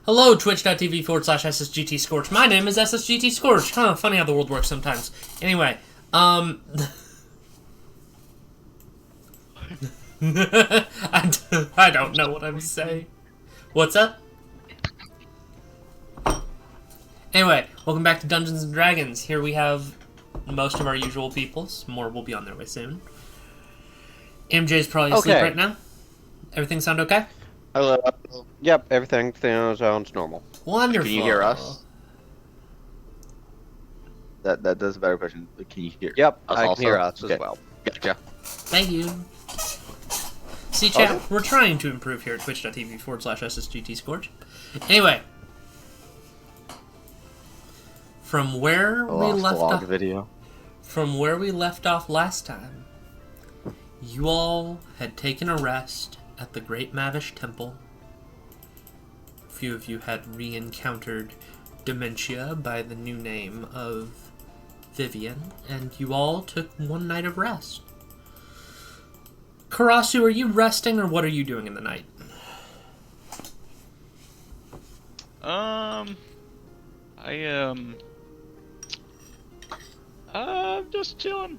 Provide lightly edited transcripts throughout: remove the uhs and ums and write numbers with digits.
Hello, twitch.tv/SSGT Scorch. My name is SSGT Scorch. Funny how the world works sometimes. Anyway, I don't know what I'm saying. What's up? Anyway, welcome back to Dungeons & Dragons. Here we have most of our usual peoples. More will be on their way soon. MJ's probably asleep right now. Everything sound okay? Hello. Yep, everything sounds normal. Wonderful. Can you hear us? That's a better question. Can you hear? Yep, us I also? can hear us Okay. as well. Gotcha. Thank you. See, chat, we're trying to improve here at twitch.tv/SSGT Scorch. Anyway, from where we left off, from where we left off last time, you all had taken a rest at the Great Mavish Temple. A few of you had re-encountered Dementia by the new name of Vivian, and you all took one night of rest. Karasu, are you resting, or what are you doing in the night? Just chilling.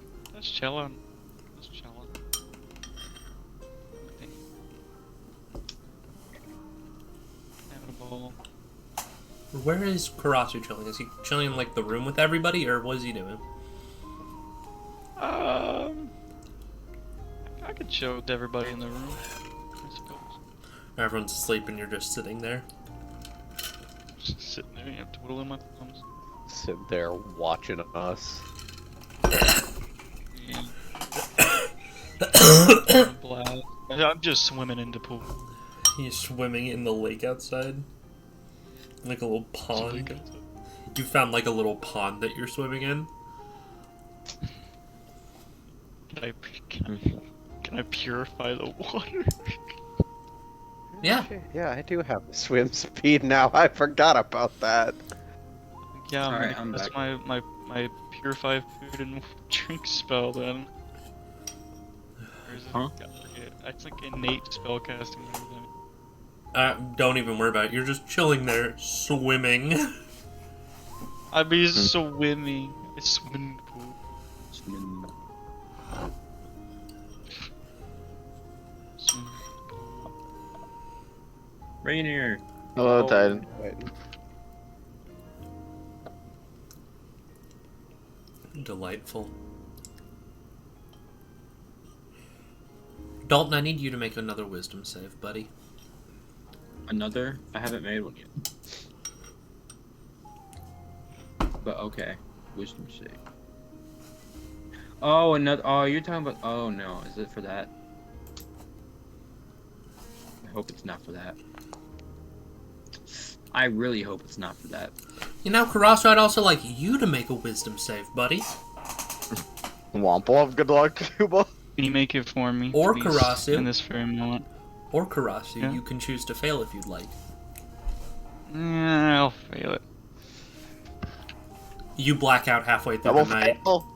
Having a ball. Where is Karasu chilling? Is he chilling in, like, the room with everybody, or what is he doing? I could show it to everybody in the room, I suppose. Everyone's asleep and you're just sitting there. Just sitting there, you know, twiddling my thumbs. Sit there watching us. I'm just swimming in the pool. He's swimming in the lake outside. Like a little pond. You found like a little pond that you're swimming in? Can I purify the water? Yeah. Yeah, I do have swim speed now. I forgot about that. Yeah, Alright, I'm that's back. my purify food and drink spell then. Or is it? Huh? I forget. It's like innate spellcasting and everything. Don't even worry about it. You're just chilling there, swimming. I'd be swimming. It's swimming in the pool. Swimming. Swimming. Rainier. Hello, Titan. Wait. Delightful. Dalton, I need you to make another wisdom save, buddy. Another? I haven't made one yet. But okay. Wisdom save. Oh, another. Oh, you're talking about. Oh no, is it for that? I hope it's not for that. I really hope it's not for that. You know, Karasu, I'd also like you to make a wisdom save, buddy. Womple, good luck, Cuba. Can you make it for me? Or please, Karasu. in this very moment. Or Karasu, Yeah. you can choose to fail if you'd like. I'll fail it. You black out halfway through Double the night. fail.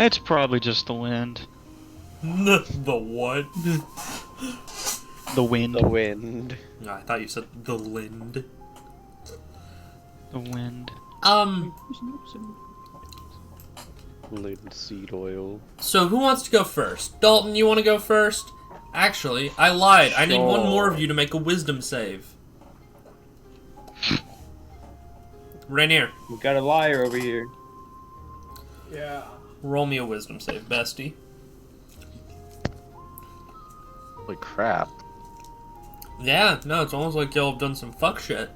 It's probably just the wind. The what? The wind. The wind. No, I thought you said the Lind. The wind. Linseed oil. So who wants to go first? Dalton, you want to go first? Actually, I lied. I need one more of you to make a wisdom save. Rainier, We got a liar over here. Yeah. roll me a wisdom save, bestie. Holy crap. Yeah, no, it's almost like y'all have done some fuck shit.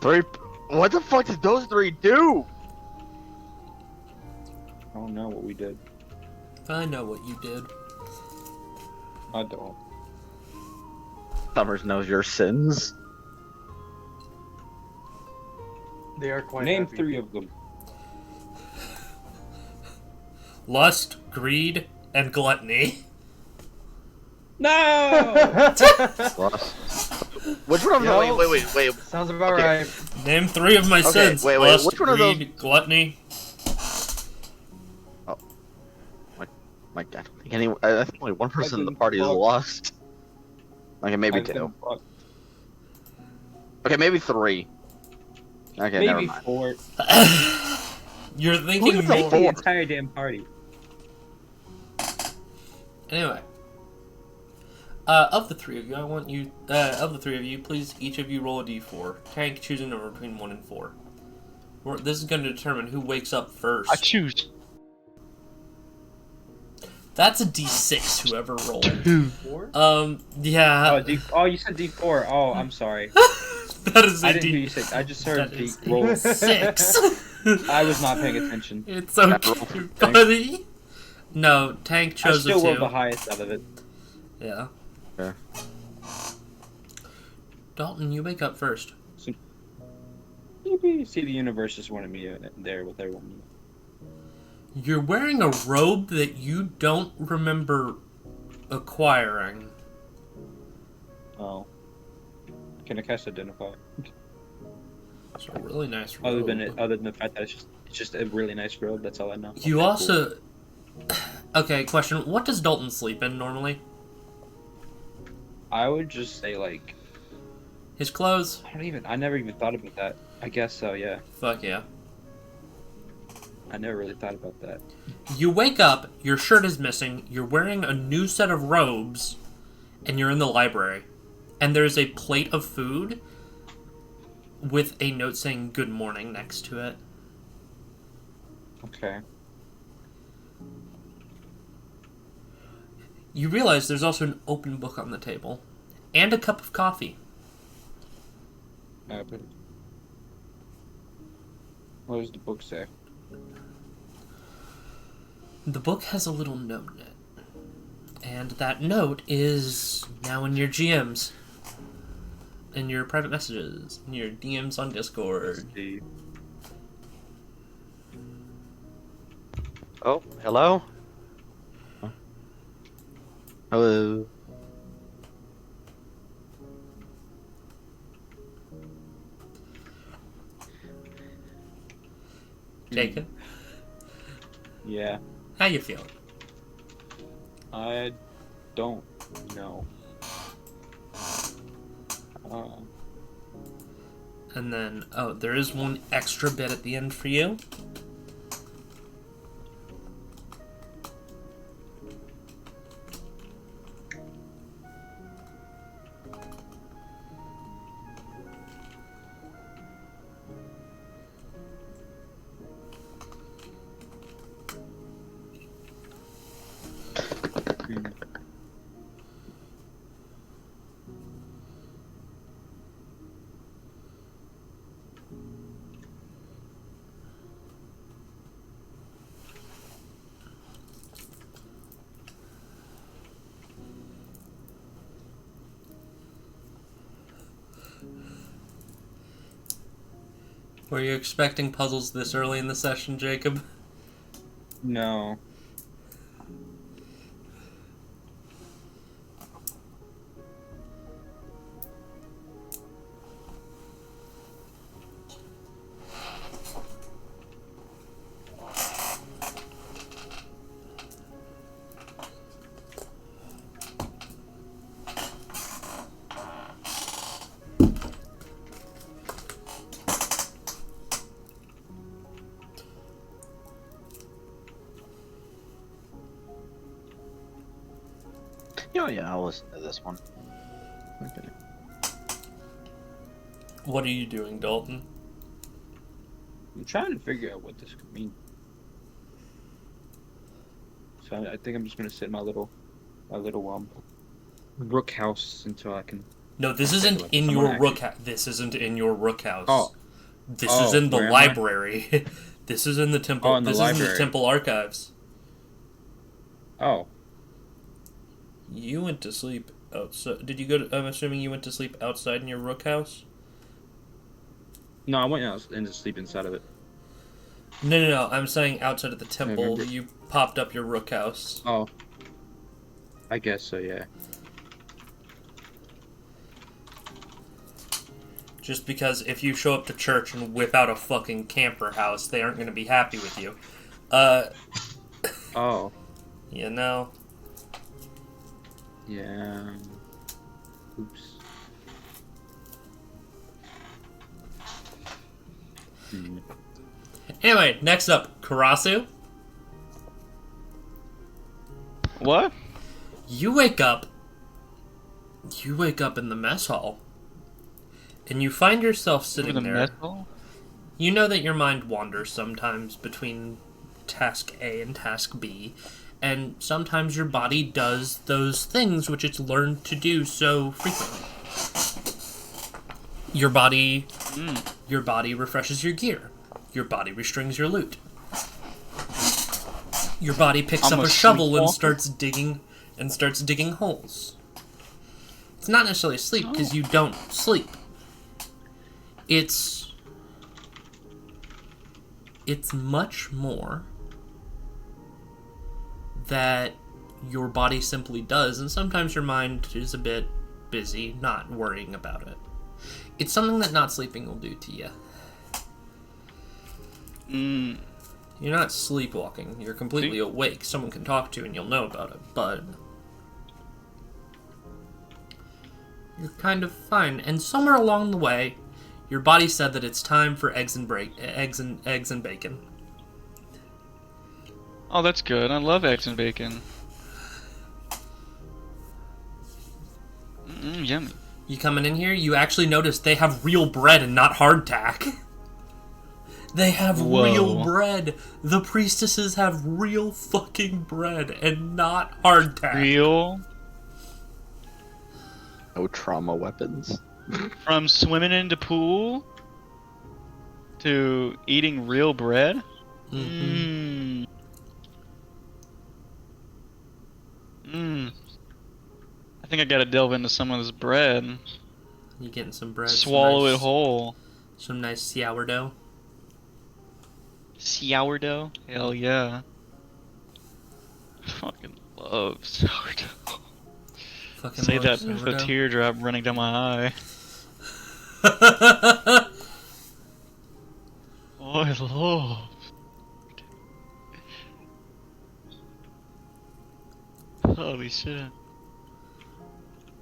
3. What the fuck did those 3 do? I don't know what we did. I know what you did. I don't. Summers knows your sins. They are quite Name happy. 3 of them. Lust, greed, and gluttony. No! Lost. Which one of them? Yo. Wait. Sounds about Okay. right. Name 3 of my sins. wait, Lust, which one of those- greed, gluttony. My God, I don't think I think only one person in the party is lost. Okay, maybe I've 2. been fucked. Okay, maybe 3. Okay, never Maybe mind. 4. You're Who thinking is the more. The four? entire damn party. Anyway. Of the 3 of you, I want you, of the 3 of you, please, each of you roll a d4. Tank, choose a number between 1 and 4. This is going to determine who wakes up first. I choose. That's a d6, whoever rolled. 4? Yeah. Oh, you said D4. Oh, I'm sorry. That is a I didn't hear d... you say. I just heard That D is roll. a 6. I was not paying attention. It's okay, buddy. No, Tank I chose still a 2. rolled the highest out of it. Yeah. Yeah. Dalton, you wake up first. See, the universe just wanted me there with everyone. You're wearing a robe that you don't remember acquiring. Oh. Can I cast Identify? It's a really nice robe. Other than the fact that it's just a really nice robe, that's all I know. You Okay, also... cool. Okay, question. What does Dalton sleep in normally? I would just say, like... His clothes? I never even thought about that. I guess so, yeah. Fuck yeah. I never really thought about that. You wake up, your shirt is missing, you're wearing a new set of robes, and you're in the library. And there's a plate of food with a note saying good morning next to it. Okay. You realize there's also an open book on the table. And a cup of coffee. But what does the book say? The book has a little note in it. And that note is now in your GMs. In your private messages. In your DMs on Discord. Oh, hello? Hello. Jacob, Yeah. how you feeling? I don't know. And then, oh, there is one extra bit at the end for you. Were you expecting puzzles this early in the session, Jacob? No. Oh yeah, I'll listen to this one. Okay. What are you doing, Dalton? I'm trying to figure out what this could mean. So I think I'm just gonna sit in my little rook house until I can. No, this isn't Like in someone your actually- rook house. This isn't in your rook house. Oh. This Oh, is in the where am I? library. This is in the temple. Oh, in the this is in the library. temple archives. Oh. You went to sleep outside. Did you go to, I'm assuming you went to sleep outside in your rook house? No, I went out and to sleep inside of it. No. I'm saying outside of the temple. remember. You popped up your rook house. Oh. I guess so, yeah. Just because if you show up to church and whip out a fucking camper house, they aren't going to be happy with you. Oh. You know. Yeah. Oops. Anyway, next up, Karasu. What? You wake up in the mess hall, and you find yourself sitting there. Mess hall? You know that your mind wanders sometimes between task A and task B, and sometimes your body does those things which it's learned to do so frequently. Your body refreshes your gear. Your body restrings your loot. Your body picks up a shovel and starts digging holes. It's not necessarily sleep because you don't sleep. It's much more that your body simply does, and sometimes your mind is a bit busy, not worrying about it. It's something that not sleeping will do to you. You're not sleepwalking. You're completely awake. Someone can talk to you and you'll know about it, but you're kind of fine. And somewhere along the way, your body said that it's time for eggs and bacon. Oh, that's good. I love eggs and bacon. Yummy. You coming in here? You actually notice they have real bread and not hardtack. They have real bread. The priestesses have real fucking bread and not hardtack. Real? No trauma weapons. From swimming in the pool to eating real bread? I think I gotta delve into some of this bread. You getting some bread? Swallow it whole. Some nice sourdough. Sourdough? Hell yeah. Fucking love sourdough. Fucking Say love that sourdough. with a teardrop running down my eye. Oh, I love. Holy shit.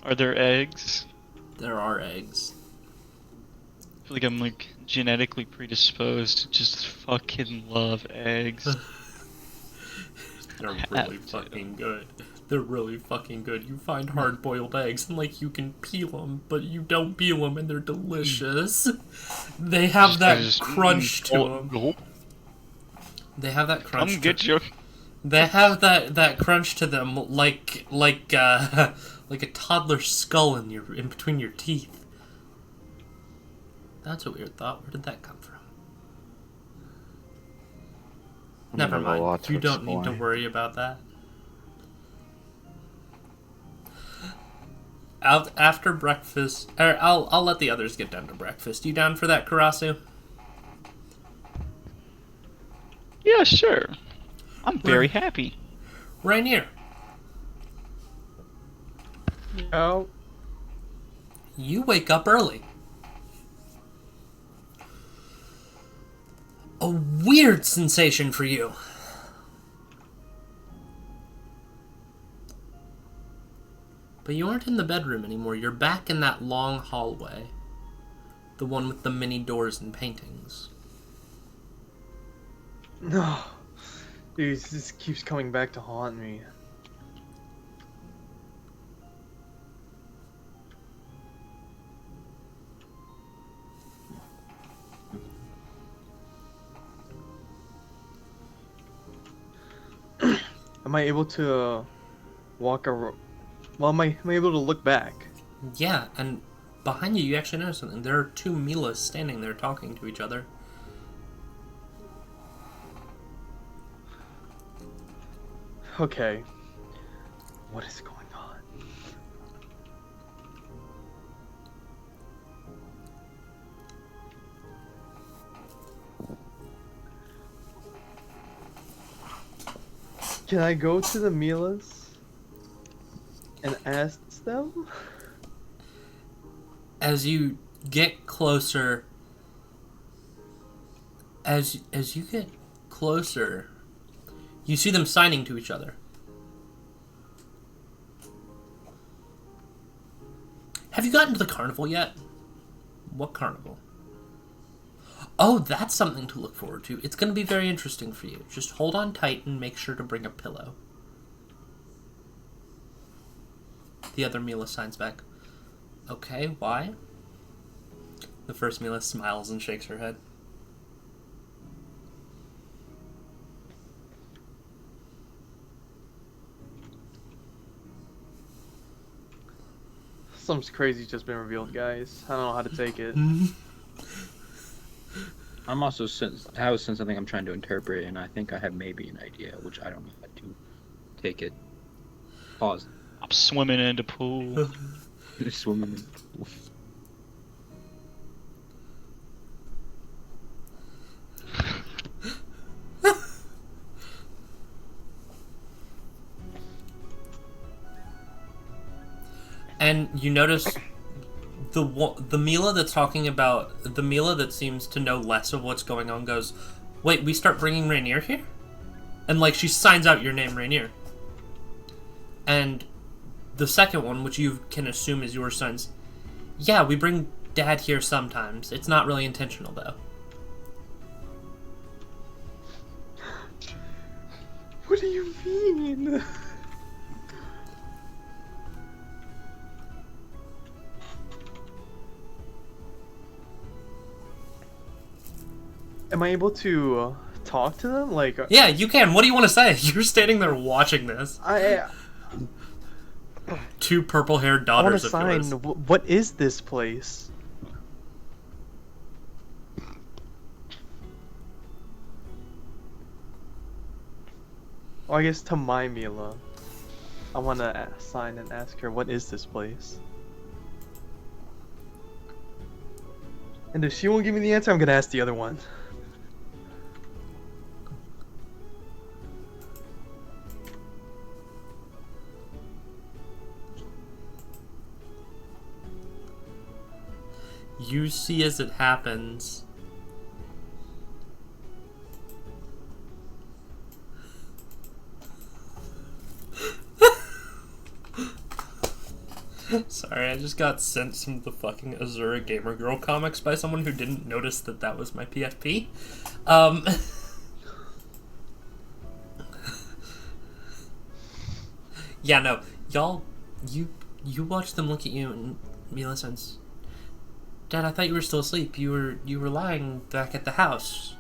Are there eggs? There are eggs. I feel like I'm like genetically predisposed to just fucking love eggs. They're really fucking good. They're really fucking good. You find hard-boiled eggs and like you can peel them, but you don't peel them and they're delicious. They have that crunch to them. They have that crunch. Come get your. They have that crunch to them, like a toddler's skull in between your teeth. That's a weird thought. Where did that come from? Never mind. You don't need to worry about that. After breakfast, I'll let the others get down to breakfast. You down for that, Karasu? Yeah, sure. I'm very happy. Rainier. Oh. You wake up early. A weird sensation for you. But you aren't in the bedroom anymore. You're back in that long hallway. The one with the many doors and paintings. No. Dude, this keeps coming back to haunt me. Am I able to walk around? Well, am I able to look back? Yeah, and behind you, you actually notice something. There are two Milas standing there talking to each other. Okay. What is going on? Can I go to the Milas and ask them? As you get closer. As you get closer, you see them signing to each other. Have you gotten to the carnival yet? What carnival? Oh, that's something to look forward to. It's going to be very interesting for you. Just hold on tight and make sure to bring a pillow. The other Mila signs back. Okay, why? The first Mila smiles and shakes her head. Something's crazy just been revealed, guys. I don't know how to take it. I'm also have something I'm trying to interpret, and I think I have maybe an idea, which I don't know how to take it. Pause. I'm swimming in the pool. Swimming in the pool. And you notice the Mila that's talking about, the Mila that seems to know less of what's going on goes, wait, we start bringing Rainier here? And like she signs out your name, Rainier. And the second one, which you can assume is your son's, yeah, we bring Dad here sometimes. It's not really intentional though. What do you mean? Am I able to talk to them? Like, yeah, you can. What do you want to say? You're standing there watching this. Two purple-haired daughters of yours. What is this place? Well, I guess to my Mila, I want to sign and ask her, what is this place? And if she won't give me the answer, I'm gonna ask the other one. You see as it happens. Sorry, I just got sent some of the fucking Azura Gamer Girl comics by someone who didn't notice that that was my PFP. Yeah, no, y'all, you watch them look at you, and Mila says, Dad, I thought you were still asleep. You were lying back at the house.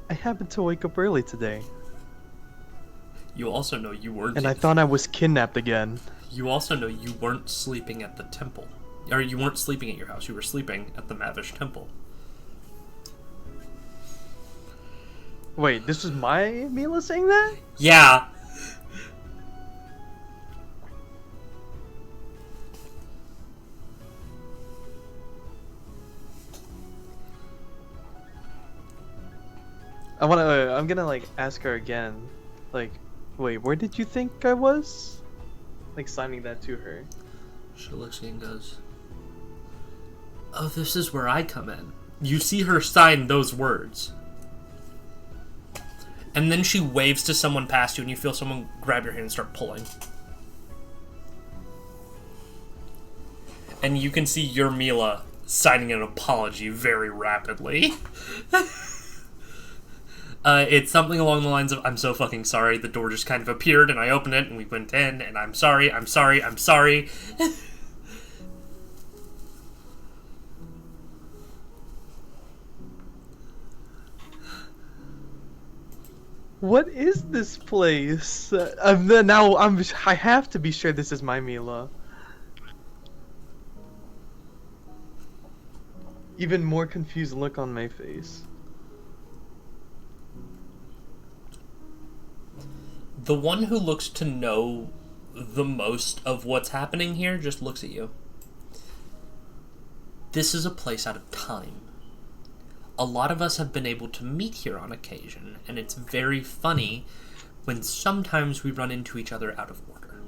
I happened to wake up early today. You also know you weren't. And I thought I was kidnapped again. You also know you weren't sleeping at the temple. Or you weren't sleeping at your house. You were sleeping at the Mavish Temple. Wait, this was my Mila saying that? Yeah. I'm gonna like ask her again. Like, wait, where did you think I was? Like signing that to her. She looks at you and goes, oh, this is where I come in. You see her sign those words. And then she waves to someone past you and you feel someone grab your hand and start pulling. And you can see your Mila signing an apology very rapidly. It's something along the lines of, I'm so fucking sorry, the door just kind of appeared and I opened it and we went in and I'm sorry, I'm sorry, I'm sorry. What is this place? I have to be sure this is my Mila. Even more confused look on my face. The one who looks to know the most of what's happening here just looks at you. This is a place out of time. A lot of us have been able to meet here on occasion, and it's very funny when sometimes we run into each other out of order.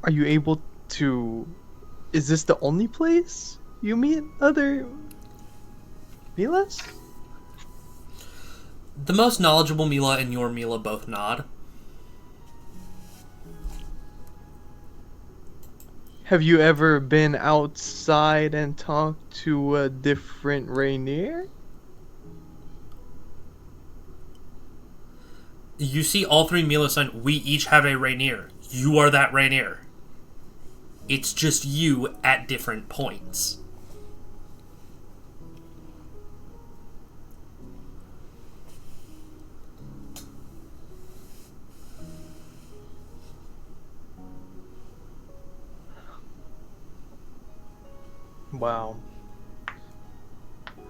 Are you able to... Is this the only place you meet other Milas? The most knowledgeable Mila and your Mila both nod. Have you ever been outside and talked to a different Rainier? You see all three Mila sign, we each have a Rainier. You are that Rainier. It's just you at different points. Wow.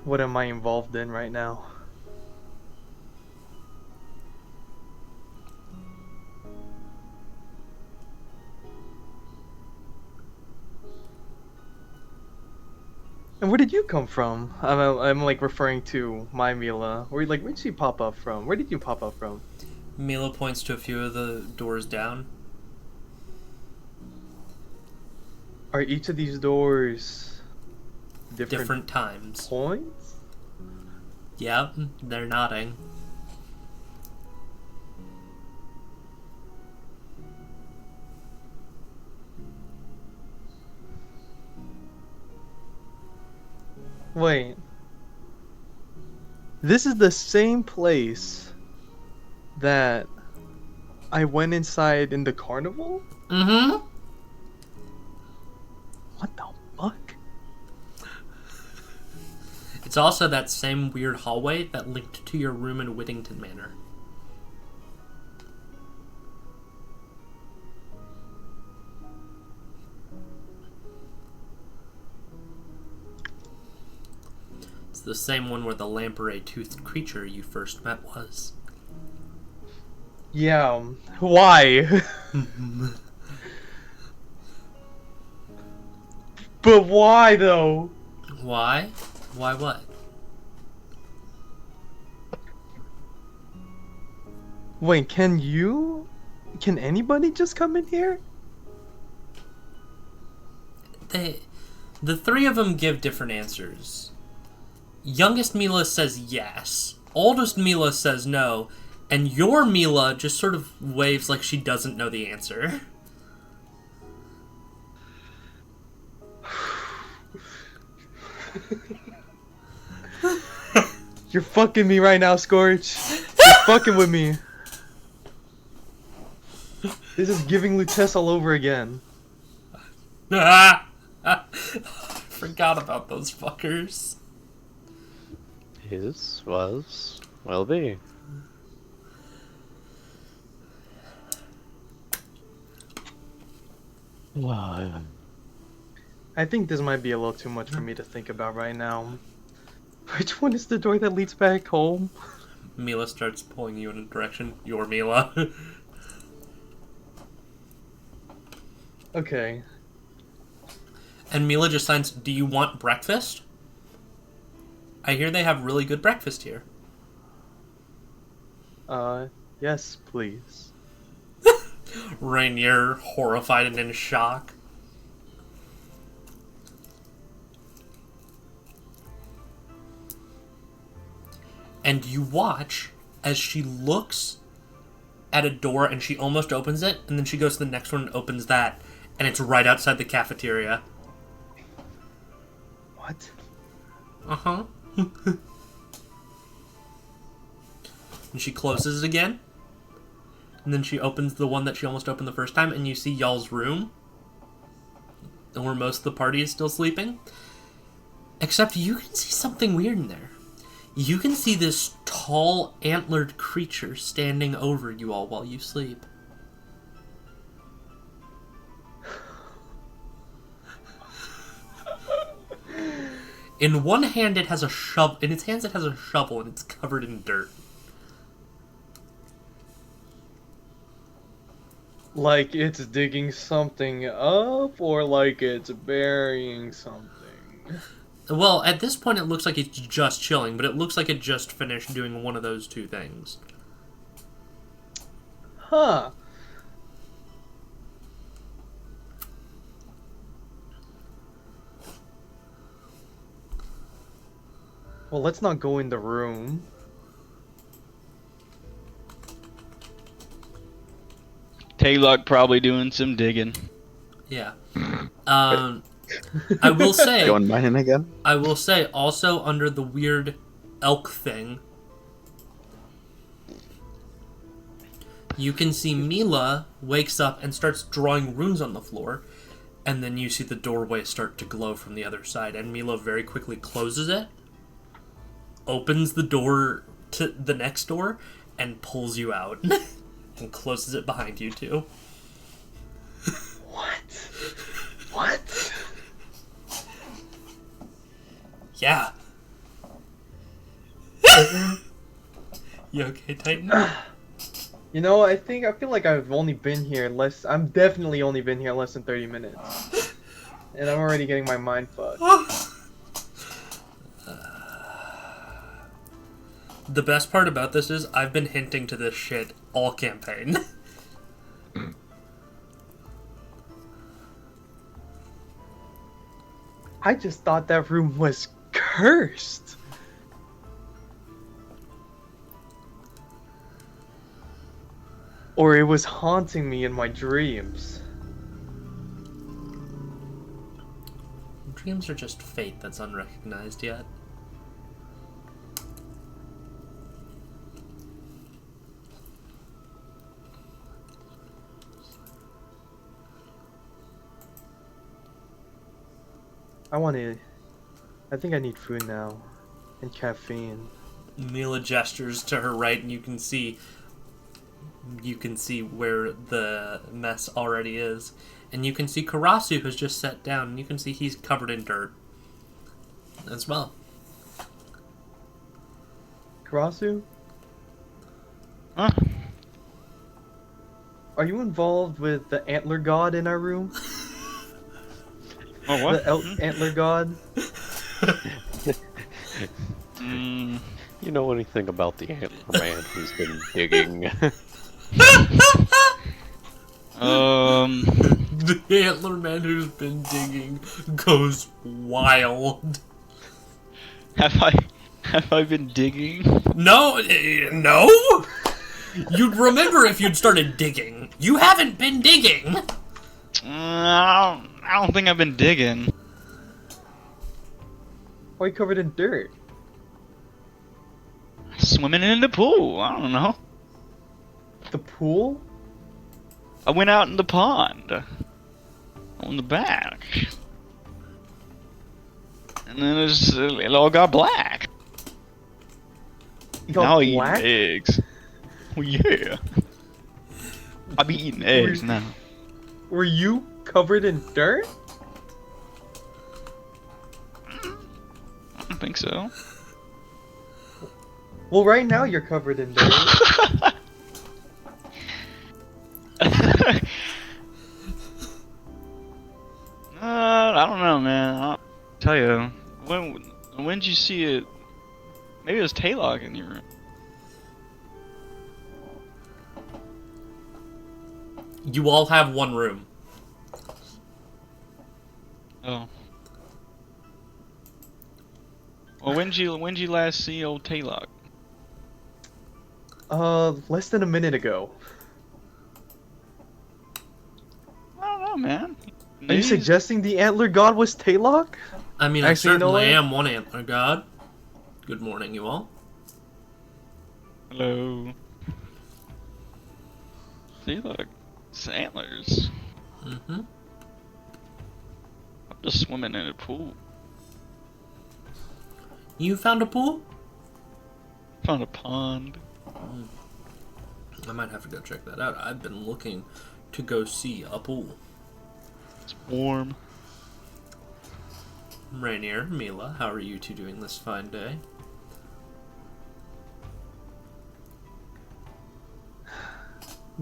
What am I involved in right now? And where did you come from? I'm like referring to my Mila. Where'd she pop up from? Where did you pop up from? Mila points to a few of the doors down. Are each of these doors Different times. points? Yep, they're nodding. Wait. This is the same place that I went inside in the carnival? Mm-hmm. What the fuck? It's also that same weird hallway that linked to your room in Whittington Manor. It's the same one where the lamprey-toothed creature you first met was. Yeah, why? But why though? Why? Why what? Wait, can anybody just come in here? The three of them give different answers. Youngest Mila says yes. Oldest Mila says no. And your Mila just sort of waves like she doesn't know the answer. You're fucking me right now, Scorch. You're fucking with me. This is giving Lutece all over again. Forgot about those fuckers. Is, was, will be. Wow. I think this might be a little too much for me to think about right now. Which one is the door that leads back home? Mila starts pulling you in a direction. Your Mila. Okay. And Mila just signs, do you want breakfast? I hear they have really good breakfast here. Yes, please. Rainier, horrified and in shock. And you watch as she looks at a door and she almost opens it, and then she goes to the next one and opens that, and it's right outside the cafeteria. What? Uh-huh. And she closes it again. And then she opens the one that she almost opened the first time, and you see y'all's room. And where most of the party is still sleeping. Except you can see something weird in there. You can see this tall, antlered creature standing over you all while you sleep. In one hand, it has a shovel. In its hands, it has a shovel, and it's covered in dirt. Like it's digging something up, or like it's burying something? Well, at this point, it looks like it's just chilling, but it looks like it just finished doing one of those two things. Huh. Well, let's not go in the room. Taylock probably doing some digging. Yeah. I will say. Going mining again? I will say, also under the weird elk thing, you can see Mila wakes up and starts drawing runes on the floor, and then you see the doorway start to glow from the other side, and Mila very quickly closes it, opens the door to the next door, and pulls you out, and closes it behind you too. What? What? Yeah. You okay, Titan? You know, I feel like I've only been here I'm definitely only been here less than 30 minutes. And I'm already getting my mind fucked. The best part about this is I've been hinting to this shit all campaign. I just thought that room was cursed. Or it was haunting me in my dreams. Dreams are just fate that's unrecognized yet. I think I need food now. And caffeine. Mila gestures to her right, and you can see where the mess already is. And you can see Karasu has just sat down, and you can see he's covered in dirt as well. Karasu? Huh? Are you involved with the antler god in our room? Oh, what? The elk antler god? You know anything about the antler man who's been digging? The antler man who's been digging goes wild. Have I been digging? No, no. You'd remember if you'd started digging. You haven't been digging. I don't think I've been digging. Why are you covered in dirt? Swimming in the pool. I don't know. The pool? I went out in the pond. On the back. And then it all got black. You got Now I eat black? eggs. Well, yeah. I'll be eating eggs now. Were you covered in dirt? I don't think so. Well, right now you're covered in dirt. I don't know, man. I'll tell you. When did you see it? Maybe it was Taylog in your room. You all have one room. Oh. Well, when did you last see old Taylog? Less than a minute ago. I don't know, man. Are you suggesting the antler god was Taylock? I mean, Actually, I you know certainly what? am one antler god. Good morning, you all. Hello. See, look, it's antlers. Mm-hmm. I'm just swimming in a pool. You found a pool? Found a pond. I might have to go check that out. I've been looking to go see a pool. It's warm. Rainier, Mila, how are you two doing this fine day?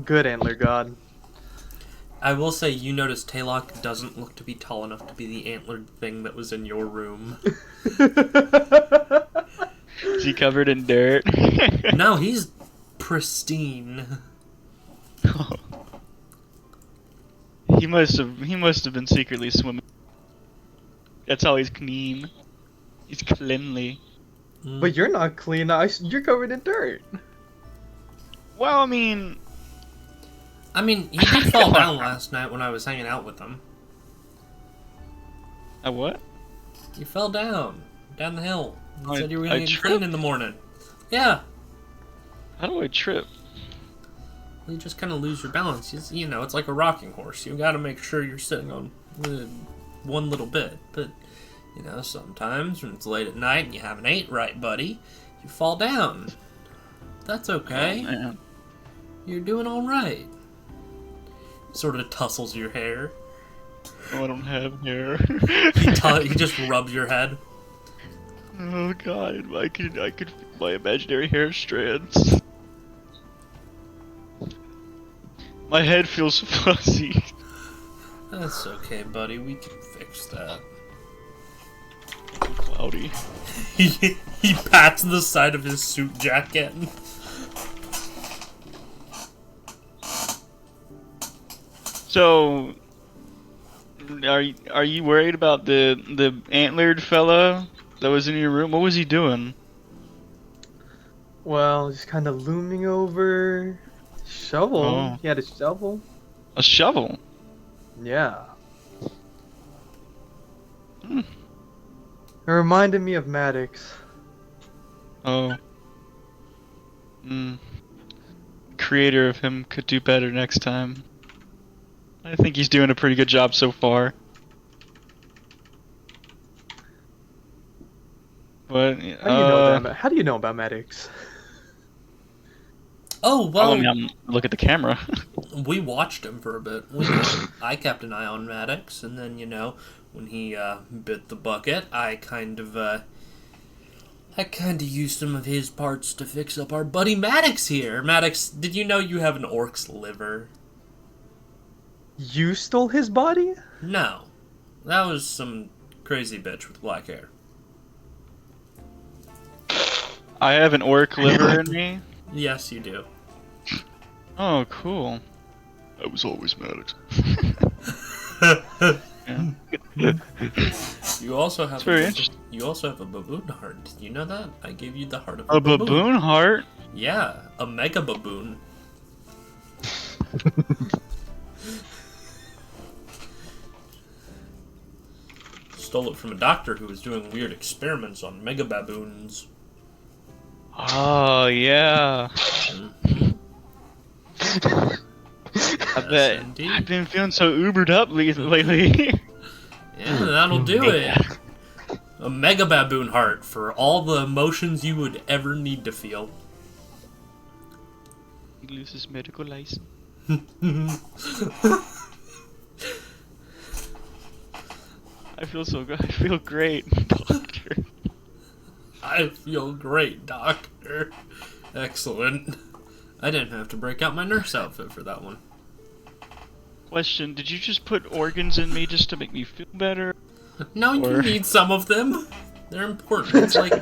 Good antler god. I will say you notice Taylok doesn't look to be tall enough to be the antlered thing that was in your room. Is he covered in dirt? No, he's pristine. He must have been secretly swimming. That's how he's clean. He's cleanly. But you're not clean. You're covered in dirt. Well, I mean, he did fall down last night when I was hanging out with him. a what? You fell down the hill. You I- said you were I gonna get clean tripped? in the morning. Yeah. How do I trip? You just kind of lose your balance. You know, it's like a rocking horse. You got to make sure you're sitting on one little bit. But, you know, sometimes when it's late at night and you haven't ate right, buddy, you fall down. That's okay. Oh, man. You're doing all right. Sort of tussles your hair. Oh, I don't have hair. He just rubs your head. Oh God, I could feel my imaginary hair strands. My head feels fuzzy. That's okay, buddy. We can fix that. Cloudy. He pats the side of his suit jacket. So, are you worried about the antlered fella that was in your room? What was he doing? Well, just kind of looming over. Shovel. Oh. He had a shovel. A shovel. Yeah. Hmm. It reminded me of Maddox. Oh. Creator of him could do better next time. I think he's doing a pretty good job so far. But How do you know about Maddox? Oh, well, look at the camera. we watched him for a bit. I kept an eye on Maddox, and then, you know, when he bit the bucket, I kind of used some of his parts to fix up our buddy Maddox here. Maddox, did you know you have an orc's liver? You stole his body? No. That was some crazy bitch with black hair. I have an orc liver in me. Yes, you do. Oh, cool. I was always Maddox. Yeah. You also have very interesting. You also have a baboon heart. Did you know that? I gave you the heart of A baboon heart? Yeah, a mega baboon. Stole it from a doctor who was doing weird experiments on mega baboons. Oh, yeah. I bet. indeed. I've been feeling so ubered up lately. Yeah, that'll do it. A mega baboon heart for all the emotions you would ever need to feel. He loses his medical license. I feel so good. I feel great, doctor. I feel great, doctor. Excellent. I didn't have to break out my nurse outfit for that one. Question, did you just put organs in me just to make me feel better? No, you Or- need some of them. They're important. It's like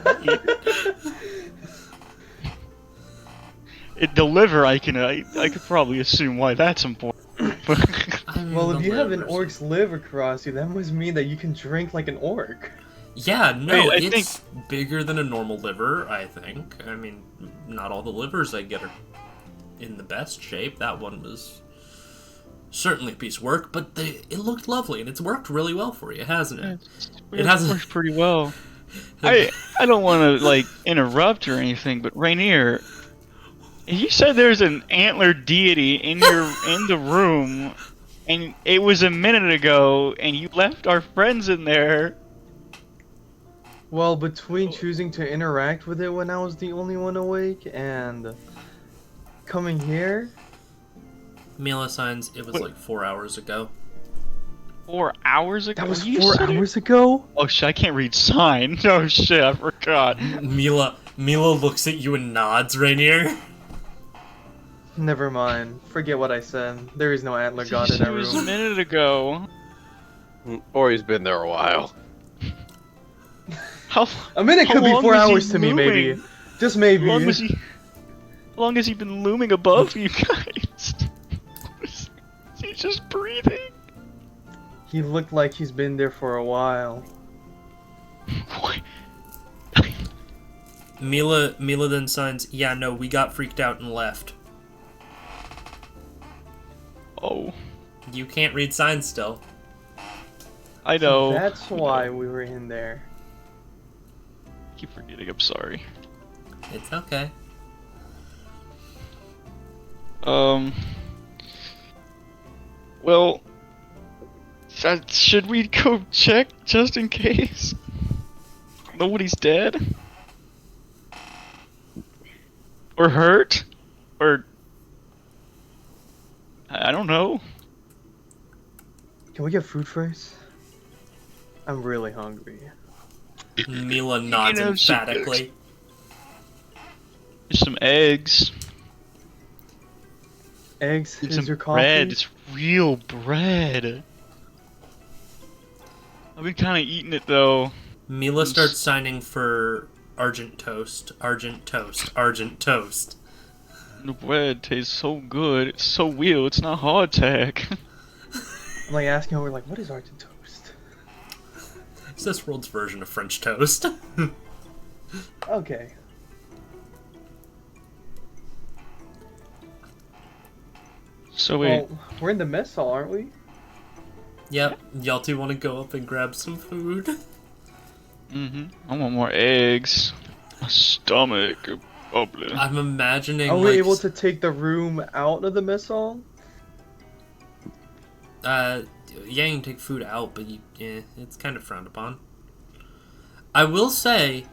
The liver, I could probably assume why that's important. Well, if the you have an livers. orc's liver across you, that must mean that you can drink like an orc. Yeah, no, Wait, I it's bigger than a normal liver, I think. I mean, not all the livers I get are in the best shape. That one was certainly a piece of work, but it looked lovely, and it's worked really well for you, hasn't it? It hasn't- worked pretty well. I don't want to like interrupt or anything, but Rainier, you said there's an antler deity in the room, and it was a minute ago, and you left our friends in there. Well, between choosing to interact with it when I was the only one awake and coming here, Mila signs, it was Wait. like 4 hours ago. 4 hours ago. that was You 4 said it- hours ago? Oh shit! I can't read sign. Oh shit! I forgot. Mila looks at you and nods, Rainier. Never mind. Forget what I said. There is no antler god in It that was a room. minute ago. Or he's been there a while. How? A minute How could be long 4 was he hours to me, maybe. looming? Just How maybe. long was he? How long has he been looming above you guys? Is he just breathing? He looked like he's been there for a while. What? Mila then signs, yeah, no, we got freaked out and left. Oh, You can't read signs still. I know. That's why we were in there. I keep forgetting. I'm sorry. It's okay. Well, should we go check just in case? Nobody's dead? Or hurt? Or... I don't know. Can we get food first? I'm really hungry. Mila nods have some emphatically. There's some eggs. Eggs? And Here's some your coffee. bread. It's real bread. I've been kind of eating it though. Mila starts signing for Argent Toast. Argent Toast. Argent Toast. The bread tastes so good. It's so real. It's not hardtack. I'm like asking her, like, what is Argent Toast? It's this world's version of French toast. Okay. So wait. Well, we're in the mess hall, aren't we? Yep. Y'all two want to go up and grab some food? I want more eggs. My stomach bubbling. I'm imagining. Are we like, able to take the room out of the mess hall? Yeah, you can take food out, but it's kind of frowned upon. I will say,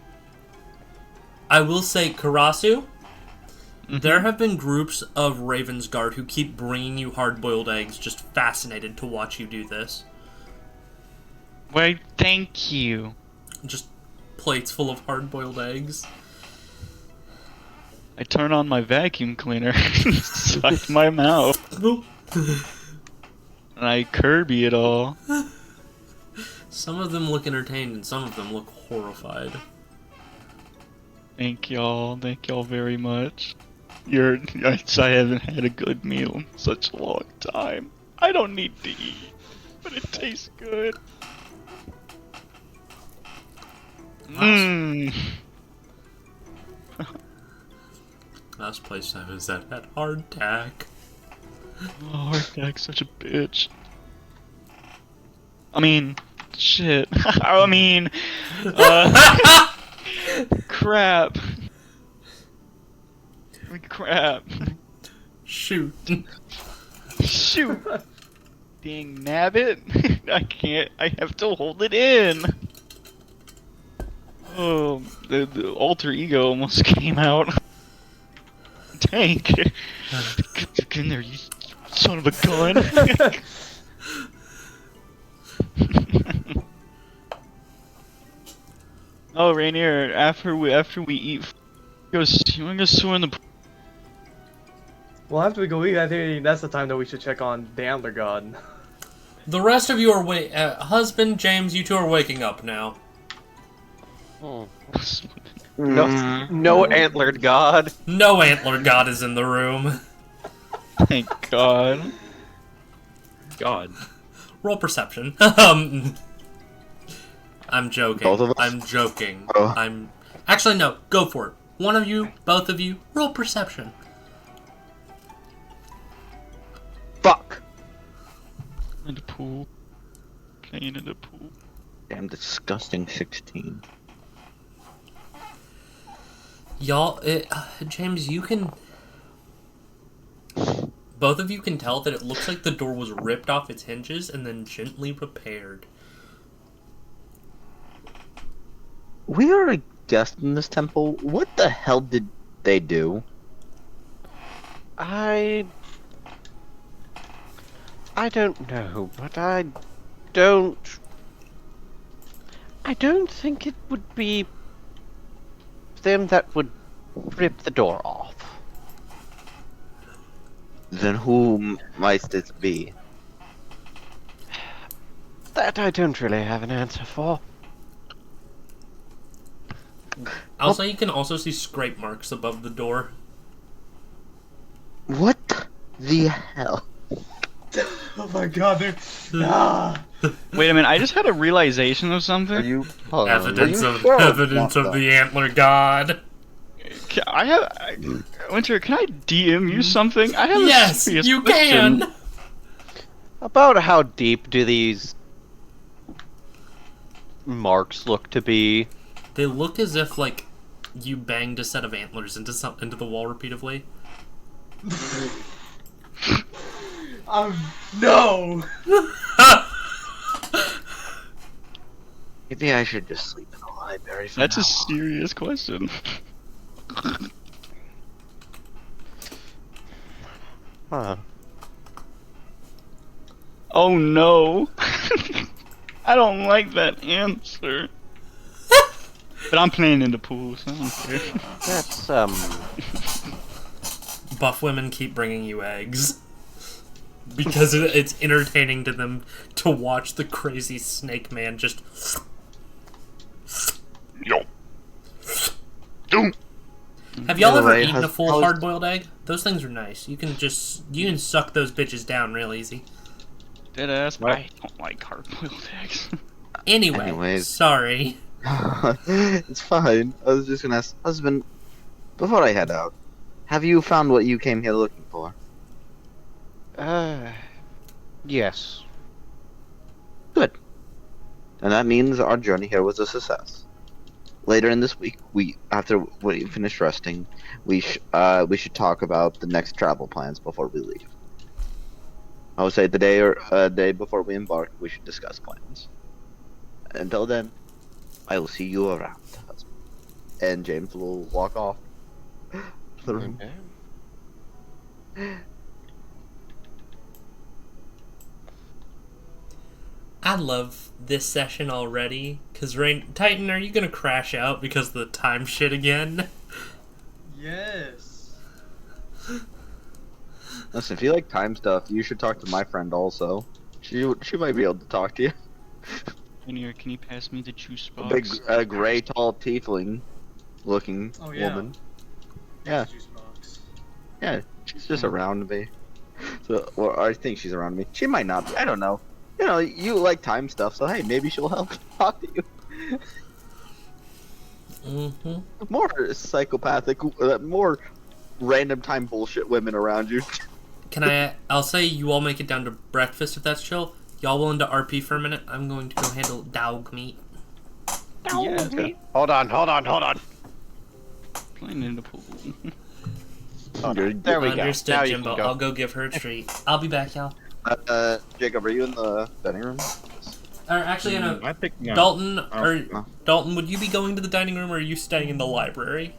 Karasu, there have been groups of Ravensguard who keep bringing you hard-boiled eggs, just fascinated to watch you do this. Why, thank you. Just plates full of hard-boiled eggs. I turn on my vacuum cleaner inside my mouth. And I Kirby it all. Some of them look entertained and some of them look horrified. Thank y'all very much. I haven't had a good meal in such a long time. I don't need to eat, but it tastes good. Mmm. Last place I was at had hardtack. Oh, hardtack's such a bitch. I mean, shit. I mean, crap. Crap. Shoot. Shoot. Dang nabbit. I can't. I have to hold it in. Oh, the alter ego almost came out. Dang. Get in there, you son of a gun. Oh, Rainier, after we eat, you wanna go swim in the pool? Well, after we go eat, I think that's the time that we should check on the Antler God. The rest of you are husband, James, you two are waking up now. No antlered god. No antler god is in the room. Thank God. God. Roll perception. I'm joking. Both of us? I'm joking. Oh. Actually, no. Go for it. One of you, both of you, roll perception. Fuck! In the pool. Playing in the pool. Damn disgusting 16. Y'all, James, you can... Both of you can tell that it looks like the door was ripped off its hinges and then gently repaired. We are a guest in this temple. What the hell did they do? I don't know, but I don't think it would be them that would rip the door off. Then who might this be? That I don't really have an answer for. Also, you can also see scrape marks above the door. What the hell? Oh my god, dude. Ah. Wait a minute, I just had a realization of something. Are you? Evidence are you of sure evidence it's of the antler god. Winter, can I DM you something? I have a Yes, serious you question. can. About how deep do these marks look to be? They look as if like you banged a set of antlers into the wall repeatedly. No! Maybe I should just sleep in the library for That's now. a serious question. Huh. Oh no. I don't like that answer. But I'm playing in the pool, so I don't care. That's, Buff women keep bringing you eggs. Because it's entertaining to them to watch the crazy snake man just... Yo. Have y'all ever Anyway, eaten a full how's- hard-boiled egg? Those things are nice. You can suck those bitches down real easy. Deadass. What? I don't like hard-boiled eggs. Anyway, Anyways. sorry. It's fine. I was just gonna ask, husband, before I head out, have you found what you came here looking for? yes. Good. And that means our journey here was a success. Later in this week, after we finish resting, we should talk about the next travel plans before we leave. I would say the day before we embark, we should discuss plans. Until then, I will see you around, husband. And James will walk off the room. Okay. I love this session already. Cause Titan, are you gonna crash out because of the time shit again? Yes. Listen, if you like time stuff, you should talk to my friend also. She might be able to talk to you. Rainier, can you pass me the juice A box? big, gray, tall, tiefling looking Oh, yeah. woman. Yeah. Juice box. Yeah, she's just around me. So, or I think she's around me. She might not be. I don't know. You know, you like time stuff, so hey, maybe she'll help talk to you. Mm-hmm. More psychopathic, more random time bullshit women around you. I'll say you all make it down to breakfast if that's chill. Y'all willing to RP for a minute? I'm going to go handle dog meat. Yeah, Hold on. playing in the pool. There we go. Understood, Now you Jimbo. can go. I'll go give her a treat. I'll be back, y'all. Jacob, are you in the dining room? Or actually, no. I think no. Dalton, no. Dalton, would you be going to the dining room, or are you staying in the library?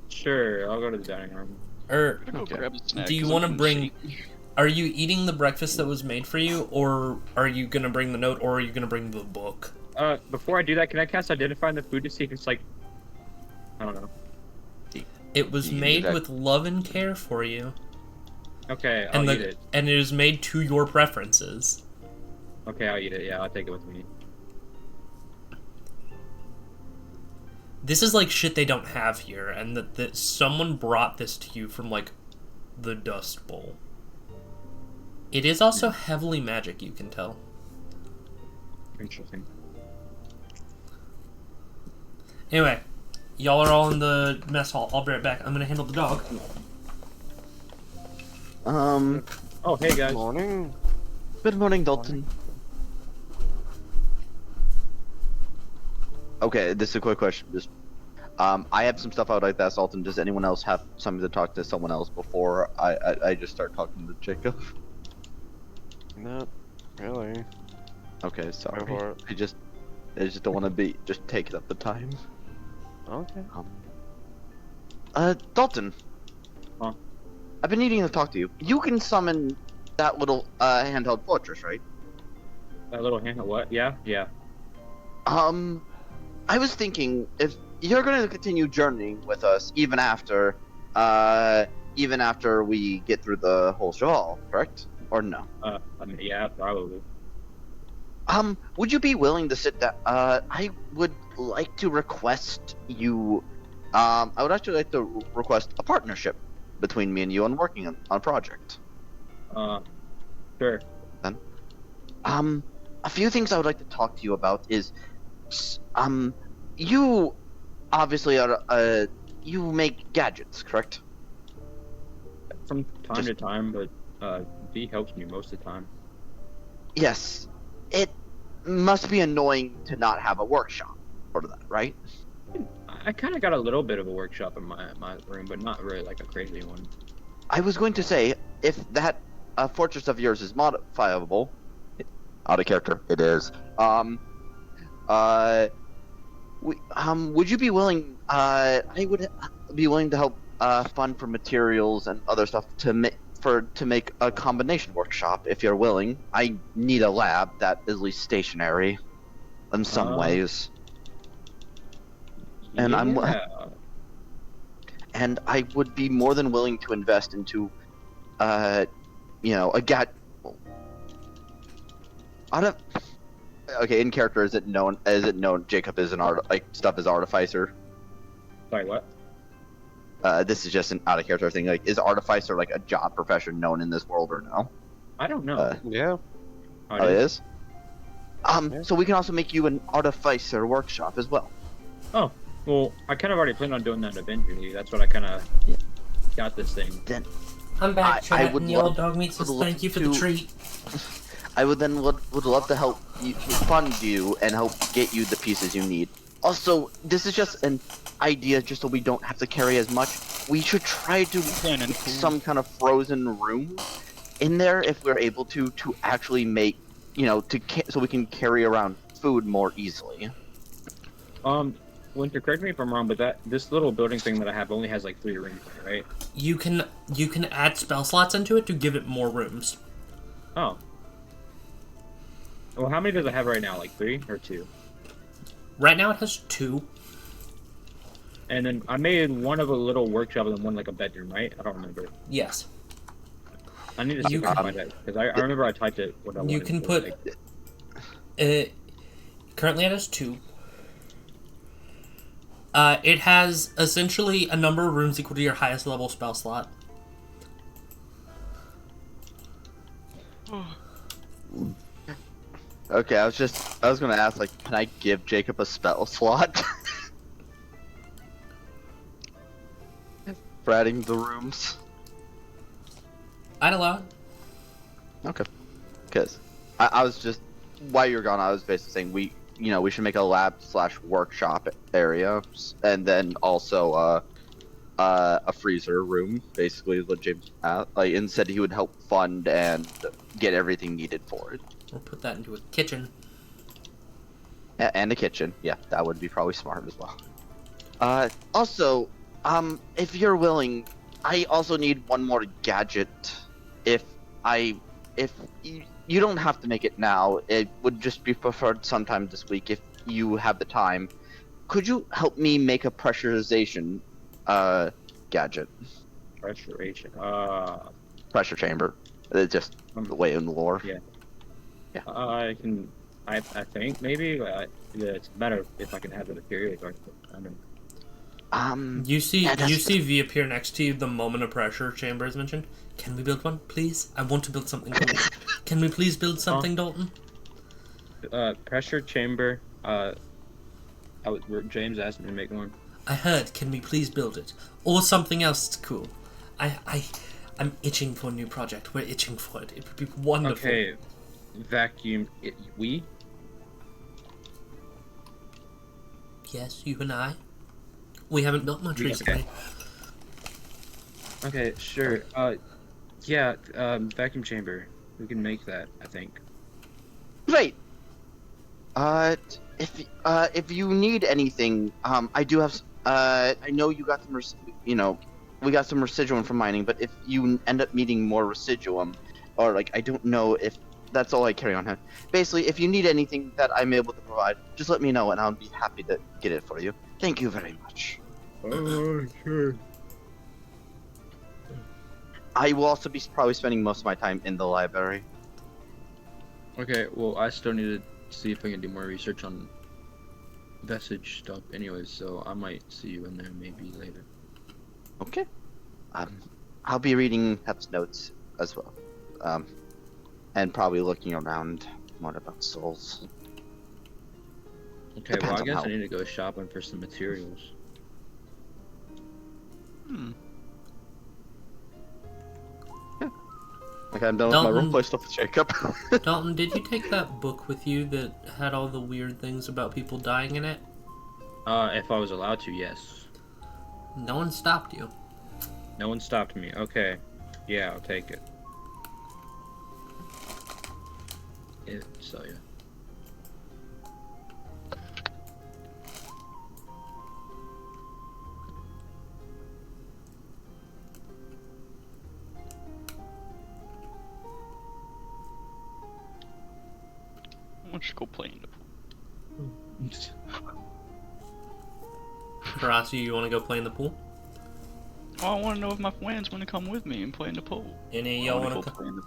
Sure. I'll go to the dining room. Or I'm gonna go grab a snack. do you 'cause want to I'm bring? shaky. Are you eating the breakfast that was made for you, or are you gonna bring the note, or are you gonna bring the book? Before I do that, can I cast Identify in the food to see if it's like, I don't know. It was You can do made that. with love and care for you, Okay, I'll eat it. and it is made to your preferences. Okay, I'll eat it. Yeah, I'll take it with me. This is like shit they don't have here, and that someone brought this to you from like the Dust Bowl. It is also heavily magic, you can tell. Interesting. Anyway, y'all are all in the mess hall. I'll be right back. I'm gonna handle the dog. Oh, hey guys. Morning. Good morning, Dalton. Okay, this is a quick question. Just, I have some stuff I would like to ask Dalton. Does anyone else have something to talk to someone else before I just start talking to Jacob? Not really. Okay, sorry. Go for it. I just don't want to be just taking up the time. Okay. Dalton. Huh? I've been needing to talk to you. You can summon that little handheld fortress, right? That little hand. What? Yeah. Yeah. I was thinking if you're going to continue journeying with us even after even after we get through the whole Cheval, correct? Or no? I mean, yeah, probably. Would you be willing to sit down? I would like to request you. I would actually like to request a partnership between me and you on working on a project. Sure. Then, a few things I would like to talk to you about is, you obviously are, you make gadgets, correct? From time to time, but V helps me most of the time. Yes. It must be annoying to not have a workshop for that, right? I kind of got a little bit of a workshop in my room, but not really like a crazy one. I was going to say, if that fortress of yours is modifiable, out of character, it is. Would you be willing? I would be willing to help fund for materials and other stuff to make a combination workshop if you're willing. I need a lab that is at least stationary, in some ways. And yeah. and I would be more than willing to invest into, a okay, in character, is it known Jacob is an artificer? Sorry, what? This is just an out of character thing. Like, is artificer like a job profession known in this world or no? I don't know. Yeah. Oh, it is? So we can also make you an artificer workshop as well. Oh, well, I kind of already planned on doing that eventually. That's what I kind of got this thing. Then I'm back, I chat, would and Yellow love- Dog Meat says would love thank you for the to- treat. I would love to help you fund you and help get you the pieces you need. Also, this is just an idea, just so we don't have to carry as much. We should try to Kinda make cool. some kind of frozen room in there if we're able to actually make, so we can carry around food more easily. Winter, correct me if I'm wrong, but this little building thing that I have only has like 3 rooms, right? You can add spell slots into it to give it more rooms. Oh. Well, how many does it have right now? Like 3 or 2? Right now it has 2. And then I made one of a little workshop and then one like a bedroom, right? I don't remember. Yes. I need to see if I can find it because I remember I typed it. What I You wanted can to, put. like, Currently it has 2. It has essentially a number of rooms equal to your highest level spell slot. Okay, I was gonna ask, like, can I give Jacob a spell slot? For adding the rooms. I'd allow it. Okay. Because I was just, while you're gone, I was basically saying we should make a lab/workshop area, and then also a freezer room, basically what James and said he would help fund and get everything needed for it. We'll put that into a kitchen. And a kitchen, yeah, that would be probably smart as well. Also, if you're willing, I also need one more gadget. If you don't have to make it now, it would just be preferred sometime this week if you have the time. Could you help me make a pressurization gadget? Pressurization. Pressure chamber. It's just the way in the lore. Yeah. I can. I think maybe. It's better if I can have the materials. I don't know. You see yeah, V appear next to you the moment a pressure chamber is mentioned. Can we build one, please? I want to build something cool. Can we please build something, Dalton? Pressure chamber. James asked me to make one. I heard. Can we please build it, or something else that's cool? I'm itching for a new project. We're itching for it. It would be wonderful. Okay. Vacuum. We. Yes, you and I. We haven't built much recently. Okay, sure. Yeah. Vacuum chamber. We can make that. I think. Great. If you need anything, I do have. I know you got some. We got some residuum from mining, but if you end up needing more residuum, or like, I don't know if that's all I carry on hand. Basically, if you need anything that I'm able to provide, just let me know and I'll be happy to get it for you. Thank you very much. Oh, sure. I will also be probably spending most of my time in the library. Okay, well, I still need to see if I can do more research on Vestige stuff anyways, so I might see you in there maybe later. Okay. I'll be reading Hep's notes as well. And probably looking around more about souls. Okay, Depends well, I on guess how- I need to go shopping for some materials. Okay, I'm done with my Dalton- roleplay stuff with Jacob. Dalton, did you take that book with you that had all the weird things about people dying in it? If I was allowed to, yes. No one stopped you. No one stopped me. Okay. Yeah, I'll take it. So, yeah. Why don't you go play in the pool? Karasi, you want to go play in the pool? Oh, I want to know if my friends want to come with me and play in the pool. Any of I y'all wanna want go to? play in the-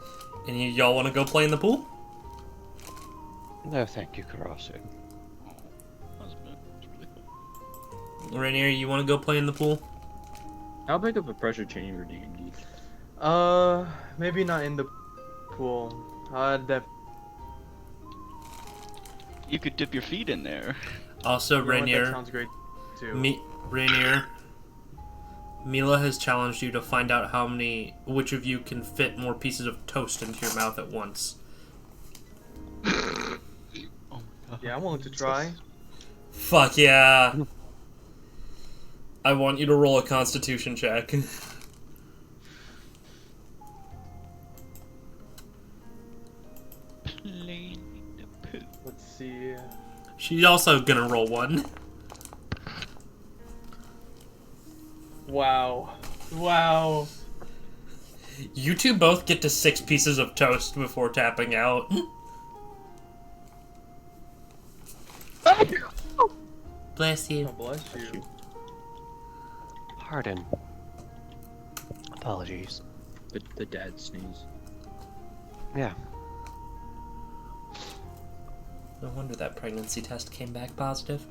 Any of y'all want to go play in the pool? No, thank you, Karasu. Oh, that's really cool. Rainier, you want to go play in the pool? How big of a pressure chamber do you need? Maybe not in the pool. You could dip your feet in there. Also, You know what, that Rainier, sounds great too. Rainier, Mila has challenged you to find out which of you can fit more pieces of toast into your mouth at once. Oh my god. Yeah, I'm willing to try. Fuck yeah! I want you to roll a Constitution check. Play in the pool. Let's see. She's also gonna roll one. Wow. Wow. You two both get to 6 pieces of toast before tapping out. Bless you. God bless you. Pardon. Apologies. The dad sneeze. Yeah. No wonder that pregnancy test came back positive.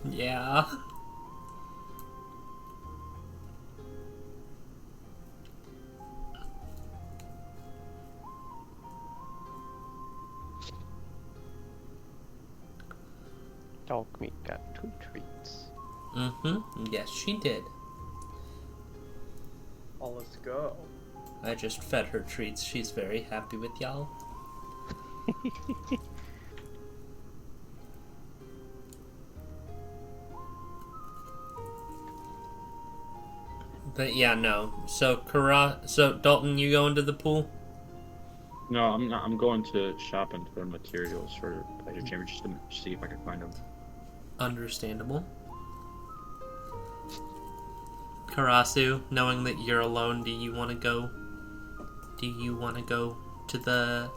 Yeah. Dog meat got 2 treats. Mm-hmm. Yes, she did. Oh, let's go. I just fed her treats. She's very happy with y'all. But yeah, no. So Dalton, you go into the pool? No, I'm not. I'm going to shopping for materials for pleasure chamber just to see if I can find them. Understandable. Karasu, knowing that you're alone, do you want to go to the...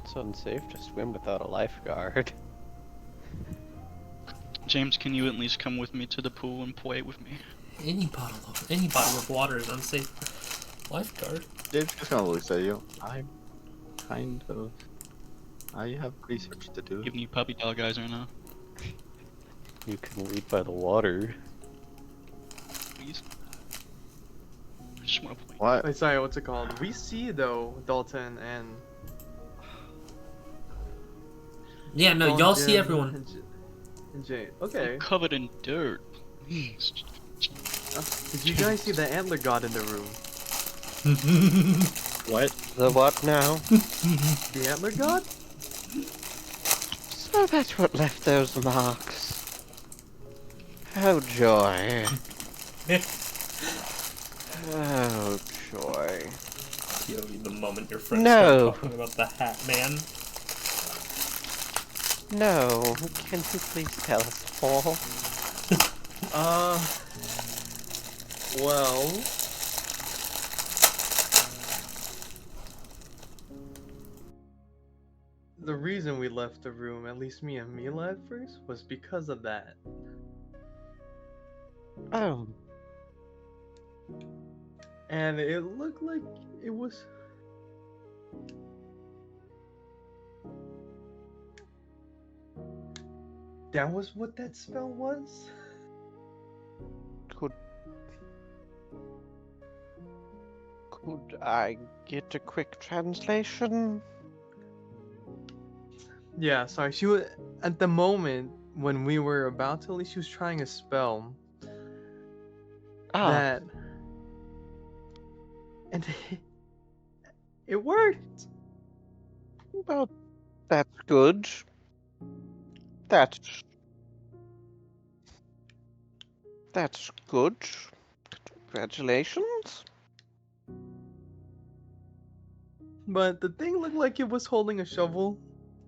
It's unsafe to swim without a lifeguard. James, can you at least come with me to the pool and play with me? Any bottle of water is unsafe. Lifeguard. Dave's just gonna look at you. I have research to do. Giving you puppy dog eyes right now. You can lead by the water. Please. I just want to play. What? Wait, sorry, what's it called? We see though, Dalton and. Yeah, no, Dalton, y'all see Jim, everyone. and Jay. Okay. I'm covered in dirt. Please. Did you guys see the antler god in the room? What? The what now? The antler god? So that's what left those marks. Oh joy. Oh joy. Yo, the moment your friends No. start talking about the Hat Man. No, can you please tell us, Paul? Well. the reason we left the room, at least me and Mila at first, was because of that. Oh. And it looked like it was... That was what that spell was? Could I get a quick translation? Yeah, sorry. She was... At the moment, when we were about to leave, she was trying a spell. That... And it worked! Well, that's good. That's good. Congratulations. But the thing looked like it was holding a shovel.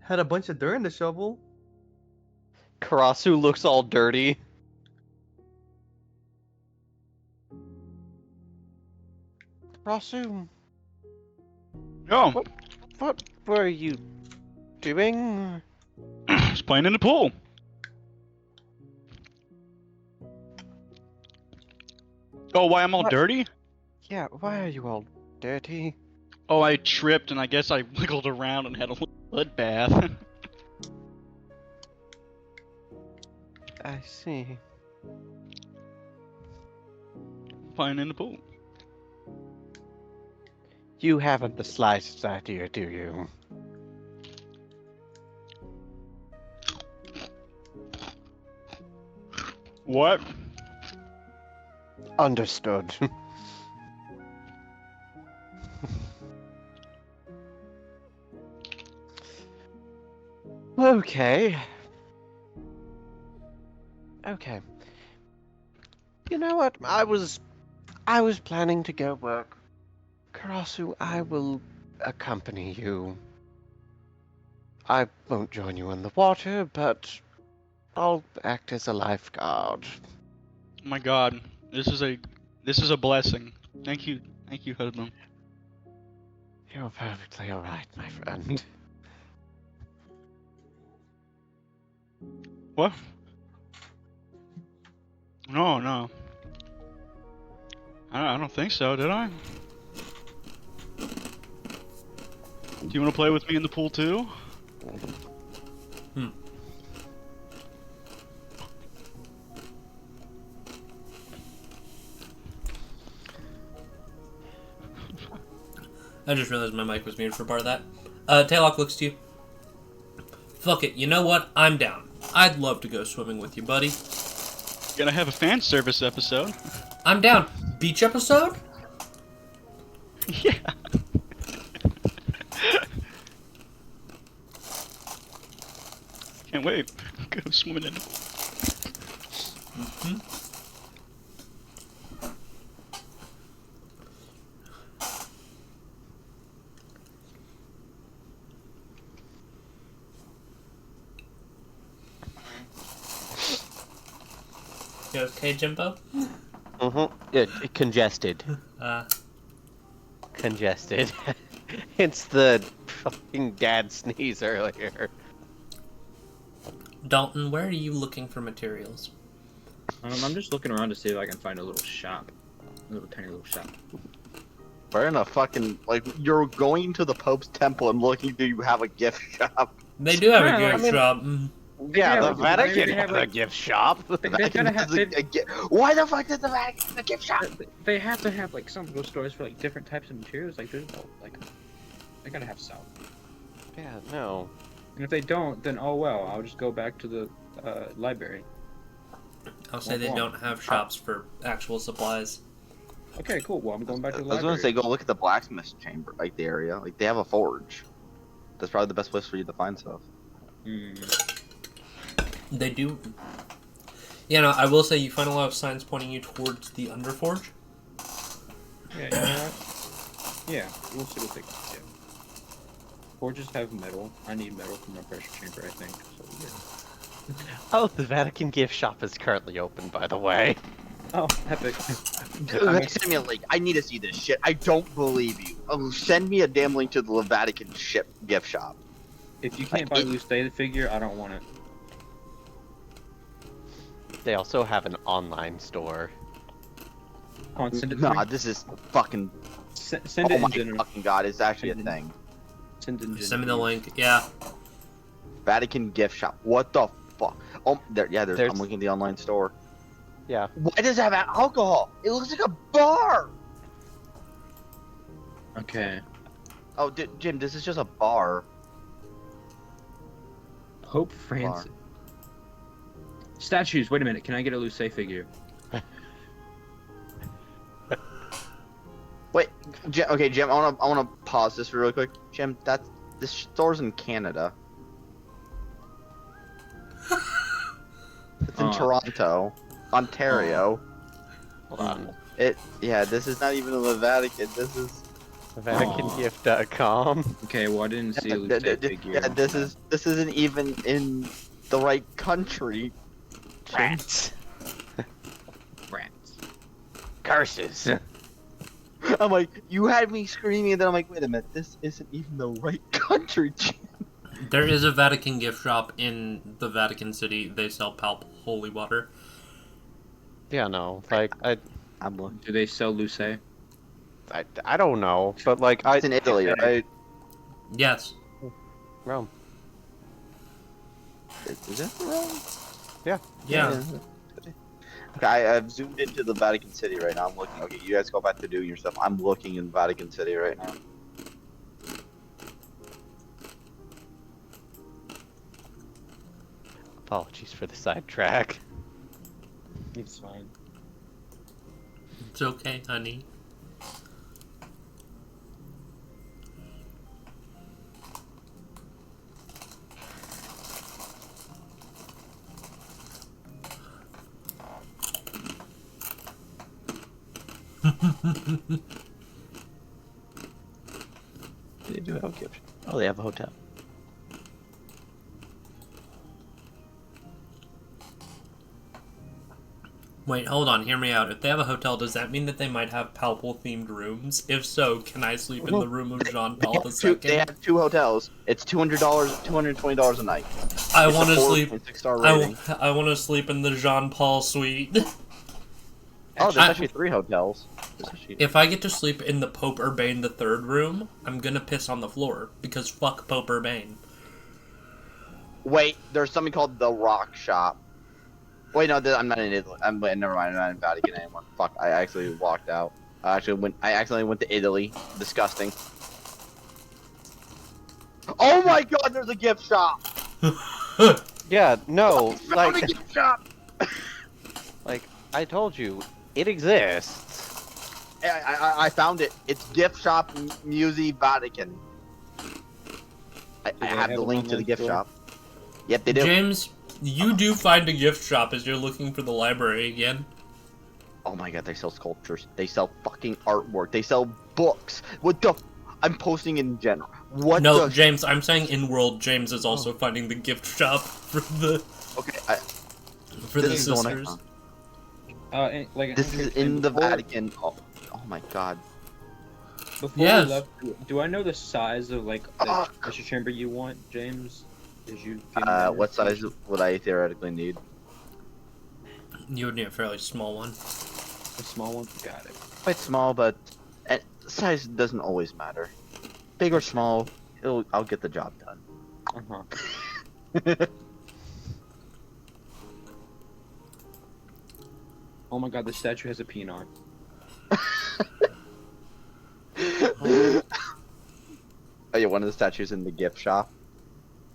Had a bunch of dirt in the shovel. Karasu looks all dirty. Karasu, Oh, what were you doing? it's playing in the pool. Oh, why I'm all What? dirty? Yeah, why are you all dirty? Oh, I tripped and I guess I wiggled around and had a blood bath. I see. Playing in the pool. You haven't the slightest idea, do you? What? Understood. Okay. Okay. You know what? I was planning to go work. Karasu, I will accompany you. I won't join you in the water, but I'll act as a lifeguard. Oh my god. This is a blessing. Thank you, husband. You're perfectly alright, my friend. What? No. I don't think so, did I? Do you want to play with me in the pool too? I just realized my mic was muted for part of that. Taylock looks to you. Fuck it, you know what? I'm down. I'd love to go swimming with you, buddy. Gonna have a fan service episode. I'm down. Beach episode? Yeah. Can't wait. Go swimming in. You okay, Jimbo? Yeah, congested. Congested. It's the fucking dad sneeze earlier. Dalton, where are you looking for materials? I'm just looking around to see if I can find a little shop. A little tiny little shop. We're in a fucking, like, you're going to the Pope's temple and looking, do you have a gift shop? They do have Yeah, a gift I mean- shop. Yeah, the like, Vatican they have, has a like- gift shop. They gotta have. Why the fuck did the Vatican have a gift shop? They have to have like some of those stores for like different types of materials. Like there's no like. They gotta have some. Yeah, no. And if they don't, then oh well. I'll just go back to the library. I'll say they don't have shops for actual supplies. Okay, cool. Well, I'm going back to the I was library. gonna say, go look at the blacksmith chamber, like the area. Like they have a forge. That's probably the best place for you to find stuff. They do. Yeah, no, I will say you find a lot of signs pointing you towards the Underforge. Yeah, you know what? Yeah, we'll see what they can do. Forges have metal. I need metal for my pressure chamber, I think. So, yeah. Oh, the Vatican gift shop is currently open, by the way. Oh, epic. Samuel, like, I need to see this shit. I don't believe you. Oh, send me a damn link to the Vatican gift shop. If you can't buy Luce the figure, I don't want it. They also have an online store. Come on, send it to Nah, me. this is fucking. Send Oh it in my general. fucking god, it's actually a Send it. thing. Send it in general. Send me the link. Yeah. Vatican gift shop. What the fuck? Oh, there. Yeah, There's- I'm looking at the online store. Yeah. Why does it have alcohol? It looks like a bar. Okay. Oh, Jim, this is just a bar. Pope Francis. Statues. Wait a minute. Can I get a Luce figure? Wait, Jim, okay, Jim. I wanna pause this really quick. Jim, this store's in Canada. It's in Toronto, Ontario. Wow. This is not even in the Vatican. This is. VaticanGift.com. Okay, well I didn't see a Luce figure. Yeah, this isn't even in the right country. Rats. Rats. Curses. I'm like, you had me screaming, and then I'm like, wait a minute, this isn't even the right country, Jim. There is a Vatican gift shop in the Vatican City. They sell palpable holy water. Yeah, no. I'm looking. Do they sell Luce? I don't know, but It's in Italy, right? Yes. Rome. Is it Rome? Yeah. Okay, I've zoomed into the Vatican City right now. I'm looking. Okay, you guys go back to doing your stuff. I'm looking in Vatican City right now. Apologies for the sidetrack. It's fine. It's okay, honey. They do have a gift. Oh, they have a hotel. Wait, hold on. Hear me out. If they have a hotel, does that mean that they might have Palpal themed rooms? If so, can I sleep in the room of Jean Paul II? They have 2 hotels. It's $200, $220 a night. I It's want to a sleep. 4.6-star rating. I want to sleep in the Jean Paul suite. Oh, there's actually 3 hotels. If I get to sleep in the Pope Urbain III room, I'm gonna piss on the floor because fuck Pope Urbain. Wait, there's something called the Rock Shop. Wait, no, I'm not in Italy. Never mind. I'm not in Vatican anymore. Fuck, I actually walked out. I accidentally went to Italy. Disgusting. Oh my God, there's a gift shop. Yeah, no, Found a gift shop. I told you, it exists. I found it. It's gift shop Musée Vatican. I have the link to the gift shop. Yep, they do. James, you do find a gift shop as you're looking for the library again. Oh my God, they sell sculptures. They sell fucking artwork. They sell books. What the? I'm posting in general. What? No, the... James, I'm saying in world. James is also finding the gift shop for the this is the one I sisters. found. This is in the Vatican. Oh my God. Before Yes. we left, do I know the size of the pressure chamber you want, James? Did you? What size would I theoretically need? You would need a fairly small one. A small one. Got it. Quite small, but size doesn't always matter. Big or small, I'll get the job done. Oh my God, the statue has a peanut. Oh yeah, one of the statues in the gift shop,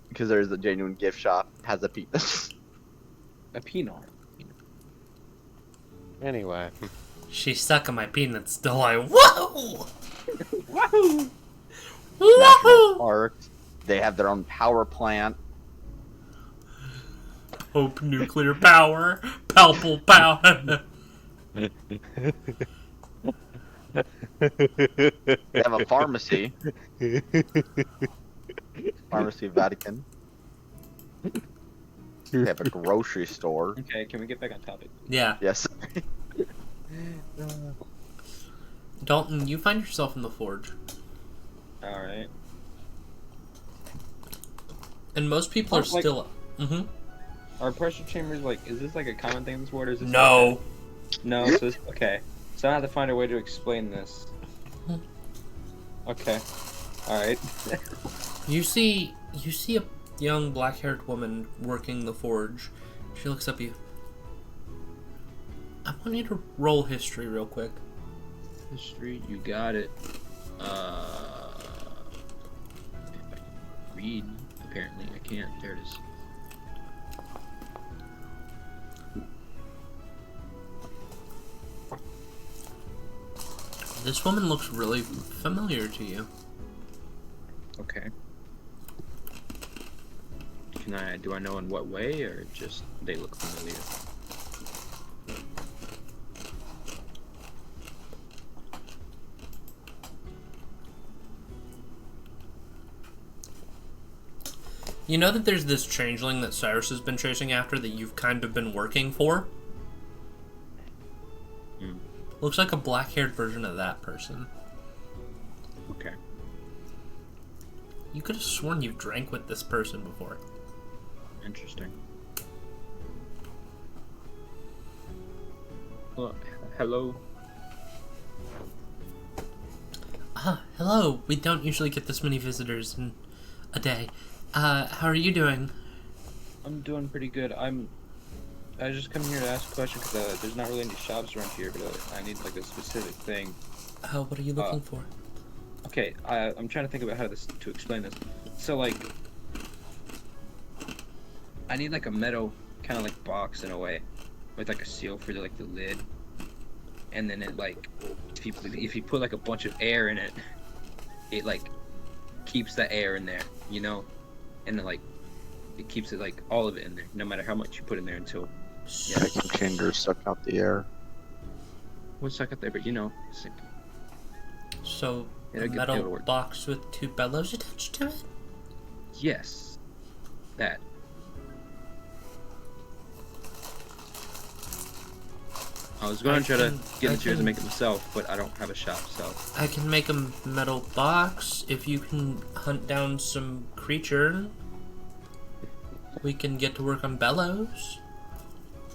because there's a genuine gift shop, has a penis. A peanut. Anyway. She's sucking my peanuts still like, whoa! Wahoo! National park. They have their own power plant. Hope nuclear power. Palpal power. They have a pharmacy. Pharmacy Vatican. They have a grocery store. Okay, can we get back on topic? Yeah. Yes. Dalton, you find yourself in the forge. Alright. And most people are like, still. Mm-hmm. Are pressure chambers like? Is this like a common thing in this world? Or is this No. No. So okay. So I have to find a way to explain this. Okay. All right. You see a young black-haired woman working the forge. She looks up at you. I want you to roll history real quick. History, you got it. Read. Apparently, I can't. There it is. This woman looks really familiar to you. Okay. Do I know in what way, or just they look familiar? You know that there's this changeling that Cyrus has been chasing after that you've kind of been working for? Looks like a black-haired version of that person. Okay. You could have sworn you drank with this person before. Interesting. Well, hello. Hello. We don't usually get this many visitors in a day. How are you doing? I'm doing pretty good. I just come here to ask a question because there's not really any shops around here, but I need like a specific thing. What are you looking for? Okay, I'm trying to think about how to explain this. So like, I need like a metal kind of like box in a way, with like a seal for the lid, and then it like, if you put like a bunch of air in it, it like keeps the air in there, you know, and then like it keeps it like all of it in there, no matter how much you put in there until. Yeah, vacuum chambers suck out the air. What's stuck out there? But you know. So, a metal box with two bellows attached to it? Yes. That. I was going to try to get the chairs and make it myself, but I don't have a shop, so. I can make a metal box. If you can hunt down some creature, we can get to work on bellows.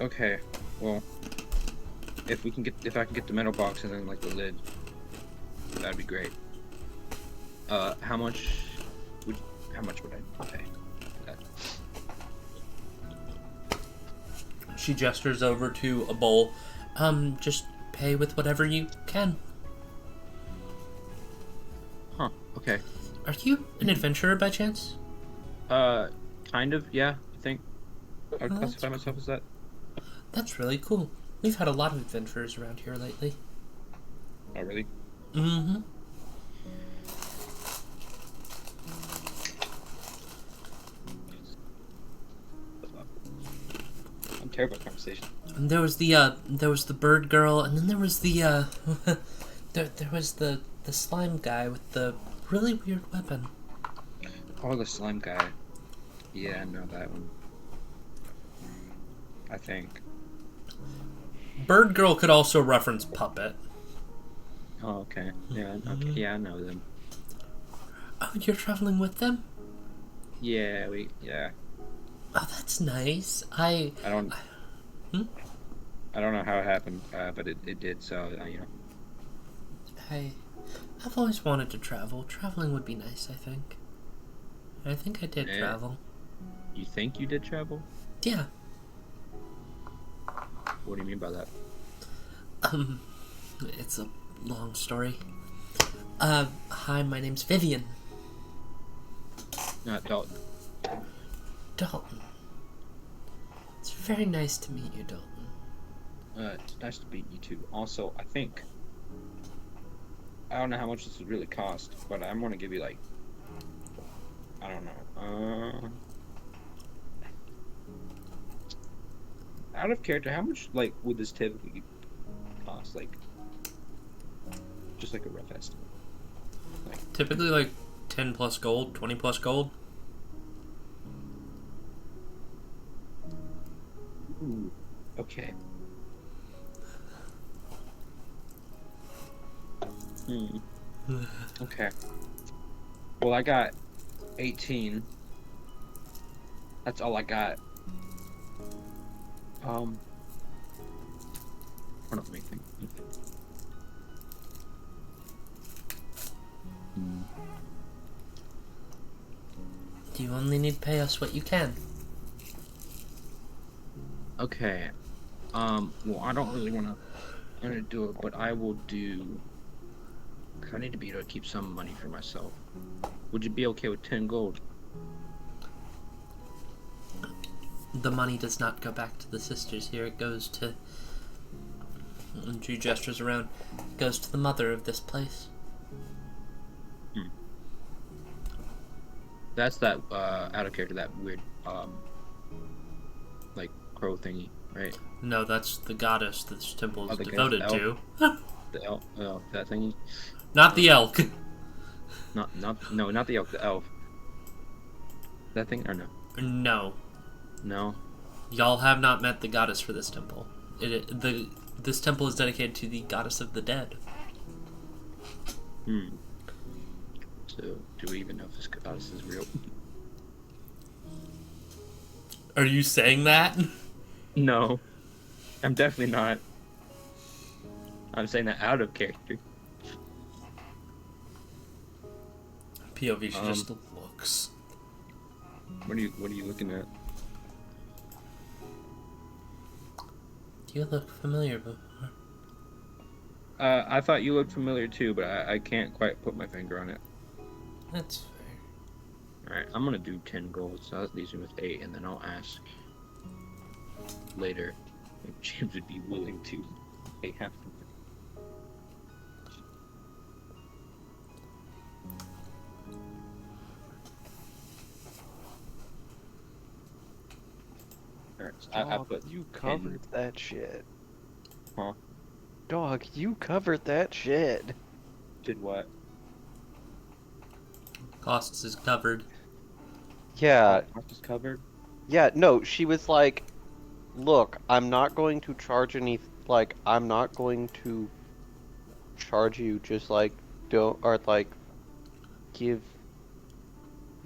Okay, well, if I can get the metal box and then like the lid, that'd be great. How much would I pay for that? She gestures over to a bowl. Just pay with whatever you can. Huh, okay. Are you an adventurer by chance? Kind of, yeah, I think. I would classify myself as that. That's really cool. We've had a lot of adventurers around here lately. Oh, really? Mm-hmm. I'm terrible at conversation. And there was the bird girl, and then there was the there was the slime guy with the really weird weapon. Oh, the slime guy. Yeah, I know that one. I think. Bird girl could also reference puppet. Oh, okay. Yeah, okay. Yeah, I know them. Oh, you're traveling with them? Yeah, yeah. Oh, that's nice. I don't know how it happened, but it did, so, you know. I've always wanted to travel. Traveling would be nice, I think. I think I did travel. You think you did travel? Yeah. What do you mean by that? It's a long story. Hi, my name's Vivian. Not Dalton. Dalton. It's very nice to meet you, Dalton. It's nice to meet you too. Also, I don't know how much this would really cost, but I'm gonna give you like, I don't know. Out of character, how much like would this typically cost? Like, just like a rough estimate. Like, typically like 10 plus gold, 20 plus gold. Ooh, okay. Okay. Well, I got 18. That's all I got. Hold on, let me think. You only need to pay us what you can. Okay. Well, I don't really want to do it, but I will do. Cause I need to be able to keep some money for myself. Would you be okay with 10 gold? The money does not go back to the sisters here. It goes to... And she gestures around. It goes to the mother of this place. That's that, out of character, that weird, like, crow thingy, right? No, that's the goddess this temple is the devoted elf. to. The elf, that thingy? Not the elk. Not the elf, the elf. That thing, or no? No. No? Y'all have not met the goddess for this temple. This temple is dedicated to the goddess of the dead. So, do we even know if this goddess is real? Are you saying that? No. I'm definitely not. I'm saying that out of character. POV, she just looks. What are you looking at? You look familiar before. I thought you looked familiar too, but I can't quite put my finger on it. That's fair. Alright, I'm gonna do 10 gold, so that leaves me with 8, and then I'll ask later if James would be willing to pay half of it. Alright, so I put you covered 10. that shit. Huh? Dog, you covered that shit. Did what? Costs is covered. Yeah, Cost is covered? yeah, no, she was like, look, I'm not going to charge any, like, I'm not going to charge you, just, like, don't, or, like, give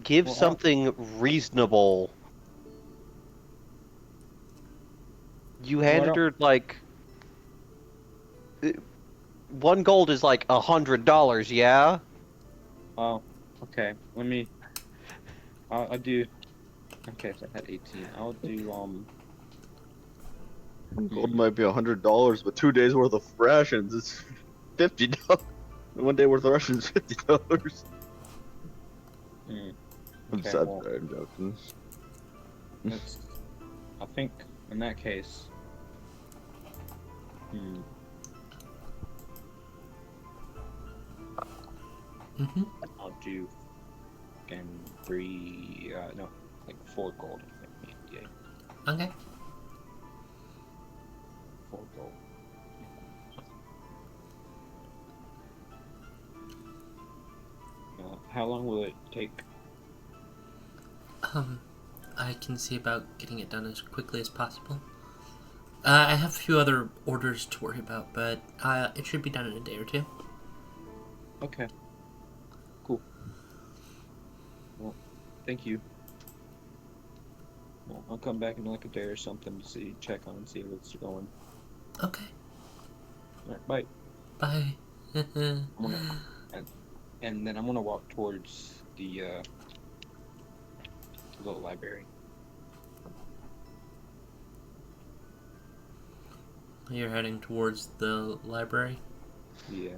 Well, something reasonable. You handed her, like, 1 gold is, like, $100, yeah? Oh, okay. Let me. I'll do. Okay, so I had 18. I'll do Gold might be $100, but 2 days worth of rations is $50. 1 day worth of rations is $50. I'm Okay, sad. well, I'm joking. I think in that case. I'll do. And 4 gold. Yeah. Okay. 4 gold. How long will it take? I can see about getting it done as quickly as possible. I have a few other orders to worry about, but it should be done in a day or two. Okay. Cool. Well, thank you. Well, I'll come back in like a day or something to check on and see how it's going. Okay. Alright, bye. Bye. And then I'm gonna walk towards the little library. You're heading towards the library? Yeah.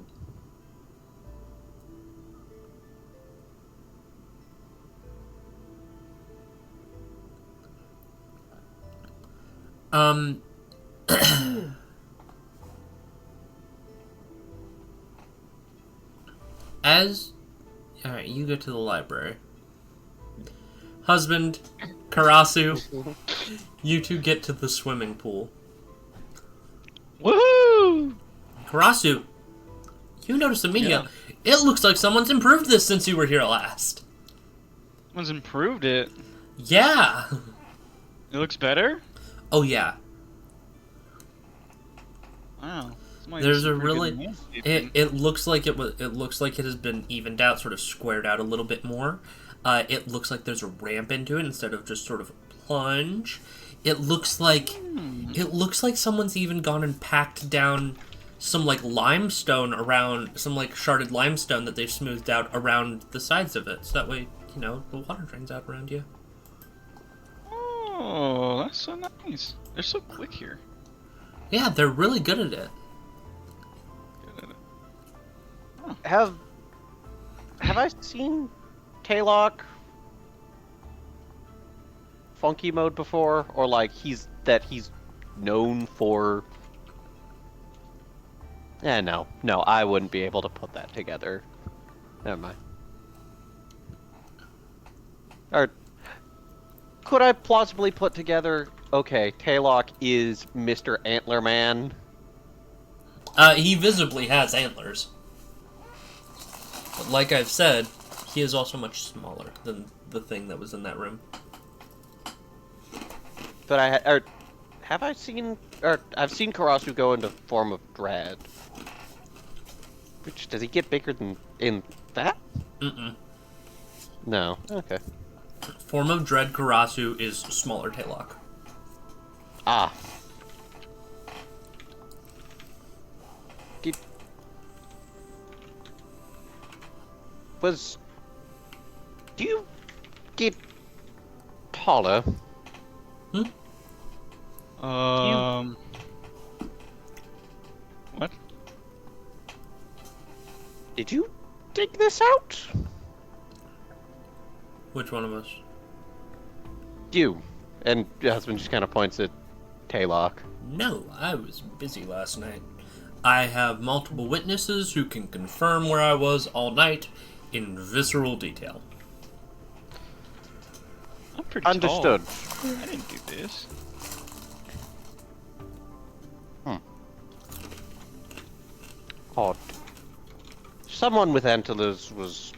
Alright, you go to the library. Husband, Karasu, you two get to the swimming pool. Woohoo! Karasu, you notice immediately, it looks like someone's improved this since you were here last. Someone's improved it. Yeah. It looks better? Oh yeah. Wow. There's a really it looks like it looks like it has been evened out, sort of squared out a little bit more. It looks like there's a ramp into it instead of just sort of plunge. It looks like someone's even gone and packed down some like limestone around, some like sharded limestone that they've smoothed out around the sides of it, so that way, you know, the water drains out around you. Oh, that's so nice. They're so quick here. Yeah, they're really good at it. Have I seen Taylock funky mode before, or like he's known for? No, I wouldn't be able to put that together. Never mind. Or could I plausibly put together? Okay, Taylock is Mr. Antler Man. He visibly has antlers. But like I've said, he is also much smaller than the thing that was in that room. But I've seen Karasu go into form of dread. Which, does he get bigger than in that? Mm-mm. No. Okay. Form of Dread Karasu is smaller Taylock. Ah. Do you get taller? What? Did you dig this out? Which one of us? You. And your husband just kind of points at Taylock. No, I was busy last night. I have multiple witnesses who can confirm where I was all night in visceral detail. I'm pretty Understood. tall. I didn't do this. Odd. Someone with antlers was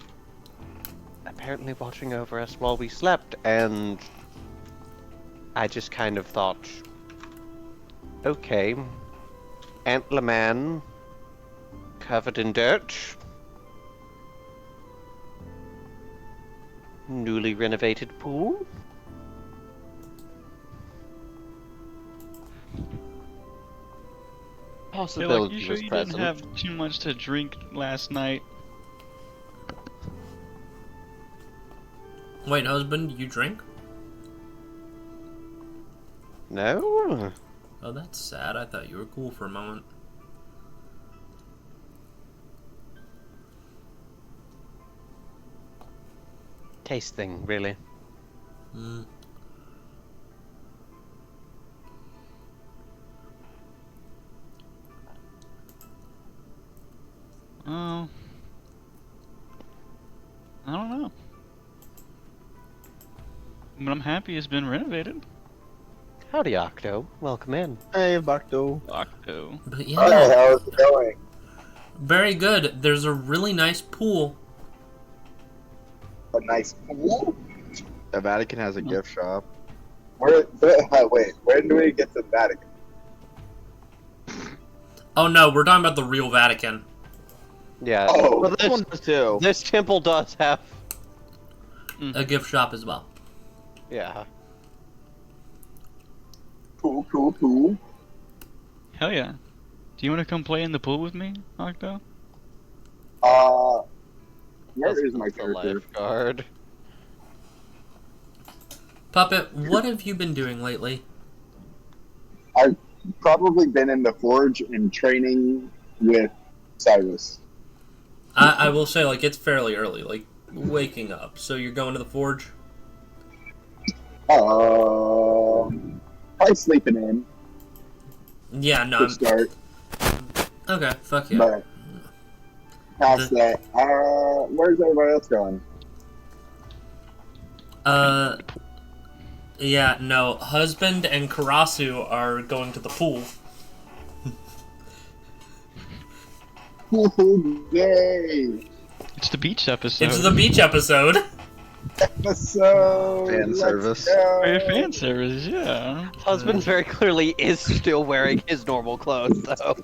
apparently watching over us while we slept, and I just kind of thought, okay, Antler Man, covered in dirt, newly renovated pool. Possibility You sure was you present. didn't have too much to drink last night? Wait, husband, you drink? No? Oh, that's sad. I thought you were cool for a moment. Taste thing, really. Hmm. Oh. I don't know. But I'm happy it's been renovated. Howdy, Octo. Welcome in. Hey, Bakto. Octo. But yeah, How's it going? very good. There's a really nice pool. A nice pool? The Vatican has a gift shop. Wait, when do we get to the Vatican? Oh no, we're talking about the real Vatican. Yeah. Oh, Well, this one does too. This temple does have. A gift shop as well. Yeah. Cool. Hell yeah. Do you want to come play in the pool with me, Octo? Where is my the character? lifeguard. Puppet, what have you been doing lately? I've probably been in the forge and training with Cyrus. I will say, like, it's fairly early, like, waking up. So you're going to the forge? Probably sleeping in Yeah, no. to start, Okay, fuck yeah. but past that, where's everybody else going? Yeah, no. Husband and Karasu are going to the pool. Yay! It's the beach episode. It's the beach episode. Episode. Fan let's service. go. Very fan service, yeah. Husband very clearly is still wearing his normal clothes, though.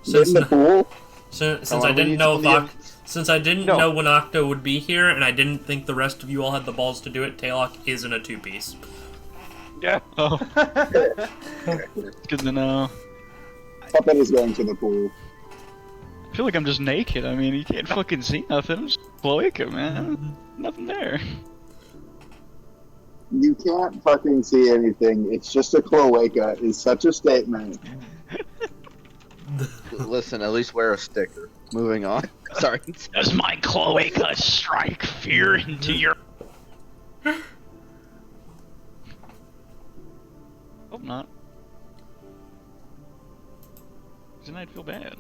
Since, In the pool. since Come I on, we didn't need know to if Since I didn't No. know when Octo would be here, and I didn't think the rest of you all had the balls to do it, Taylok isn't a two-piece. Yeah. Oh, good to know. Puppet is going to the pool. I feel like I'm just naked. I mean, you can't fucking see nothing. I'm just cloaca, man. Nothing there. You can't fucking see anything. It's just a cloaca is such a statement. Listen, at least wear a sticker. Moving on. Sorry. Does my cloaca strike fear into your... Hope not. Then I'd feel bad.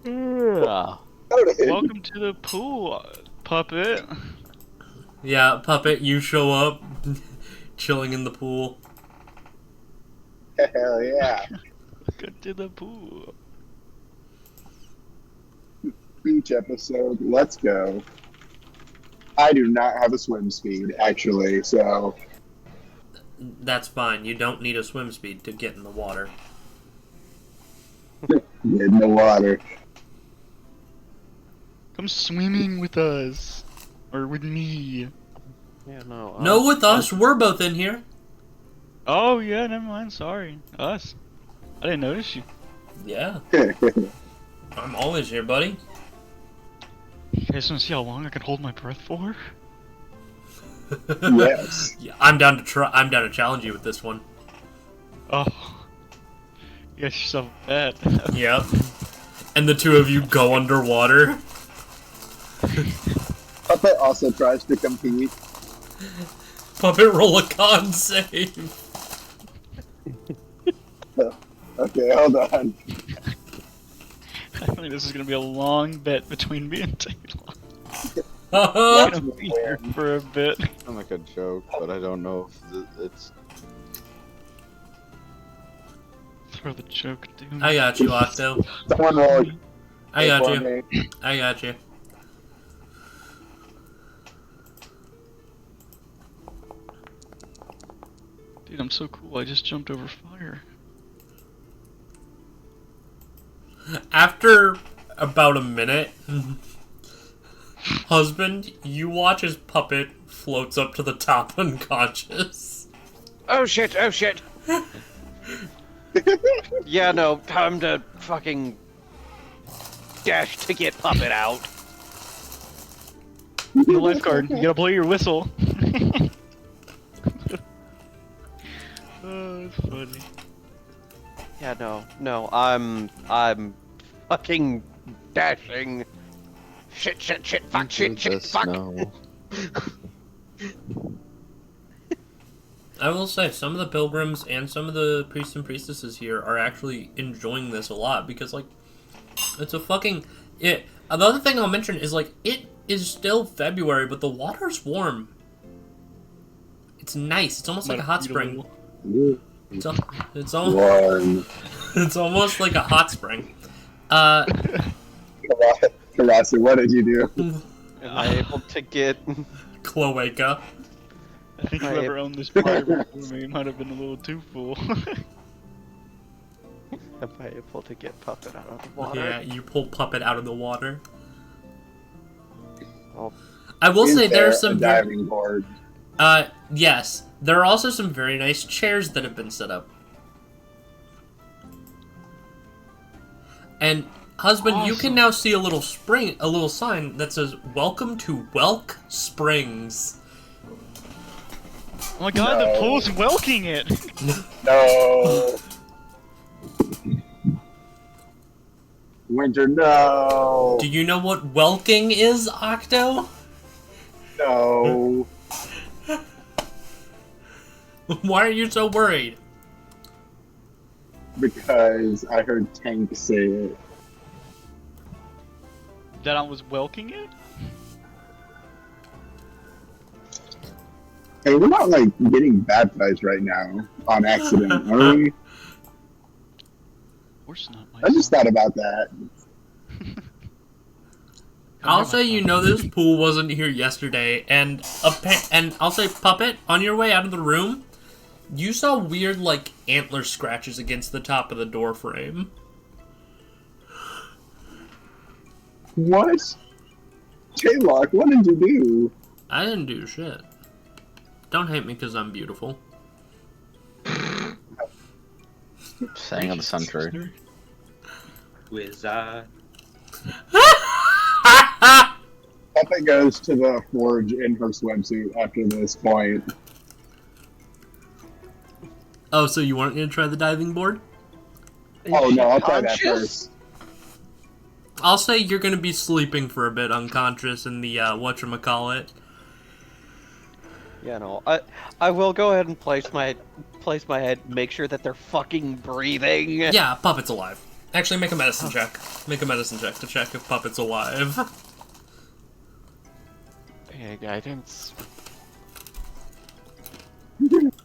Welcome to the pool, Puppet. Yeah, Puppet, you show up, chilling in the pool. Hell yeah. Welcome to the pool. Beach episode. Let's go. I do not have a swim speed, actually, so... That's fine. You don't need a swim speed to get in the water. Get in the water. Come swimming with us. Or with me. Yeah, no. No, with us. We're both in here. Oh, yeah, never mind. Sorry. Us. I didn't notice you. Yeah. I'm always here, buddy. You guys want to see how long I can hold my breath for? Yes. Yeah, I'm down to try. I'm down to challenge you with this one. Oh. You got yourself a bet. Yep. And the two of you go underwater. Puppet also tries to compete. Puppet roll a con save. Okay, hold on. I think this is gonna be a long bet between me and Taylor. Haha. Gonna be here for a bit. Sound like a joke, but I don't know if it's. Throw the joke, dude. I got you, Octo. Someone roll. I got for you. me. I got you. Dude, I'm so cool. I just jumped over fire. After about a minute, husband, you watch as Puppet floats up to the top unconscious. Oh shit, oh shit. Yeah, no, time to fucking dash to get Puppet out. The lifeguard, you gotta blow your whistle. Oh, it's funny. Yeah, no, I'm fucking dashing. Shit, fuck, shit, fuck. No. I will say, some of the pilgrims and some of the priests and priestesses here are actually enjoying this a lot because, like, it's a fucking... The other thing I'll mention is, like, it is still February, but the water's warm. It's nice. It's almost like a hot spring. It's almost... Warm. It's almost like a hot spring. Karasu, what did you do? Am I able to get... Cloaca. I think whoever owned this fire before me might have been a little too full. Am I able to get Puppet out of the water? Yeah, you pull Puppet out of the water. Oh. I will say there are some... a diving board? Yes. There are also some very nice chairs that have been set up. And, husband, you can now see a little sign that says, "Welcome to Welk Springs." Oh my god, No. the pool's welking it! No. Winter, no. Do you know what welking is, Octo? No. Why are you so worried? Because I heard Tank say it. That I was welking it? Hey, we're not like getting baptized right now on accident, are we? Of course not, my I just thought about that. I'll say you know this pool wasn't here yesterday, and I'll say, Puppet, on your way out of the room, you saw weird, like, antler scratches against the top of the door frame. What? J-Lock, what did you do? I didn't do shit. Don't hate me because I'm beautiful. Saying of the century. Wizard. Peppa goes to the forge in her swimsuit after this point. Oh, so you weren't gonna try the diving board? Oh no, I'll try that first. I'll say you're gonna be sleeping for a bit unconscious in the, whatchamacallit. Yeah, no, I will go ahead and place my head, make sure that they're fucking breathing. Yeah, Puppet's alive. Actually, make a medicine check. Make a medicine check to check if Puppet's alive. Yeah, guidance.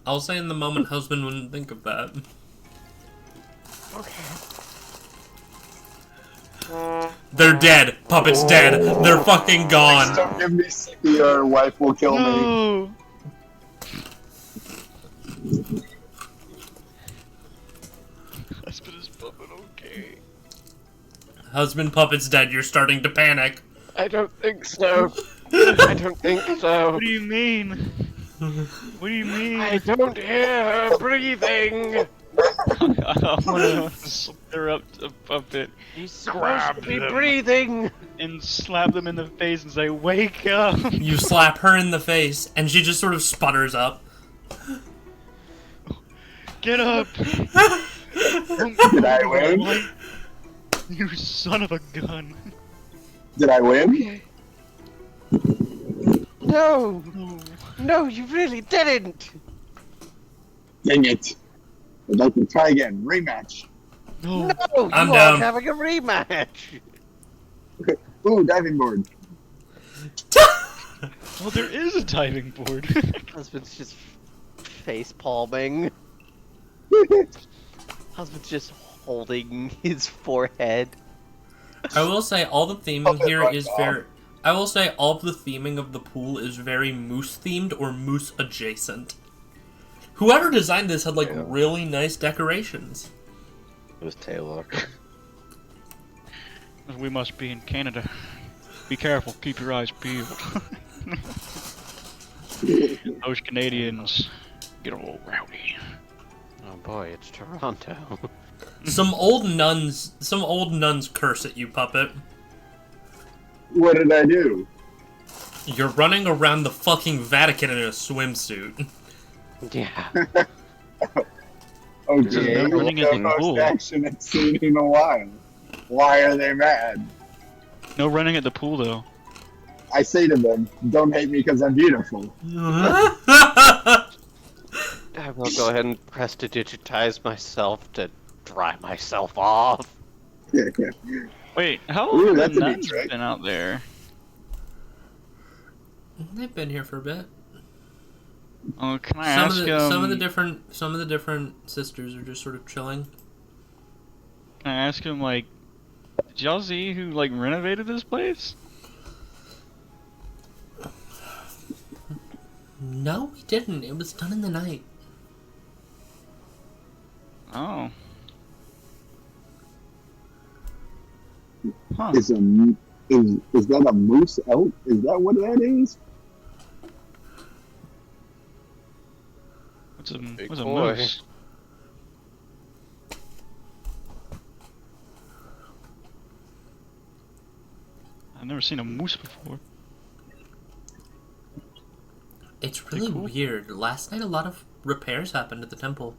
I'll say in the moment husband wouldn't think of that. Okay. They're dead. Puppet's dead. They're fucking gone. Please don't give me sicky or your wife will kill me. No. Husband is Puppet okay? Husband Puppet's dead. You're starting to panic. I don't think so. I don't think so. What do you mean? What do you mean? I don't hear her breathing. I want to slip her up to Puppet. He's supposed to be breathing. And slap them in the face and say, "Wake up!" You slap her in the face, and she just sort of sputters up. Get up! Did I win? You son of a gun! Did I win? No, no, you really didn't. Dang it. I'd like to try again. Rematch. No. No, I'm you down. aren't having a rematch. Ooh, diving board. Well, there is a diving board. Husband's just face palming. Husband's just holding his forehead. I will say all the theming here is very... I will say all the theming of the pool is very moose themed or moose adjacent. Whoever designed this had like really nice decorations. It was Taylor. We must be in Canada. Be careful, keep your eyes peeled. Those Canadians get a little rowdy. Oh boy, it's Toronto. Some old nuns curse at you, Puppet. What did I do? You're running around the fucking Vatican in a swimsuit. Yeah. Okay, They're well, running in the the most pool. action I've seen in a while. Why are they mad? No running at the pool, though. I say to them, don't hate me because I'm beautiful. I will go ahead and press to digitize myself to dry myself off. Wait, how Ooh, long have that's the a neat nuns trick. been out there? They've been here for a bit. Oh, can I Some ask of the different sisters are just sort of chilling. Can I ask him, like, did y'all see who, like, renovated this place? No, we didn't. It was done in the night. Oh. Huh. Is that a moose elk? Is that what that is? What's a boy. moose? I've never seen a moose before. It's really cool? weird. Last night a lot of repairs happened at the temple.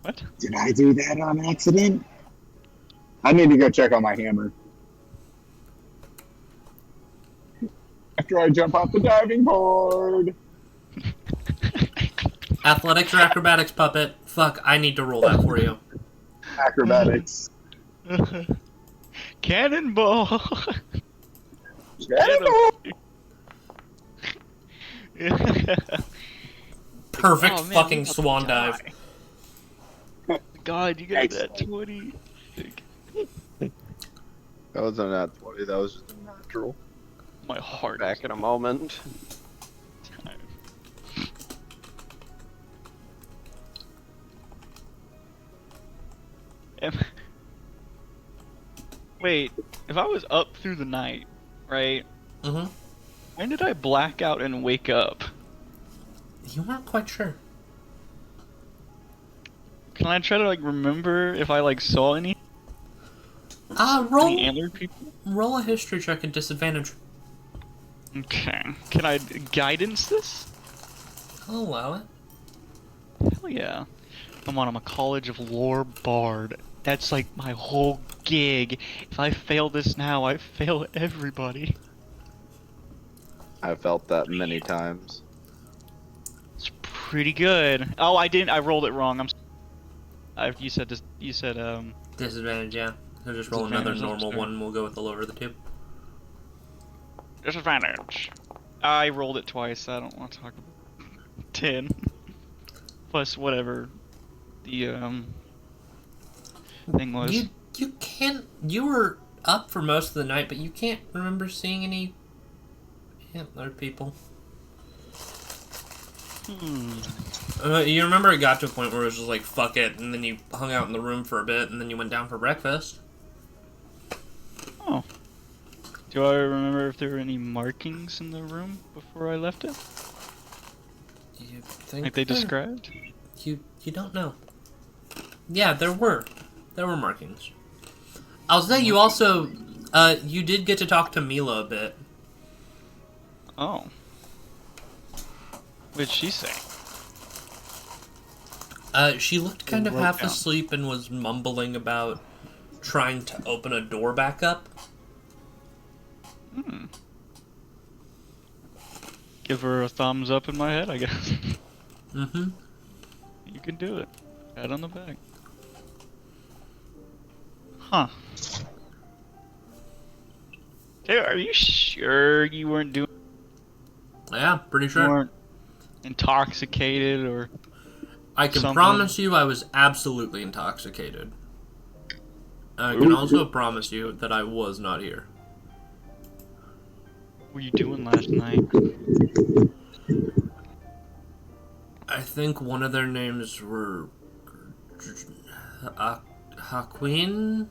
What? Did I do that on accident? I need to go check on my hammer. After I jump off the diving board. Athletics or acrobatics, Puppet? Fuck, I need to roll that for you. Acrobatics. Cannonball! Perfect Oh, man, fucking we about to swan die. dive. God, you got that Excellent. 20. That wasn't that 20, that was just a natural. My heart. Back in a moment. Wait, if I was up through the night, right? Mm-hmm. When did I black out and wake up? You weren't quite sure. Can I try to like remember if I like saw any Roll antlered people? a history check at disadvantage. Okay. Can I guidance this? I'll allow it. Hell yeah. Come on, I'm a College of Lore bard. That's like my whole gig. If I fail this now, I fail everybody. I felt that many times. It's pretty good. Oh, I didn't. I rolled it wrong. You said this. You said Disadvantage, yeah. So just roll another normal one and we'll go with the lower of the two. Disadvantage. I rolled it twice. I don't want to talk about 10 plus whatever the thing was. You can't. You were up for most of the night, but you can't remember seeing any antlered people. You remember it got to a point where it was just like, fuck it, and then you hung out in the room for a bit, and then you went down for breakfast. Oh. Do I remember if there were any markings in the room before I left it? You think like they described? You don't know. Yeah, there were. There were markings. I'll say you also, you did get to talk to Mila a bit. Oh. What did she say? She looked kind of half asleep and was mumbling about trying to open a door back up. Give her a thumbs up in my head, I guess. Mm-hmm. You can do it. Pat on the back. Huh. Hey, are you sure you weren't doing... Yeah, pretty sure. You weren't intoxicated or... I can something? promise you I was absolutely intoxicated. I can also promise you that I was not here. What were you doing last night? I think one of their names were... Haquin?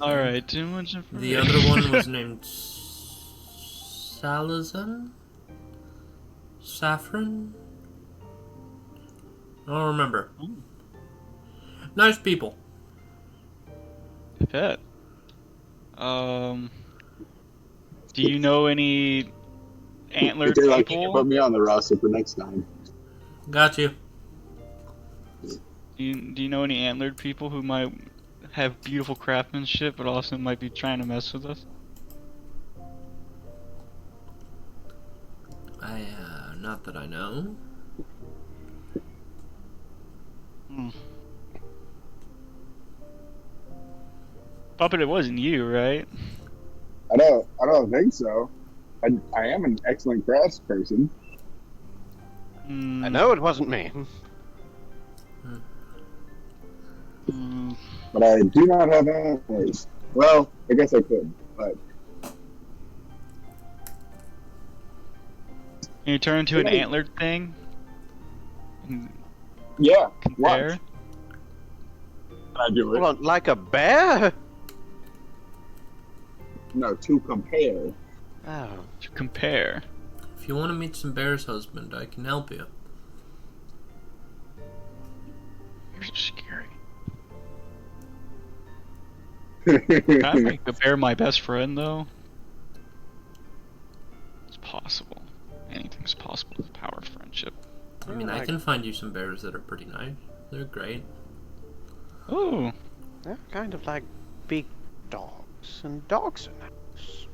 Alright, too much information. The other one was named... Salazan? Saffron? I don't remember. Nice people. I bet. Do you know any antlered They're like, people? put me on the roster for next time. Got you. Do you know any antlered people who might have beautiful craftsmanship but also might be trying to mess with us? Not that I know. Puppet, it wasn't you, right? I don't think so. I am an excellent crafts person. I know it wasn't me. But I do not have antlers. Well, I guess I could, but... Can you turn into an antlered thing? Yeah, Compare? watch. Can I do it? Hold on, like a bear? No, to compare. Oh. To compare. If you want to meet some bear's husband, I can help you. You're so scary. Can I make the bear my best friend, though? It's possible. Anything's possible with the power of friendship. I mean, I can find you some bears that are pretty nice. They're great. Ooh. They're kind of like big dogs, and dogs are nice.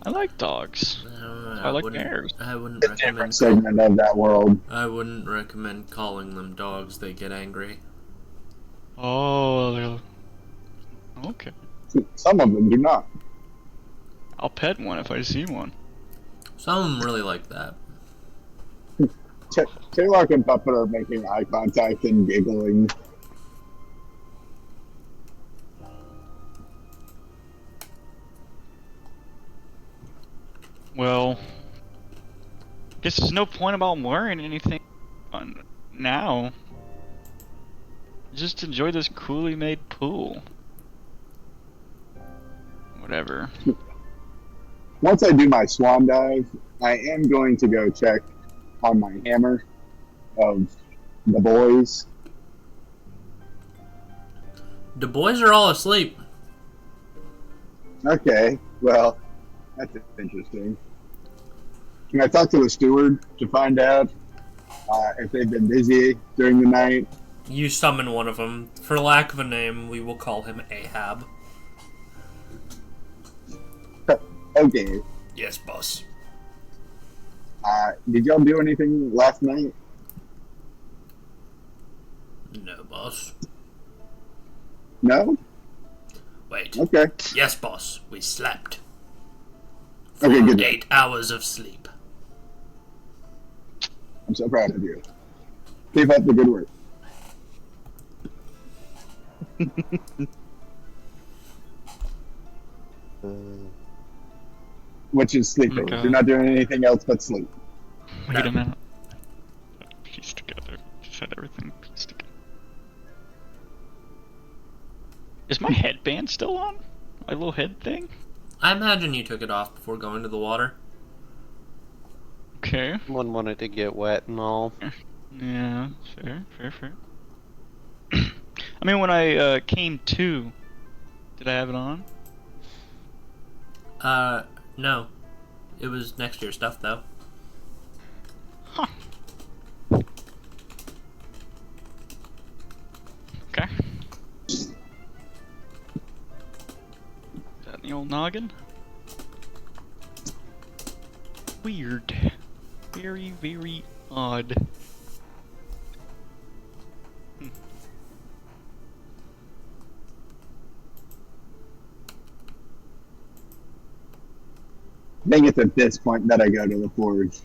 I like dogs. I like bears. I wouldn't A different recommend. segment of that world. I wouldn't recommend calling them dogs. They get angry. Oh, okay. Some of them do not. I'll pet one if I see one. Some of them really like that. Taylor and Puppet are making eye contact and giggling. Well, guess there's no point about wearing anything on now. Just enjoy this coolly made pool. Whatever. Once I do my swan dive, I am going to go check on my hammer of the boys. The boys are all asleep. Okay, well, that's interesting. Can I talk to the steward to find out if they've been busy during the night? You summon one of them. For lack of a name, we will call him Ahab. Okay. Yes, boss. Did y'all do anything last night? No, boss. No? Wait. Okay. Yes, boss. We slept. Okay, good. 8 hours of sleep. I'm so proud of you. Keep up the good work. Which is sleeping. Okay. You're not doing anything else but sleep. Wait a minute. Piece together. Just had everything pieced together. Is my headband still on? My little head thing? I imagine you took it off before going to the water. Okay. One wanted to get wet and all. Yeah, fair. I mean, when I came to, did I have it on? No. It was next to your stuff, though. Huh. Okay. Is that in the old noggin? Weird. Very, very odd. I think it's at this point that I go to the forge.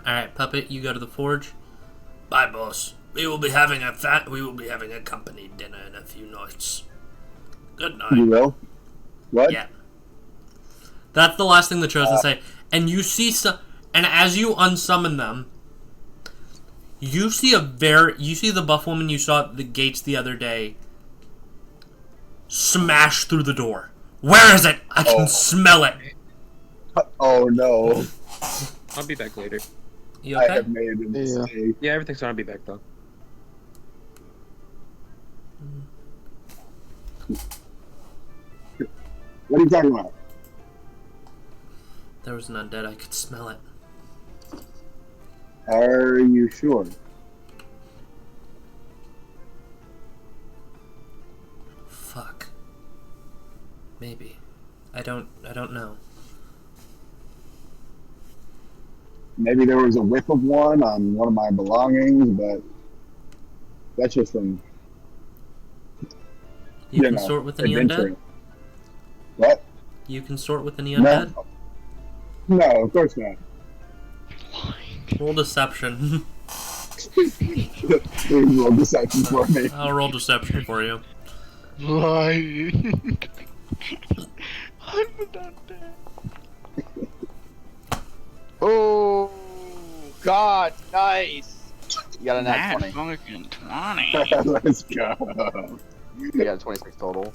Alright, Puppet, you go to the forge. Bye, boss. We will be having a company dinner in a few nights. Good night. You will? What? Yeah. That's the last thing the Chosen say. And you see and as you unsummon them, you see the buff woman you saw at the gates the other day smash through the door. Where is it? I can smell it. Oh no. I'll be back later. You okay? I have made a mistake. Yeah, everything's gonna be back though. What are you talking about? There was an undead. I could smell it. Are you sure? Fuck. Maybe. I don't know. Maybe there was a whiff of one on one of my belongings, but that's just from You can sort with any adventuring. undead? What? You can sort with any undead? No, of course not. Roll deception. Please roll deception for me. I'll roll deception for you. Lying. I'm not dead. Oh, God, nice. You got a nat 20. Fucking 20. Let's go. You got a 26 total.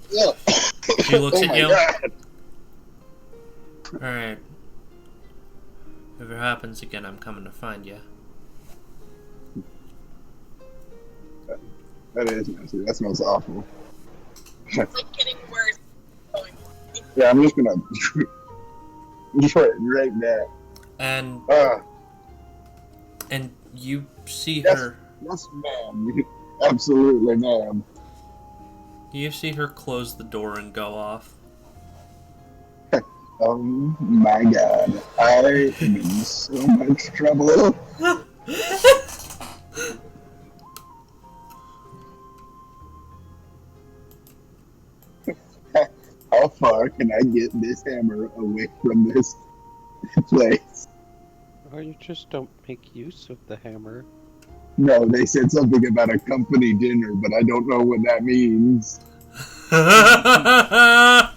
She looks at you. God. Alright. If it happens again, I'm coming to find you. That is nasty. That smells awful. It's like getting worse. Yeah, I'm just gonna right now. And Uh, and you see Yes. her. yes, ma'am. Absolutely, ma'am. You see her close the door and go off. Oh my God, I am in so much trouble. How far can I get this hammer away from this place? Or you just don't make use of the hammer. No, they said something about a company dinner, but I don't know what that means. I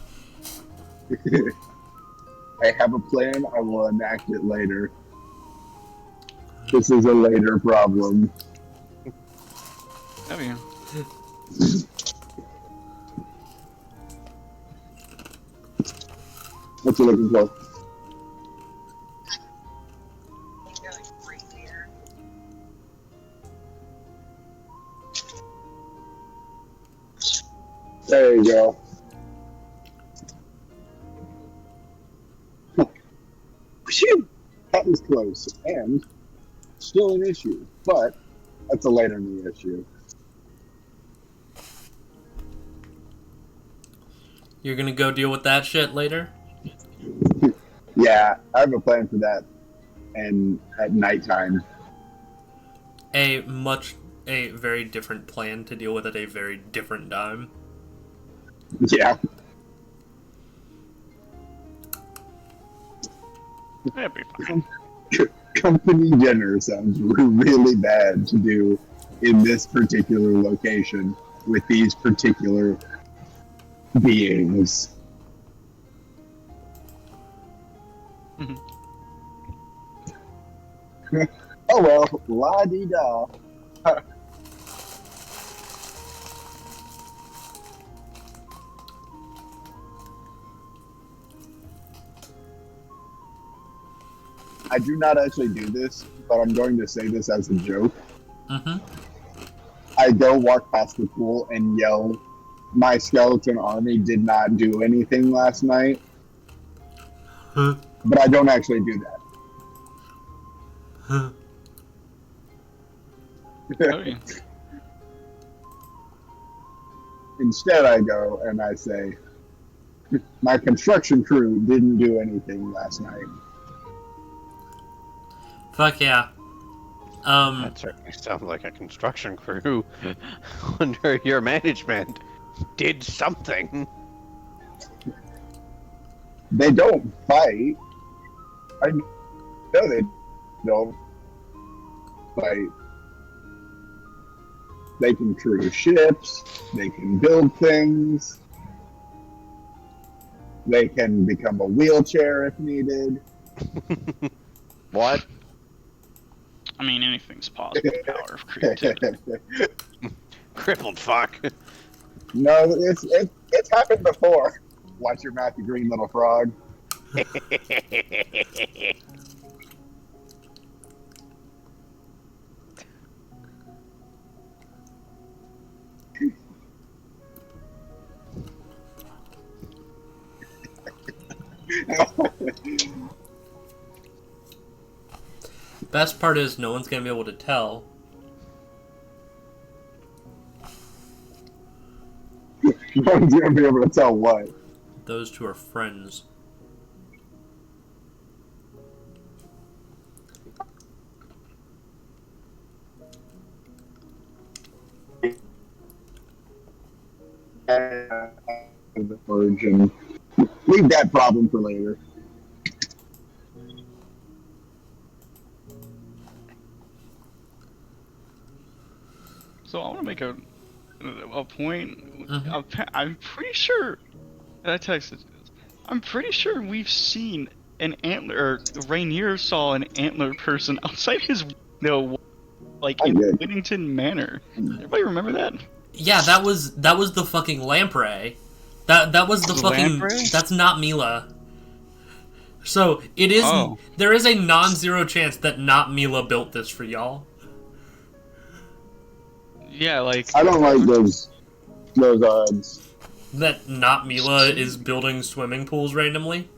have a plan. I will enact it later. This is a later problem. Oh, yeah. What you looking for? There you go. Phew! That was close. And still an issue, but that's a later new issue. You're gonna go deal with that shit later? Yeah, I have a plan for that. And at nighttime. A very different plan to deal with at a very different time. Yeah. That'd be fine. Company dinner sounds really bad to do in this particular location with these particular beings. Oh well, la di da. I do not actually do this, but I'm going to say this as a joke. Mm-hmm. I go walk past the pool and yell, "My skeleton army did not do anything last night." But I don't actually do that. Oh, yeah. Instead, I go and I say, "My construction crew didn't do anything last night." Fuck yeah. That certainly sounds like a construction crew under your management did something. They don't fight. I know they don't fight. They can crew ships. They can build things. They can become a wheelchair if needed. What? I mean, anything's possible. Power of creativity. Crippled fuck. No, it's happened before. Watch your mouth, you green little frog. Best part is no one's gonna be able to tell. No one's gonna be able to tell what. Those two are friends. Origin. Leave that problem for later. So I want to make a point. Mm-hmm. I'm pretty sure. I texted this. I'm pretty sure we've seen an antler. Or Rainier saw an antler person outside his window, like in Whittington Manor. Everybody remember that? Yeah, that was the fucking lamprey. That was the fucking. Lamprey? That's not Mila. So it is. Oh. There is a non-zero chance that not Mila built this for y'all. Yeah, like I don't like those odds. That not Mila is building swimming pools randomly.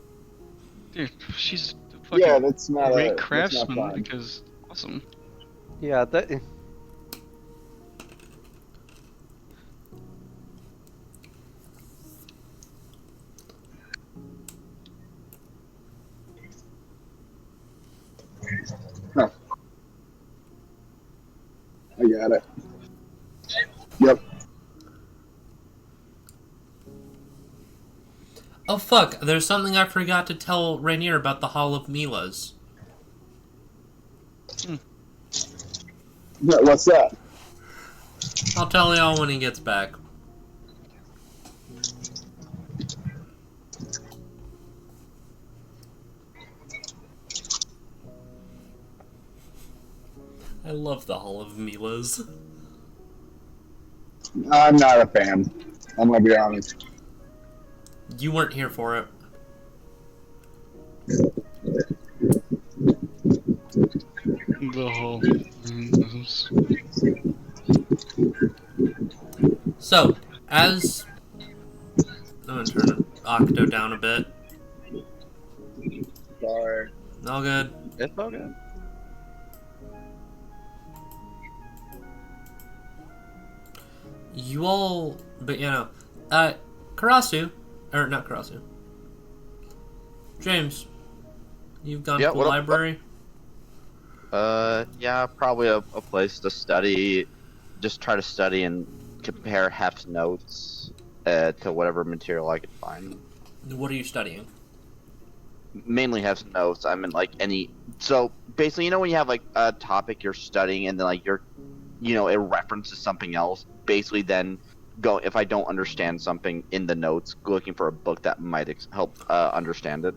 dude, she's a fucking Yeah, that's not great that's not craftsman fun. because awesome. Yeah, that. Huh. I got it. Yep. Oh fuck, there's something I forgot to tell Rainier about the Hall of Milas. What's that? I'll tell y'all when he gets back. I love the Hall of Milas. I'm not a fan. I'm gonna be honest. You weren't here for it. The whole. So, as I'm gonna turn Octo down a bit. Sorry. All good. It's all good. You all, but Karasu, or not Karasu. James, you've gone to the library. Yeah, probably a place to study. Just try to study and compare Hef's notes to whatever material I could find. What are you studying? Mainly Hef's notes. I mean, like any. So basically, when you have like a topic you're studying and then like it references something else. Basically, then go if I don't understand something in the notes, looking for a book that might help understand it.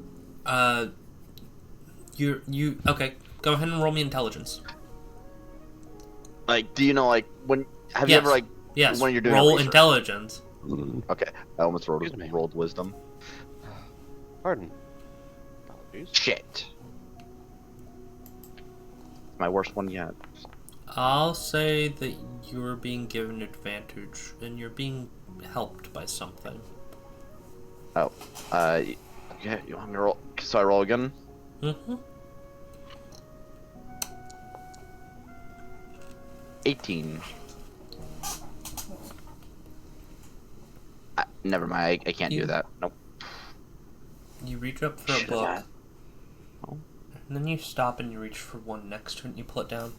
You okay? Go ahead and roll me intelligence. Like, do you know like when have Yes. you ever like yes when you're doing roll research? intelligence? Okay, I almost rolled wisdom. Pardon. Apologies. Shit. My worst one yet. I'll say that you're being given advantage and you're being helped by something. Oh, yeah. You want me to roll? So I roll again. Mm-hmm. 18. Never mind. I can't do that. Nope. You reach up for a Should've book, had- Oh. and then you stop and you reach for one next to it and you pull it down.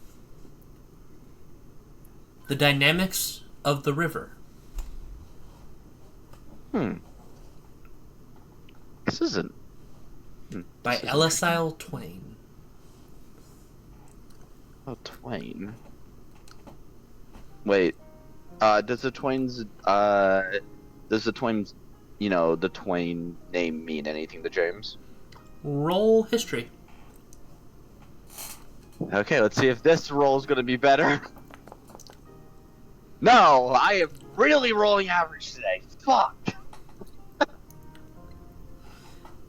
The Dynamics of the River. This isn't. By Elisile Twain. Oh, Twain. Wait. Does the Twain's the Twain name mean anything to James? Roll history. Okay, let's see if this roll is gonna be better. No, I am really rolling average today. Fuck.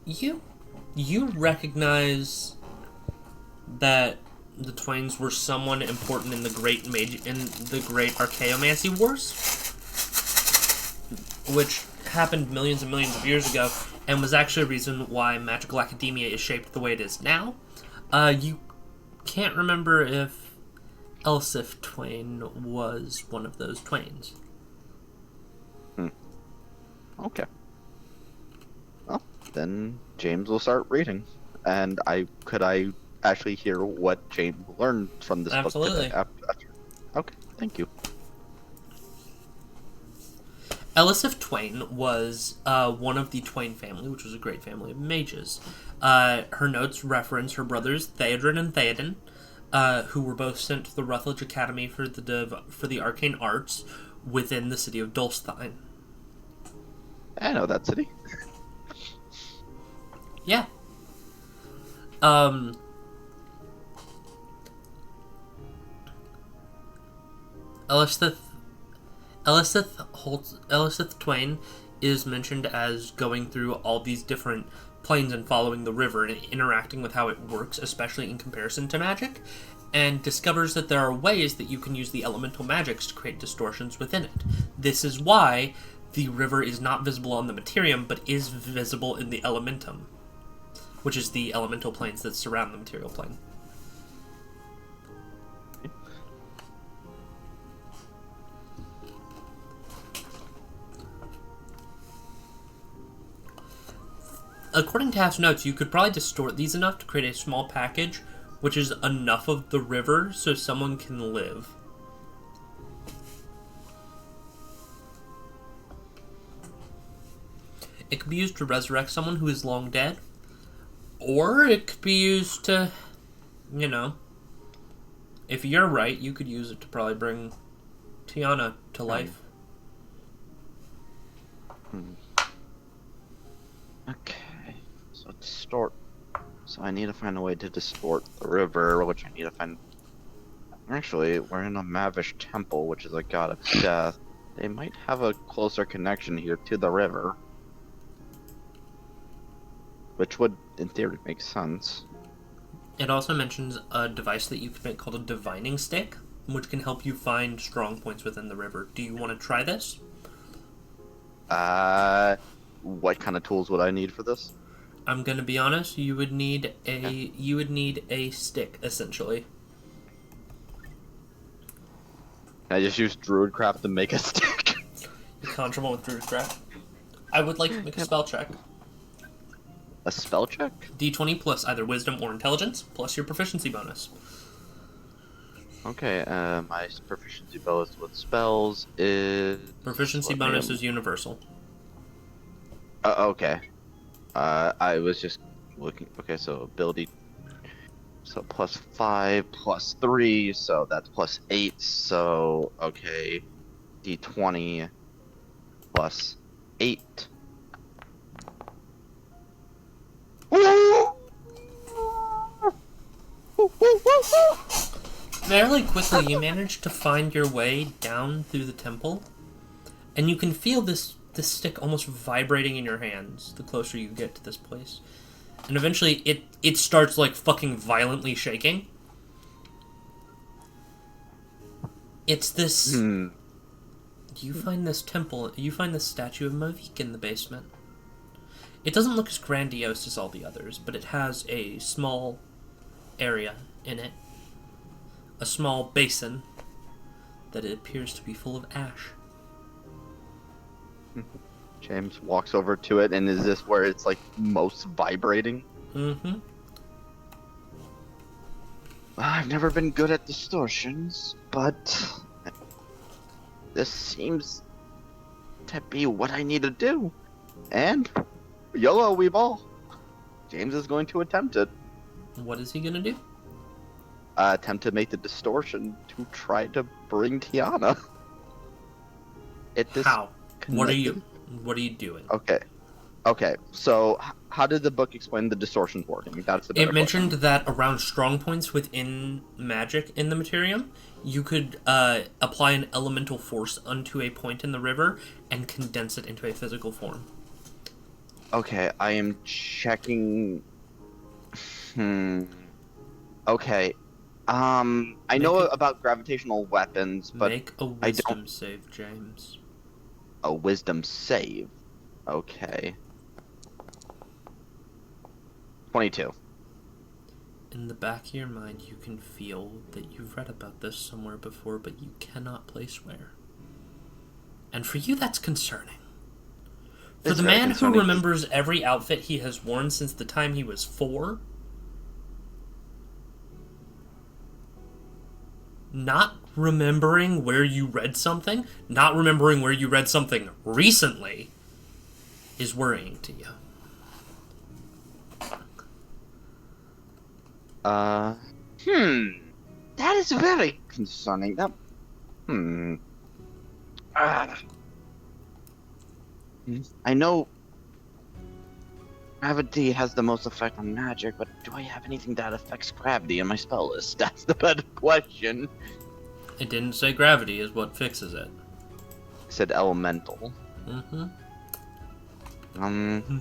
You recognize that the Twains were someone important in the Great Archaeomancy Wars, which happened millions and millions of years ago, and was actually a reason why magical academia is shaped the way it is now. You can't remember if Elsif Twain was one of those Twains. Okay. Well, then James will start reading, and I actually hear what James learned from this book today. Absolutely. Okay, thank you. Elisif Twain was one of the Twain family, which was a great family of mages. Her notes reference her brothers Theodrin and Theoden, who were both sent to the Rutledge Academy for the arcane arts within the city of Dulstein. I know that city. Yeah. Elisith Twain is mentioned as going through all these different planes and following the river and interacting with how it works, especially in comparison to magic, and discovers that there are ways that you can use the elemental magics to create distortions within it. This is why the river is not visible on the materium, but is visible in the elementum, which is the elemental planes that surround the material plane. According to Half's notes, you could probably distort these enough to create a small package, which is enough of the river so someone can live. It could be used to resurrect someone who is long dead, or it could be used to, if you're right, you could use it to probably bring Tiana to life. Okay. So distort. So I need to find a way to distort the river, which I need to find. Actually, we're in a Mavish temple, which is a god of death. They might have a closer connection here to the river. Which would, in theory, make sense. It also mentions a device that you can make called a divining stick, which can help you find strong points within the river. Do you want to try this? What kind of tools would I need for this? I'm gonna be honest. You would need a stick, essentially. Can I just use Druidcraft to make a stick? You conjure one with Druidcraft. I would like to make a spell check. A spell check? D20 plus either Wisdom or Intelligence, plus your proficiency bonus. Okay, my proficiency bonus with spells is... Proficiency bonus is universal. Okay. I was just looking... Okay, so ability... So plus 5, plus 3, so that's plus 8, so... Okay. D20 plus 8. Fairly quickly, you manage to find your way down through the temple, and you can feel this stick almost vibrating in your hands the closer you get to this place. And eventually, it starts, like, fucking violently shaking. It's this... You find this temple, you find this statue of Mavik in the basement. It doesn't look as grandiose as all the others, but it has a small area in it. A small basin that it appears to be full of ash. James walks over to it, and is this where it's, like, most vibrating? Mm-hmm. I've never been good at distortions, but... This seems to be what I need to do. And... YOLO, we ball. James is going to attempt it. What is he gonna do? Attempt to make the distortion to try to bring Tiana. How? What are you doing? Okay. So, how did the book explain the distortions working? That's the better It mentioned question. that around strong points within magic in the Materium, you could apply an elemental force unto a point in the river and condense it into a physical form. Okay, I am checking. Okay. I know about gravitational weapons, but make a wisdom save, James. A wisdom save. Okay. 22. In the back of your mind, you can feel that you've read about this somewhere before, but you cannot place where. And for you, that's concerning. For the man who remembers every outfit he has worn since the time he was 4, not remembering where you read something, not remembering where you read something recently, is worrying to you. That is very concerning. I know gravity has the most effect on magic, but do I have anything that affects gravity in my spell list? That's the better question. It didn't say gravity is what fixes it. It said elemental. Mm-hmm.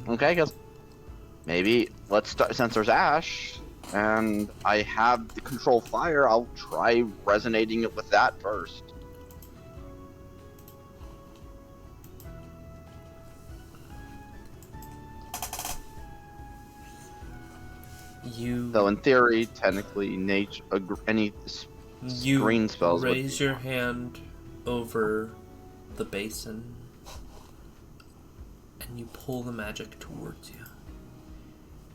Okay, I guess maybe let's start, since there's ash, and I have the control fire, I'll try resonating it with that first. So in theory, technically, any green spells. You raise your hand over the basin, and you pull the magic towards you.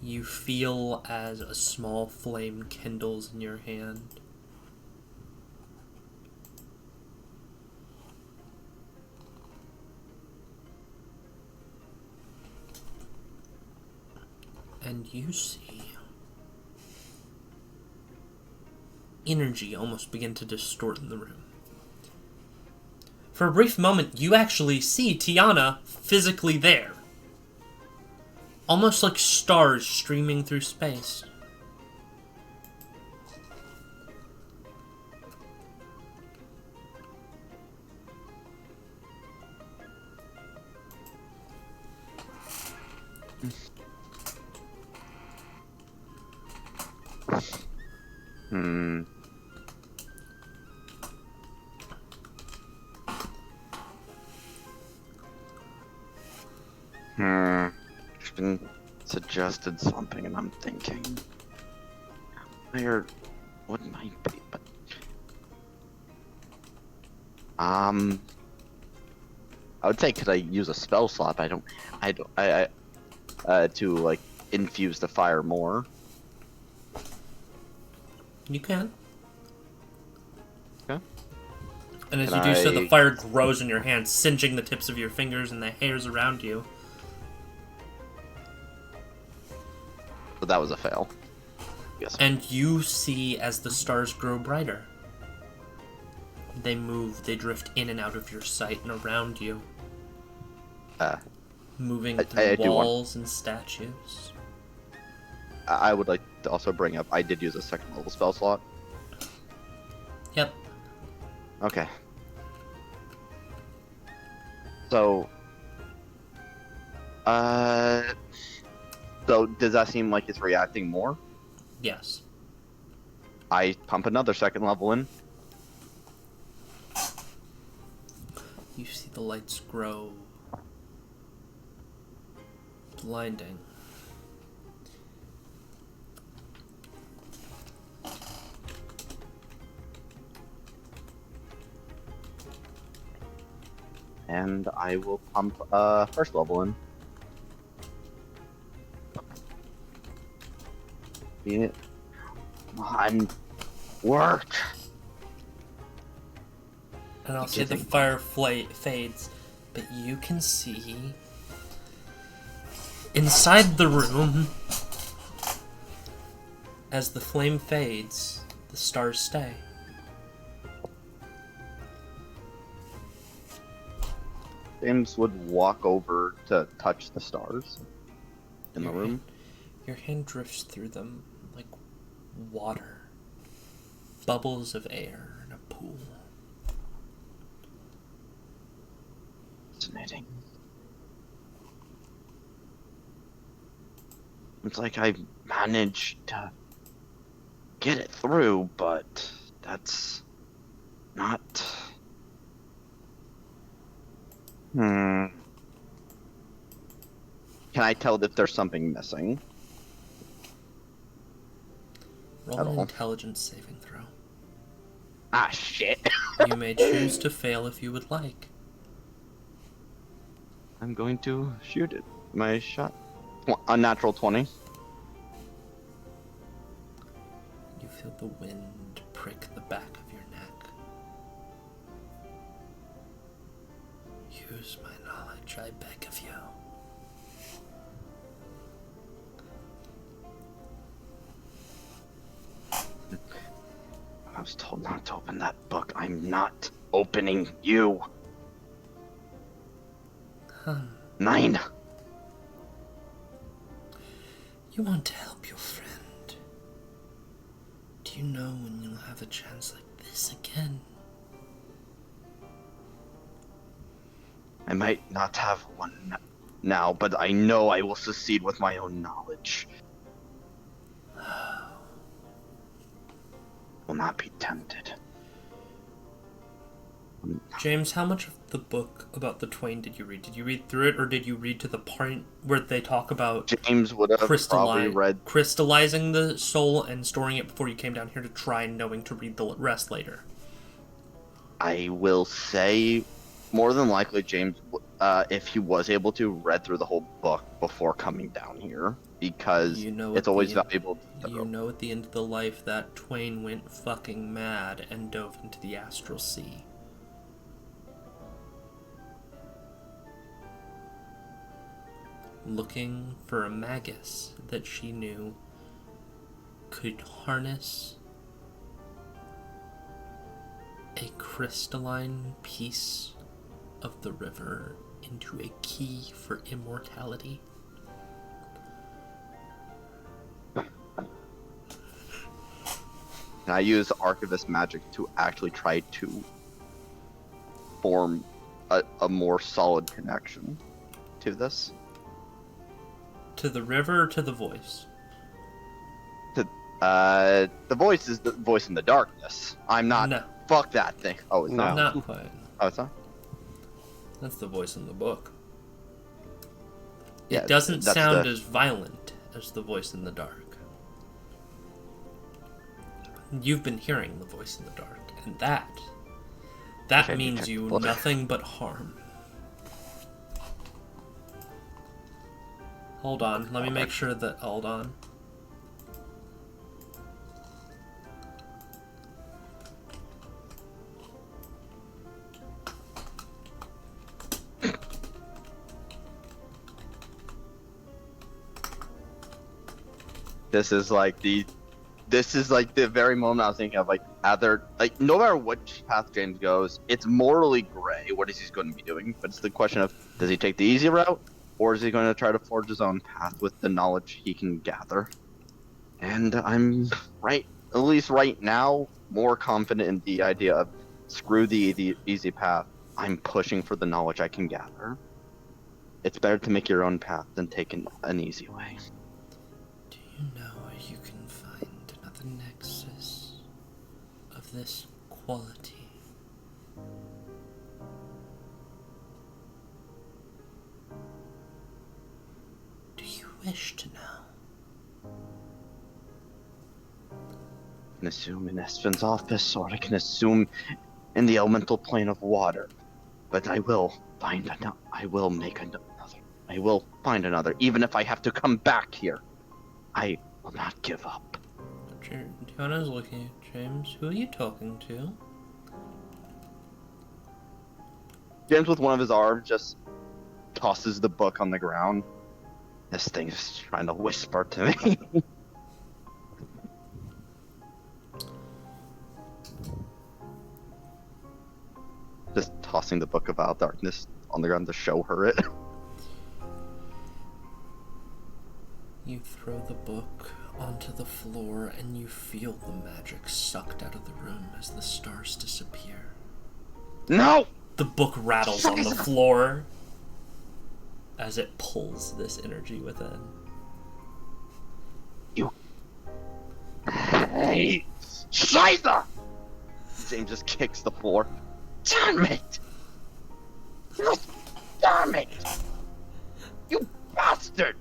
You feel as a small flame kindles in your hand. And you see energy almost begin to distort in the room. For a brief moment, you actually see Tiana physically there. Almost like stars streaming through space. Hmm. It's been suggested something, and I'm thinking, where what might be? But I would say, could I use a spell slot? To like infuse the fire more. You can. Okay. And as Can you do so, I- the fire grows in your hands, singeing the tips of your fingers and the hairs around you. But that was a fail. Yes. And you see as the stars grow brighter. They move, they drift in and out of your sight and around you. Moving through I do want- walls and statues. I would like to also bring up, I did use a second level spell slot. Yep. Okay. So, so does that seem like it's reacting more? Yes. I pump another second level in. You see the lights grow. Blinding. And I will pump first level in. Yeah. Come on. Work! And I'll say the fire fades, but you can see inside the room, as the flame fades, the stars stay. James would walk over to touch the stars in the room. Your hand drifts through them like water, bubbles of air in a pool. Fascinating. It's like I managed to get it through, but that's not... Can I tell if there's something missing? Roll At an all. intelligence saving throw. Ah, shit. You may choose to fail if you would like. I'm going to shoot it. My shot. Unnatural 20. You feel the wind prick the back of your neck. Use my knowledge, I beg of you. I was told not to open that book. I'm not opening you. 9. You want to help your friend. Do you know when you'll have a chance like this again? I might not have one now, but I know I will succeed with my own knowledge. Will not be tempted. James, how much of the book about the Twain did you read? Did you read through it, or did you read to the point where they talk about James would have probably read... crystallizing the soul and storing it before you came down here to try, knowing to read the rest later? I will say, more than likely, James, if he was able to, read through the whole book before coming down here, because it's always valuable. You know at the end of the life that Twain went fucking mad and dove into the astral sea. Looking for a magus that she knew could harness a crystalline piece of the river into a key for immortality. And I use Archivist magic to actually try to form a more solid connection to this. To the river or to the voice? The voice is the voice in the darkness. I'm not. No. Fuck that thing. Oh, it's No. not. Not quite. Oh, it's not. That's the voice in the book. Yeah, It doesn't that's sound the- as violent as the voice in the dark. You've been hearing the voice in the dark, and that Okay, means check you the book. nothing but harm. Hold on, let me make sure that. Hold on. This is like the very moment I was thinking of, like, either, like, no matter which path James goes, it's morally gray what is he going to be doing, but it's the question of, does he take the easy route, or is he going to try to forge his own path with the knowledge he can gather? And I'm, at least right now, more confident in the idea of, screw the easy path, I'm pushing for the knowledge I can gather. It's better to make your own path than take an easy way. Do you know where you can find another nexus of this quality? Do you wish to know? I can assume in Espen's office, or I can assume in the elemental plane of water. But I will find another. I will make another. I will find another, even if I have to come back here. I will not give up. Tiana's looking at James. Who are you talking to? James, with one of his arms, just tosses the book on the ground. This thing is trying to whisper to me. Just tossing the book of Vile Darkness on the ground to show her it. You throw the book onto the floor and you feel the magic sucked out of the room as the stars disappear. No! The book rattles on the floor as it pulls this energy within. You. Hey! Scheiße! James just kicks the floor. Damn it! Damn it! You bastard!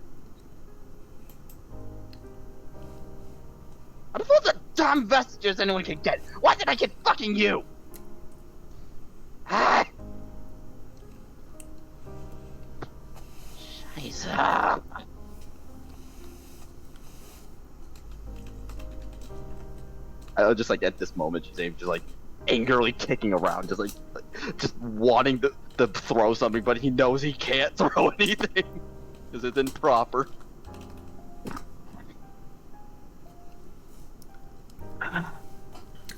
Out of all the damn vestiges anyone can get, why did I get fucking you? Ah! Scheiße! I was just like, at this moment, James just like angrily kicking around, just wanting to throw something, but he knows he can't throw anything because it's improper.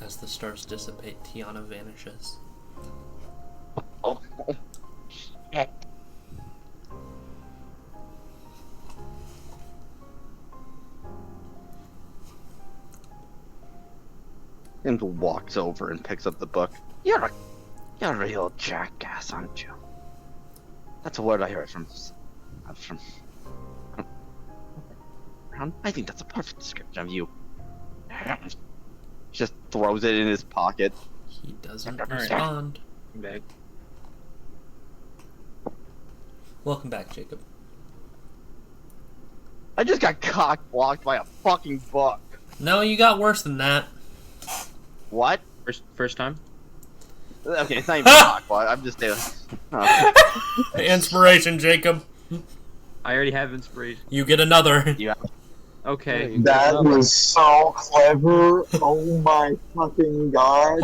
As the stars dissipate, Tiana vanishes. Oh, shit. And walks over and picks up the book. You're a real jackass, aren't you? That's a word I heard from Brown. I think that's a perfect description of you. Just throws it in his pocket. He doesn't respond. I'm back. Welcome back, Jacob. I just got cock blocked by a fucking book. No, you got worse than that. What? First time? Okay, it's not even cock blocked. I'm just doing. Inspiration, Jacob. I already have inspiration. You get another. Yeah. Okay. That was so clever. Oh my fucking god.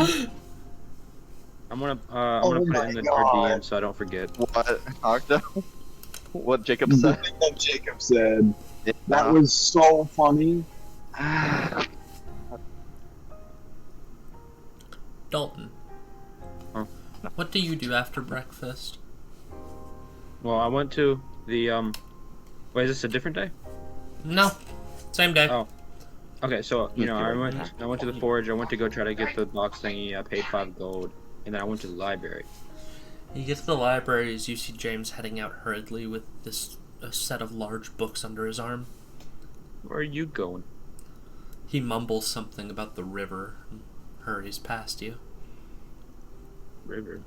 I'm gonna put it in the our DM so I don't forget. What, Octo? What Jacob said? The thing that Jacob said. Yeah. That was so funny. Dalton. Huh? What do you do after breakfast? Well, I went to the Wait, is this a different day? No. Same day. Oh. Okay, so I went to the forge. I went to go try to get the box thingy. I paid 5 gold, and then I went to the library. You get to the library as you see James heading out hurriedly with this a set of large books under his arm. Where are you going? He mumbles something about the river and hurries past you. River.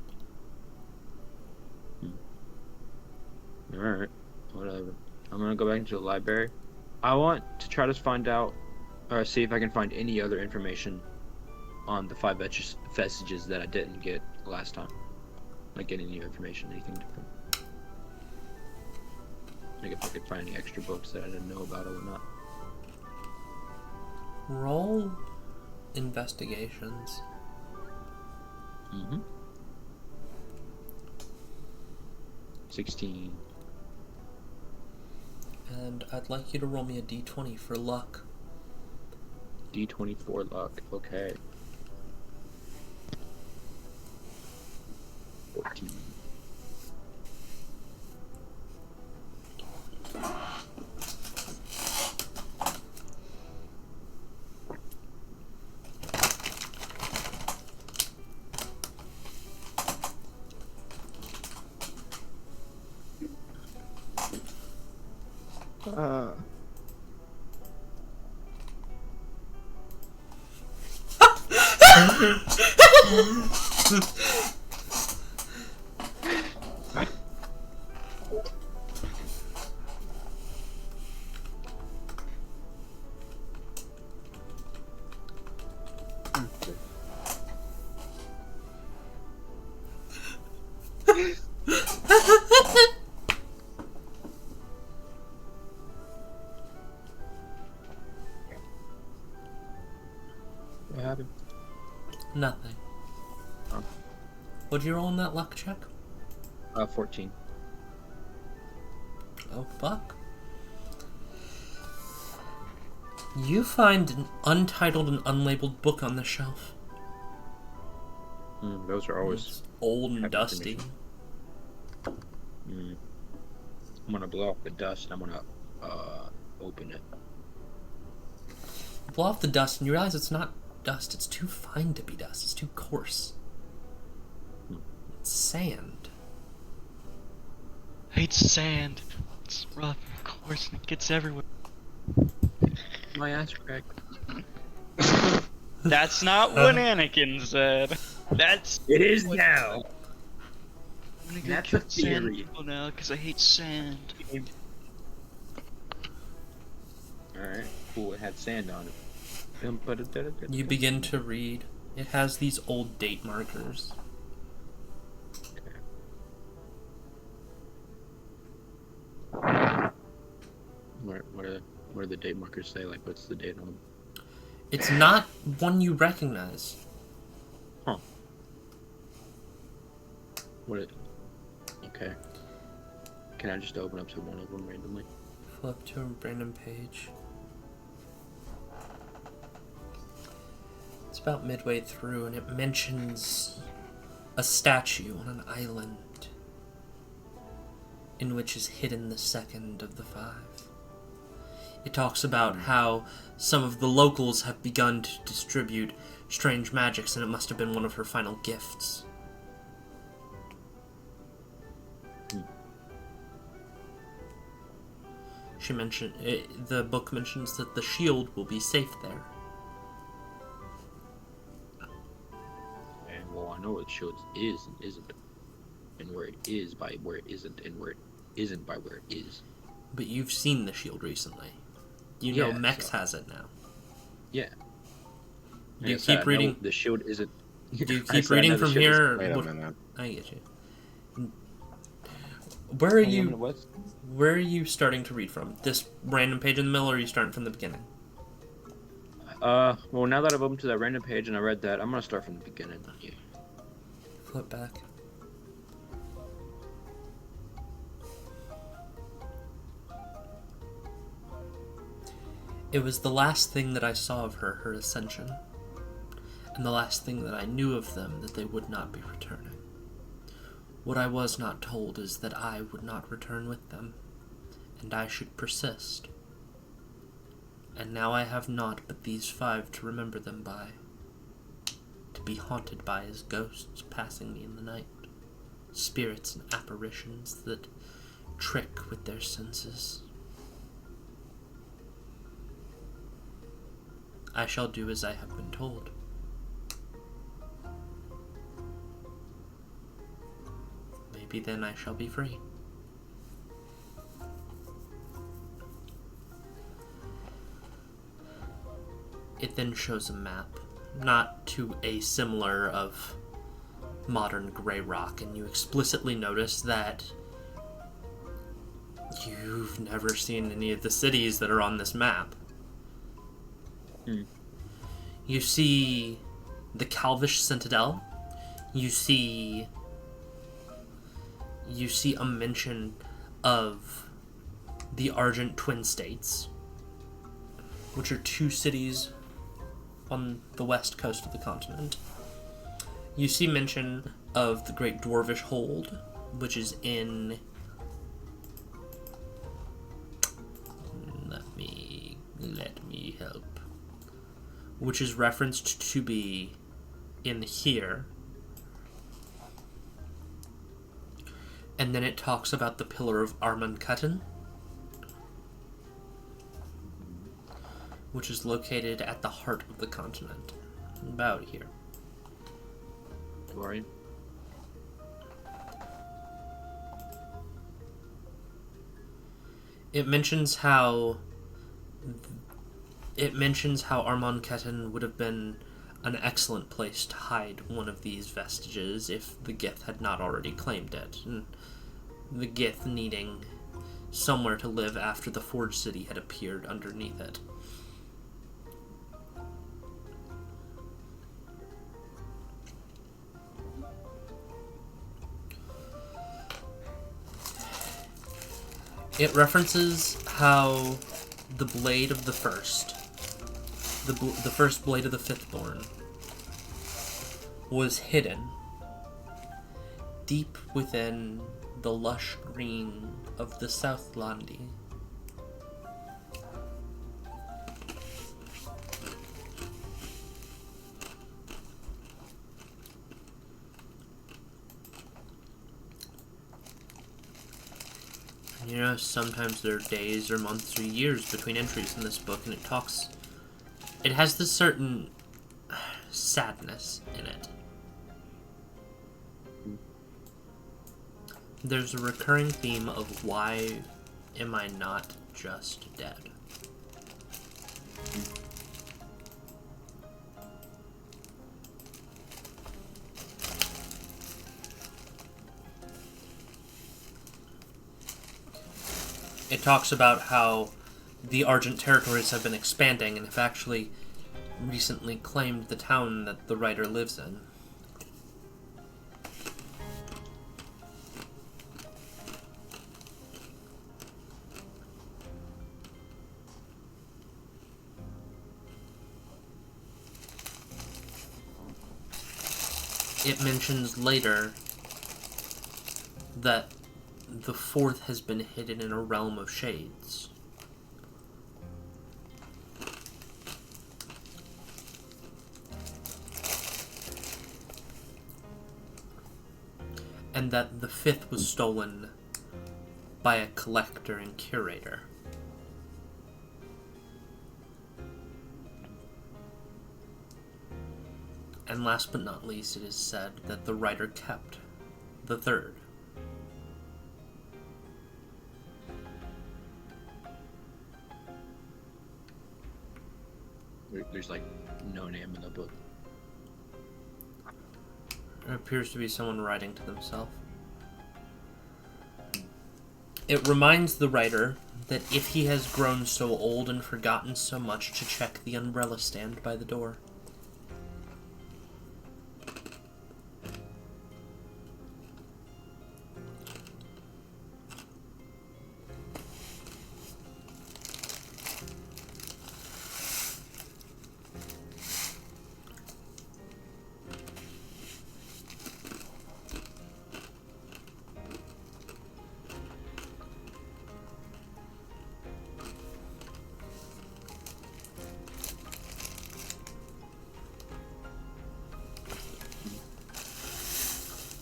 Alright, whatever. I'm gonna go back into the library. I want to try to find out, or see if I can find any other information on the 5 vestiges that I didn't get last time. Like getting new information, anything different. Like if I could find any extra books that I didn't know about or whatnot. Roll investigations. Mm-hmm. 16. And I'd like you to roll me a d20 for luck. D20 for luck. Okay. 14. What happened? Nothing. Oh. What'd you roll in that luck check? 14. Oh, fuck. You find an untitled and unlabeled book on the shelf. Those are always It's old and heavy dusty. I'm gonna blow off the dust. I'm gonna open it. Blow off the dust and you realize it's not dust. It's too fine to be dust. It's too coarse. It's sand. I hate sand. It's rough, of course, and it gets everywhere. My ass crack. That's not what Anakin said. That's It is now. I'm gonna go That's kill a sand theory. people now because I hate sand. Alright, cool. It had sand on it. You begin to read. It has these old date markers. What do the date markers say? Like, what's the date on them? It's not one you recognize. Huh. Okay. Can I just open up to one of them randomly? Flip to a random page. It's about midway through, and it mentions a statue on an island in which is hidden the second of the 5. It talks about how some of the locals have begun to distribute strange magics, and it must have been one of her final gifts. She mentioned the book mentions that the shield will be safe there. And well, I know what shield is and isn't, and where it is by where it isn't, and where it isn't by where it is. But you've seen the shield recently. You know Mex has it now. Yeah. Do you keep reading? The shield isn't. Do you keep reading from here? Wait a minute. I get you. Where are you? Where are you starting to read from? This random page in the middle, or are you starting from the beginning? Well, now that I've opened to that random page and I read that, I'm gonna start from the beginning. Yeah. Flip back. It was the last thing that I saw of her ascension, and the last thing that I knew of them, that they would not be returning. What I was not told is that I would not return with them, and I should persist. And now I have naught but these 5 to remember them by, to be haunted by as ghosts passing me in the night, spirits and apparitions that trick with their senses. I shall do as I have been told. Maybe then I shall be free. It then shows a map, not too assimilar of modern Grey Rock, and you explicitly notice that you've never seen any of the cities that are on this map. You see the Calvish Citadel. You see a mention of the Argent Twin States, which are 2 cities on the west coast of the continent. You see mention of the Great Dwarvish Hold, which is in... Let me help. Which is referenced to be in here. And then it talks about the Pillar of Armancutton, which is located at the heart of the continent. About here. Glory. It mentions how Armancutton would have been an excellent place to hide one of these vestiges if the Gith had not already claimed it, and the Gith needing somewhere to live after the Forge City had appeared underneath it. It references how the blade of the first, the first blade of the Fifthborn, was hidden deep within the lush green of the Southlandi. You know, sometimes there are days or months or years between entries in this book, and it has this certain sadness in it. There's a recurring theme of why am I not just dead? It talks about how the Argent territories have been expanding and have actually recently claimed the town that the writer lives in. It mentions later that the fourth has been hidden in a realm of shades. And that the fifth was stolen by a collector and curator. And last but not least, it is said that the writer kept the third. There's like no name in the book. It appears to be someone writing to themselves. It reminds the writer that if he has grown so old and forgotten so much, to check the umbrella stand by the door.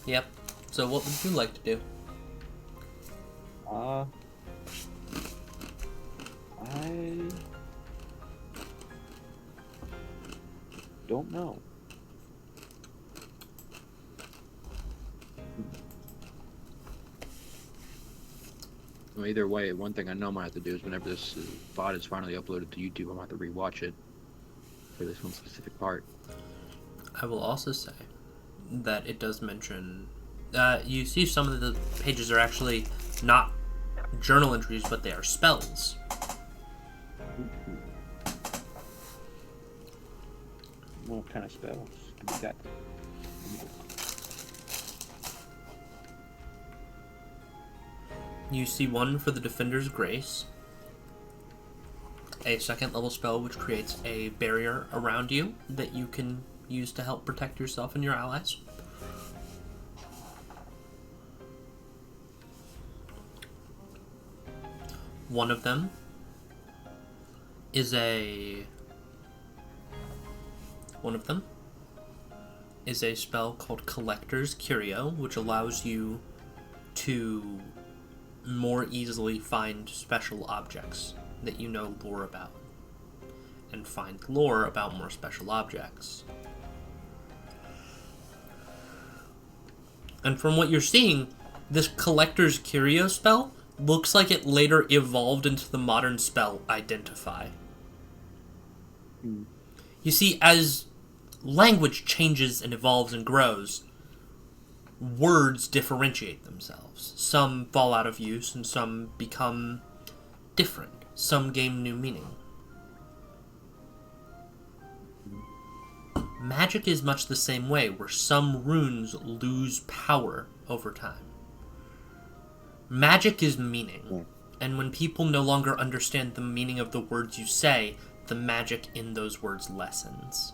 Yep. So what would you like to do? I don't know. Well, either way, one thing I know I'm gonna have to do is whenever this VOD is finally uploaded to YouTube, I'm gonna have to rewatch it for this one specific part. I will also say that it does mention you see some of the pages are actually not journal entries, but they are spells. What kind of spells do we got? You see one for the Defender's Grace, a second level spell which creates a barrier around you that you can use to help protect yourself and your allies. One of them is a spell called Collector's Curio, which allows you to more easily find special objects that you know lore about, and find lore about more special objects. And from what you're seeing, this Collector's Curio spell looks like it later evolved into the modern spell Identify. You see, as language changes and evolves and grows, words differentiate themselves. Some fall out of use and some become different. Some gain new meaning. Magic is much the same way, where some runes lose power over time. Magic is meaning, and when people no longer understand the meaning of the words you say, the magic in those words lessens.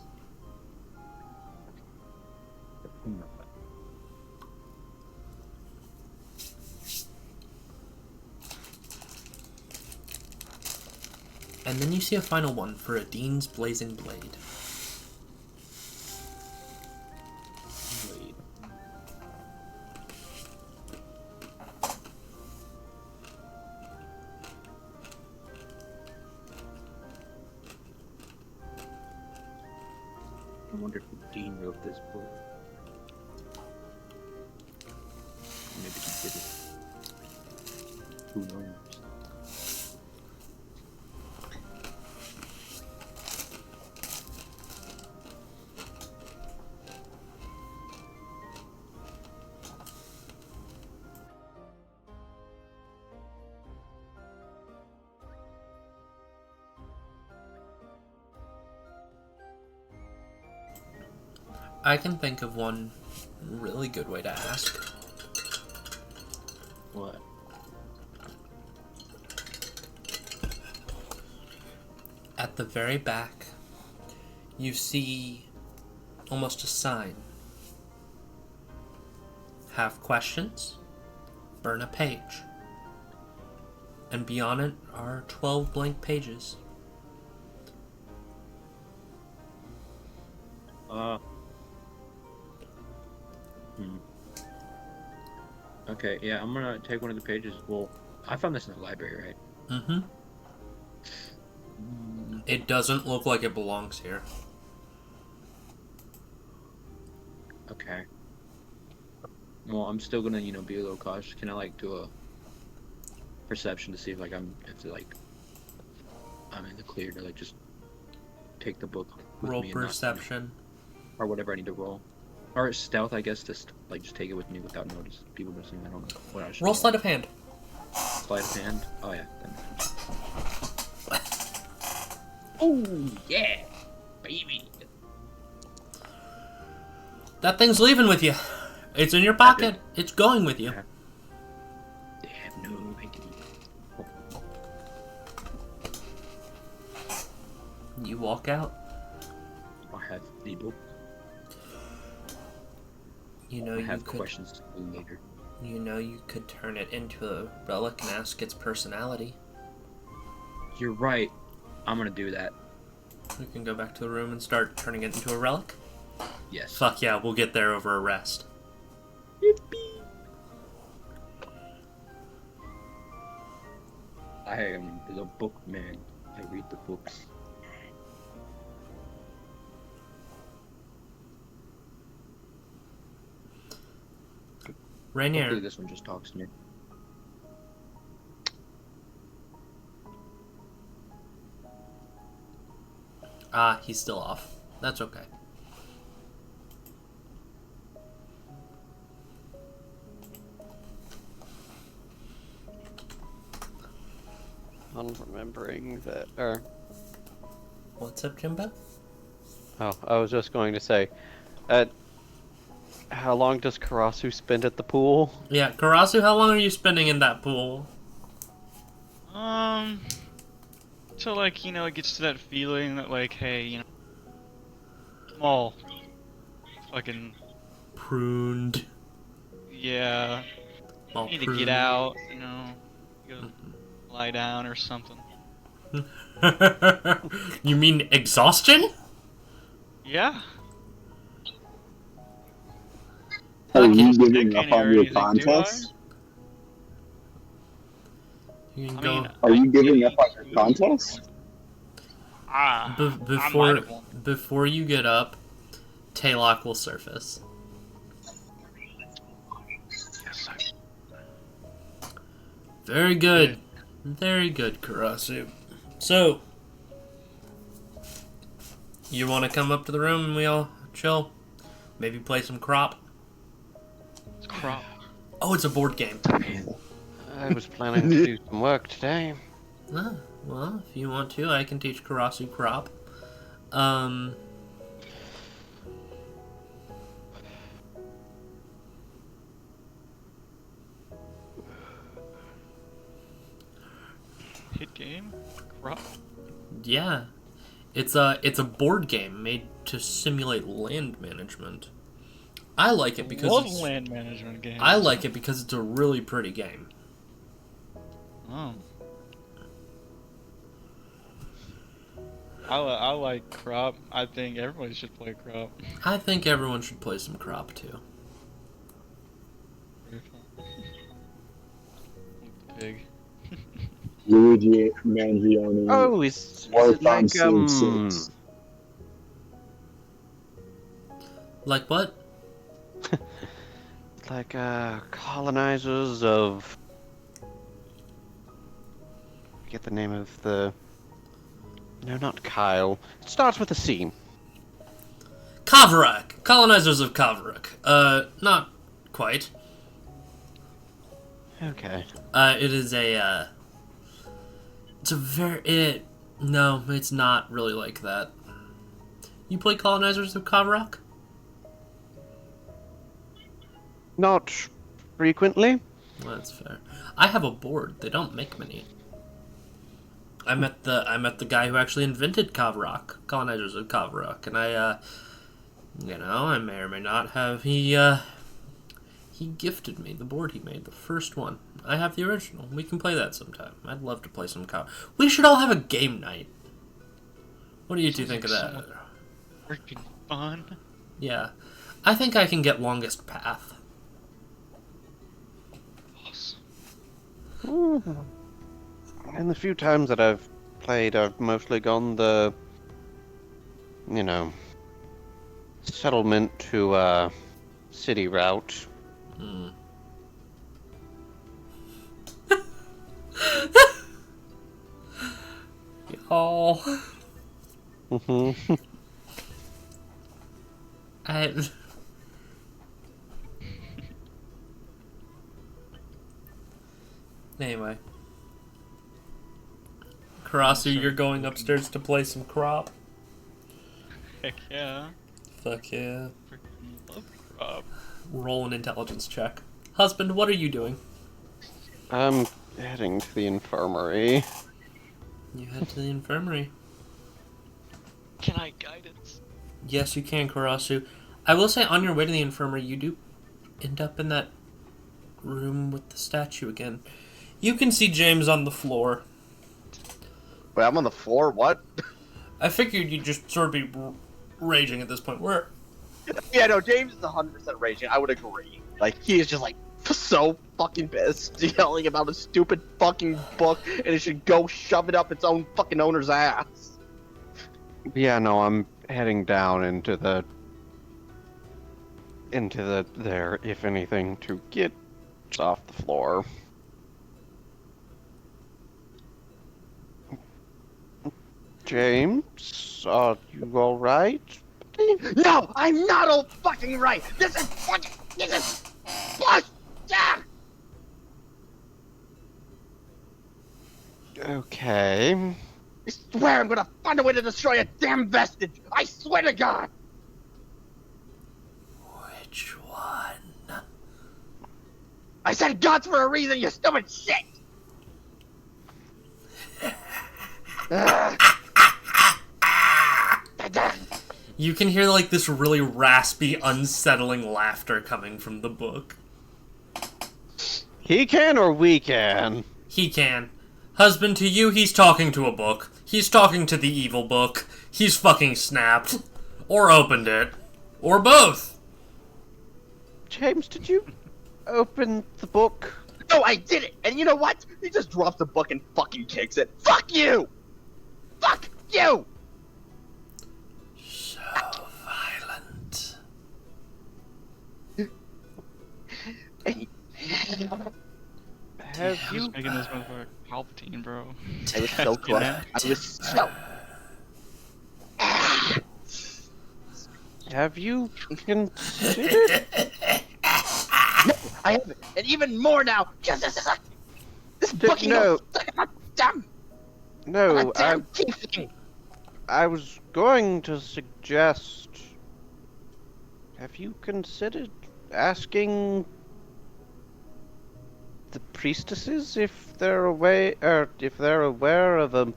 And then you see a final one for a Dean's Blazing Blade. I wonder if Dean wrote this book. Maybe he did it. Who knows? I can think of one really good way to ask. What? At the very back, you see almost a sign. Have questions? Burn a page. And beyond it are 12 blank pages. Okay, yeah, I'm gonna take one of the pages. Well, I found this in the library, right? Mm-hmm. It doesn't look like it belongs here. Okay. Well, I'm still gonna, be a little cautious. Can I, do a perception to see if, I'm in the clear to, just take the book with Roll me and perception. or whatever I need to roll. Or stealth, I guess, just take it with me without notice. People listening, I don't know what I should Roll sleight of hand. Sleight of hand? Oh, yeah. Oh, yeah! Baby! That thing's leaving with you. It's in your pocket. It's going with you. They have no idea. You walk out. I have the book. You know I you have could, questions to do later. You know you could turn it into a relic and ask its personality. You're right. I'm gonna do that. We can go back to the room and start turning it into a relic? Yes. Fuck yeah, we'll get there over a rest. Yippee! I am the book man. I read the books. Rainier. Hopefully this one just talks to me. Ah, he's still off. That's okay. I'm remembering that. What's up, Jimbo? Oh, I was just going to say, how long does Karasu spend at the pool? Yeah, Karasu, how long are you spending in that pool? So like, it gets to that feeling that like, hey, I'm all fucking Pruned. yeah. All Need to pruned. get out, go lie down or something. You mean exhaustion? Yeah. Are Okay. you Stick giving up any or on your anything, do I? contest? You can I go. mean, Are you giving up on maybe your contest? I might Before have one. before you get up, Taylock will surface. Yes, Very good. Very good, Karasu. So, you want to come up to the room and we all chill? Maybe play some crop? it's crop. Oh, it's a board game. I was planning to do some work today. Ah, well, if you want to, I can teach Karasu crop. Hit game? Crop? Yeah. It's a board game made to simulate land management. I like it because Love it's, land management games. I like it because it's a really pretty game. Oh. I like crop. I think everybody should play crop. I think everyone should play some crop too. Pig. Luigi Mangione. Oh, is War it like, Farm Sim 6. Like what? like, colonizers of... I forget the name of the... No, not Kyle. It starts with a C. Kavarak! Colonizers of Kavarak. Not quite. Okay. It is a, it's a very, no, it's not really like that. You play Colonizers of Kavarak? Not frequently. Well, that's fair. I have a board. They don't make many. I met the guy who actually invented Kavarak, Colonizers of Kavarak, and I may or may not have. He gifted me the board he made, the first one. I have the original. We can play that sometime. I'd love to play some We should all have a game night. What do you two think of that? Freaking fun. Yeah. I think I can get longest path. Awesome. And the few times that I've played, I've mostly gone the, settlement to, city route. Oh. Mm-hmm. Anyway. Karasu, you're going upstairs to play some crop? Heck yeah. Fuck yeah. Freaking love crop. Roll an intelligence check. Husband, what are you doing? I'm heading to the infirmary. You head to the infirmary. Can I guidance? Yes, you can, Karasu. I will say, on your way to the infirmary, you do end up in that room with the statue again. You can see James on the floor. Wait, I'm on the floor? What? I figured you'd just sort of be raging at this point. Where? Yeah, no, James is 100% raging. I would agree. Like, he is just like... so fucking pissed, yelling about a stupid fucking book, and it should go shove it up its own fucking owner's ass. Yeah, no, I'm heading down into the there, if anything, to get off the floor. James, are you all right? No, I'm not all fucking right. This is bullshit. Okay. I swear I'm gonna find a way to destroy a damn vestige. I swear to God. Which one? I said gods for a reason, you stupid shit. You can hear like this really raspy, unsettling laughter coming from the book. He can or we can? He can. Husband, to you, he's talking to a book. He's talking to the evil book. He's fucking snapped. Or opened it. Or both. James, did you open the book? No, I did it. And you know what? He just drops the book and fucking kicks it. Fuck you! Fuck you! So violent. Have I'm you just making this motherfucker Palpatine, bro. I was so close. I was so... have you considered? No, I haven't. And even more now. Just this fucking no. damn. No, Damn tiefling. I was going to suggest. Have you considered asking the priestesses if they're aware of a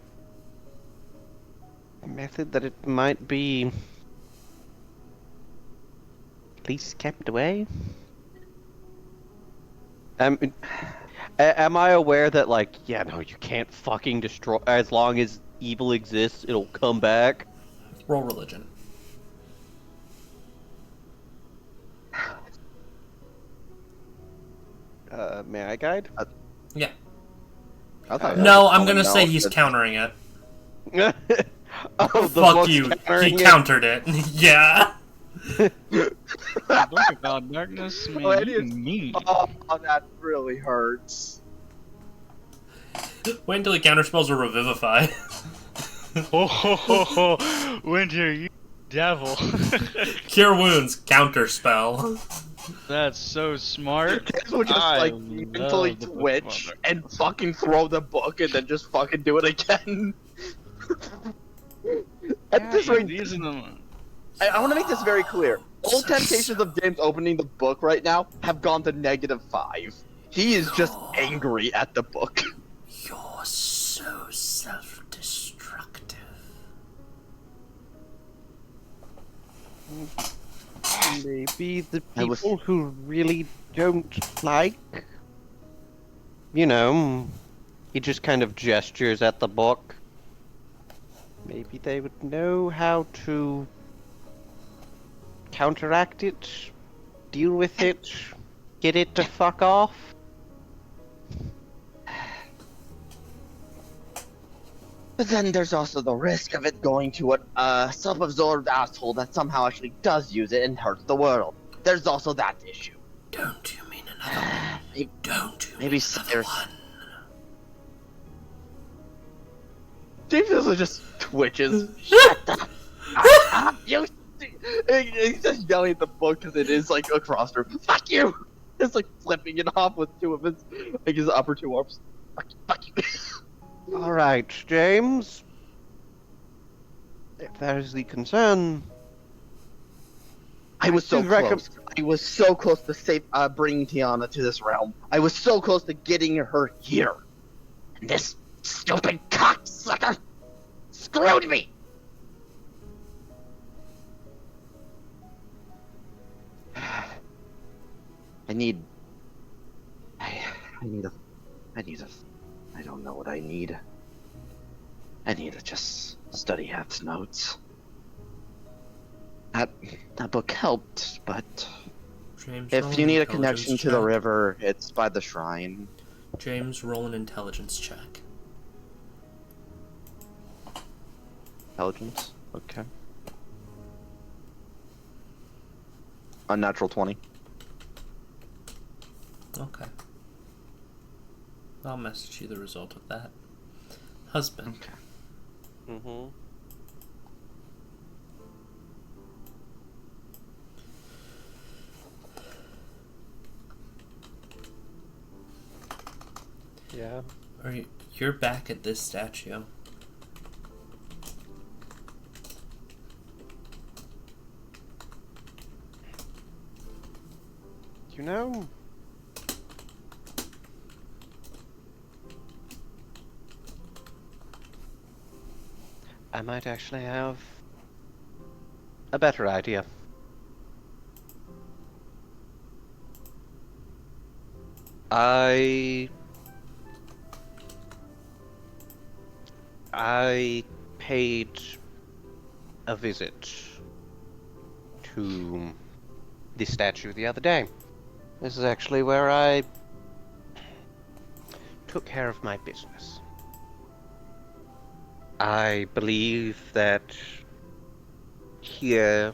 method that it might be at least kept away? Am I aware that, like, yeah, no, you can't fucking destroy, as long as evil exists, it'll come back? Roll religion. May I guide? Yeah. I thought No, I'm gonna say he's countering it. Oh, the Fuck book's you. countering He it? countered it. Yeah. Book about darkness, man, Oh, it you is. mean. Oh, that really hurts. Wait until he counterspells a revivify. Oh, ho, ho, ho. Winter, you devil. Cure wounds, counterspell. That's so smart. Kids will just I like love mentally the book twitch mother. and fucking throw the book and then just fucking do it again. At this rate, These are the I want to make this very clear. All temptations of James opening the book right now have gone to -5. He is just angry at the book. You're so self-destructive. Maybe the I was- people who really don't like... You know, he just kind of gestures at the book. Maybe they would know how to counteract it, deal with it, get it to fuck off. But then there's also the risk of it going to a self-absorbed asshole that somehow actually does use it and hurts the world. There's also that issue. Don't you mean another one? Maybe, Don't you maybe mean another there's... one? James also just twitches. Shut up! You... He's just yelling at the book because it is like across the room. Fuck you! It's like flipping it off with two of his upper two arms. Fuck you. Alright, James. If that is the concern... I was so do recom- close. I was so close to bringing Tiana to this realm. I was so close to getting her here. And this stupid cocksucker screwed me! I don't know what I need. I need to just study Hat's notes. That book helped, but James, If you need a connection to the river, it's by the shrine. James, roll an intelligence check. Intelligence? Okay. Unnatural 20. Okay. I'll message you the result of that. Husband. Okay. Mm-hmm. Yeah. You're back at this statue. You know, I might actually have a better idea. I paid a visit to the statue the other day. This is actually where I took care of my business. I believe that here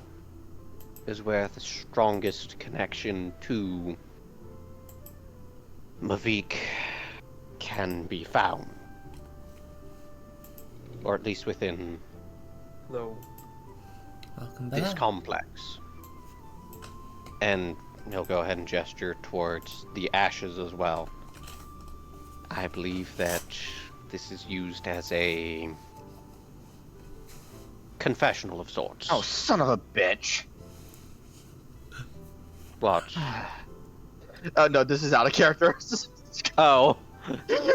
is where the strongest connection to Mavic can be found. Or at least within Hello. Welcome this back. complex. And he'll go ahead and gesture towards the ashes as well. I believe that this is used as a confessional of sorts. Oh, son of a bitch. What? No, this is out of character. Oh.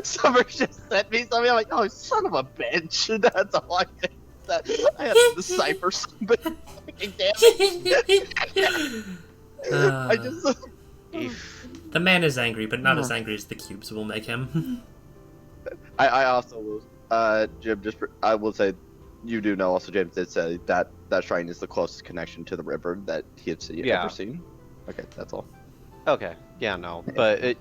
Summer just sent me something. I'm like, oh, son of a bitch. That's all I did. I had to decipher something. Fucking damn it. I just. The man is angry, but not as angry as the cubes will make him. I also will. Jim, I will say, you do know. Also, James did say that shrine is the closest connection to the river that he had ever seen. Okay, that's all. Okay. Yeah, no. But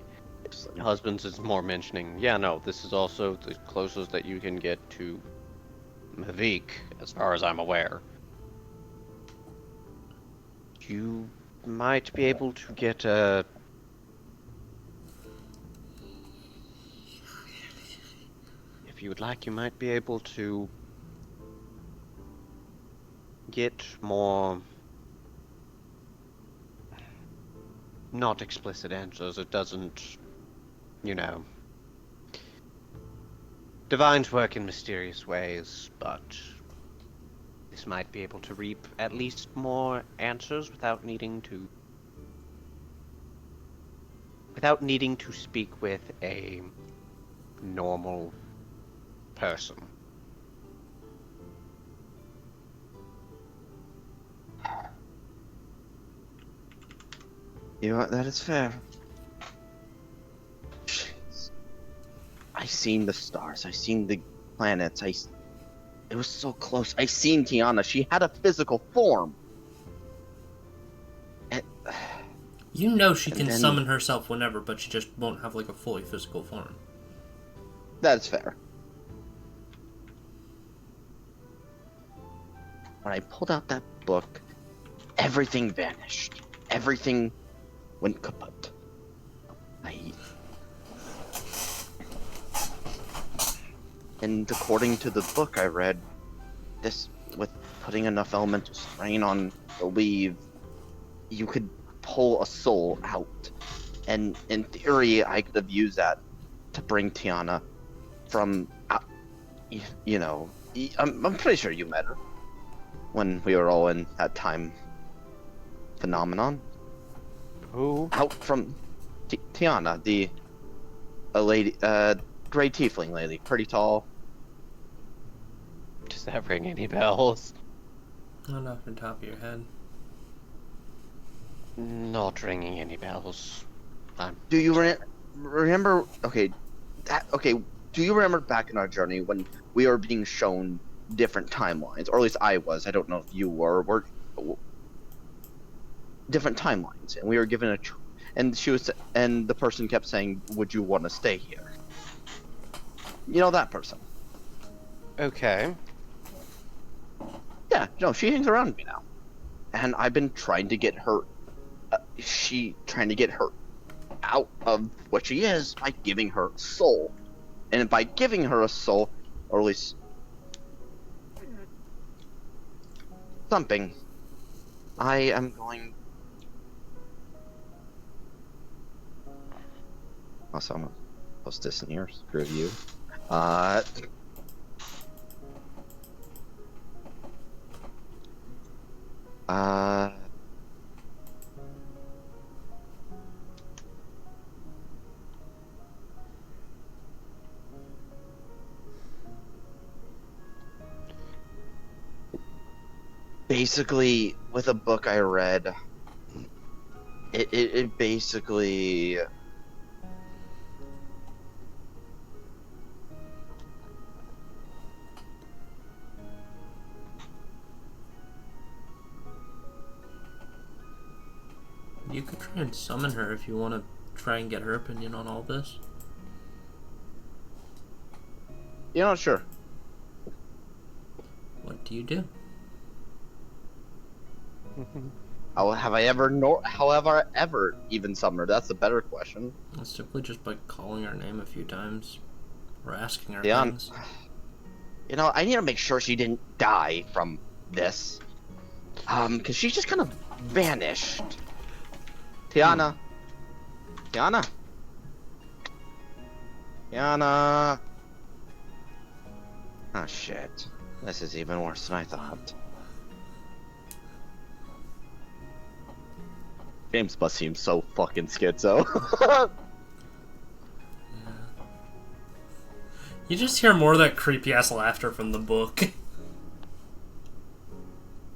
Husbands is more mentioning, yeah, no, this is also the closest that you can get to Mavic, as far as I'm aware. You might be able to get a... If you would like, you might be able to get more... not explicit answers. It doesn't, you know... Divines work in mysterious ways, but this might be able to reap at least more answers without needing to speak with a normal person. You know what? That is fair. I seen the stars. I seen the planets. It was so close. I seen Tiana. She had a physical form. You know she can summon herself whenever, but she just won't have like a fully physical form. That's fair. When I pulled out that book, everything vanished. Everything went kaput. And according to the book I read, this, with putting enough elemental strain on the weave, you could pull a soul out. And in theory, I could have used that to bring Tiana from, you know, I'm pretty sure you met her when we were all in that time phenomenon. Who? Out from Tiana, a lady, gray tiefling lady, pretty tall. Does that ring any bells? Not off the top of your head. Not ringing any bells. Do you remember? Okay, do you remember back in our journey when we were being shown different timelines, or at least I was? I don't know if you were. different timelines, and we were given and the person kept saying, "Would you want to stay here?" You know that person? Okay. Yeah, no, she hangs around me now, and I've been trying to get her. Trying to get her out of what she is by giving her a soul, and by giving her a soul, or at least something, I am going. Also, I'm gonna post this in here. Screw you. Basically, with a book I read, it basically. You could try and summon her if you want to try and get her opinion on all this. You know, sure. What do you do? Have I ever even summoned her? That's a better question. It's simply just by calling her name a few times. Or asking her Yeah, things. you know, I need to make sure she didn't die from this. Because she just kind of vanished. Tiana. Tiana. Tiana. Oh, shit. This is even worse than I thought. James must seem so fucking schizo. You just hear more of that creepy-ass laughter from the book.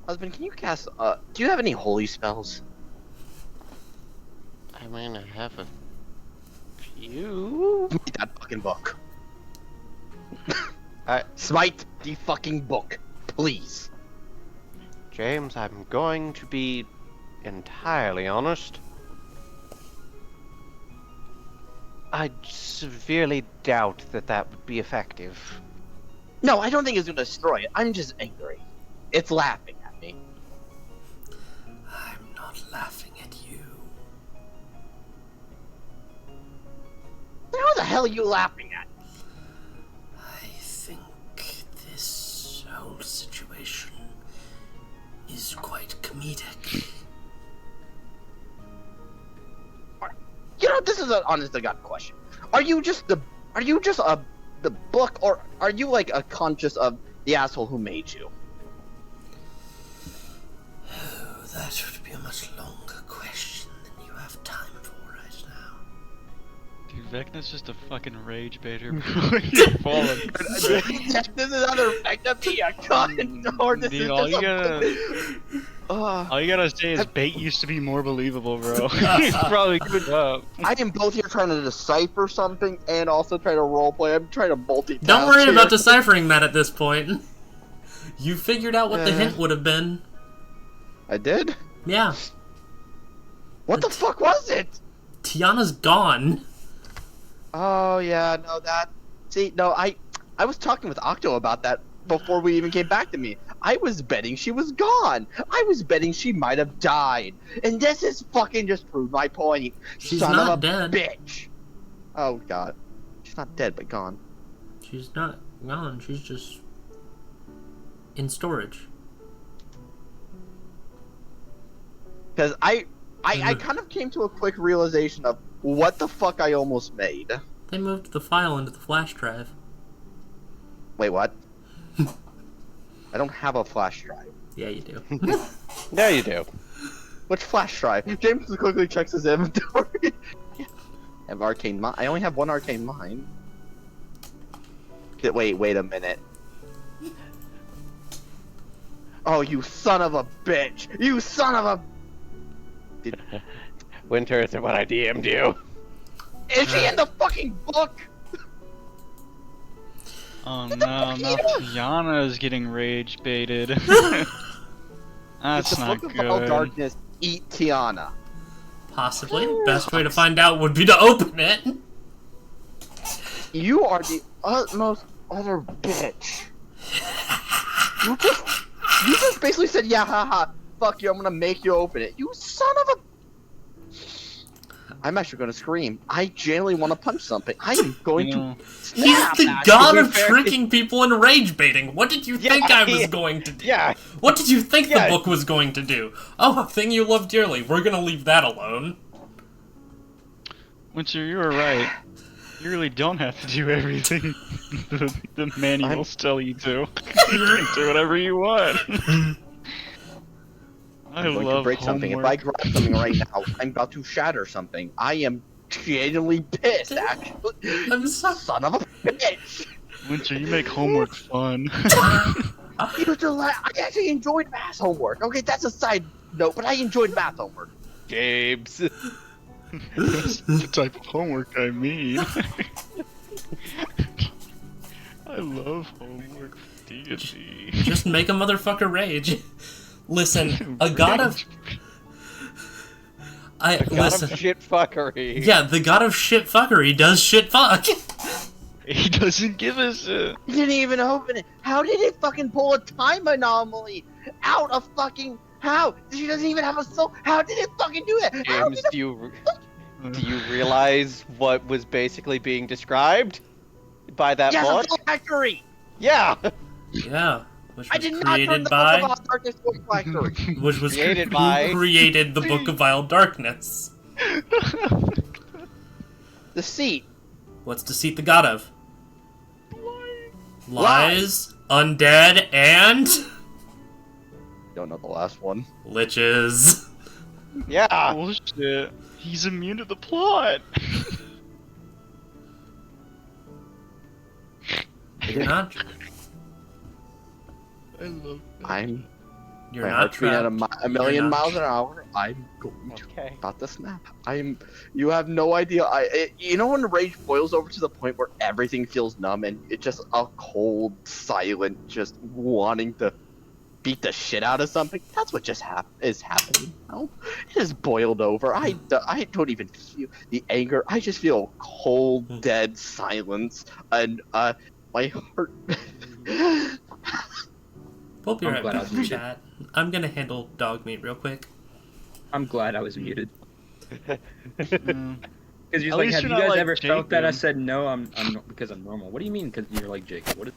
Husband, can you cast, do you have any holy spells? I mean, I have a few. Smite that fucking book. Smite the fucking book, please. James, I'm going to be entirely honest. I severely doubt that would be effective. No, I don't think it's gonna destroy it. I'm just angry. It's laughing at me. I'm not laughing at you. Who the hell are you laughing at? I think this whole situation is quite comedic. You know, this is an honest to God question. Are you just the book, or are you like a conscious of the asshole who made you? Oh, that would be a much longer question than you have time for right now. Dude, Vecna's just a fucking rage baiter, bro. You're falling. This is another fact of me, a con, or this Dude, is all just you gotta say is bait used to be more believable, bro. You probably could up. I am both here trying to decipher something and also trying to roleplay. I'm trying to multitask. Don't worry here. about deciphering that at this point. You figured out what the hint would have been. I did? Yeah. What the fuck was it? Tiana's gone. Oh yeah, no that. See, no, I was talking with Octo about that before we even came back to me. I was betting she was gone. I was betting she might have died, and this has fucking just proved my point. She's Son not of a dead. bitch. Oh god, she's not dead, but gone. She's not gone. She's just in storage. Because I kind of came to a quick realization of what the fuck I almost made. They moved the file into the flash drive. Wait, what? I don't have a flash drive. Yeah, you do. There you do. Which flash drive? James quickly checks his inventory. I have arcane mine. I only have one arcane mine. Wait a minute. Oh, you son of a bitch! You son of a... Winter, is what I DM'd you. Is she in the fucking book? Oh no, now Tiana is getting rage baited. It's That's the not book of all good. darkness. eat Tiana. Possibly. Best way to find out would be to open it. You are the utmost utter bitch. You just basically said, yeah, haha, fuck you, I'm gonna make you open it. You son of a... I'm actually gonna scream. I genuinely want to punch something. I am going to snap. He's the god of tricking people and rage baiting. What did you think I was going to do? Yeah. What did you think the book was going to do? Oh, a thing you love dearly. We're gonna leave that alone. Winter, you were right. You really don't have to do everything the manuals tell you to. You can do whatever you want. I'm going to break something. If I grab something right now, I'm about to shatter something. I am genuinely pissed, actually. I'm so... Son of a bitch! Winter, you make homework fun. I actually enjoyed math homework. Okay, that's a side note, but I enjoyed math homework. Games. That's the type of homework I mean. I love homework D&D. Just make a motherfucker rage. Listen, a god of... God of shit fuckery. Yeah, the god of shit fuckery does shit fuck. He doesn't give a shit. He didn't even open it. How did it fucking pull a time anomaly out of fucking... How? She doesn't even have a soul. How did it fucking do that? James, do you realize what was basically being described by that book? Yes, a factory! Yeah! Yeah. Which was I did not turn the by... Book of Darkness to a factory. Which was Created who by... created the Book of Vile Darkness. Deceit. What's deceit the god of? Lies, undead, and... Don't know the last one. Liches. Yeah! Bullshit. He's immune to the plot. You're not. I love that. You're My not heart's beating trapped. at a million You're not- miles an hour. I'm going to Okay. about to snap. You have no idea. You know when the rage boils over to the point where everything feels numb and it's just a cold, silent, just wanting to beat the shit out of something. That's what just is happening now. It has boiled over. I don't even feel the anger. I just feel cold, dead silence, and my heart. We'll be I'm right glad I back was in muted. chat. I'm gonna handle dog meat real quick. I'm glad I was muted. Mm. Because you're At like, least have you're you not guys like ever felt that? I Jacob. said no. I'm because I'm normal. What do you mean? Because you're like Jacob? What is?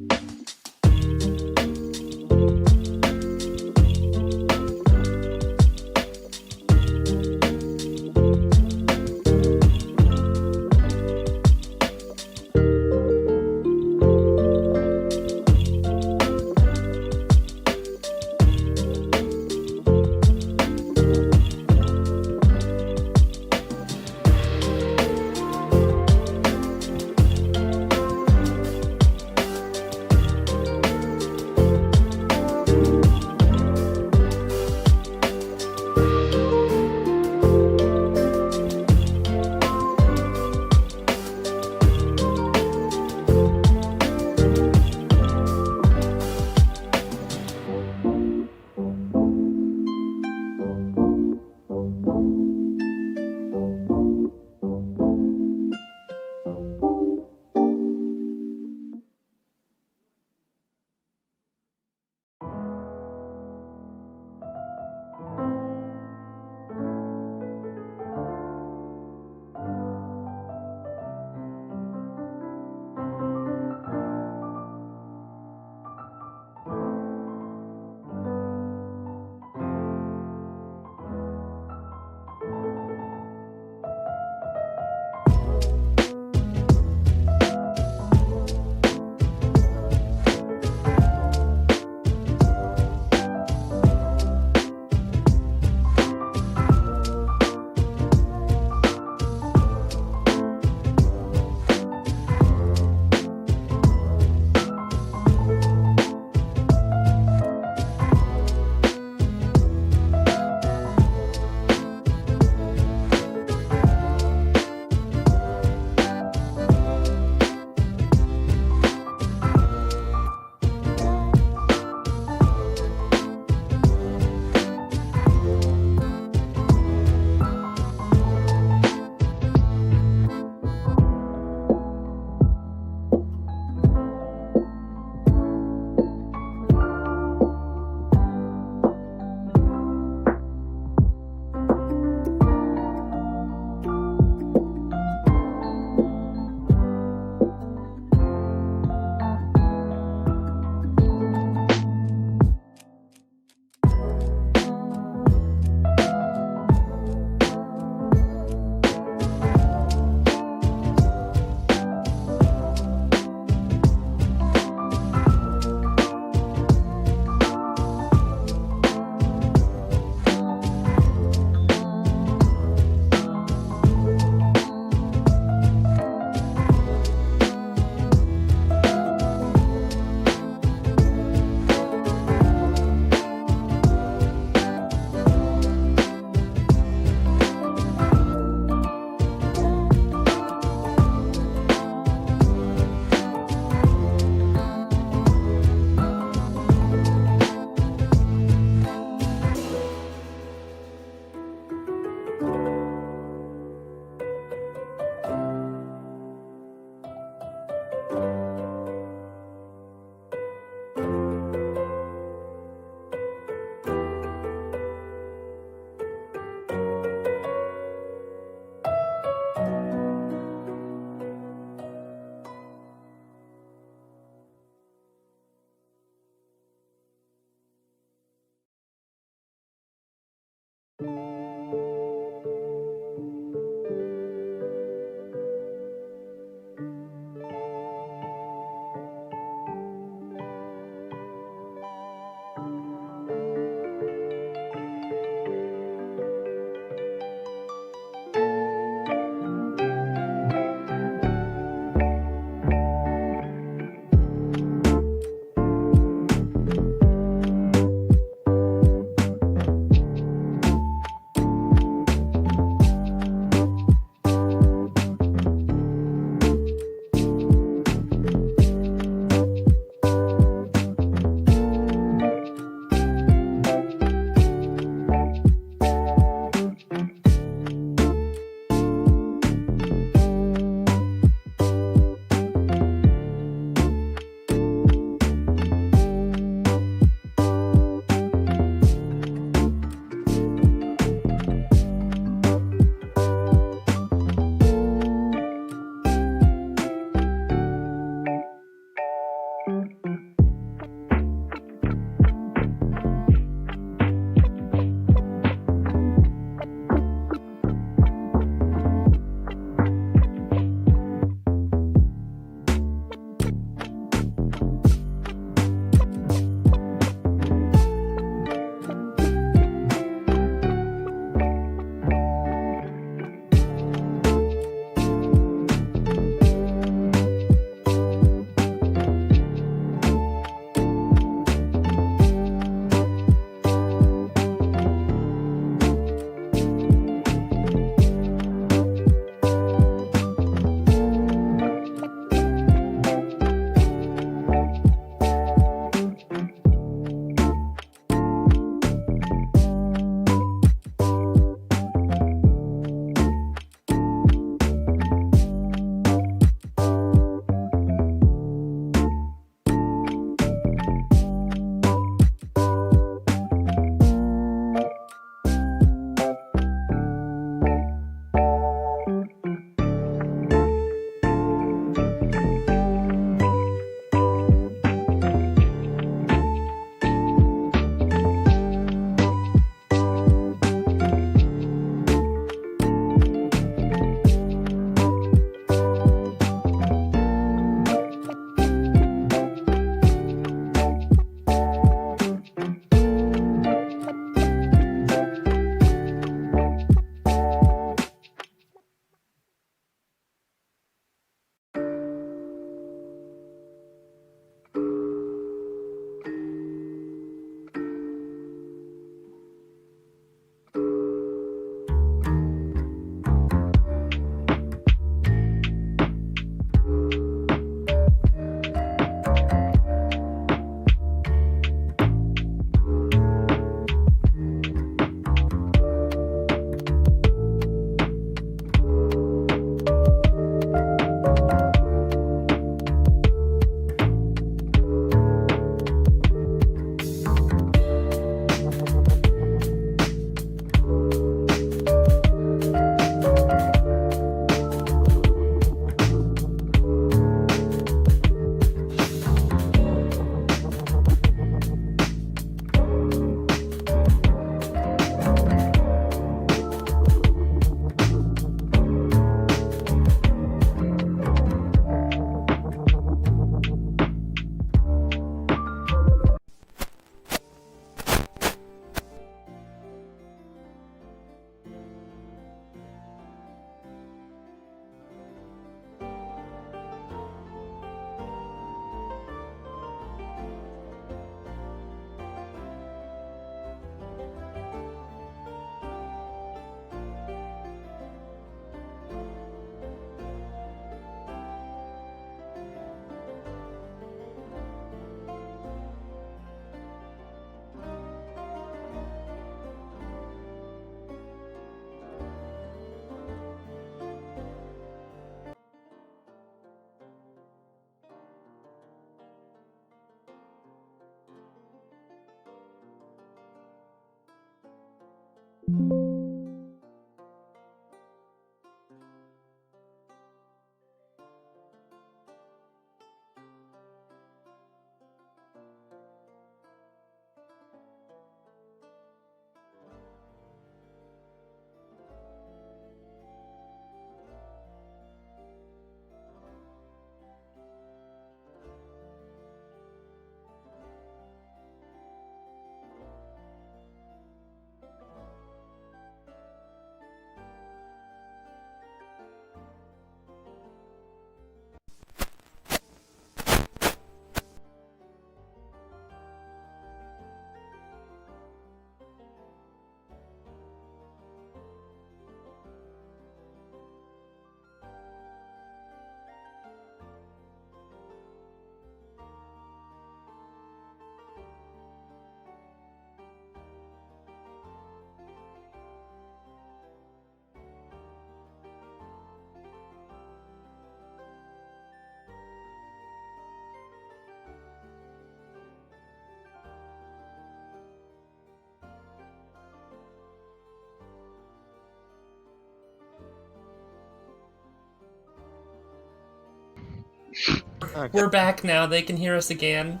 We're back now. They can hear us again.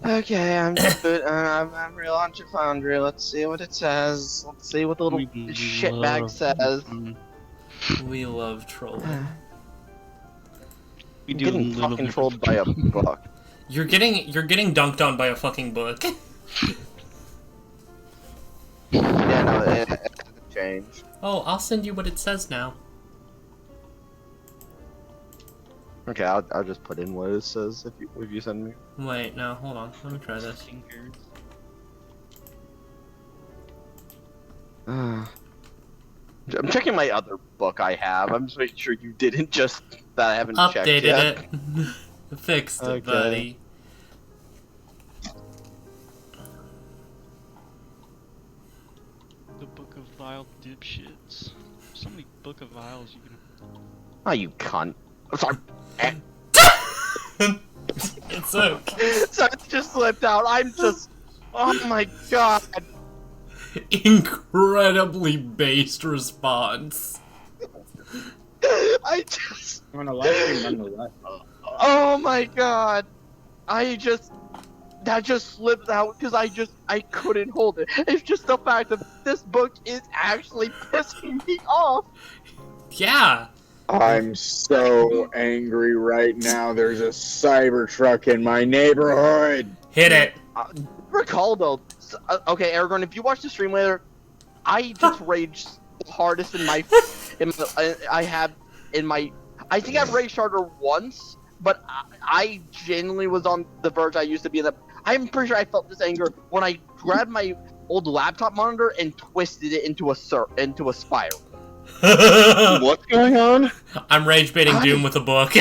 Okay, I'm good. I'm real on your Foundry. Let's see what it says. Let's see what the little shitbag says. We love trolling. I'm getting fucking trolled by a book. You're getting dunked on by a fucking book. Yeah, no, it hasn't changed. Oh, I'll send you what it says now. Okay, I'll just put in what it says if you send me. Wait, no, hold on. Let me try this. I'm checking my other book I have. I'm just making sure you didn't just that I haven't checked yet. Updated it. Fixed it, Okay. buddy. The Book of Vile Dipshits. So many Book of Viles you can. Oh, you cunt. I'm sorry. It's okay. Sorry, it just slipped out. I'm just. Oh my god. Incredibly based response. I just. On a live stream, nonetheless. Oh my god. That just slipped out because I couldn't hold it. It's just the fact that this book is actually pissing me off. Yeah. I'm so angry right now. There's a Cybertruck in my neighborhood. Hit it. Recall though. Okay, Aragorn, if you watch the stream later, I just raged the hardest I think I've raged harder once, but I genuinely was on the verge. I used to be in the. I'm pretty sure I felt this anger when I grabbed my old laptop monitor and twisted it into a spiral. What's going on? I'm rage baiting Doom with a book.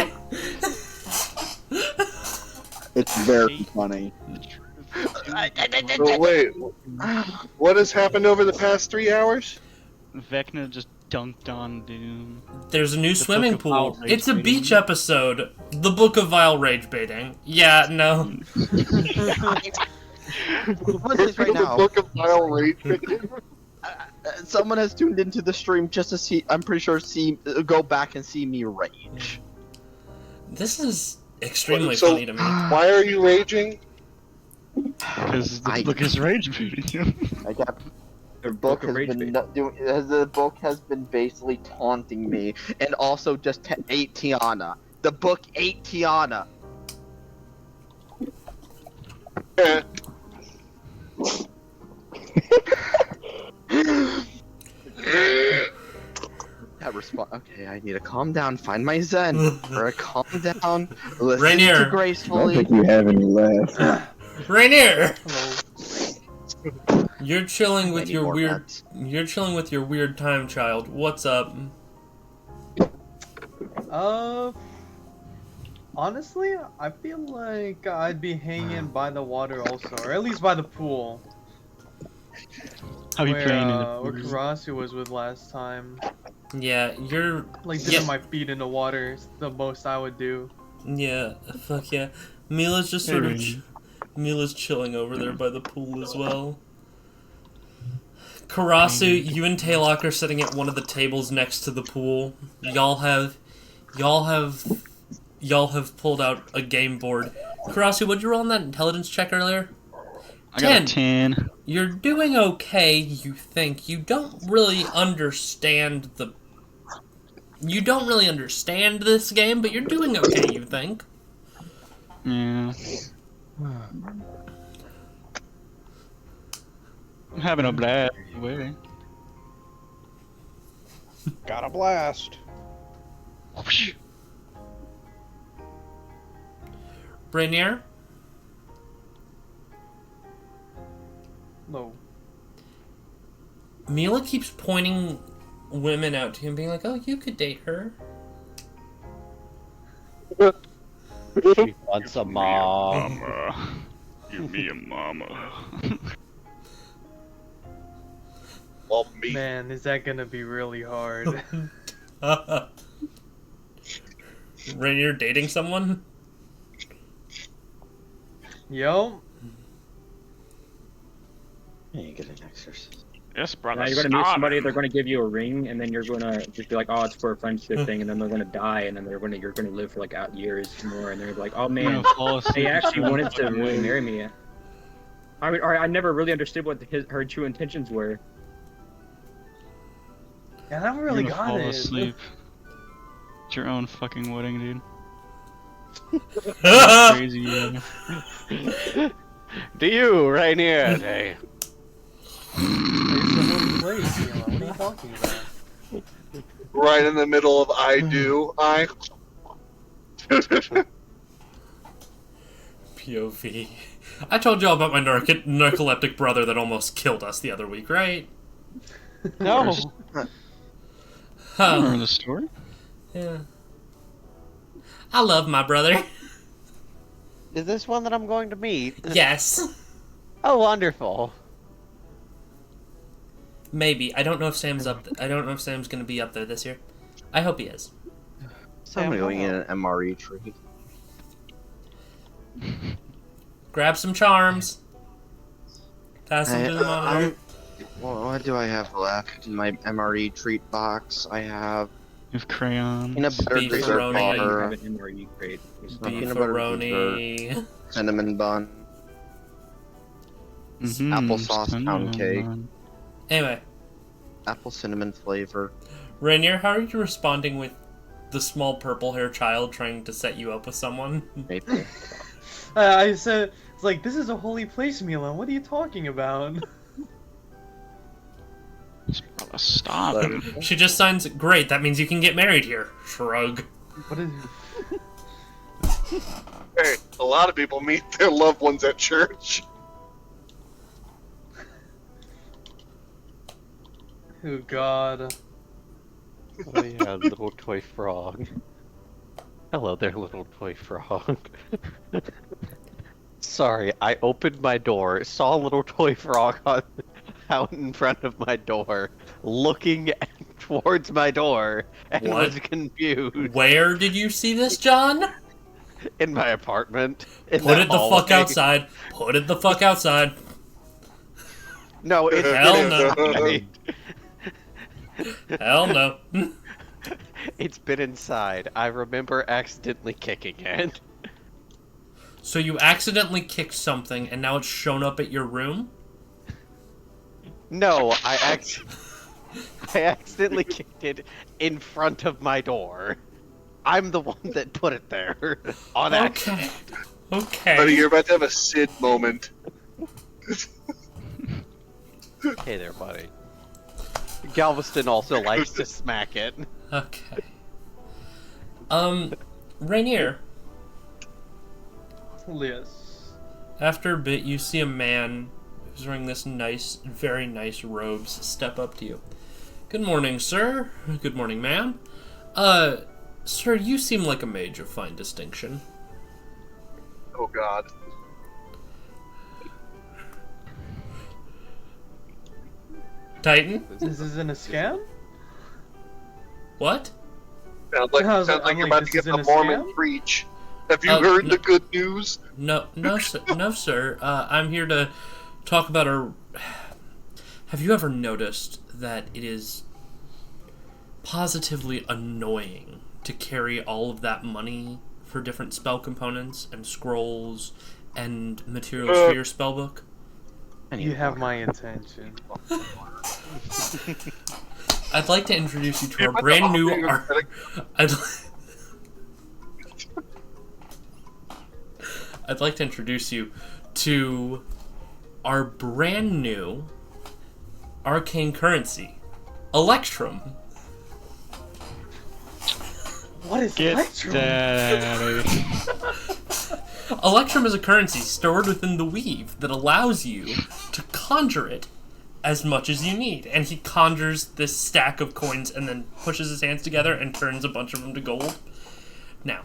It's very funny. Wait, what has happened over the past 3 hours? Vecna just dunked on Doom. There's a new swimming Book of Vile pool. Rage It's a Baiting. beach episode. The Book of Vile Rage Baiting. Yeah, no. What is this right now? Book of Vile Rage. Someone has tuned into the stream just to see. I'm pretty sure go back and see me rage. This is extremely So- funny to me. Why are you raging? Because the book is rage baiting you. I got the book has been the book has been basically taunting me, and also just ate Tiana. The book ate Tiana. That response. Okay, I need to calm down, find my zen. Or calm down, listen Rainier. to I don't gracefully. think you have any left. Rainier! You're chilling with Any your more weird. bets? You're chilling with your weird time child. What's up? Honestly, I feel like I'd be hanging by the water also, or at least by the pool. How you Where, playing in where the Karasu was with last time. Yeah, you're. Like dipping my feet in the water is the most I would do. Yeah, fuck yeah. Mila's just sort of. Mila's chilling over there by the pool as well. Karasu, you and Taylok are sitting at one of the tables next to the pool. Y'all have pulled out a game board. Karasu, what'd you roll on that intelligence check earlier? I got a 10. You're doing okay, you think. You don't really understand this game, but you're doing okay, you think. Yeah. I'm having a blast. Wait. Got a blast. Rainier? No. Mila keeps pointing women out to him, being like, oh, you could date her. She wants a mom. Mama. Give me a mama. Well, me. Man, is that gonna be really hard. Rainier dating someone? Yo, You get an exorcist. Yes, brother. Now you're gonna meet somebody, they're gonna give you a ring, and then you're gonna just be like, oh, it's for a friendship thing, and then they're gonna die, and then you're gonna live for like out years more, and they're like, oh man, they actually wanted to really marry me. I never really understood what her true intentions were. Yeah, I never really You're gonna got fall it. asleep. It's your own fucking wedding, dude. Crazy. Yeah. Do you, Rainier? Hey. It's a holy place, Mila. What are you talking about? Right in the middle of I do. POV. I told y'all about my narcoleptic brother that almost killed us the other week, right? No. I remember the story. Yeah. I love my brother. Is this one that I'm going to meet? Yes. Oh, wonderful. Maybe. I don't know if Sam's up. I don't know if Sam's gonna be up there this year. I hope he is. I'm gonna go get an MRE tree. Grab some charms. Pass them to the monitor. Well, what do I have left in my MRE treat box? I have You have crayons. peanut butter dessert Beefaroni. You have bar, an MRE crate. peanut butter Beefaroni. cinnamon bun, applesauce pound cake, Anyway, apple cinnamon flavor. Rainier, how are you responding with the small purple hair child trying to set you up with someone? Maple. I said, it's like, this is a holy place, Mila. What are you talking about? Stop. She just signs, great, that means you can get married here. Shrug. What is... Hey, a lot of people meet their loved ones at church. Oh, God. Oh yeah, little toy frog. Hello there, little toy frog. Sorry, I opened my door, saw a little toy frog out in front of my door, looking towards my door, and What? was confused. Where did you see this, John? In my apartment. In Put it the hallway. fuck outside. Put it the fuck outside. No, it's Hell been no. inside. Hell no. It's been inside. I remember accidentally kicking it. So you accidentally kicked something and now it's shown up at your room? No, I accidentally kicked it in front of my door. I'm the one that put it there. On accident. Okay. Buddy, you're about to have a Sid moment. Hey there, buddy. Galveston also likes to smack it. Okay. Rainier, Yes. after a bit you see a man who's wearing this nice, very nice robes step up to you. Good morning, sir. Good morning, ma'am. Sir, you seem like a mage of fine distinction. Oh God. Titan? This isn't a scam? What? Sounds like, How's it- sounds like I'm you're like, about to this get the isn't a Mormon scam? preach. Have you Oh, heard no. the good news? No, sir. No, sir. I'm here to talk about our... Have you ever noticed that it is positively annoying to carry all of that money for different spell components and scrolls and materials for your spellbook? You have my attention. I'd like to introduce you to our brand new... I'd like to introduce you to our brand new arcane currency, Electrum. What is Get Electrum? that out of here. Electrum is a currency stored within the weave that allows you to conjure it as much as you need. And he conjures this stack of coins and then pushes his hands together and turns a bunch of them to gold. Now,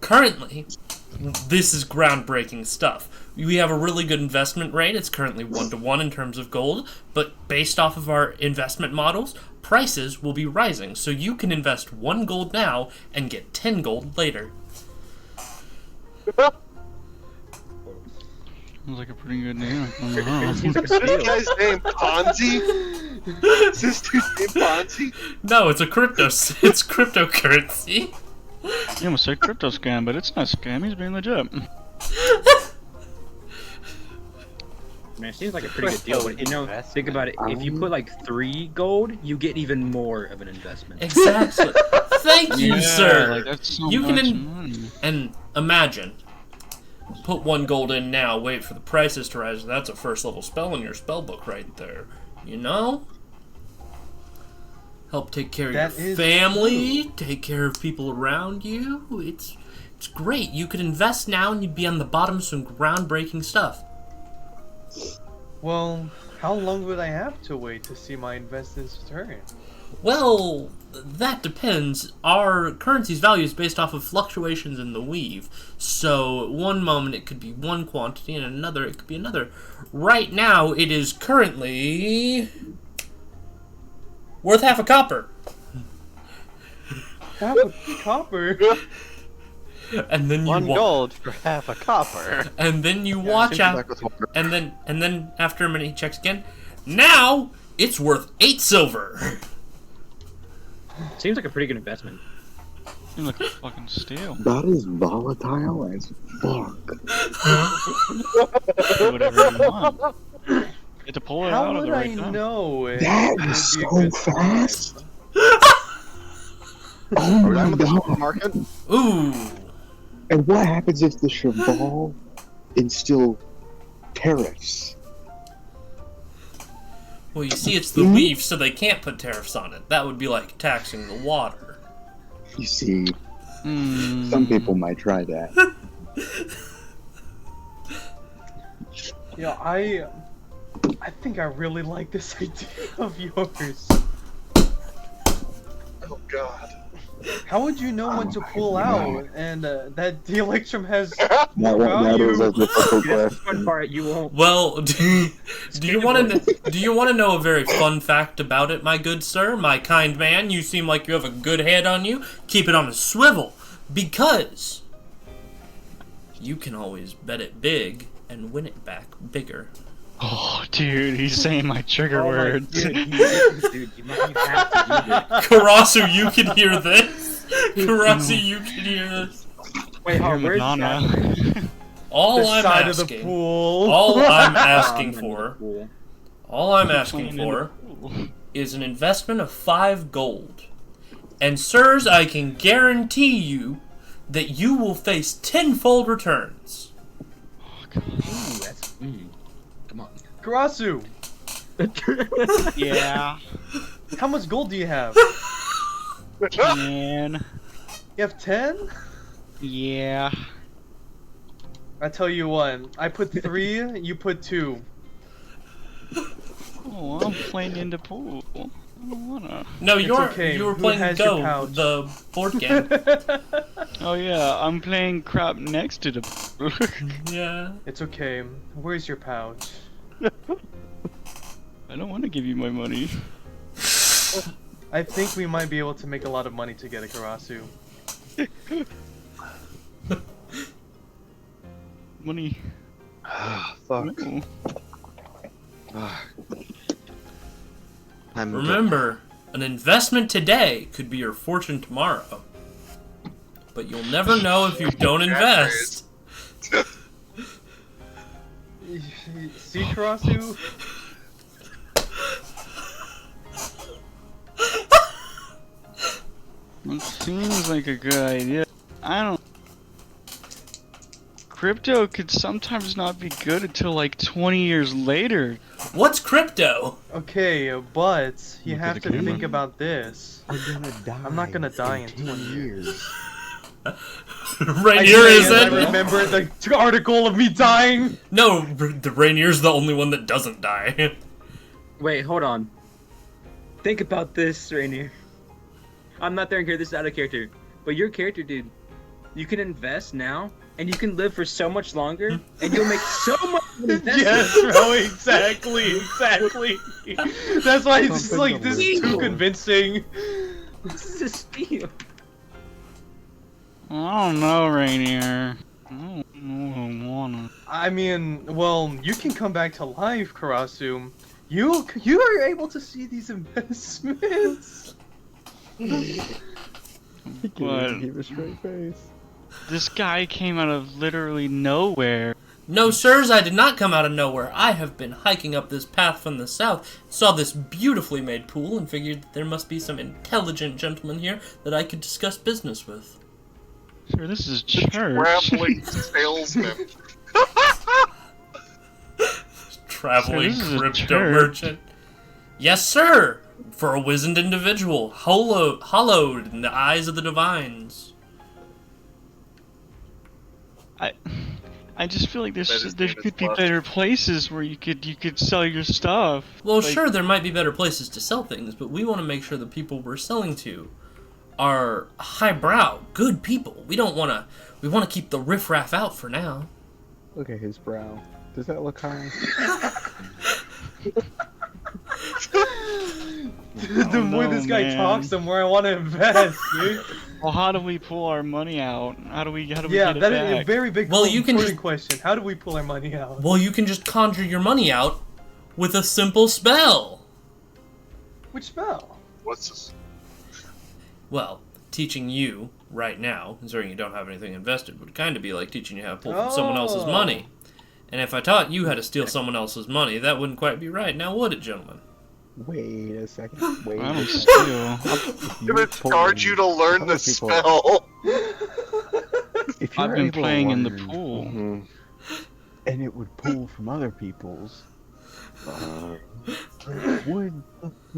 currently, this is groundbreaking stuff. We have a really good investment rate. It's currently 1-to-1 in terms of gold, but based off of our investment models, prices will be rising. So you can invest 1 gold now and get 10 gold later. Sounds like a pretty good deal. It seems like a Is this steal. guy's name Ponzi? Is this dude's name Ponzi? No, it's it's cryptocurrency. You almost said crypto scam, but it's not a scam. He's being legit. Man, it seems like a pretty good deal, but you know, think about it. If you put like 3 gold, you get even more of an investment. Exactly. Thank you, Yeah, sir. like, that's so You much can money. and imagine. Put 1 gold in now, wait for the prices to rise. That's a first level spell in your spell book right there. You know? Help take care of That your is family, take care of people around you. It's great. You could invest now and you'd be on the bottom of some groundbreaking stuff. Well, how long would I have to wait to see my investments return? Well, that depends. Our currency's value is based off of fluctuations in the weave. So, at one moment it could be one quantity, and another it could be another. Right now, it is currently worth half a copper. Half a copper? And then you One gold for half a copper. And then you watch out. And then after a minute he checks again. Now it's worth 8 silver. Seems like a pretty good investment. Seems like a fucking steal. That is volatile as fuck. Do whatever you want. You have to pull it How out of would the right I time. know it? That would is be a so good fast. time? Oh Are we done my with the god. supermarket? Ooh. And what happens if the Cheval instill tariffs? Well, you see, it's the weave, so they can't put tariffs on it. That would be like taxing the water. You see, some people might try that. Yeah, I think I really like this idea of yours. Oh god. How would you know when to pull out and that the Electrum has That is a difficult That's the fun question. part. You won't. Well, do you want to know a very fun fact about it, my good sir, my kind man? You seem like you have a good head on you. Keep it on a swivel, because you can always bet it big and win it back bigger. Oh, dude, he's saying my trigger words. Dude, you have to do this. Karasu, you can hear this. Karasu, you can hear this. Wait, hold on, You're where's Madonna. that? All the I'm side of the asking, pool. all I'm Oh, asking I'm for, cool. all I'm asking for is an investment of 5 gold. And sirs, I can guarantee you that you will face tenfold returns. Ooh, that's. Come on. Karasu, Yeah. how much gold do you have? 10. You have 10? Yeah. I tell you what, I put 3, you put 2. Oh, I'm playing in the pool. I don't wanna. No, It's you were okay. Who playing has your Go, pouch? the board game. Oh yeah, I'm playing crap next to the pool. Yeah. It's okay. Where's your pouch? I don't want to give you my money. I think we might be able to make a lot of money together, Karasu. Money. Fuck. No. Remember, an investment today could be your fortune tomorrow. But you'll never know if you don't invest. See, Karasu? It seems like a good idea. I don't. Crypto could sometimes not be good until like 20 years later. What's crypto? Okay, but you Look at have the to camera. think about this. I'm gonna die. I'm not gonna die in 20 years. Rainier I isn't. remember the article of me dying. No, the Rainier's the only one that doesn't die. Wait, hold on. Think about this, Rainier. I'm not there and hear this out of character, but your character, dude, you can invest now, and you can live for so much longer, and you'll make so much money. Yes, bro, exactly. That's why it's just like, this is too convincing. This is a steal. I don't know, Rainier. I don't know if I wanna. I mean, well, you can come back to life, Karasu. You are able to see these investments. He But- can't keep a straight face. This guy came out of literally nowhere. No, sirs, I did not come out of nowhere. I have been hiking up this path from the south, saw this beautifully made pool, and figured that there must be some intelligent gentleman here that I could discuss business with. Sir, this is church. Traveling salesman. Traveling Sir, this is a crypto church. merchant. Yes, sir! For a wizened individual, hollowed in the eyes of the divines. I just feel like That is there David's could be plus. better places where you could sell your stuff. Well, Like- sure, there might be better places to sell things, but we want to make sure the people we're selling to are highbrow, good people. We want to keep the riffraff out for now. Look at his brow. Does that look high? The more no, this guy man. talks, the more I want to invest, dude. Well, how do we pull our money out? How do we Yeah, get it that is a back? very big Well, you can important just- question. How do we pull our money out? Well, you can just conjure your money out with a simple spell. Which spell? What's this? Well, teaching you right now, considering you don't have anything invested, would kind of be like teaching you how to pull from someone else's Oh. money. And if I taught you how to steal someone else's money, that wouldn't quite be right, now would it, gentlemen? Wait a second. Wait I a don't second. steal. If I'm you gonna pull charge in you to learn other the people- spell. If you're I've been able to playing in the learn- pool. Mhm. and it would pull from other people's. Would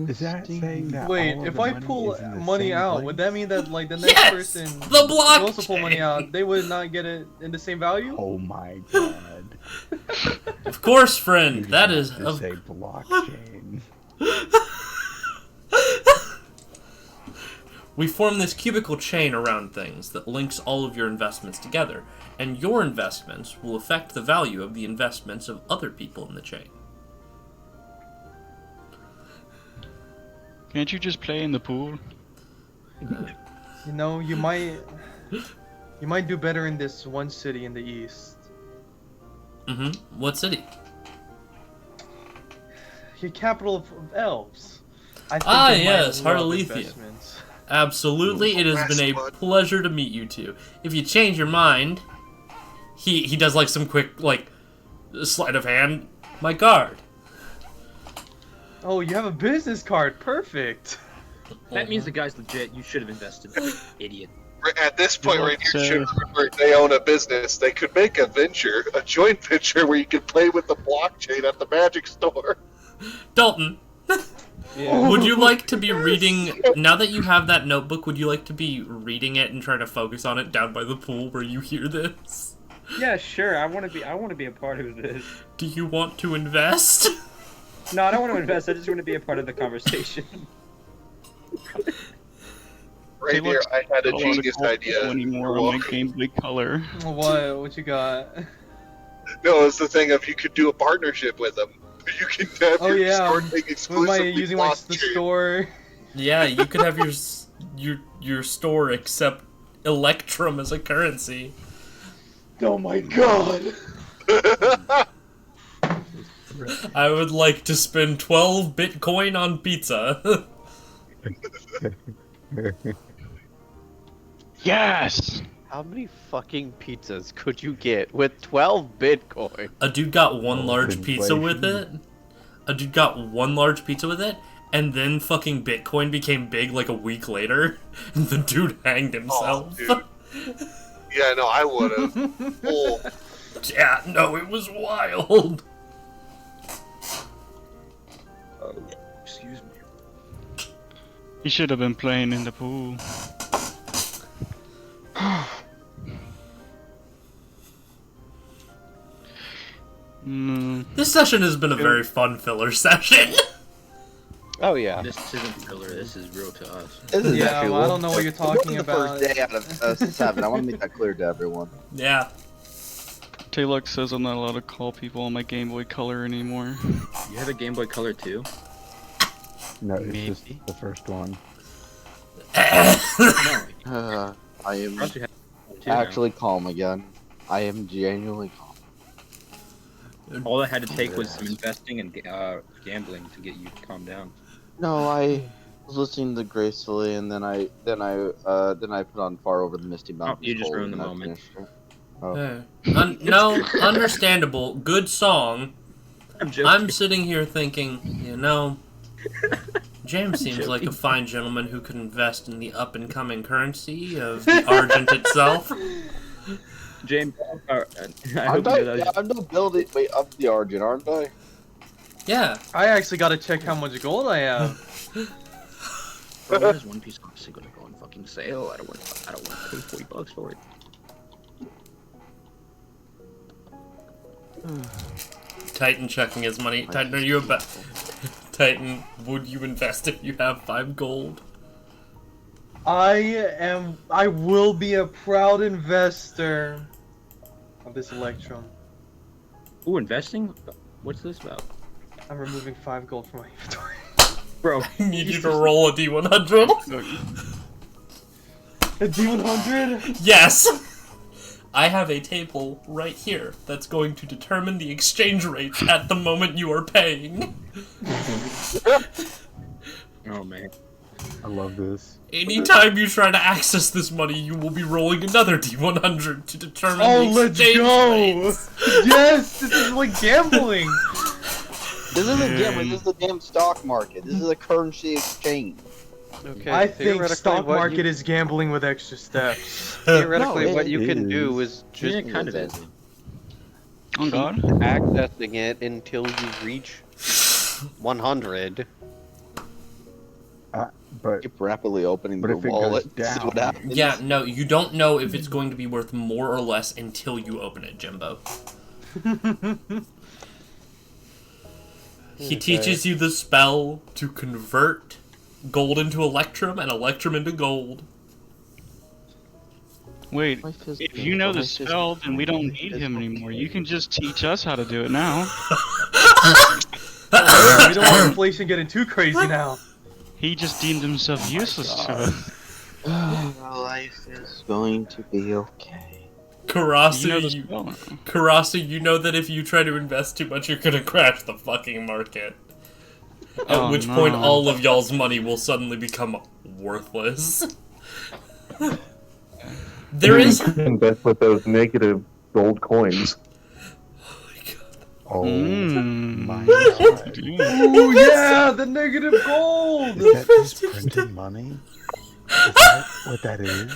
is that saying that? Wait, all of if the I money pull is in the money same out, place? would that mean that like the next Yes! person The who also pull money blockchain! out, they would not get it in the same value? Oh my god! Of course, You friend, did that not is... just say blockchain. We form this cubical chain around things that links all of your investments together, and your investments will affect the value of the investments of other people in the chain. Can't you just play in the pool? You know, you might do better in this one city in the east. Mm-hmm. What city? Your capital of elves. I think Ah, they might yes, love Harletheia. investments. Absolutely, it has been a pleasure to meet you two. If you change your mind, he does like some quick sleight of hand. My card. Oh, you have a business card. Perfect. That means the guy's legit. You should have invested, idiot. At this point, Well, right here, so- should remember they own a business. They could make a venture, a joint venture, where you could play with the blockchain at the magic store. Dalton, Yeah. would you like to be reading, now that you have that notebook, would you like to be reading it and trying to focus on it down by the pool where you hear this? Yeah, sure. I want to be a part of this. Do you want to invest? No, I don't want to invest. I just want to be a part of the conversation. Right Hey, here, look, I had a I don't wanna genius call idea. people anymore You're on my welcome. Game Boy Color. What you got? No, it's the thing of you could do a partnership with them. You can have Oh, your yeah. store thing Am I exclusively using like the blockchain. store? Yeah, you could have your store accept Electrum as a currency. Oh my god. I would like to spend 12 Bitcoin on pizza. Yes! How many fucking pizzas could you get with 12 Bitcoin? A dude got one Oh, large pizza with it. inflation. A dude got one large pizza with it, and then fucking Bitcoin became big like a week later, and the dude hanged himself. dude. Yeah, no, I would have. Oh, Yeah, no, it was wild. Excuse me. He should have been playing in the pool. This session has been a very fun filler session. Oh yeah. This isn't filler. This is real to us. This is Yeah, actually well, I don't know what you're talking the about. first day out of 7. I want to make that clear to everyone. Yeah. Taylor says I'm not allowed to call people on my Game Boy Color anymore. You have a Game Boy Color too? No, it's Maybe. just the first one. No. I am Russ, you have one too now. actually calm again. I am genuinely calm. All I had to take was some investing and gambling to get you to calm down. No, I was listening to Gracefully, and then I put on Far Over the Misty Mountains. You just Cold, ruined the and I moment. finished it. Oh. No, understandable. Good song. I'm joking. I'm sitting here thinking, James seems like a fine gentleman who could invest in the up-and-coming currency of the Argent itself. James, I'm not building up the Argent, aren't I? Yeah. I actually gotta check how much gold I have. Bro, when is One Piece honestly gonna go on fucking sale? I don't want to pay $40 for it. Titan checking his money. Titan, are you about? Titan, would you invest if you have 5 gold? I will be a proud investor of this Electrum. Ooh, investing? What's this about? I'm removing 5 gold from my inventory. Bro, I need you to roll a D100. A D100? Yes! I have a table right here that's going to determine the exchange rate at the moment you are paying. Oh man. I love this. Anytime you try to access this money, you will be rolling another D100 to determine the let's exchange go! rates. Yes! This is like gambling! This isn't gambling, this is the damn stock market. This is a currency exchange. Okay, I think theoretically, stock what market you, is gambling with extra steps. theoretically No, what it you can do is. is just Yeah, it kind of is. Oh keep god. accessing it until you reach 100. But Keep rapidly opening But the if it wallet. goes See what down- happens. Yeah, no, you don't know if it's going to be worth more or less until you open it, Jimbo. He teaches you the spell to convert gold into electrum and electrum into gold. Wait, My fist- if you know my the fist- spell, then we don't need him anymore. You can just teach us how to do it now. We don't want inflation getting too crazy now. He just deemed himself useless to us. Life is going to be okay. Karasu, You know the spell now. Karasu, you know that if you try to invest too much, you're gonna crash the fucking market. At which point, no. all of y'all's money will suddenly become worthless. There is. Invest with those negative gold coins. oh Mm. my god. Ooh yeah, the negative gold! Is that just printed money? Is that what that is?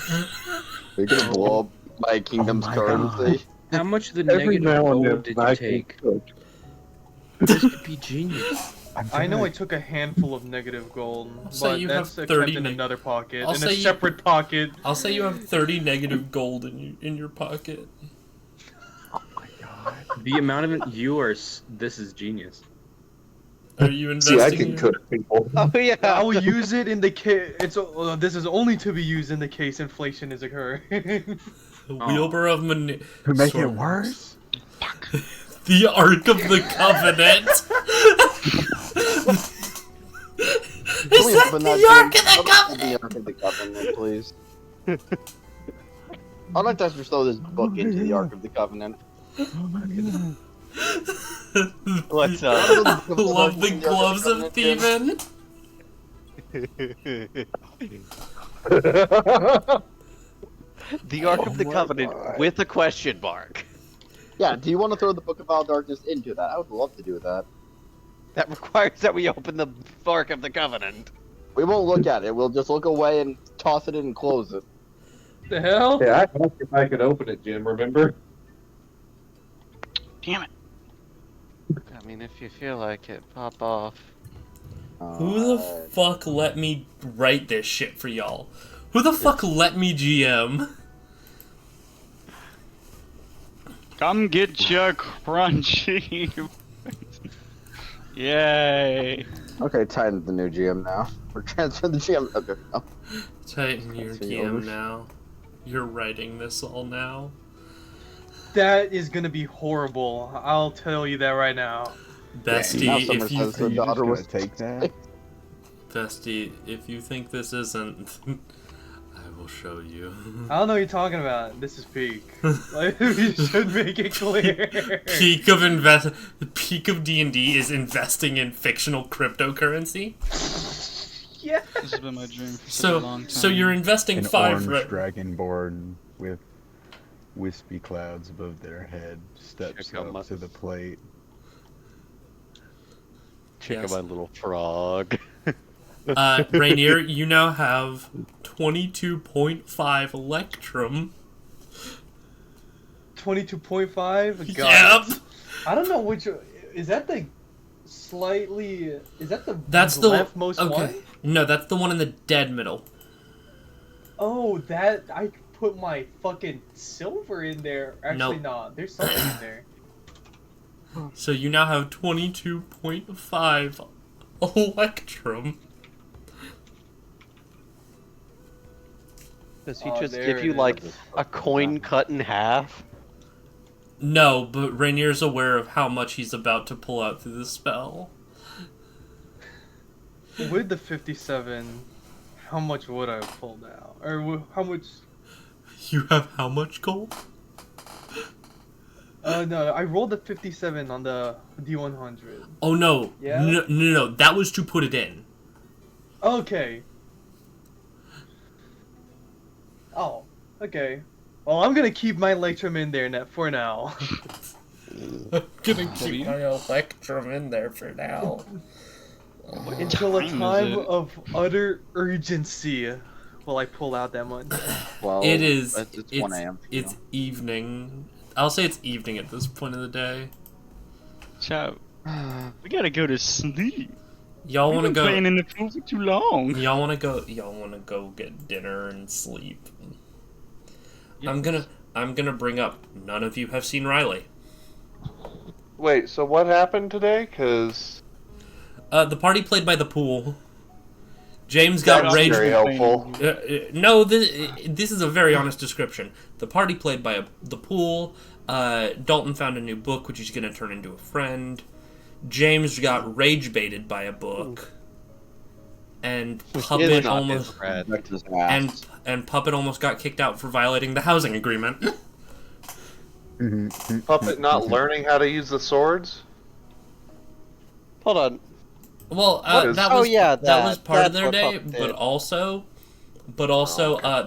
We're gonna blow up my kingdom's Oh my currency. How much of the Every negative now and gold then, did I you can take? cook. This could be genius. I know I took a handful of negative gold, say but you that's have kept 30 in another pocket, I'll in say a you- separate pocket. I'll say you have 30 negative gold in your pocket. Oh my god. The amount of it you are. This is genius. Are you See, I investing? can in- cook people. Oh yeah. I will use it in the case. This is only to be used in the case inflation is occurring. Wheelbarrow of To make it worse? The Ark of the Covenant. Can we open that Ark of the thing? Covenant? The Ark of the Covenant, please. I'd like to just throw this book into the Ark of the Covenant. Oh my god. What's Love the gloves of Thievin. The Ark of the my Covenant God. with a question mark. Yeah, do you want to throw the Book of Vile Darkness into that? I would love to do that. That requires that we open the Ark of the Covenant. We won't look at it. We'll just look away and toss it in and close it. The hell? Yeah, I asked if I could open it, Jim, remember? Damn it. I mean, if you feel like it, pop off. Who the fuck let me write this shit for y'all? Who the fuck let me GM? Come get your crunchy. Yay. Okay, Titan's the new GM now. We're transferring the GM. Okay. Oh. Titan, you're Transfer GM over. now. You're writing this all now. That is gonna be horrible. I'll tell you that right now. Bestie, now Summer if you says the Are you just daughter gonna was take that? Bestie, if you think this isn't, I will show you. I don't know what you're talking about. This is peak. Like, we should make it clear. Peak of D&D is investing in fictional cryptocurrency. Yeah. This has been my dream for such a long time. So you're investing An 5 orange dragonborn with wispy clouds above their head steps Check out up my- to the plate. Check Yes. out my little frog. Rainier, you now have 22.5 Electrum. 22.5? Yep. I don't know which. Is that the slightly. Is that the That's the leftmost okay. one? No, that's the one in the dead middle. Oh, that. I put my fucking silver in there. Actually, Nope. no. There's something in there. So you now have 22.5 Electrum. Does he Oh, just there give you it like is. a coin cut in half? No, but Rainier's aware of how much he's about to pull out through the spell. With the 57, how much would I have pulled out? Or how much? You have how much gold? No, I rolled a 57 on the D100. Oh no. Yeah? No, that was to put it in. Okay. Oh, okay. Well, I'm gonna keep my Electrum in there for now. I'm gonna keep my Electrum in there for now. Until a time is time it? of utter urgency will I pull out that much. Well, It is. It's 1 a.m. for you. It's evening. I'll say it's evening at this point of the day. Chat, we gotta go to sleep. Y'all We've want to been go? playing in the pool for too long. Y'all want to go? Y'all want to go get dinner and sleep? I'm gonna bring up. None of you have seen Riley. Wait, so what happened today? Because The party played by the pool. James got that's rage. very helpful. No, this is a very honest description. The party played by the pool. Dalton found a new book, which he's going to turn into a friend. James got rage baited by a book, and Puppet almost Back to his ass. and Puppet almost got kicked out for violating the housing agreement. Puppet not learning how to use the swords? Hold on. Well, What is- that Oh, was yeah, that was part of that's their what day, Puppet but did. also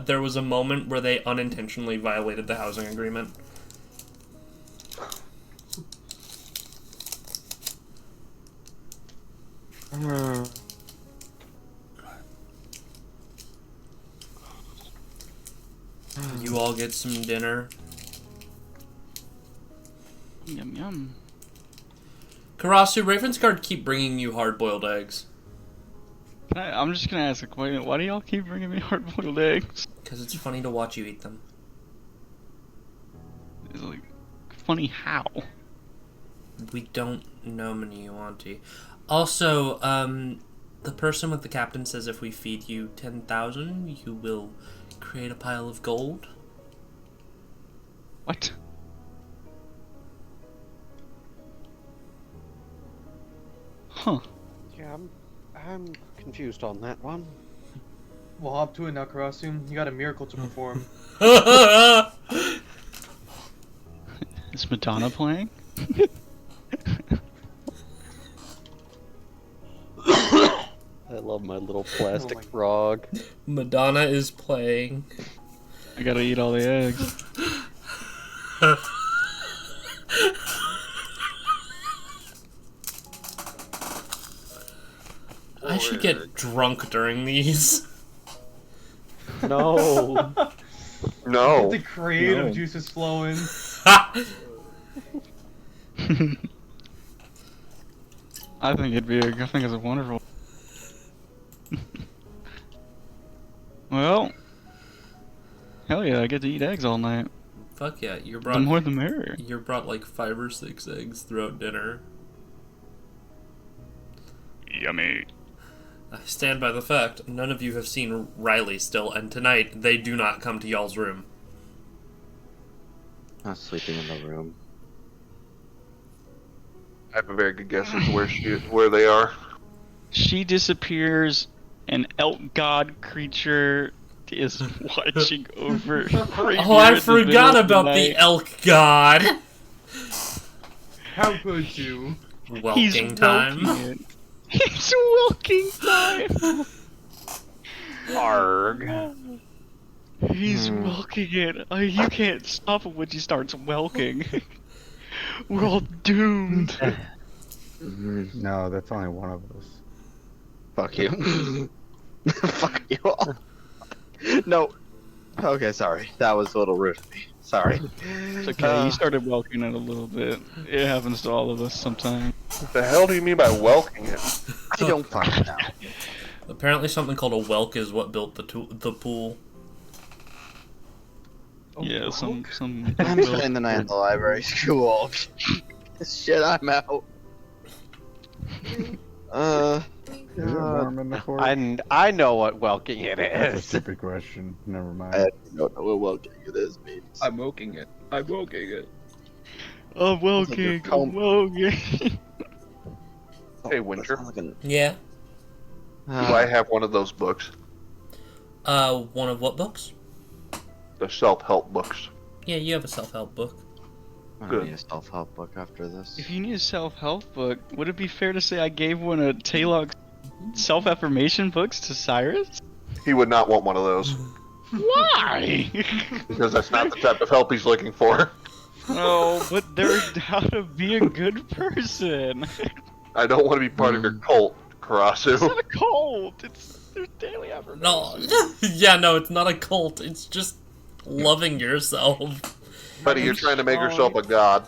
there was a moment where they unintentionally violated the housing agreement. You all get some dinner. Yum yum. Karasu, Ravensguard keep bringing you hard-boiled eggs. I'm just gonna ask a question. Why do y'all keep bringing me hard-boiled eggs? Because it's funny to watch you eat them. It's like, funny how? We don't know Maniwanti. Also, the person with the captain says if we feed you 10,000, you will create a pile of gold. What? Huh. Yeah, I'm confused on that one. We'll hop to it now, Karasu. You got a miracle to perform. Is Madonna playing? I love my little plastic frog. Madonna is playing. I gotta eat all the eggs. I should get drunk during these. No. No. The creative No. juices flowing. I think it's a wonderful. Well, hell yeah, I get to eat eggs all night. Fuck yeah, you're The brought more the merrier. you're brought like 5 or 6 eggs throughout dinner. Yummy. I stand by the fact none of you have seen Riley still, and tonight they do not come to y'all's room. Not sleeping in the room. I have a very good guess as to where they are. She disappears, an elk god creature is watching over. Oh, I forgot about the elk god. How could you? Welking time. It's welking time. Arg. He's welking it. You can't stop him when he starts welking. We're all doomed. No, that's only one of us. Fuck you. Fuck you all. No. Okay, sorry. That was a little rude of me. Sorry. It's okay. You started welking it a little bit. It happens to all of us sometimes. What the hell do you mean by welking it? I don't fucking know. Apparently something called a Welk is what built the pool. Yeah, some. I'm spending the night in the library. Screw all this shit. I'm out. Is it warm in the court? I know what welking it That's a is. stupid question. Never mind. I don't know what welking it is, means. I'm woking it. I'm woking it. I'm welking. I'm welking. Hey, Winter. Yeah. Do I have one of those books? One of what books? The self-help books. Yeah, you have a self-help book. I Good. need a self-help book after this. If you need a self-help book, would it be fair to say I gave one of Taylog's self-affirmation books to Cyrus? He would not want one of those. Why? Because that's not the type of help he's looking for. No, but they're how to be a good person. I don't want to be part of your cult, Karasu. It's not a cult. It's their daily affirmation. No. Yeah, no, it's not a cult. It's just loving yourself. Buddy, you're trying to make yourself a god.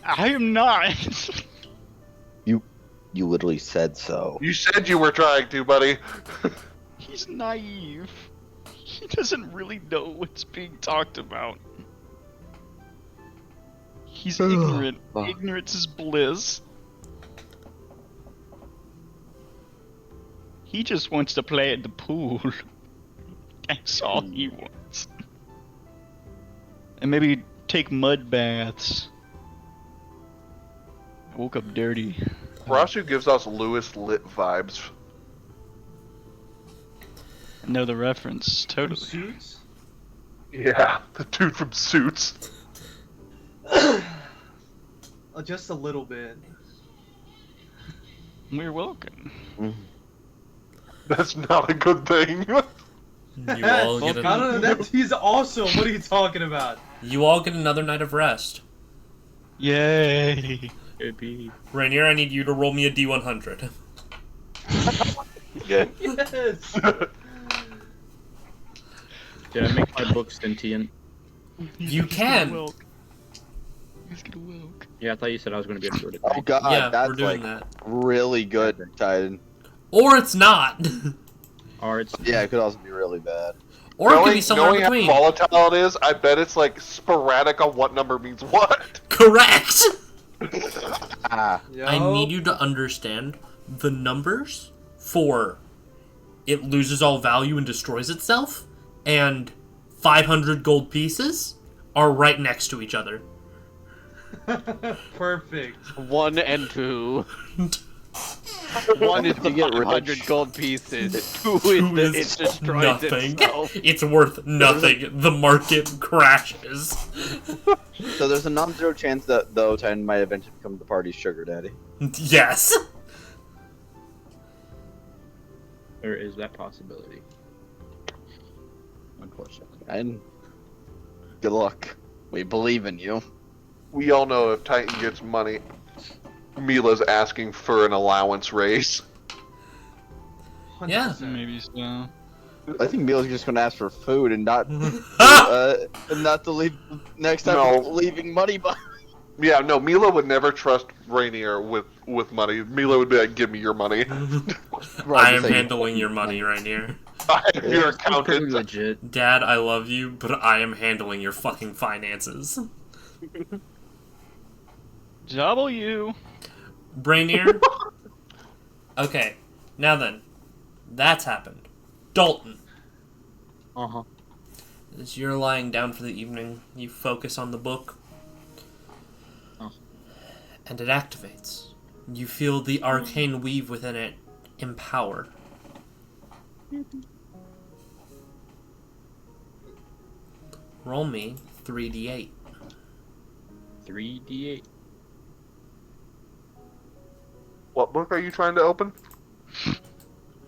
I am not. You literally said so. You said you were trying to, buddy. He's naive. He doesn't really know what's being talked about. He's ignorant. Ignorance is bliss. He just wants to play at the pool. That's all he wants. And maybe take mud baths. I woke up dirty. Karasu gives us Lewis Lit vibes. I know the reference, totally. Suits? Yeah, the dude from Suits. Just a little bit. We're welcome. That's not a good thing. You all get I don't know, he's awesome. What are you talking about? You all get another night of rest. Yay! Rainier, I need you to roll me a D100. Yeah. Yes. Did I make my book sentient? You can. He's gonna welk. Yeah, I thought you said I was going to be able to do it. Oh god, Yeah, that's we're doing like that. really good, Titan. Or it's not. Or it's Yeah, it could also be really bad. Or it could be somewhere in knowing between. how volatile it is, I bet it's like sporadic on what number means what. Correct! Ah, I need you to understand the numbers for it loses all value and destroys itself, and 500 gold pieces are right next to each other. Perfect. 1 and 2. 1 is to get 100 rich. gold pieces. 2 is it destroys nothing. itself. It's worth nothing. The market crashes. So there's a non-zero chance that though Titan might eventually become the party's sugar daddy. Yes. There is that possibility. Unfortunately. And good luck. We believe in you. We all know if Titan gets money, Mila's asking for an allowance raise. Yeah. Maybe so. I think Mila's just gonna ask for food and not to leave next time No. leaving money behind. Yeah, no, Mila would never trust Rainier with money. Mila would be like, give me your money. I am handling your money right here. I'm your Pretty accountant. legit. Dad, I love you, but I am handling your fucking finances. W. Brainier? Okay, now then. That's happened. Dalton. Uh-huh. As you're lying down for the evening, you focus on the book. Oh. And it activates. You feel the arcane weave within it empower. Roll me 3d8. 3d8. What book are you trying to open?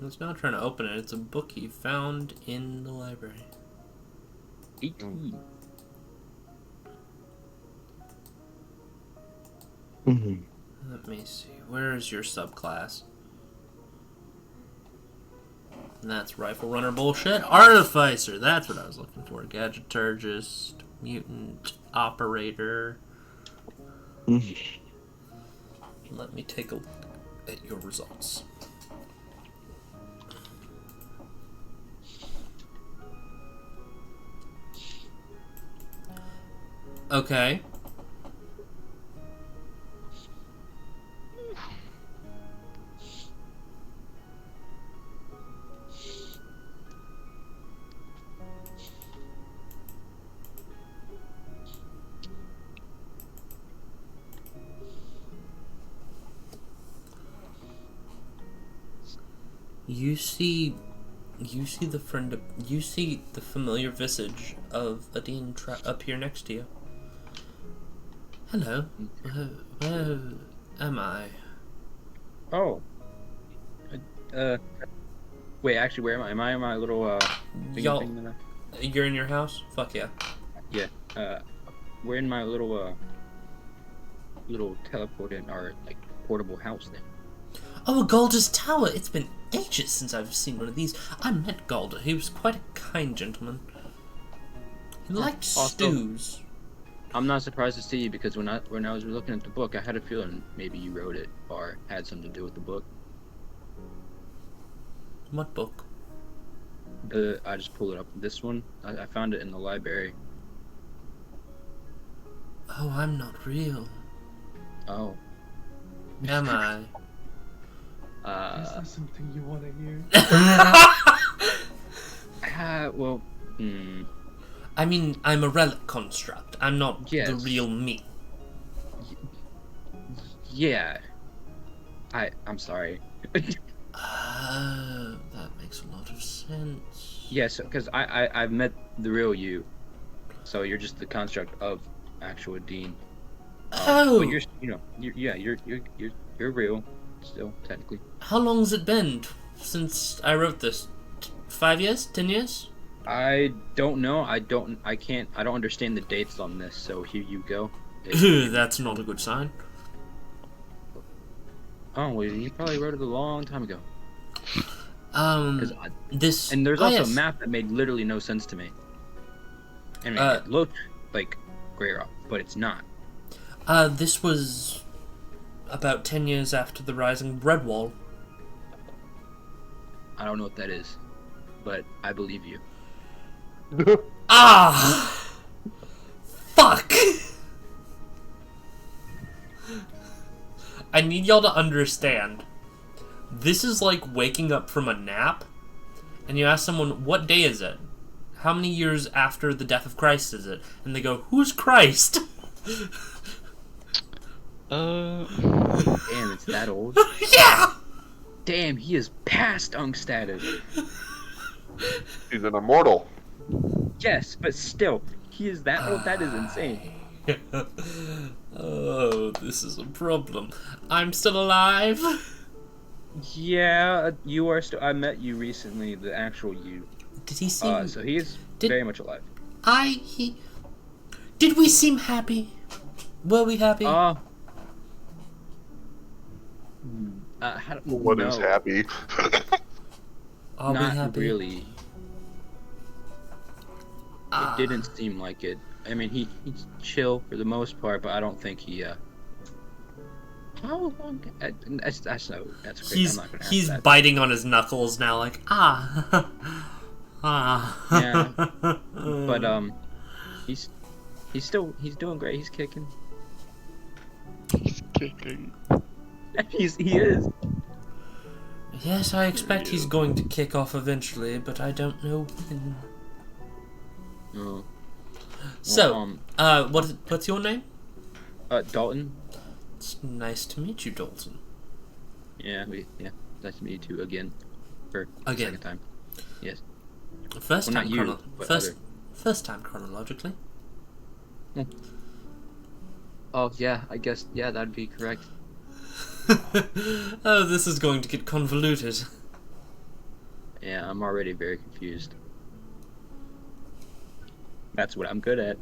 It's not trying to open it. It's a book you found in the library. 18. Let me see. Where is your subclass? And that's rifle runner bullshit. Artificer. That's what I was looking for. Gadgeturgist. Mutant operator. Let me take a look at your results. Okay. You see the familiar visage of Adine appear next to you. Hello. Where am I? Oh. Wait, actually, where am I? Am I in my little, Y'all, thing? you're in your house? Fuck yeah. Yeah. We're in my little, little teleported, or, like, portable house then. Oh, Galder's Tower! It's been ages since I've seen one of these. I met Galder. He was quite a kind gentleman. He liked stews. I'm not surprised to see you, because when I was looking at the book, I had a feeling maybe you wrote it, or had something to do with the book. What book? I just pulled it up. This one, I found it in the library. Oh, I'm not real. Oh. Am I? Is that something you want to hear? Well, I mean, I'm a relic construct. I'm not the Yes. real me. Yeah. I'm sorry. That makes a lot of sense. Yes, because I've met the real you, so you're just the construct of actual Dean. Oh. But you're real, still technically. How long's it been since I wrote this? 5 years? 10 years? I don't know. I don't understand the dates on this. So here you go. That's not a good sign. Oh, well, you probably wrote it a long time ago. This and there's also a map that made literally no sense to me. I mean, it looked like Grey Rock, but it's not. This was about 10 years after the Rising Red Wall. I don't know what that is, but I believe you. Fuck! I need y'all to understand. This is like waking up from a nap, and you ask someone, what day is it? How many years after the death of Christ is it? And they go, who's Christ? Damn, it's that old? Yeah! Damn, he is past Unk status. He's an immortal. Yes, but still, he is that old? That is insane. Oh, this is a problem. I'm still alive? Yeah, you are still. I met you recently, the actual you. Did he seem... so he is very much alive. Did we seem happy? Were we happy? What is happy? Are Not we happy? Really. It didn't seem like it. I mean, he's chill for the most part, but I don't think he. How long? That's crazy. I'm not gonna He's that. biting on his knuckles now, like Yeah, but he's doing great. He's kicking. He's kicking. He is. Yes, I expect he's going to kick off eventually, but I don't know when. Oh. So, what's your name? Dalton. It's nice to meet you, Dalton. Yeah, nice to meet you too again. For the second time. Yes. First well, time, not you, Colonel. but First First time chronologically. Oh, yeah, I guess, yeah, that'd be correct. Oh, this is going to get convoluted. Yeah, I'm already very confused. That's what I'm good at.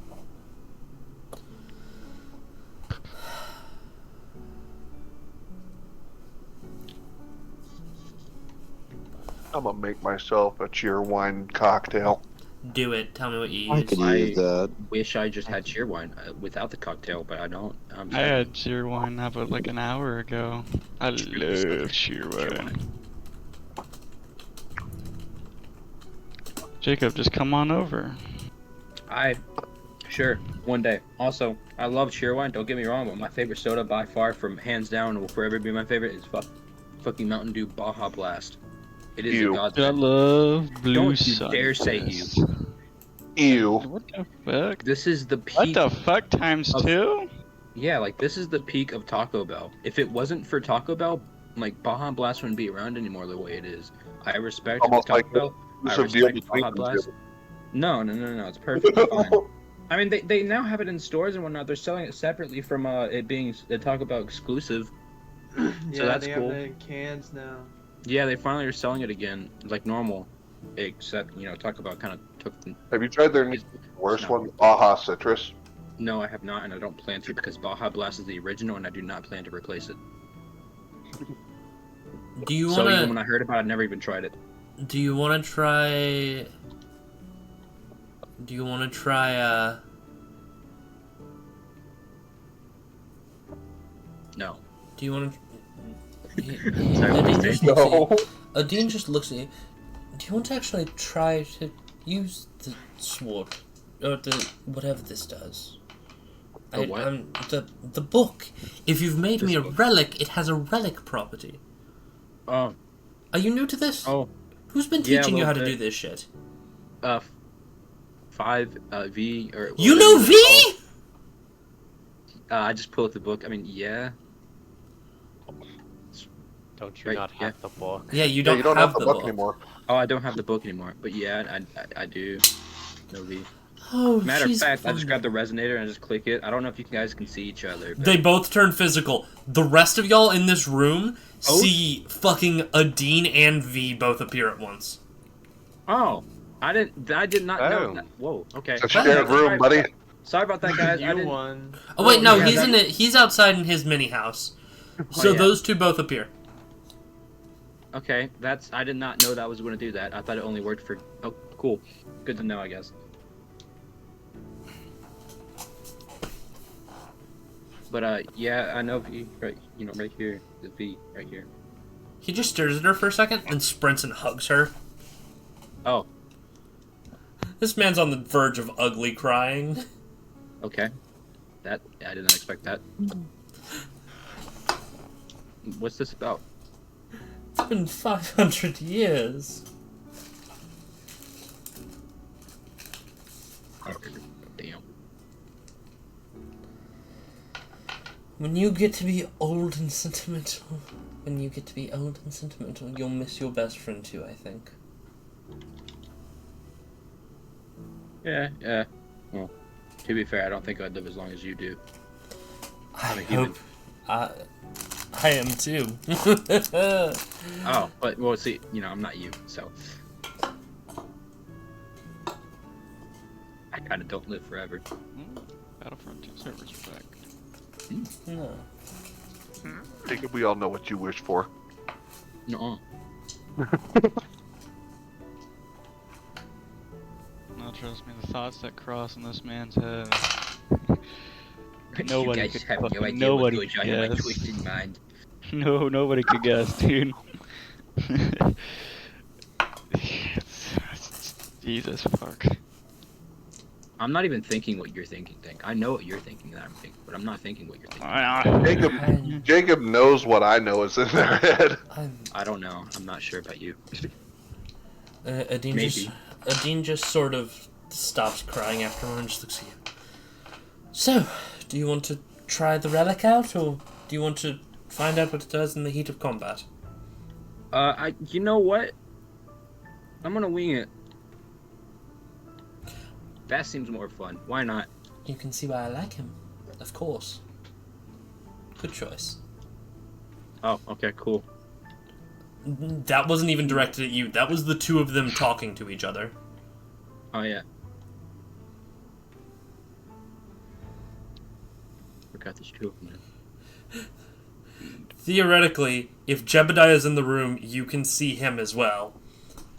I'm gonna make myself a cheer wine cocktail. Do it. Tell me what you I use. could use that. Wish I just had cheer wine without the cocktail, but I don't. I had cheer wine about like an hour ago. I love cheer wine. Jacob, just come on over. Sure, one day. Also, I love cheer wine, don't get me wrong, but my favorite soda by far, from hands down, and will forever be my favorite, is fucking Mountain Dew Baja Blast. It is a I godsend. love blue Don't you dare say you. Ew. What the fuck? This is the What peak. the fuck times two? Yeah, like, this is the peak of Taco Bell. If it wasn't for Taco Bell, like, Baja Blast wouldn't be around anymore the way it is. I respect Almost Taco like Bell. I some deal respect between Baja them Blast. two. No, it's perfectly fine. I mean, they now have it in stores and whatnot. They're selling it separately from it being a Taco Bell exclusive. Yeah, So that's they cool. have it in cans now. Yeah, they finally are selling it again, like normal. Except, Taco Bell kind of took the... Have you tried their It's worst not- one, Baja Citrus? No, I have not, and I don't plan to, because Baja Blast is the original, and I do not plan to replace it. Do you So even want when I heard about it, I never even tried it. to... Do you want to try... Do you want to try, No. Do you want to... Adine just looks at you. Do you want to actually try to use the sword? Or the... whatever this does? The what? The book. If you've made me a relic, it has a relic property. Oh. Are you new to this? Oh. Who's been Yeah, teaching a you how little to bit. do this shit? 5V, or... You know V?! I just pulled up the book. I mean, yeah. Don't you Right, not have the book? Yeah, you don't, you don't have have the book anymore. Oh, I don't have the book anymore. But yeah, I do. No V. Oh, Matter of she's fact, I funny. just grab the resonator and I just click it. I don't know if you guys can see each other. But... They both turn physical. The rest of y'all in this room see fucking Adine and V both appear at once. Oh, I did not know Oh. that. Whoa, okay. It's a shared room, buddy. Sorry about that, guys. I You didn't... won. Oh wait, no, yeah, he's that- in it. He's outside in his mini house. So yeah. those two both appear. Okay, I did not know that was going to do that. I thought it only worked for... Oh, cool. Good to know, I guess. But, yeah, I know V, right here. The V, right here. He just stares at her for a second and sprints and hugs her. Oh, This man's on the verge of ugly crying. okay. I didn't expect that. What's this about? It's been 500 years. Damn. When you get to be old and sentimental, you'll miss your best friend too, I think. Yeah. Well, to be fair, I don't think I'd live as long as you do. I I'm a human. hope... I am too. Oh, but, well, see, I'm not you, so... I kind of don't live forever. Battlefront 2 servers are back. No. I think we all know what you wish for. No. No, trust me, the thoughts that cross in this man's head. Nobody You guys could have no fucking- idea nobody what goes could on in my guess. twisted mind. No, nobody could guess, dude. Jesus fuck. I'm not even thinking what you're thinking. I know what you're thinking that I'm thinking, but I'm not thinking what you're thinking. Jacob knows what I know is in their head. I don't know. I'm not sure about you. Adine just sort of stops crying after a moment and just looks at you. So, do you want to try the relic out, or do you want to find out what it does in the heat of combat? You know what? I'm gonna wing it. That seems more fun. Why not? You can see why I like him. Of course. Good choice. Oh, okay, cool. That wasn't even directed at you. That was the two of them talking to each other. Oh, yeah. Forgot there's two of them. Theoretically, if Jebediah's in the room, you can see him as well.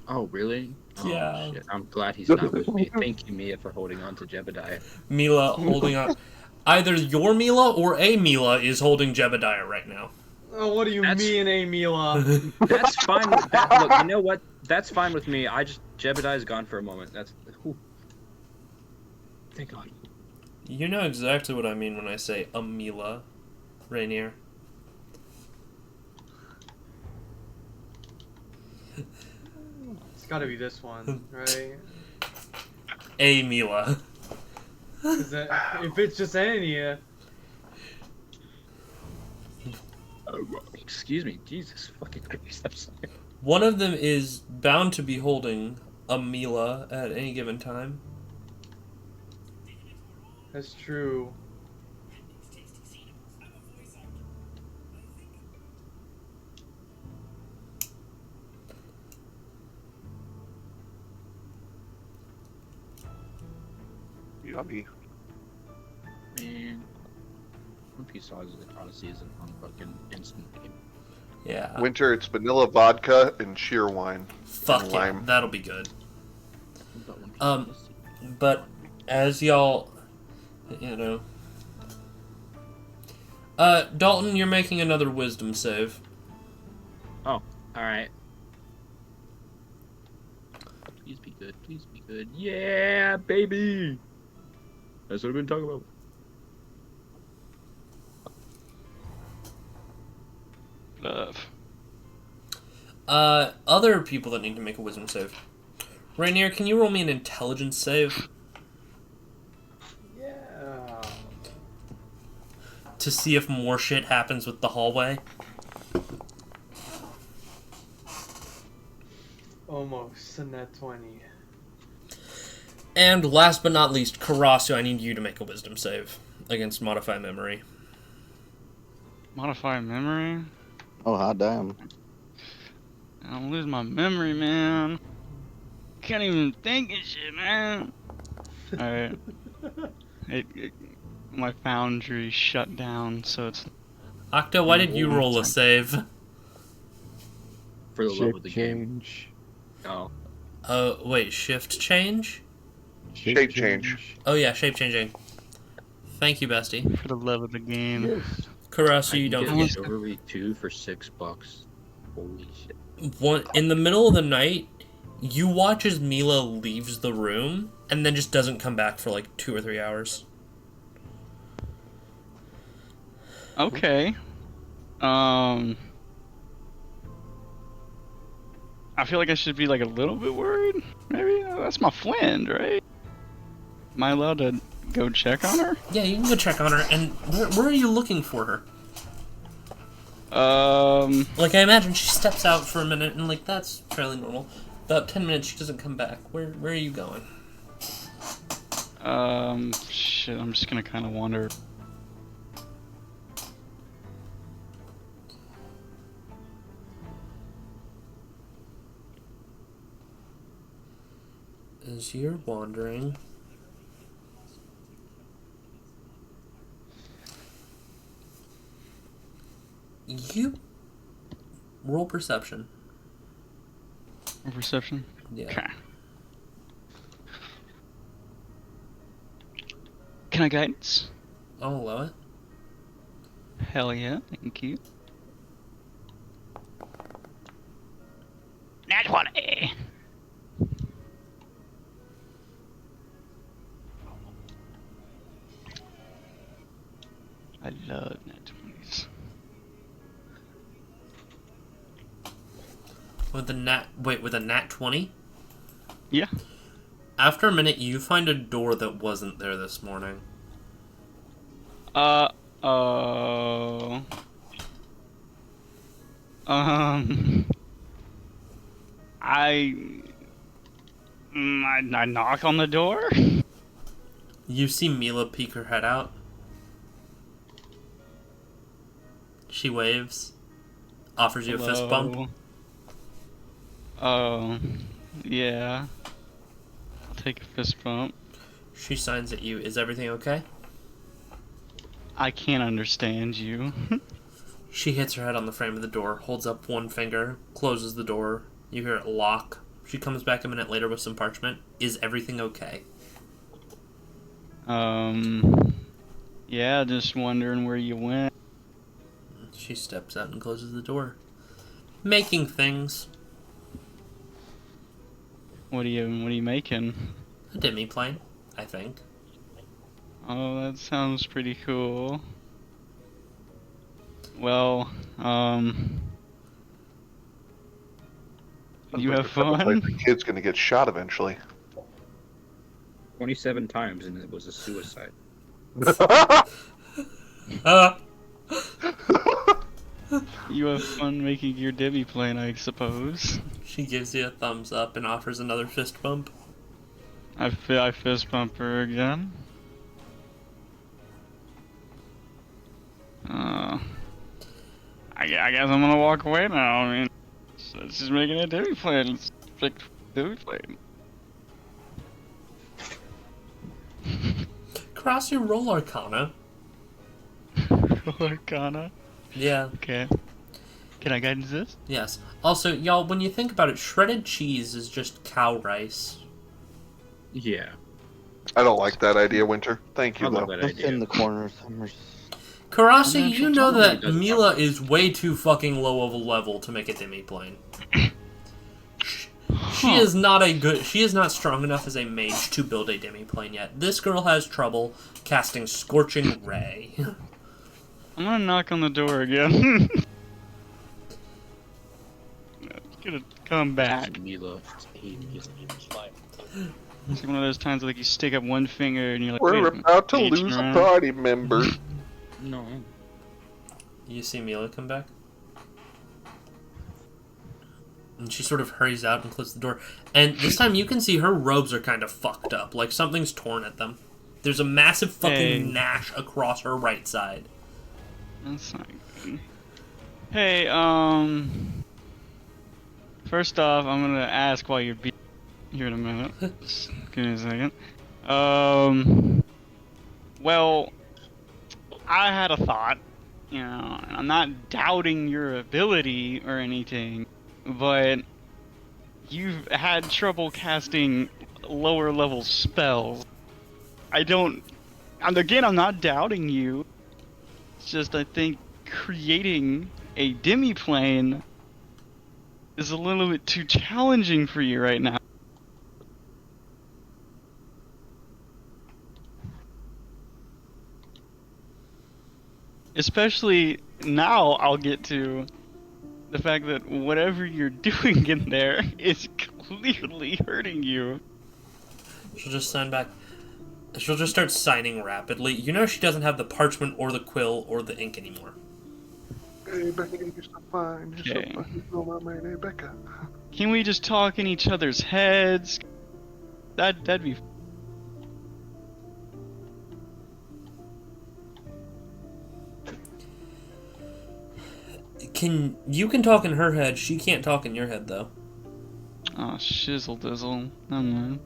Oh, really? Yeah. Oh, shit. I'm glad he's not with me. Thank you, Mia, for holding on to Jebediah. Mila holding on. Either your Mila or a Mila is holding Jebediah right now. Oh, what do you mean, Amila? That's fine with that. Look, you know what? That's fine with me. Jebediah's gone for a moment. That's... Whew. Thank God. You know exactly what I mean when I say a Mila, Rainier. It's gotta be this one, right? A Mila. If it's just any, Excuse me, Jesus fucking Christ, I'm sorry. One of them is bound to be holding a Mila at any given time. that's true. Yummy. Man. One Piece honestly is a fucking instant game. Yeah. Winter, it's vanilla vodka and sheer wine. Fuck and yeah, lime. that'll be good. But as y'all, you know, Dalton, you're making another wisdom save. Oh, alright. Please be good, please be good. Yeah, baby! That's what I've been talking about. Love. Other people that need to make a wisdom save. Rainier, can you roll me an intelligence save? Yeah. To see if more shit happens with the hallway? Almost a net 20. And last but not least, Karasu, I need you to make a wisdom save against Modify Memory. Modify memory? Oh, hot damn. I'm losing my memory, man. Can't even think of shit, man. Alright. My foundry shut down, so it's... Octo, why did you roll a save? For the love Shape of the game. change. Oh. Wait, shift change? Shape change. Oh yeah, shape changing. Thank you, Bestie. For the love of the game. Yes. Karasu, you don't get get Chivalry 2 for $6. Holy shit. in the middle of the night, you watch as Mila leaves the room and then just doesn't come back for like 2 or 3 hours. Okay. I feel like I should be like a little bit worried. Maybe that's my friend, right? Am I allowed to go check on her? Yeah, you can go check on her. And where are you looking for her? Like, I imagine she steps out for a minute, and like that's fairly normal. About 10 minutes, she doesn't come back. Where are you going? Shit. I'm just gonna kind of wander. As you're wandering, you roll perception. Perception? Yeah. Okay. Can I guidance? I'll allow it. Hell yeah, thank you. Nat 20! I love nat 20s. With a nat 20? Yeah. After a minute, you find a door that wasn't there this morning. Uh-oh. I knock on the door? You see Mila peek her head out. She waves, offers you a fist bump. Oh, yeah. I'll take a fist bump. She signs at you. Is everything okay? I can't understand you. She hits her head on the frame of the door, holds up one finger, closes the door. You hear it lock. She comes back a minute later with some parchment. Is everything okay? Yeah, just wondering where you went. She steps out and closes the door. Making things. What are you making? A demi-plane, I think. Oh, that sounds pretty cool. Well, you have fun? The kid's gonna get shot eventually. 27 times, and it was a suicide. You have fun making your Debbie plane, I suppose. She gives you a thumbs up and offers another fist bump. I fist bump her again. I guess I'm gonna walk away now. I mean, she's making a Debbie plane. Let's pick Debbie plane. Cross your roll Arcana. Arcana? Yeah. Okay. Can I guidance this? Yes. Also, y'all, when you think about it, shredded cheese is just cow rice. Yeah. I don't like that idea, Winter. Thank you, I love though. that Just idea. in the corners. Karasi, you know that doesn't Mila is way too fucking low of a level to make a demi-plane. She is not strong enough as a mage to build a demi-plane yet. This girl has trouble casting Scorching Ray. I'm gonna knock on the door again. It's gonna come back. Mila. It's like one of those times like you stick up one finger and you're like, We're wait, about to reaching lose a around. party member. No. You see Mila come back? And she sort of hurries out and closes the door. And this time you can see her robes are kind of fucked up. Like something's torn at them. There's a massive fucking nash across her right side. That's not good. Hey, first off, I'm gonna ask while you're here in a minute. Just give me a second. Well, I had a thought, you know, and I'm not doubting your ability or anything, but you've had trouble casting lower level spells. I'm not doubting you. It's just I think creating a demi-plane is a little bit too challenging for you right now. Especially now, I'll get to the fact that whatever you're doing in there is clearly hurting you. She'll just sign back. She'll just start signing rapidly. You know she doesn't have the parchment or the quill or the ink anymore. Hey, Becca, you're so fine. You're Okay. so fine. Oh, my man. Hey, Becca. Can we just talk in each other's heads? That'd be. You can talk in her head. She can't talk in your head though. Oh, shizzle dizzle. Never mind.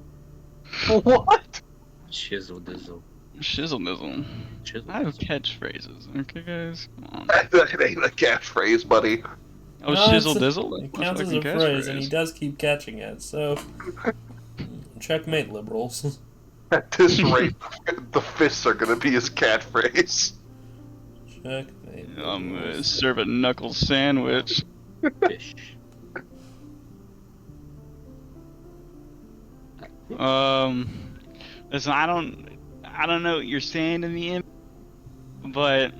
What? Shizzle dizzle. Shizzle dizzle. Shizzle I have dizzle. catchphrases. Okay, guys. Come on. That ain't a catchphrase, buddy. Oh, No, shizzle it's dizzle? It counts as a phrase, and he does keep catching it. So, checkmate, liberals. At this rate, the fists are gonna be his catchphrase. Checkmate. I'm gonna liberals. serve a knuckle sandwich. Fish. Listen, I don't know what you're saying to me, but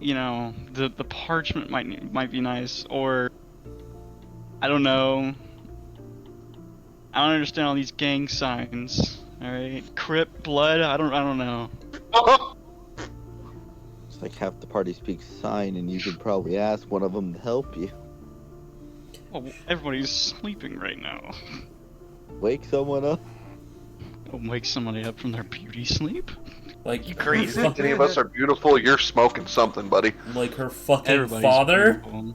you know, the parchment might be nice, or I don't know. I don't understand all these gang signs. All right, Crip, blood. I don't know. It's like half the party speaks sign, and you could probably ask one of them to help you. Well, everybody's sleeping right now. Wake someone up. Don't wake somebody up from their beauty sleep. Like You crazy? her Any of us are beautiful. You're smoking something, buddy. like her fucking Everybody's father. beautiful.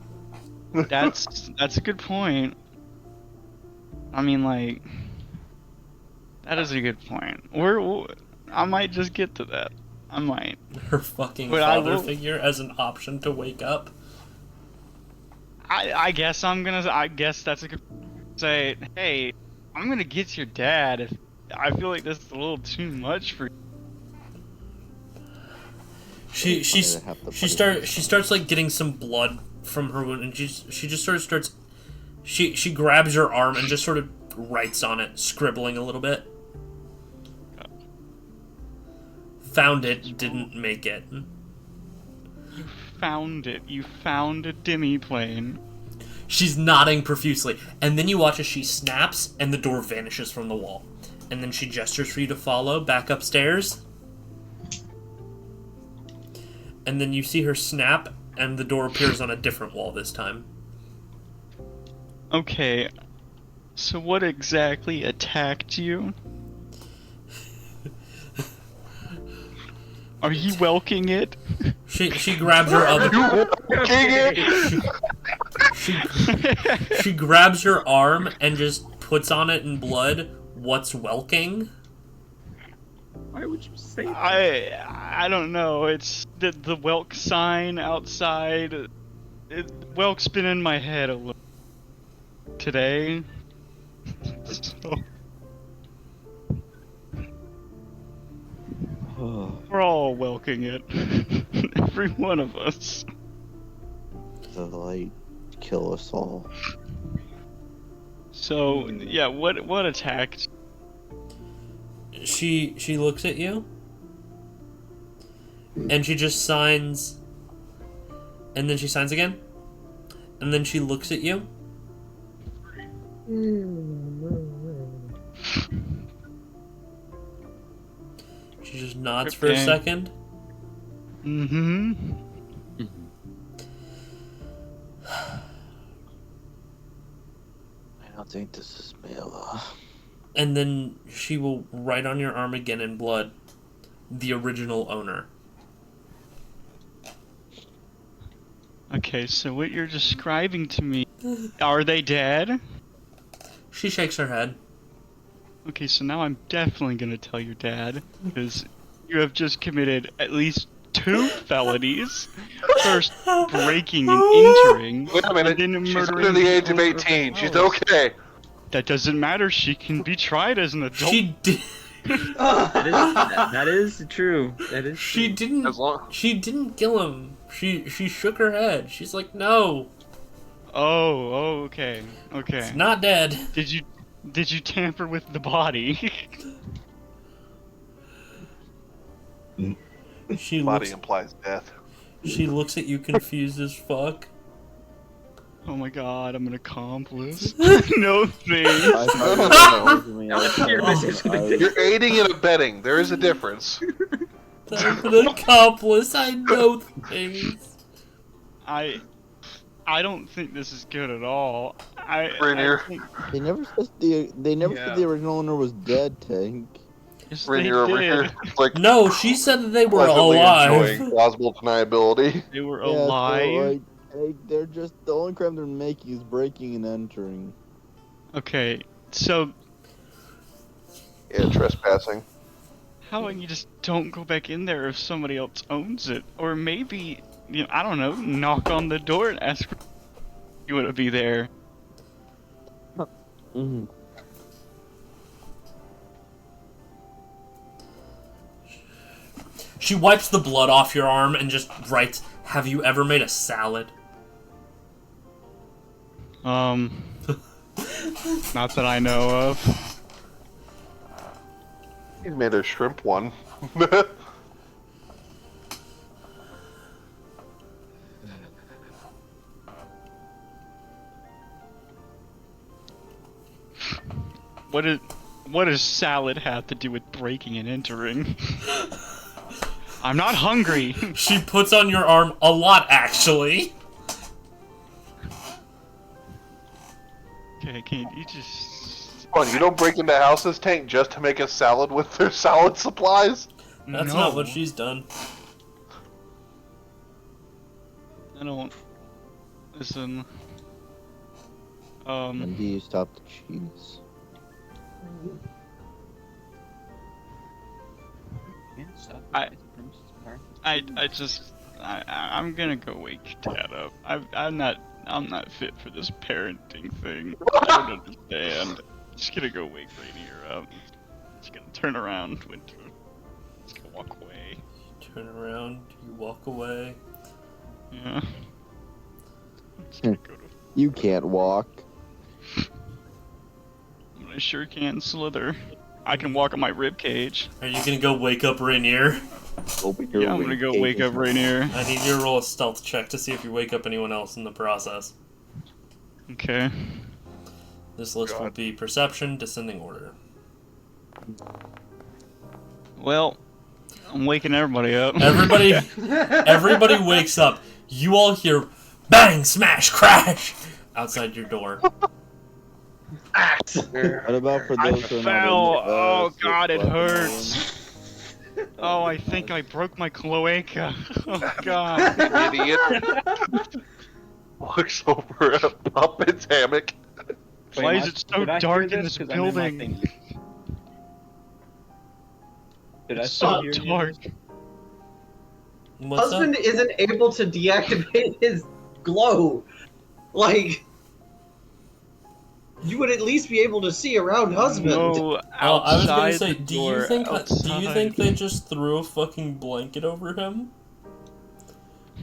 That's a good point. I mean, like, that is a good point. I might just get to that. I might. Her fucking But father figure as an option to wake up. I guess I guess that's a good say. Hey, I'm gonna get your dad. If I feel like this is a little too much for. She starts like getting some blood from her wound, and she just sort of starts. She grabs your arm and just sort of writes on it, scribbling a little bit. Found it, didn't make it. You found it. You found a demi-plane. She's nodding profusely, and then you watch as she snaps, and the door vanishes from the wall. And then she gestures for you to follow back upstairs. And then you see her snap, and the door appears on a different wall this time. Okay, so what exactly attacked you? Are you welking it? She grabs her other. She grabs your arm and just puts on it in blood. What's welking? Why would you say that? I don't know. It's the Welk sign outside. Welk's been in my head a little today. So. We're all welking it. Every one of us. The light kill us all. So yeah, what attacked? She looks at you, and she just signs, and then she signs again, and then she looks at you. She just nods for a second. Mm-hmm. I don't think this is Mela. And then she will write on your arm again in blood, the original owner. Okay, so what you're describing to me, are they dead? She shakes her head. Okay, so now I'm definitely gonna tell your dad, because you have just committed at least 2 felonies. First, breaking and entering. Wait a minute. And then She's murdering under the age of over 18. She's hours. okay. That doesn't matter. She can be tried as an adult. She did. That is true. That is. She true. didn't. She didn't kill him. She shook her head. She's like, no. Oh, okay, okay. It's not dead. Did you tamper with the body? She Body looks. implies death. She looks at you confused as fuck. Oh my god, I'm an accomplice. No thanks. You're aiding and abetting. There is a difference. I'm an accomplice. I know things. I don't think this is good at all. Rainier. They never said the original owner was dead, Tank. Yes, Rainier over here. Like, No, she said that they were pleasantly alive. enjoying plausible deniability. They were Yeah, alive. so, like, they're just the only crime they're making is breaking and entering. Okay, so Yeah, trespassing. how about you just don't go back in there if somebody else owns it? Or maybe, I don't know, knock on the door and ask if you want to be there. Mm-hmm. She wipes the blood off your arm and just writes, "Have you ever made a salad?" Not that I know of. He made a shrimp one. What does salad have to do with breaking and entering? I'm not hungry. She puts on your arm a lot, actually. Okay, can you just... What, you don't break into houses, Tank, just to make a salad with their salad supplies? That's not what she's done. I don't... Listen... When do you stop the cheese? I'm gonna go wake Dad up. I'm not fit for this parenting thing. I don't understand. Just gonna go wake Rainier up. Just gonna turn around, Winter. Just gonna walk away. Turn around, you walk away. Yeah. You can't walk. I sure can slither. I can walk on my rib cage. Are you gonna go wake up Rainier? Yeah, I'm gonna go wake up Rainier. I need you to roll a stealth check to see if you wake up anyone else in the process. Okay. This list will be perception, descending order. Well, I'm waking everybody up. Everybody wakes up. You all hear bang, smash, crash outside your door. What about for those who are fell. not Oh god, it hurts. Oh, I think I broke my cloaca. Oh god. Idiot. Looks over at Puppet's hammock. Why is it so dark in this building? Did I It's so hear dark. What's Husband up? isn't able to deactivate his glow. Like, you would at least be able to see around husband. No, I was gonna outside say, the do you door, think outside. they just threw a fucking blanket over him?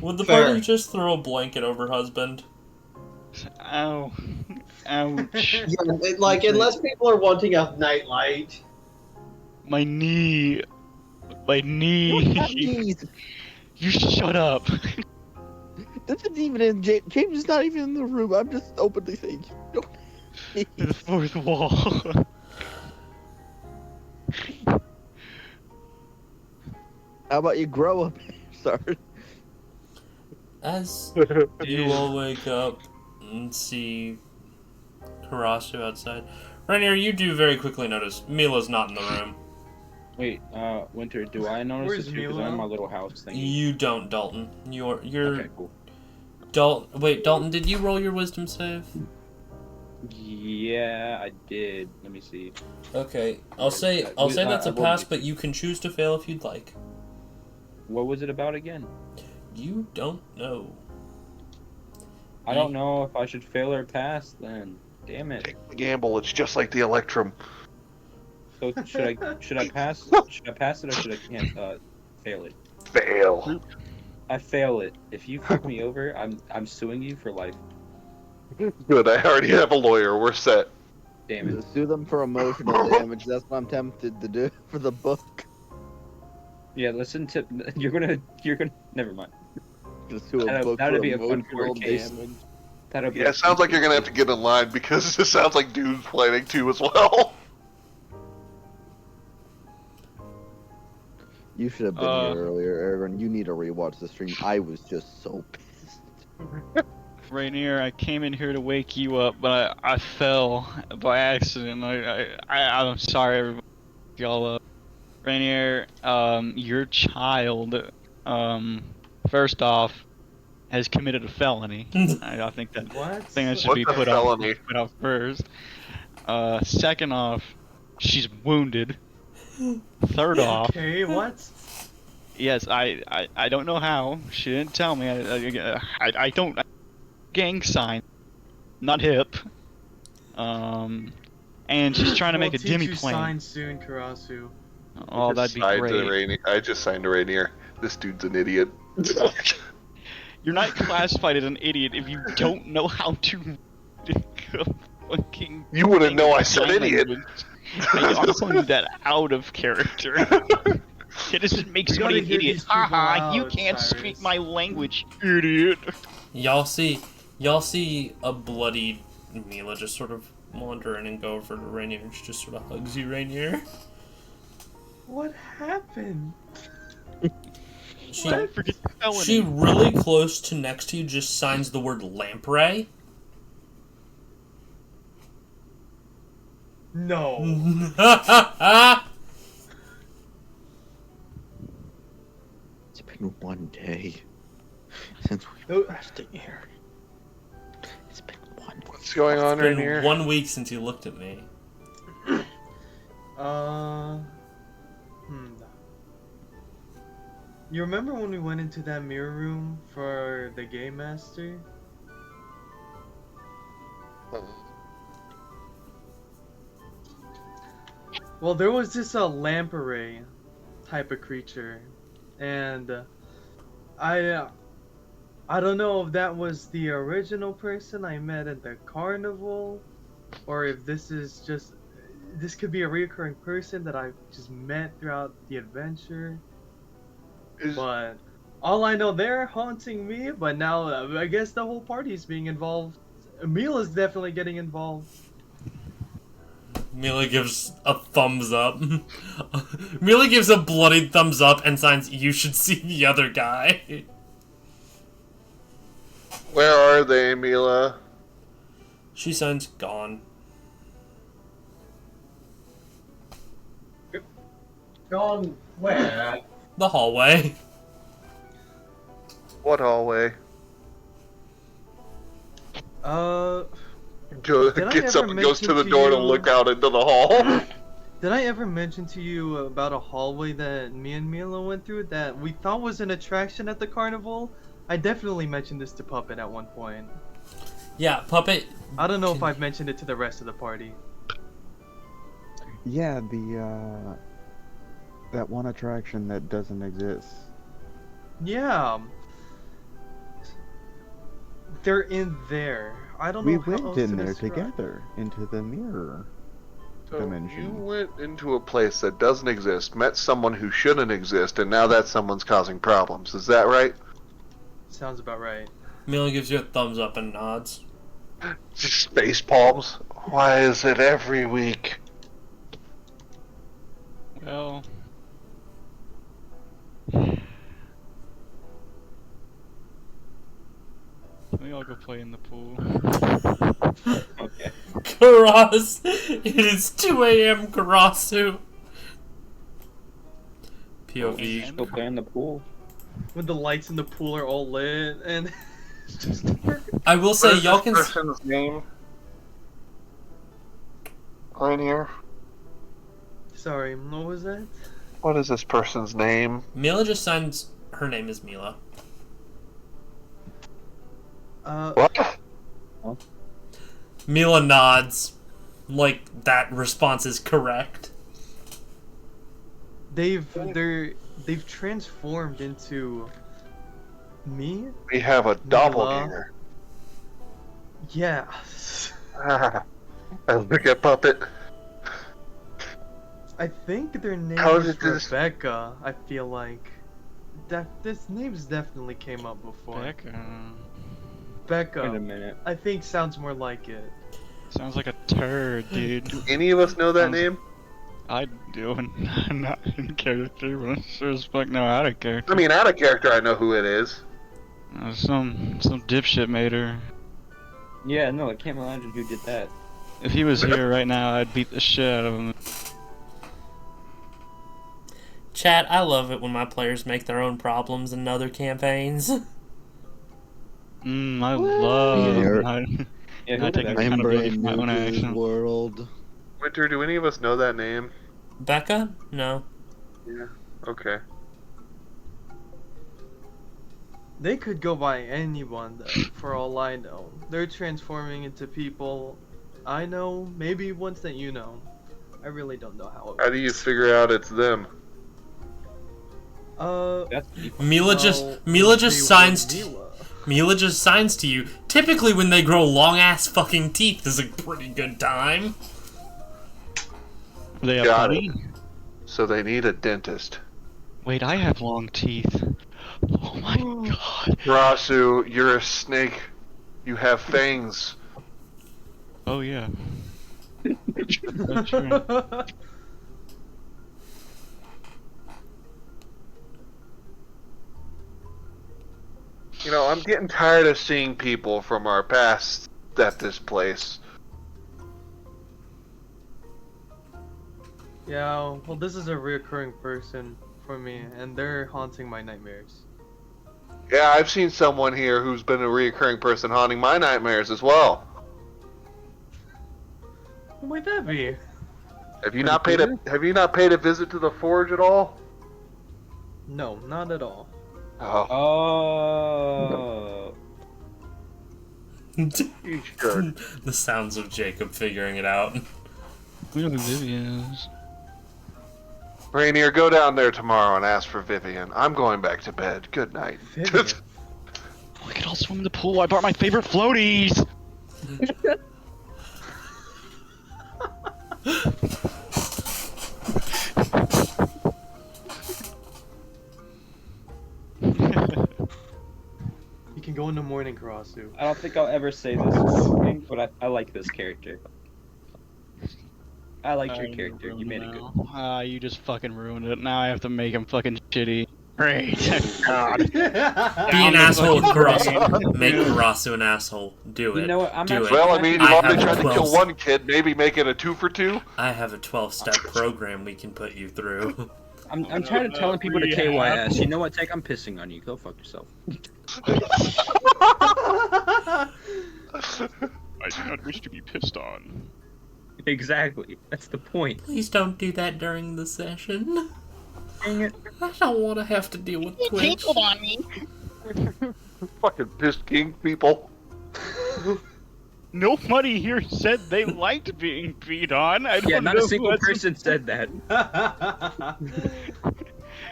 Would the Fair. party just throw a blanket over husband? Ow. Ouch. Yeah, like, unless people are wanting a nightlight. My knee. My knee. You shut up. This isn't even in James. James is not even in the room. I'm just openly saying, you don't. The fourth wall. How about you grow up? Sorry. As you all wake up and see Karasu outside, Rainier, you do very quickly notice Mila's not in the room. Wait, Winter, do I notice Where's this too? Because I'm in Mila? my little house thing. You don't, Dalton. You're Okay, cool. Wait, Dalton, did you roll your wisdom save? Yeah, I did. Let me see. Okay, I'll say that's a pass, but you can choose to fail if you'd like. What was it about again? You don't know. I don't know if I should fail or pass then. Damn it. Take the gamble, it's just like the Electrum. So should I pass? Should I pass it or should I fail it? Fail. I fail it. If you fuck me over, I'm suing you for life. Good, I already have a lawyer, we're set. Damn it. Sue them for emotional damage. That's what I'm tempted to do for the book. Yeah, listen to you're gonna never mind. Just sue a book That'd for be a fun emotional court case. damage. That'll be Yeah, it sounds like you're gonna have to get in line because this sounds like Dude's planning to as well. You should have been here earlier, Aaron. You need to rewatch the stream. I was just so pissed. Rainier, I came in here to wake you up, but I fell by accident. I'm sorry, everybody. Y'all up. Rainier, your child, first off, has committed a felony. I think that should be put out first. Second off, she's wounded. Third off. Okay, what? Yes, I don't know how. She didn't tell me. I don't. Gang sign, not hip. And she's trying to make a demi plane. Sign soon, Karasu. Oh, that'd be great. I just signed a Rainier. This dude's an idiot. You're not classified as an idiot if you don't know how to fucking. You wouldn't know I said idiot. I'm calling that out of character. It doesn't make somebody an idiot. Haha, you can't speak my language, idiot. Y'all see a bloodied Mila just sort of wander in and go over to Rainier, and she just sort of hugs you, Rainier. What happened? She really close to next to you just signs the word lamprey. No. It's been one day since we were resting here. It's been one. What's going on It's right been here? 1 week since you looked at me. You remember when we went into that mirror room for the Game Master? Well, there was this lamprey type of creature, and I don't know if that was the original person I met at the carnival, or if this could be a reoccurring person that I just met throughout the adventure. But all I know, they're haunting me. But now I guess the whole party's being involved. Mila's definitely getting involved. Mila gives a thumbs up. Mila gives a bloody thumbs up and signs, "You should see the other guy." Where are they, Mila? She signs, "Gone." Gone where? The hallway. What hallway? Joe Did I gets ever up and goes to the mention to door to you- look out into the hall. Did I ever mention to you about a hallway that me and Mila went through that we thought was an attraction at the carnival? I definitely mentioned this to Puppet at one point. Yeah, Puppet. I don't know if I've mentioned it to the rest of the party. Yeah, the that one attraction that doesn't exist. Yeah. They're in there. I don't know We how else went to in there describe- together into the mirror So dimension. you went into a place that doesn't exist, met someone who shouldn't exist, and now that someone's causing problems. Is that right? Sounds about right. Mila gives you a thumbs up and nods. Just face palms. Why is it every week? Well, we all go play in the pool. Okay. Karas! It is 2 a.m. Karasu! POV. Go play in the pool. When the lights in the pool are all lit and it's just I will say, What is y'all this can. person's name? Right here. Sorry, what was that? What is this person's name? Mila just signs. Her name is Mila. What? Mila nods. Like, that response is correct. They've transformed into me? We have a doppelganger. Yeah. I look at Puppet. I think their name How is did this- Rebecca, I feel like. This name's definitely came up before. Becca. Wait a minute. I think sounds more like it. Sounds like a turd, dude. Do any of us know that name? I do, and I'm not in character, but I sure as fuck know out of character. I mean, out of character, I know who it is. Some dipshit made her. Yeah, no, I can't imagine who did that. If he was here right now, I'd beat the shit out of him. Chat, I love it when my players make their own problems in other campaigns. I love. Yeah, I take I'm accountability brand for my new own to this actions. world. Winter, do any of us know that name? Becca? No. Yeah. Okay. They could go by anyone, though, for all I know. They're transforming into people I know, maybe ones that you know. I really don't know how it How do you figure out it's them? Mila just signs to Mila just signs to you. Typically when they grow long ass fucking teeth is a pretty good time. They have Got money? it. So they need a dentist. Wait, I have long teeth. Oh my god. Rasu, you're a snake. You have fangs. Oh yeah. You know, I'm getting tired of seeing people from our past at this place. Yeah, well, this is a reoccurring person for me, and they're haunting my nightmares. Yeah, I've seen someone here who's been a reoccurring person haunting my nightmares as well. Who might that be? Have you not paid a visit to the forge at all? No, not at all. Oh, Oh. you should. The sounds of Jacob figuring it out. We know who Vivian is. Rainier, go down there tomorrow and ask for Vivian. I'm going back to bed. Good night. Vivian. We could all swim in the pool. I brought my favorite floaties. You can go in the morning, Karasu. I don't think I'll ever say this, but I like this character. I liked your character. You made it good. Ah, you just fucking ruined it. Now I have to make him fucking shitty. Great. God. Be an asshole, Karasu. Make Karasu an asshole. Do it. You know what? I'm Do actually- it. Well, I mean, you've I already have tried to 12 kill one kid. Maybe make it a 2 for 2. I have a 12-step program we can put you through. I'm tired of telling people to KYS. You know what, Tank? I'm pissing on you. Go fuck yourself. I do not wish to be pissed on. Exactly. That's the point. Please don't do that during the session. Dang it. I don't want to have to deal with Twitch. on me. Fucking pissed king people. Nobody here said they liked being beat on. I don't Yeah, not know a single what's- person said that.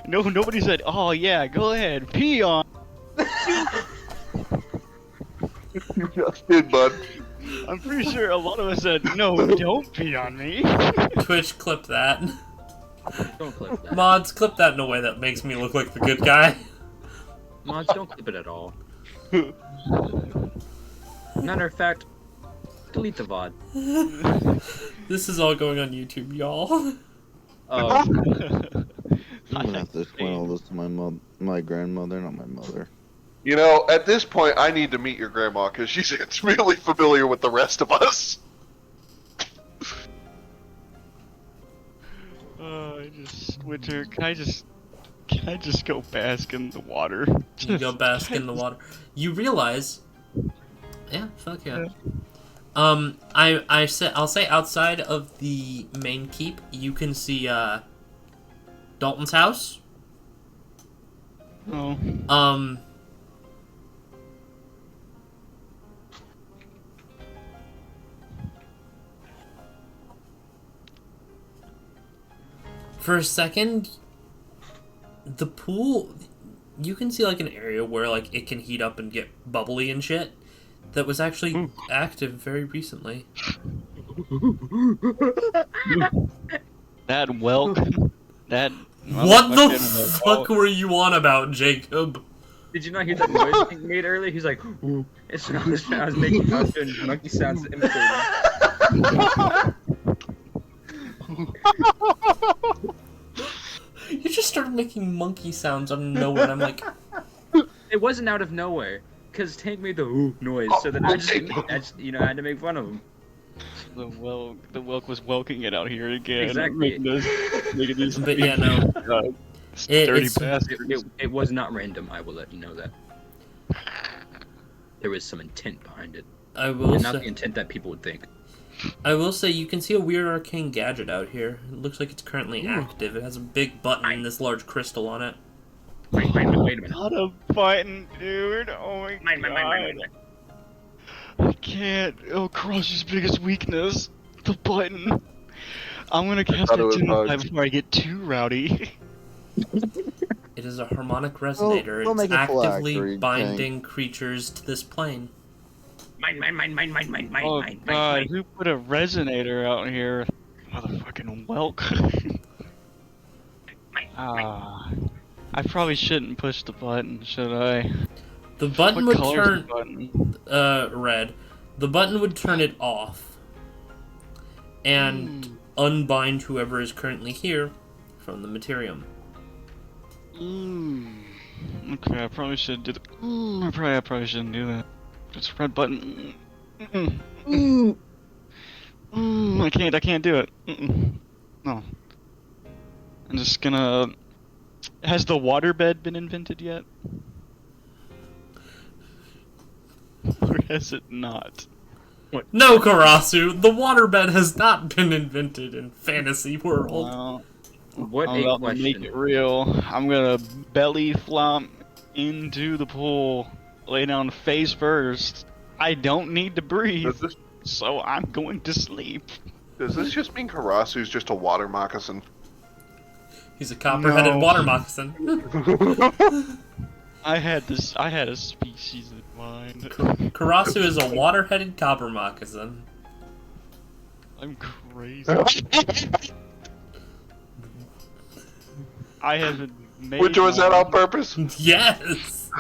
No, nobody said, "Oh yeah, go ahead, pee on." You just did, bud. I'm pretty sure a lot of us said, "No, don't pee on me." Twitch, clip that. Don't clip that. Mods, clip that in a way that makes me look like the good guy. Mods, don't clip it at all. Matter of fact, delete the VOD. This is all going on YouTube, y'all. Oh. I'm gonna have to explain all this to my grandmother, not my mother. You know, at this point, I need to meet your grandma because she's really familiar with the rest of us. Winter, can I just go bask in the water? You go bask in the water. You realize, yeah, fuck yeah. I'll say outside of the main keep, you can see Dalton's house. Oh. For a second, the pool, you can see like an area where like it can heat up and get bubbly and shit. That was actually active very recently. That Welk. That. What the motherfucking fuck Welk. were you on about, Jacob? Did you not hear that noise he made earlier? He's like, ooh. I was doing monkey sounds imitating. You just started making monkey sounds out of nowhere, and I'm like... It wasn't out of nowhere, because Tank made the ooh noise, so then I just I had to make fun of him. The Welk was welking it out here again. Exactly. Making these But yeah, no. Dirty It's- bastards. It was not random, I will let you know that. There was some intent behind it. I will And not the say, intent that people would think. I will say you can see a weird arcane gadget out here. It looks like it's currently active. It has a big button and this large crystal on it. Wait a minute. Not a button, dude. Oh my god. Mine. I can't. Oh, Cross's biggest weakness. The button. I'm gonna cast thought it it was to bugs. before I get too rowdy. It is a harmonic resonator. we'll It's make it full actively actor, binding creatures to this plane. Mine. Oh god, who put a resonator out here? Motherfucking Welk. I probably shouldn't push the button, should I? The button What would color's turn the button? red. The button would turn it off and unbind whoever is currently here from the materium. Okay, I probably should do the. I probably shouldn't do that. It's red button. I can't do it. No. I'm just gonna... Has the waterbed been invented yet? Or has it not? No, Karasu, the waterbed has not been invented in fantasy world. Well, What I'm a about to question. make it real. I'm gonna belly flop into the pool, lay down face first. I don't need to breathe, so I'm going to sleep. Does this just mean Karasu's just a water moccasin? He's a copper-headed water moccasin. I had a species in mind. Karasu is a water-headed copper moccasin. I'm crazy. I haven't made. Which was that on purpose? Yes.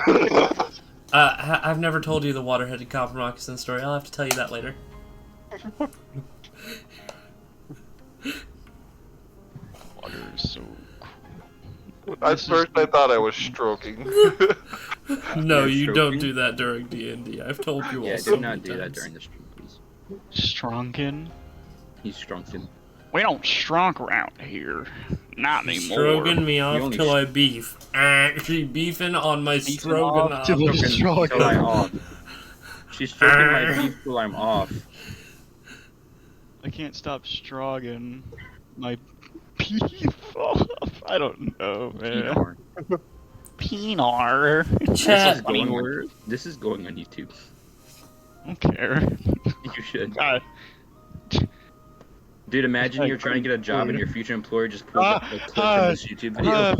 I've never told you the water-headed copper moccasin story. I'll have to tell you that later. Water is so cool. At first, I thought I was stroking. No, you don't do that during D&D. I've told you all. Yeah, so do not many do that times. during the stream, please. Stronkin? He's strunken. We don't strunk around here. Not anymore. Stroking me off till I beef. Actually beefing on my stroganoff. Till I'm off. She's stroking my beef till I'm off. I can't stop strogging my beef off. I don't know, man. Pinar. This is going on, this is going on YouTube. I don't care. You should. God. Dude, imagine you're trying to get a job and your future employer just pulls up a clip from this YouTube video.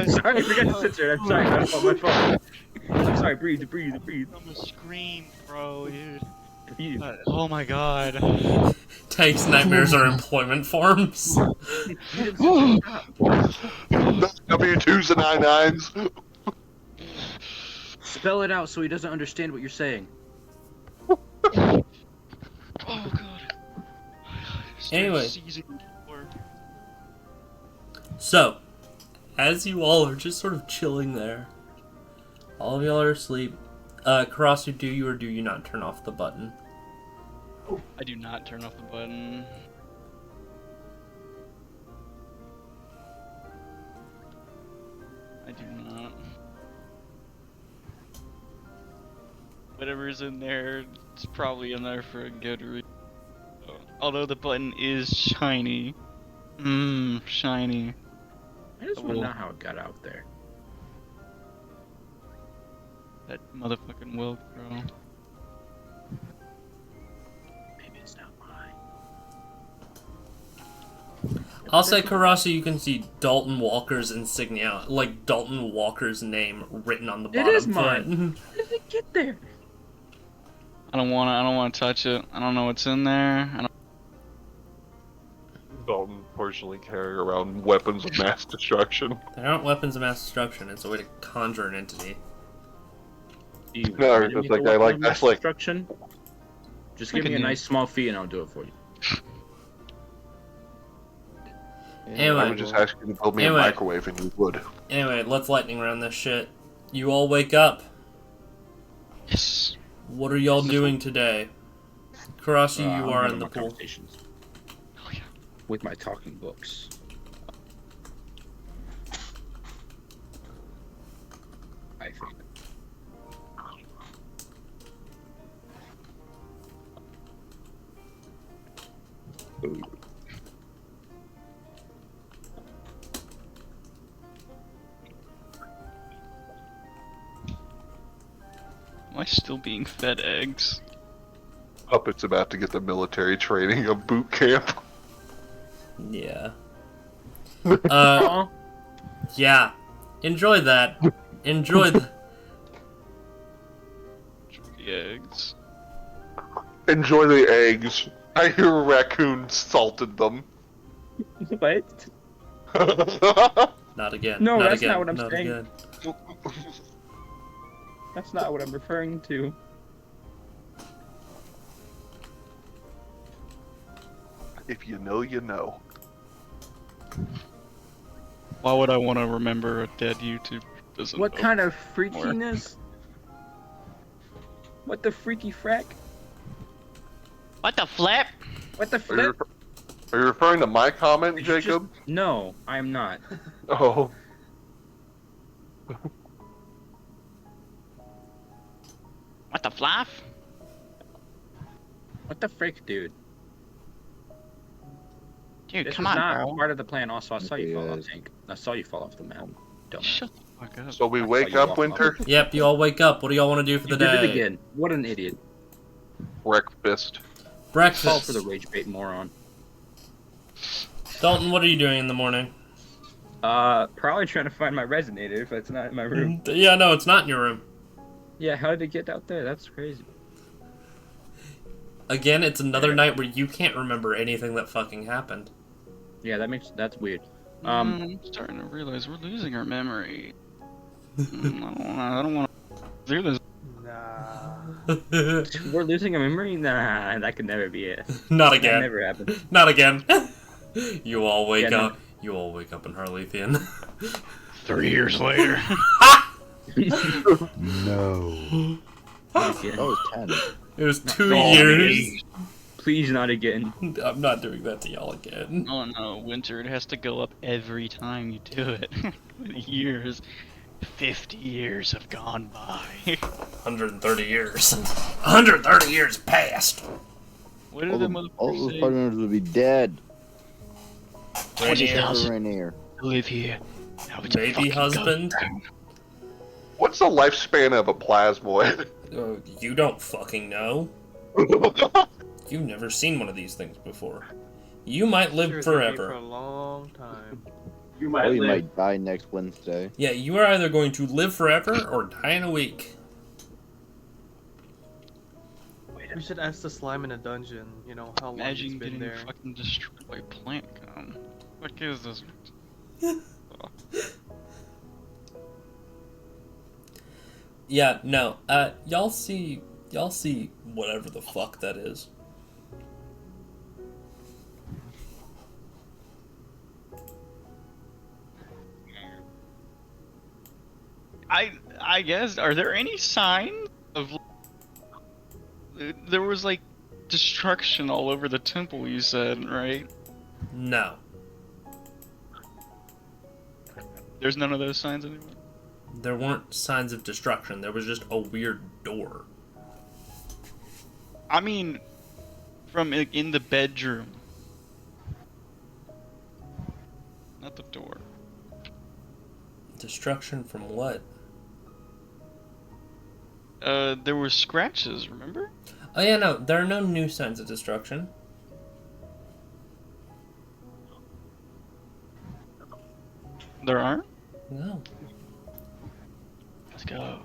Sorry, I forgot to censor it. I'm sorry, my fault. I'm sorry, breathe. I'm gonna scream, bro, dude. Breathe. Oh my god. Takes nightmares are employment forms. W-2s and I-9s. Spell it out so he doesn't understand what you're saying. Oh god. Anyway. So, as you all are just sort of chilling there, all of y'all are asleep. Karasu, do you or do you not turn off the button? I do not turn off the button. I do not. Whatever's in there, it's probably in there for a good reason. Although the button is shiny. Shiny. I just want to know how it got out there. That motherfucking Welks, bro. Maybe it's not mine. I'll say, Karasu, you can see Dalton Walker's insignia, like Dalton Walker's name written on the bottom. It is mine. How did it get there? I don't wanna touch it. I don't know what's in there. Dalton personally carrying around weapons of mass destruction. They aren't weapons of mass destruction. It's a way to conjure an entity. No, it's like I like that's like destruction. Just give me a nice small fee and I'll do it for you. Anyway, I would just ask you to build me a microwave and you would. Anyway, let's lightning round this shit. You all wake up. Yes. What are y'all doing today? Karasu, you are in the pool. Oh, yeah. With my talking books. I think. Am I still being fed eggs? Puppet's about to get the military training of boot camp. Yeah. Yeah. Enjoy that. Enjoy the eggs. Enjoy the eggs. I hear a raccoon salted them. What? Not again. No, not that's again. not what I'm not saying. Again. That's not what I'm referring to. If you know, you know. Why would I want to remember a dead YouTuber? What kind of freakiness? What the freaky frack? What the flip? What the flip? Are you referring to my comment, It's Jacob? No, I am not. Oh. What the fluff? What the frick, dude? Dude, This come was on, not bro. part of the plan. Also, I saw you fall off, Yes. Tank. I saw you fall off the map. Dumbass. Shut the fuck up. So we I saw wake you up, walk Winter? Yep, you all wake up. What do y'all want to do for You the did day? it again. What an idiot. Breakfast. Fall Breakfast. for the rage bait moron. Dalton, what are you doing in the morning? Probably trying to find my resonator if it's not in my room. Yeah, no, it's not in your room. Yeah, how did it get out there? That's crazy. Again, it's another night where you can't remember anything that fucking happened. Yeah, that's weird. I'm starting to realize we're losing our memory. I don't want to do this. Nah. We're losing a memory? Nah, that could never be it. Not That again. never happened. Not again. You all wake Yeah, no. up. You all wake up in Harleithian. 3 years later. No. That was 10. It was 2 No, years. Please not again. I'm not doing that to y'all again. Oh no, Winter, it has to go up every time you do it. Years. 50 years have gone by. 130 years. 130 years passed. What All did the the motherfucker say? partners will be dead. 20,000. Rainier. Live here. Now it's a Baby fucking husband. go-round. What's the lifespan of a plasmoid? You don't fucking know. You've never seen one of these things before. You might live Sure, it's gonna be forever. for a long time. You Oh, might you live. might die next Wednesday. Yeah, you are either going to live forever or die in a week. We should ask the slime in a dungeon, you know, how long he's Imagine been getting there. fucking destroyed by plant gum. What is this? Yeah, no. Y'all see whatever the fuck that is. I guess, are there any signs of... There was like destruction all over the temple, you said, right? No. There's none of those signs anymore? There weren't signs of destruction. There was just a weird door. I mean, from in the bedroom. Not the door. Destruction from what? There were scratches, remember? Oh yeah, no. There are no new signs of destruction. There aren't? No. Let's go.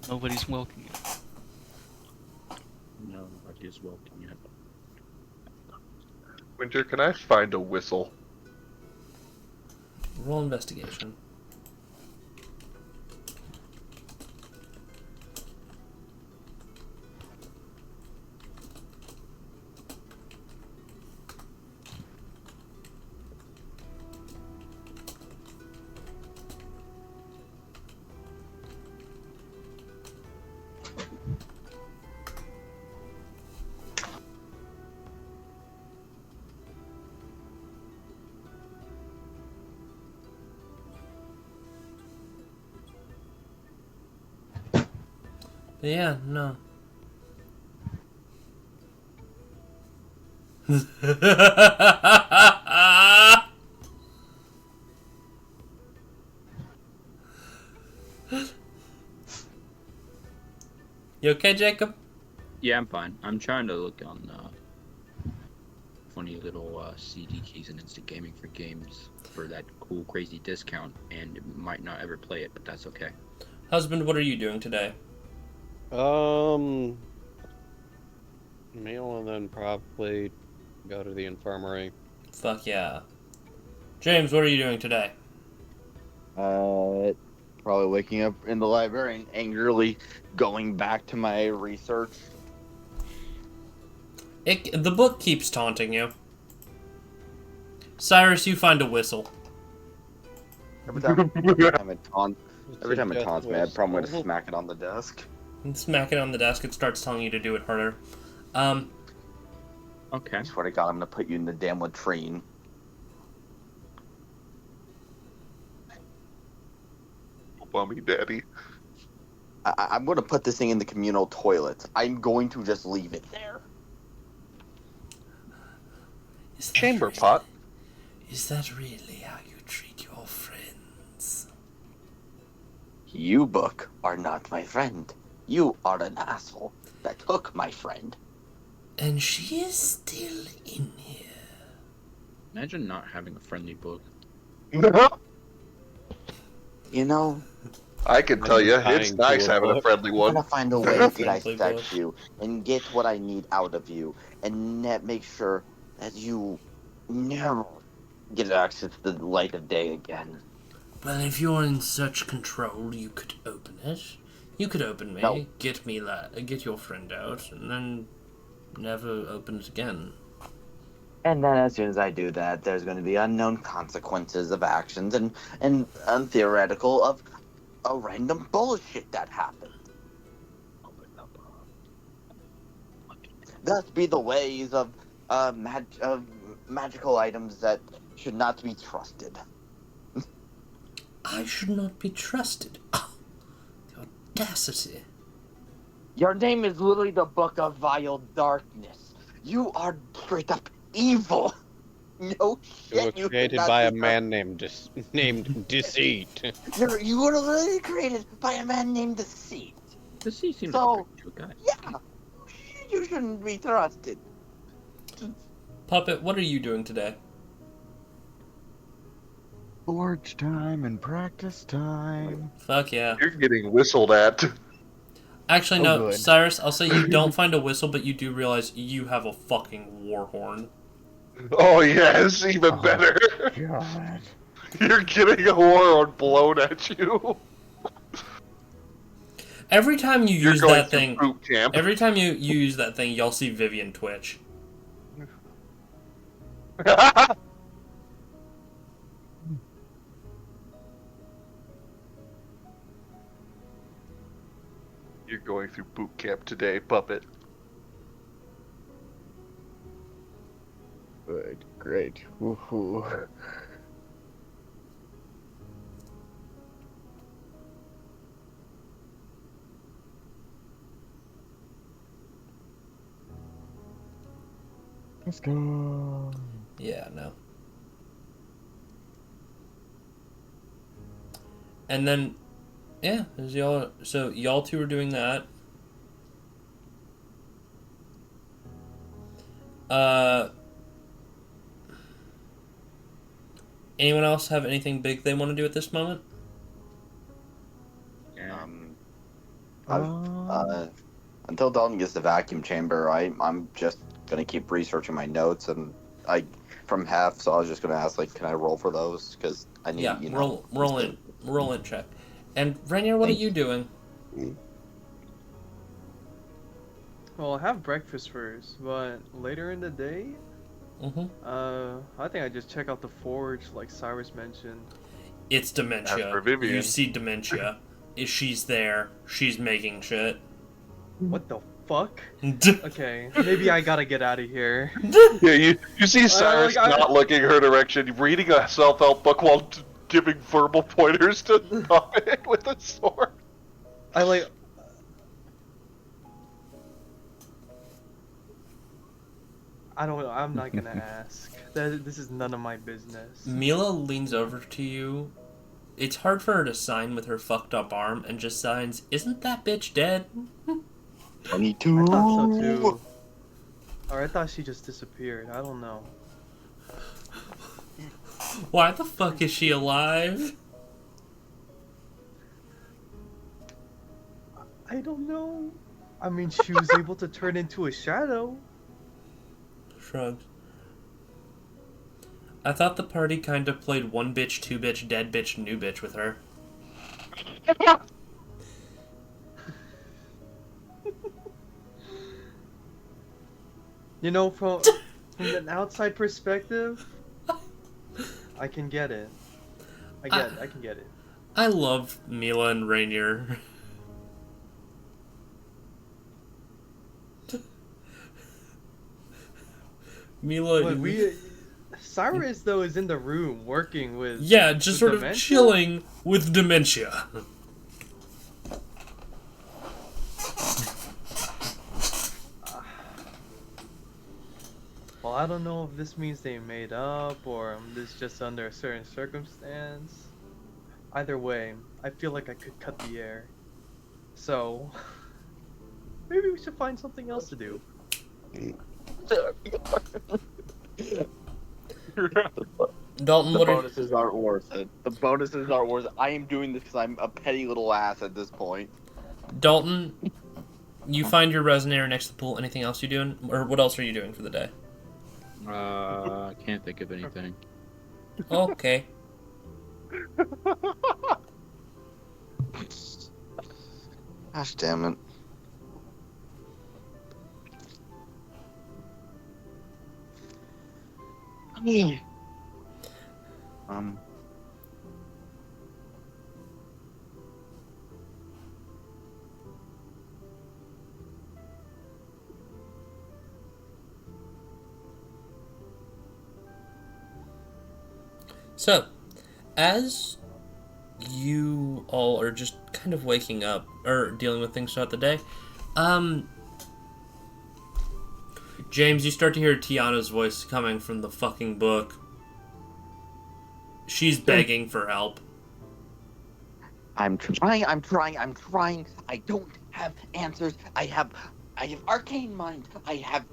Nobody's welcome yet. No, nobody is welcome yet. Winter, can I find a whistle? Roll investigation. Yeah, no. You okay, Jacob? Yeah, I'm fine. I'm trying to look on funny little CD keys and instant gaming for games for that cool, crazy discount, and it might not ever play it, but that's okay. Husband, what are you doing today? Meal and then probably go to the infirmary. Fuck yeah. James, what are you doing today? Probably waking up in the library and angrily going back to my research. The book keeps taunting you. Cyrus, you find a whistle. Every time it taunts me, I'd probably want to smack it on the desk. And smack it on the desk, it starts telling you to do it harder. Okay. I swear to God, I'm gonna put you in the damn latrine. Bummy daddy. I'm gonna put this thing in the communal toilet. I'm going to just leave it there. Chamber pot. Is that really how you treat your friends? You, Book, are not my friend. You are an asshole that took my friend. And she is still in here. Imagine not having a friendly book. You know, I can tell you, it's Tying to nice a having a book. friendly I'm one. gonna find a way to Friendly dissect book. you and get what I need out of you, and make sure that you never get access to the light of day again. Well, if you're in such control, you could open it. You could open me, No. get your friend out, and then never open it again. And then as soon as I do that, there's going to be unknown consequences of actions and theoretical of a random bullshit that happened. Thus be the ways of magical items that should not be trusted. I should not be trusted. Oh, the audacity. Your name is literally the Book of Vile Darkness. You are straight up evil. No You were shit. You created cannot by a be man named Deceit. You were literally created by a man named Deceit. Deceit seems So, like a pretty good guy. yeah, you shouldn't be trusted. Puppet, what are you doing today? Forge time and practice time. Fuck yeah. You're getting whistled at. Actually, Oh, no, good. Cyrus, I'll say you don't find a whistle, but you do realize you have a fucking war horn. Oh yes, even Oh, better. God. You're getting a horn blown at you. Every time you You're use going that to thing, boot camp. every time you use that thing, y'all see Vivian twitch. You're going through boot camp today, puppet. Good, great. Woohoo. Let's go. Yeah, no. And then, yeah, as y'all. So y'all two are doing that. Anyone else have anything big they want to do at this moment? Yeah. Until Dalton gets the vacuum chamber, I'm just gonna keep researching my notes, and from half, so I was just gonna ask, like, can I roll for those? Because I need, Yeah, roll in check. And Rainier, what are you doing? Well, I'll have breakfast first, but later in the day, I think I just check out the forge, like Cyrus mentioned. It's dementia. As for Vivian. You see dementia. She's there. She's making shit. What the fuck? Okay, maybe I gotta get out of here. Yeah, you see Cyrus not looking her direction, reading a self-help book while giving verbal pointers to Puppet with a sword. I'm not gonna ask. This is none of my business. Mila leans over to you. It's hard for her to sign with her fucked up arm and just signs, "Isn't that bitch dead?" 22. I thought so too. Or I thought she just disappeared. I don't know. Why the fuck is she alive? I don't know. I mean, she was able to turn into a shadow. Shrugs. I thought the party kind of played one bitch, two bitch, dead bitch, new bitch with her. You know, from an outside perspective, I can get it. I can get it. I love Mila and Rainier. Mila. Cyrus though is in the room working with. Yeah, just sort dementia? of chilling with dementia. Well, I don't know if this means they made up or this just under a certain circumstance. Either way, I feel like I could cut the air. So, maybe we should find something else to do. Dalton, the what bonuses aren't worth it. The bonuses aren't worth it. I am doing this because I'm a petty little ass at this point. Dalton, you find your resonator next to the pool. Anything else you doing? Or what else are you doing for the day? I can't think of anything. Okay. Gosh damn it. So, as you all are just kind of waking up or dealing with things throughout the day, James, you start to hear Tiana's voice coming from the fucking book. She's begging for help. I'm trying. I don't have answers. I have arcane mind. I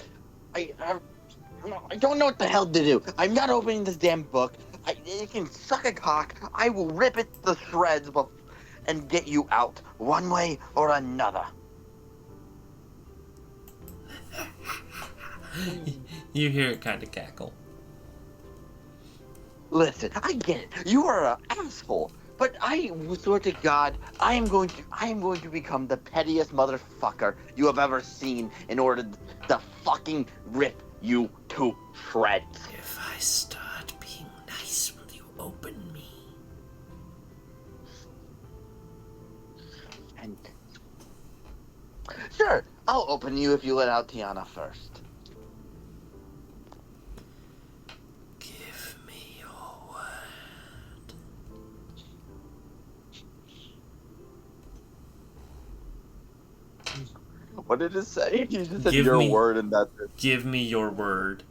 don't know what the hell to do. I'm not opening this damn book. It can suck a cock. I will rip it to shreds and get you out one way or another. You hear it kind of cackle. Listen, I get it. You are an asshole. But I swear to God, I am going to become the pettiest motherfucker you have ever seen in order to fucking rip you to shreds. If I start being nice, will you open me? And sure, I'll open you if you let out Tiana first. Give me your word. What did it say? You just said your word and that's it. Give me your word.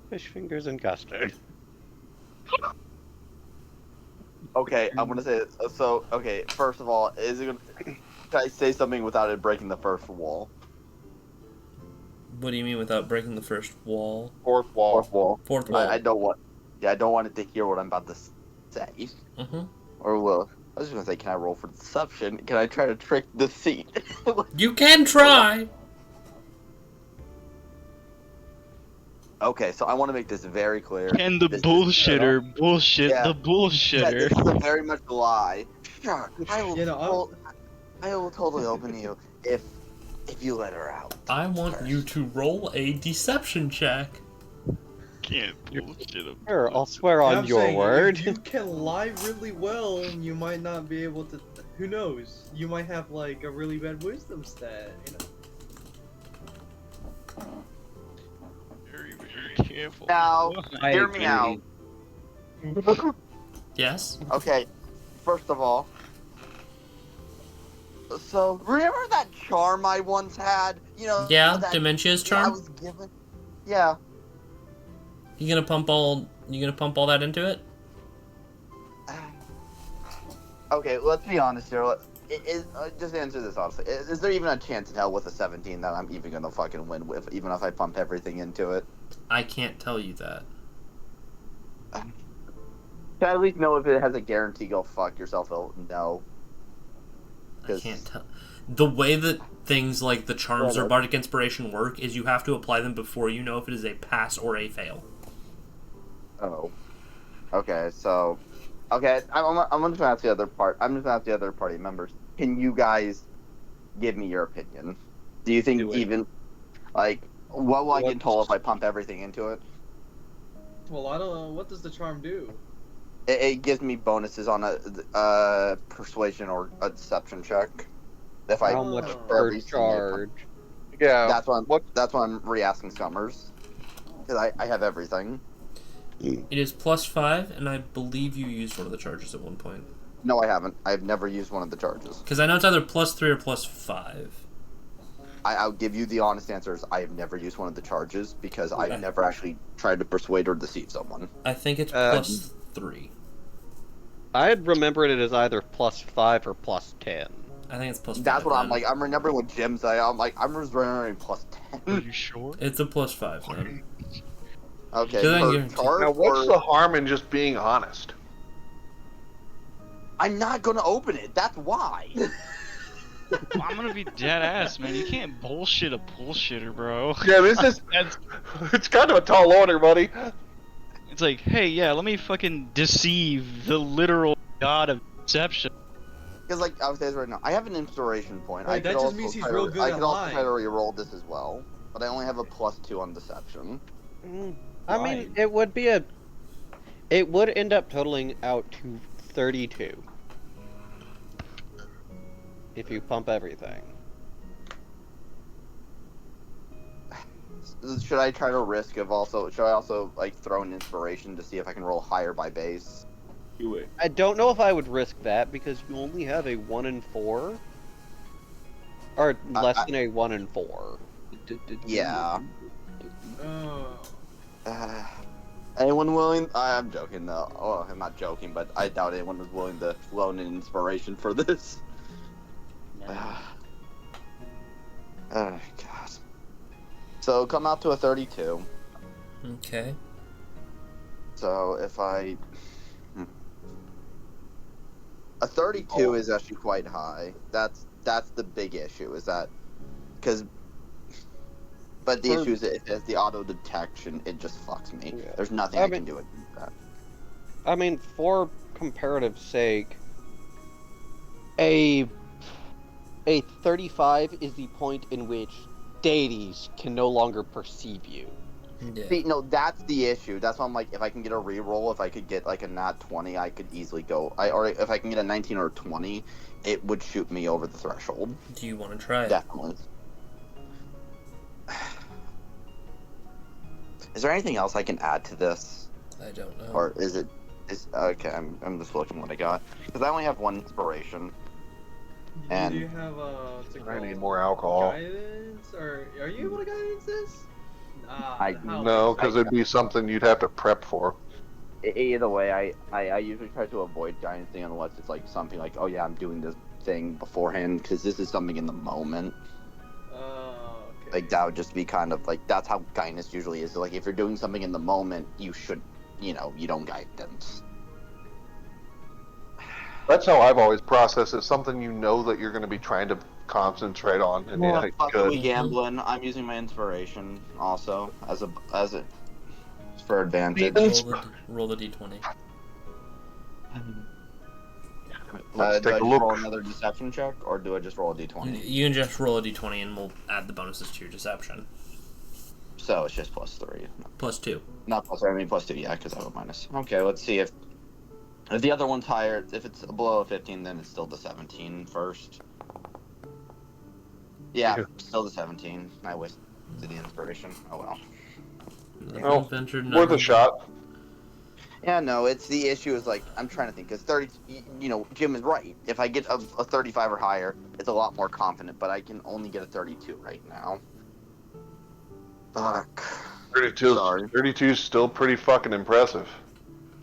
Fish fingers and custard. Okay, I'm gonna say it. So, okay, first of all, can I say something without it breaking the first wall? What do you mean without breaking the first wall? Fourth wall. Fourth wall. I don't want it to hear what I'm about to say. Mm-hmm. Or will I was just gonna say, can I roll for deception? Can I try to trick the seat? You can try. Okay, so I want to make this very clear. And the bullshitter bullshit Yeah. the bullshitter. Yeah, this is a very much a lie. Sure, I will totally open you if you let her out. I want you to roll a deception check. Can't bullshit him. Sure, I'll swear on your word. If you can lie really well, you might not be able to. Who knows? You might have like a really bad wisdom stat. You know. Very, very careful. Now, hear me out. Yes? Okay, first of all, so remember that charm I once had? You know, Yeah, that Dementia's I charm? was given. Yeah. You gonna pump all that into it? Okay, let's be honest here. Just answer this honestly. Is there even a chance in hell with a 17 that I'm even gonna fucking win with, even if I pump everything into it? I can't tell you that. Can I at least know if it has a guarantee go fuck yourself? No. I can't tell. The way that things like the charms or bardic inspiration work is you have to apply them before you know if it is a pass or a fail. Oh. Okay, so... Okay, I'm just gonna ask the other part. I'm just gonna ask the other party members. Can you guys give me your opinion? Do you think even... Like, what will I get told if I pump everything into it? Well, I don't know. What does the charm do? It gives me bonuses on a persuasion or a deception check. If How much per charge? Yeah. That's why I'm re-asking Summers. Because I have everything. It is +5, and I believe you used one of the charges at one point. No, I haven't. I've never used one of the charges. Because I know it's either +3 or +5. I'll give you the honest answers. I have never used one of the charges because I've never actually tried to persuade or deceive someone. I think it's +3. I had remembered it as either +5 or +10. I think it's +5. That's what I'm like. I'm remembering what Jim said. I'm like, I'm remembering +10. Are you sure? It's a +5, man. Okay. Now, what's the harm in just being honest? I'm not gonna open it. That's why. I'm gonna be dead ass, man. You can't bullshit a bullshitter, bro. Yeah, this is. It's kind of a tall order, buddy. It's like, hey, yeah, let me fucking deceive the literal god of deception. Because, like, I was saying right now, I have an inspiration point. Wait, that just means he's real good I at could also lying. try to re-roll this as well, but I only have a +2 on deception. I mean, it would end up totaling out to 32. If you pump everything. Should I try to risk of also? Should I also like throw an inspiration to see if I can roll higher by base? Do it. I don't know if I would risk that because you only have a 1 in 4, or less than a 1 in 4. Yeah. Anyone willing? I'm joking though. Oh, I'm not joking, but I doubt anyone was willing to loan an inspiration for this. Oh God. So come out to a 32. Okay. So if a 32 is actually quite high. That's the big issue. Is that because? But the issue is if it's the auto detection, it just fucks me. Yeah. There's nothing I can do with that. I mean, for comparative sake, a 35 is the point in which deities can no longer perceive you. Yeah. See, no, that's the issue. That's why I'm like, if I can get a reroll, if I could get like a nat 20, I could easily go. Or if I can get a 19 or a 20, it would shoot me over the threshold. Do you want to try it? Definitely. Is there anything else I can add to this? I don't know. Or is it? Okay? I'm just looking what I got because I only have one inspiration. And do you have I need more alcohol. guidance, or are you able to guidance this? No, because it'd be something you'd have to prep for. Either way, I usually try to avoid guidance thing unless it's like something like, oh yeah, I'm doing this thing beforehand because this is something in the moment. Okay. Like that would just be kind of like that's how guidance usually is. Like if you're doing something in the moment, you should, you don't guidance. That's how I've always processed it. Something you know that you're going to be trying to concentrate on. And yeah, Fucking gambling. I'm using my inspiration also as a for advantage. Roll the d20. Let's do take I a just look. roll another deception check, or do I just roll a d20? You can just roll a d20 and we'll add the bonuses to your deception. So it's just +3. +2. Not +3, I mean +2, yeah, because I have a minus. Okay, let's see if the other one's higher. If it's below a 15, then it's still the 17 first. Yeah, still the 17. I wasted the inspiration. Oh well. Worth a shot. Yeah, no, it's the issue is like, I'm trying to think, because 30, Jim is right. If I get a 35 or higher, it's a lot more confident, but I can only get a 32 right now. Fuck. 32 is still pretty fucking impressive.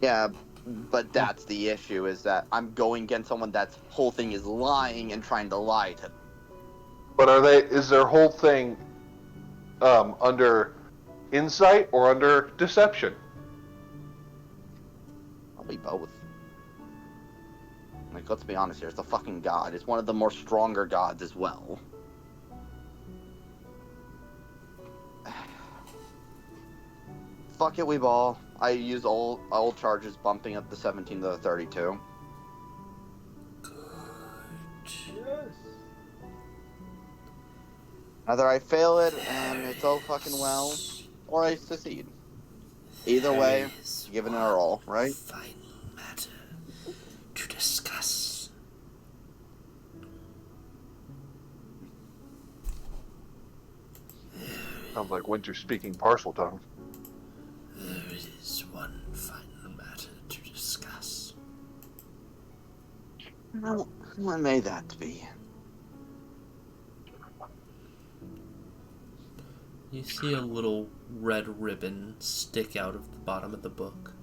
Yeah, but that's the issue, is that I'm going against someone that's whole thing is lying and trying to lie to. But is their whole thing under insight or under deception? Probably both. Like, let's be honest here, it's a fucking god. It's one of the more stronger gods as well. Fuck it, we ball. I use old charges, bumping up the 17 to the 32. Yes. Either I fail it and it's all fucking well, or I succeed. Either way, giving it our all, right? Final matter to discuss. Sounds like Winter speaking parcel tongue. There is one final matter to discuss. No, what may that be? You see a little red ribbon stick out of the bottom of the book.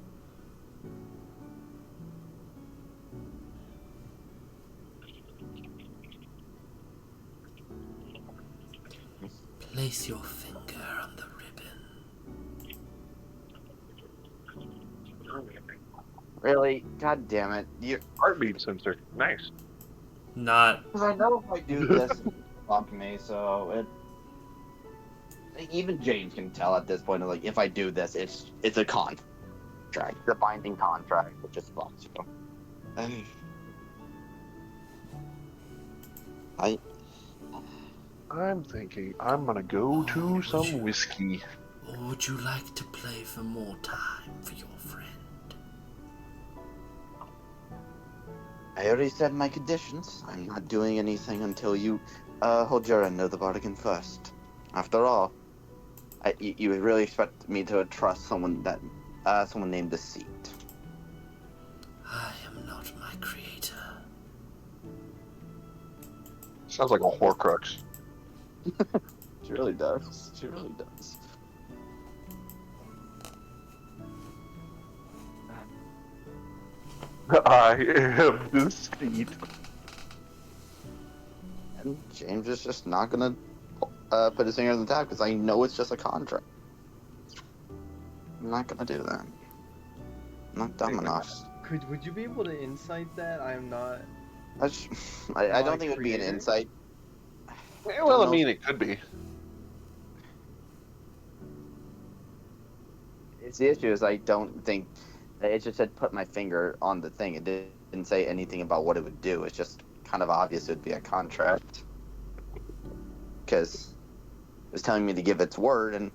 Place your finger on the ribbon. Really? God damn it. You heartbeat sensor. Nice. Not. Because I know if I do this, it fuck me, so it... Even James can tell at this point, like, if I do this, it's a contract. It's a binding contract, which just fucks you. I'm thinking I'm gonna go to some whiskey. Or would you like to play for more time for your friend? I already said my conditions. I'm not doing anything until you hold your end of the bargain first. After all, you really expect me to trust someone named Deceit. I am not my creator. Sounds like a Horcrux. She really does. She really does. I am Deceit. And James is just not gonna put his finger on the tab because I know it's just a contract. I'm not gonna do that. I'm not dumb enough. Would you be able to insight that? I'm not. I don't think it would be an insight. Well, I mean, it could be. It's the issue is I don't think it just said put my finger on the thing. It didn't say anything about what it would do. It's just kind of obvious it would be a contract because it was telling me to give its word, and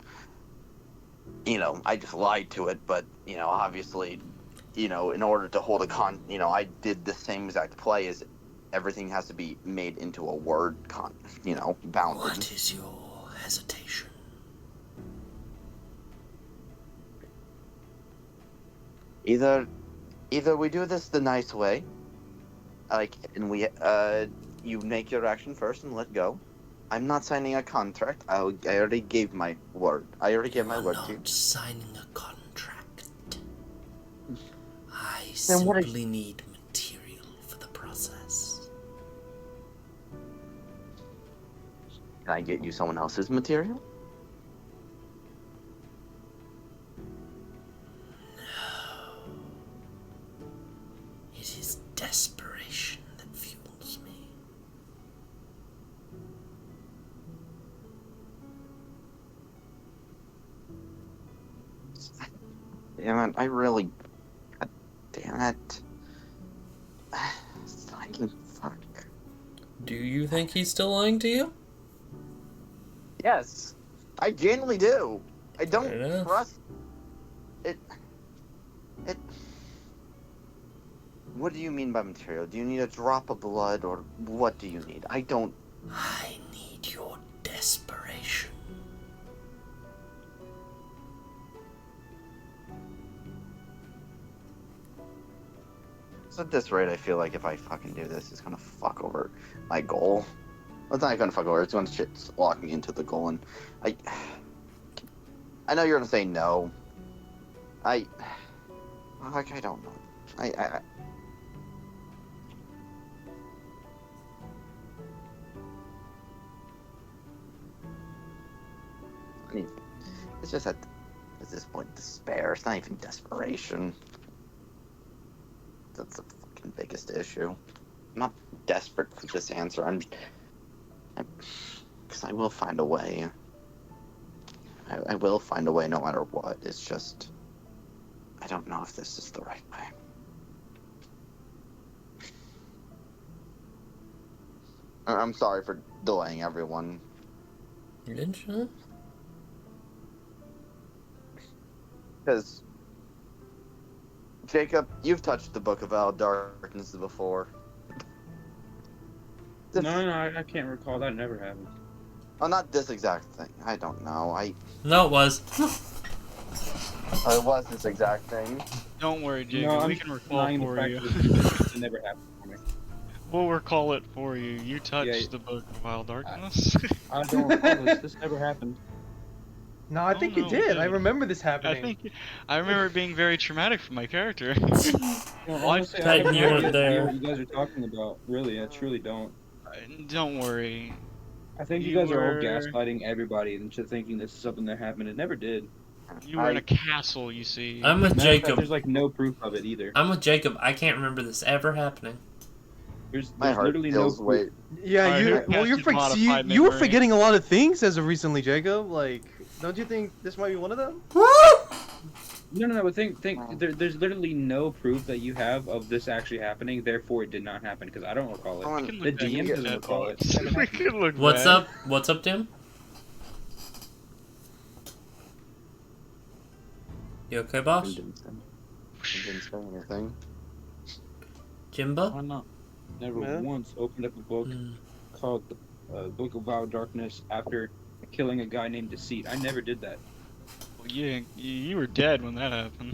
I just lied to it. But obviously, in order to hold I did the same exact play as everything has to be made into a word bounded. What is your hesitation? Either we do this the nice way, and we you make your action first and let go. I'm not signing a contract. I already gave my word. I already gave my word to you. Not signing a contract. I simply need material for the process. Can I get you someone else's material? It is desperation that fuels me. Damn it, I really... God damn it. Fuck. Do you think he's still lying to you? Yes. I genuinely do. I don't trust... It... What do you mean by material? Do you need a drop of blood, or what do you need? I don't... I need your desperation. So at this rate, I feel like if I fucking do this, it's gonna fuck over my goal. Well, it's not gonna fuck over, it's gonna lock me into the goal, and I know you're gonna say no. I don't know. I mean, it's just at this point despair. It's not even desperation. That's the fucking biggest issue. I'm not desperate for this answer. Because I will find a way. I will find a way no matter what. It's just, I don't know if this is the right way. I'm sorry for delaying everyone. Didn't you? Because, Jacob, you've touched the Book of Al Darkness before. No, I can't recall. That never happened. Oh, not this exact thing. I don't know. No, it was. Oh, it was this exact thing. Don't worry, Jacob. No, I'm we can recall denying the for fact you. that it never happened for me. We'll recall it for you. You touched Yeah, the Book of Wild Darkness. I don't recall this. This never happened. No, I think you did. I remember this I happening. I remember it being very traumatic for my character. No, honestly, I Titan, have you no weren't idea there. what you guys are talking about. Really, I truly don't. Don't worry. I think you guys are all gaslighting everybody into thinking this is something that happened. It never did. You were in a castle, you see. I'm with Matter of fact, Jacob. there's like no proof of it either. I'm with Jacob. I can't remember this ever happening. There's heart literally no feels proof. weight. Yeah, you're forgetting a lot of things as of recently, Jacob. Like, don't you think this might be one of them? No. But think. There's literally no proof that you have of this actually happening. Therefore, it did not happen because I don't recall it. The DM doesn't recall it. It never happened. What's up? What's up, Tim? You okay, boss? I didn't say anything. Jimbo? Why not? Never once opened up a book called the Book of Wild Darkness after killing a guy named Deceit. I never did that. Well, yeah, you were dead when that happened.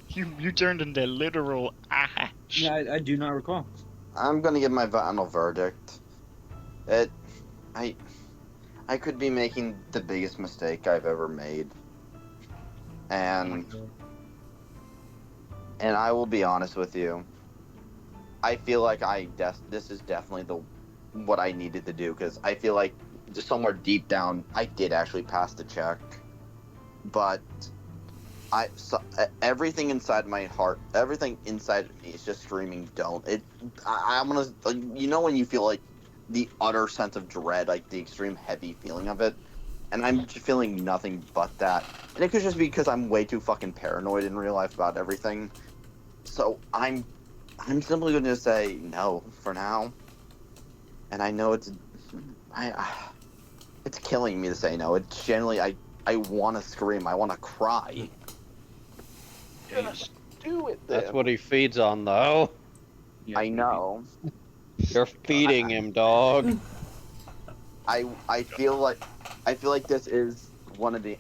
you turned into literal ash. Yeah, I do not recall. I'm gonna give my final verdict. I could be making the biggest mistake I've ever made. And I will be honest with you. I feel like this is definitely what I needed to do, because I feel like just somewhere deep down I did actually pass the check, but everything inside my heart, everything inside of me is just screaming, "Don't!" I'm gonna, you know, when you feel like the utter sense of dread, like the extreme heavy feeling of it, and I'm just feeling nothing but that, and it could just be because I'm way too fucking paranoid in real life about everything. So I'm simply going to say no for now, and I know it's killing me to say no. It's generally I want to scream, I want to cry. Just do it. That's what he feeds on, though. I know. You're feeding him, dog. I feel like this is one of the.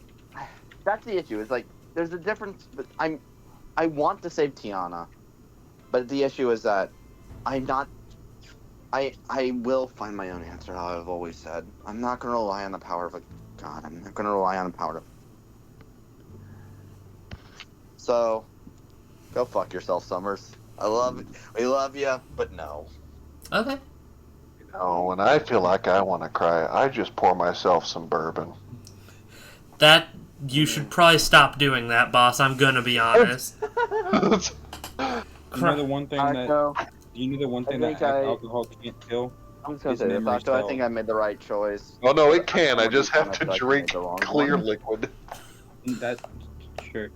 That's the issue. It's like there's a difference, but I want to save Tiana. But the issue is that I'm not. I will find my own answer. How I've always said, I'm not going to rely on the power of a god. I'm not going to rely on the power of. So, go fuck yourself, Summers. We love you, but no. Okay. Oh, when I feel like I want to cry, I just pour myself some bourbon. That you should probably stop doing that, boss. I'm gonna be honest. You know the one thing that alcohol can't kill? I'm just gonna say this, Octo. I think I made the right choice. Oh no, it can. I just have to drink clear liquid. That's sure.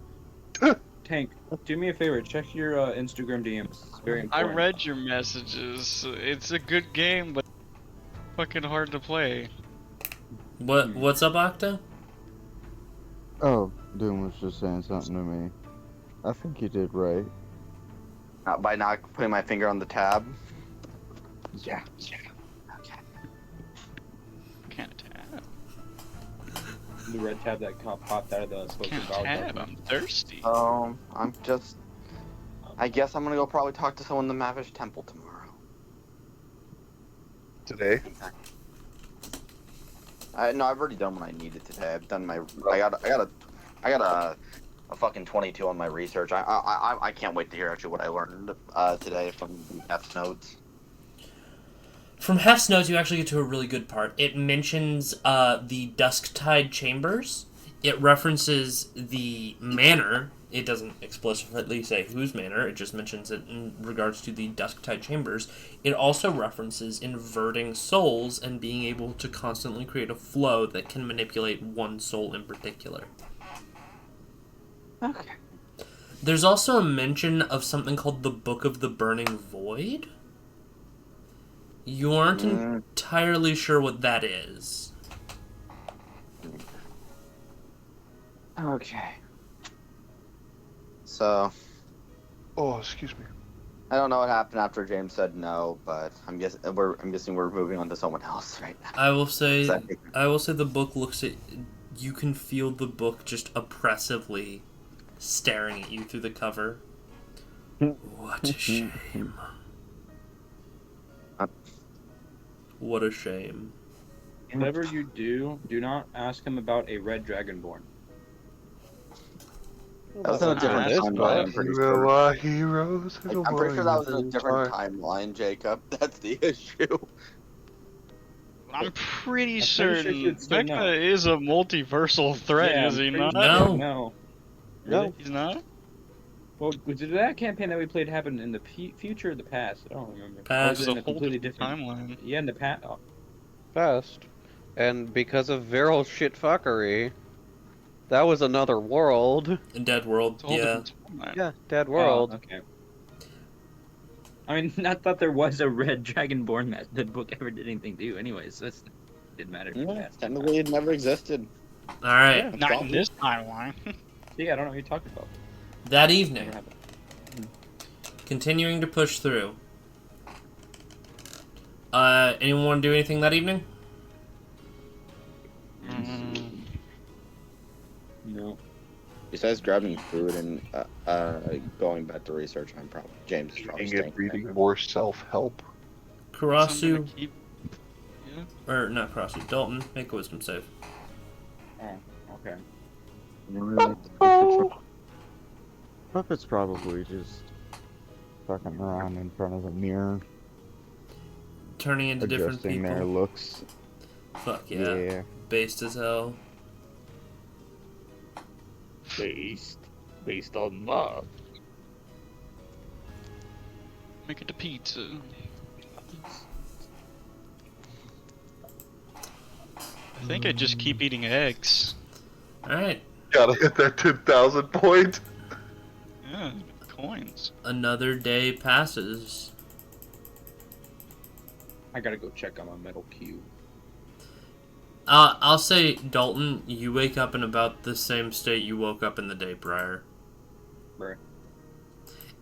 Tank, do me a favor. Check your Instagram DMs. It's very I important. read your messages. It's a good game, but fucking hard to play. What's up, Octo? Oh, Doom was just saying something to me. I think you did right. By not putting my finger on the tab. Yeah. Okay. Can't tab. The red tab that popped out of the Book Can't of Wild tab. Darkness. I'm thirsty. I guess I'm gonna go probably talk to someone in the Mavish Temple tomorrow. Today? No, I've already done what I needed today. I've done my. I got a fucking 22 on my research. I can't wait to hear actually what I learned today from F's notes. From Hef's notes, you actually get to a really good part. It mentions the Dusktide Chambers. It references the manor. It doesn't explicitly say whose manor. It just mentions it in regards to the Dusktide Chambers. It also references inverting souls and being able to constantly create a flow that can manipulate one soul in particular. Okay. There's also a mention of something called the Book of the Burning Void. You aren't entirely sure what that is. Okay. So. Oh, excuse me. I don't know what happened after James said no, but I'm guessing we're moving on to someone else right now. I will say the book looks at you can feel the book just oppressively staring at you through the cover. What a shame. What a shame. Whatever you do, do not ask him about a red dragonborn. That was in a different timeline, I'm pretty sure. Heroes I'm pretty sure that was in a different timeline, Jacob. That's the issue. I'm pretty sure certain you'd still Becca know. is a multiversal threat, Yeah, is he I'm pretty not? sure No. No. No, he's not? Well, did that campaign that we played happen in the future or the past? I don't remember. Past. Or was it in a It's a whole completely different different timeline. Yeah, in the past. Oh. Fast. And because of Viral shitfuckery, that was another world. Dead World, It's a whole yeah. different timeline. Yeah, Dead World. Oh, okay. I mean, I thought there was a red dragonborn that the book ever did anything to. Anyways, so it didn't matter. Technically, it never existed. Alright. Yeah. Not in this timeline. See, I don't know what you're talking about. That evening, Never happened. continuing to push through. Anyone want to do anything that evening? No. Besides grabbing food and going back to research, James is probably staying. Reading more self-help. Karasu, Yeah. or not Karasu, Dalton, make a wisdom save. Oh, okay. Puppet's probably just fucking around in front of the mirror, Turning into different adjusting people. their looks. Fuck yeah. Yeah. Based as hell. Based on love. Make it a pizza. I think I just keep eating eggs. Alright. Gotta hit that 10,000 point. Yeah, coins. Another day passes. I gotta go check on my metal cube. I'll say, Dalton, you wake up in about the same state you woke up in the day prior. Bruh.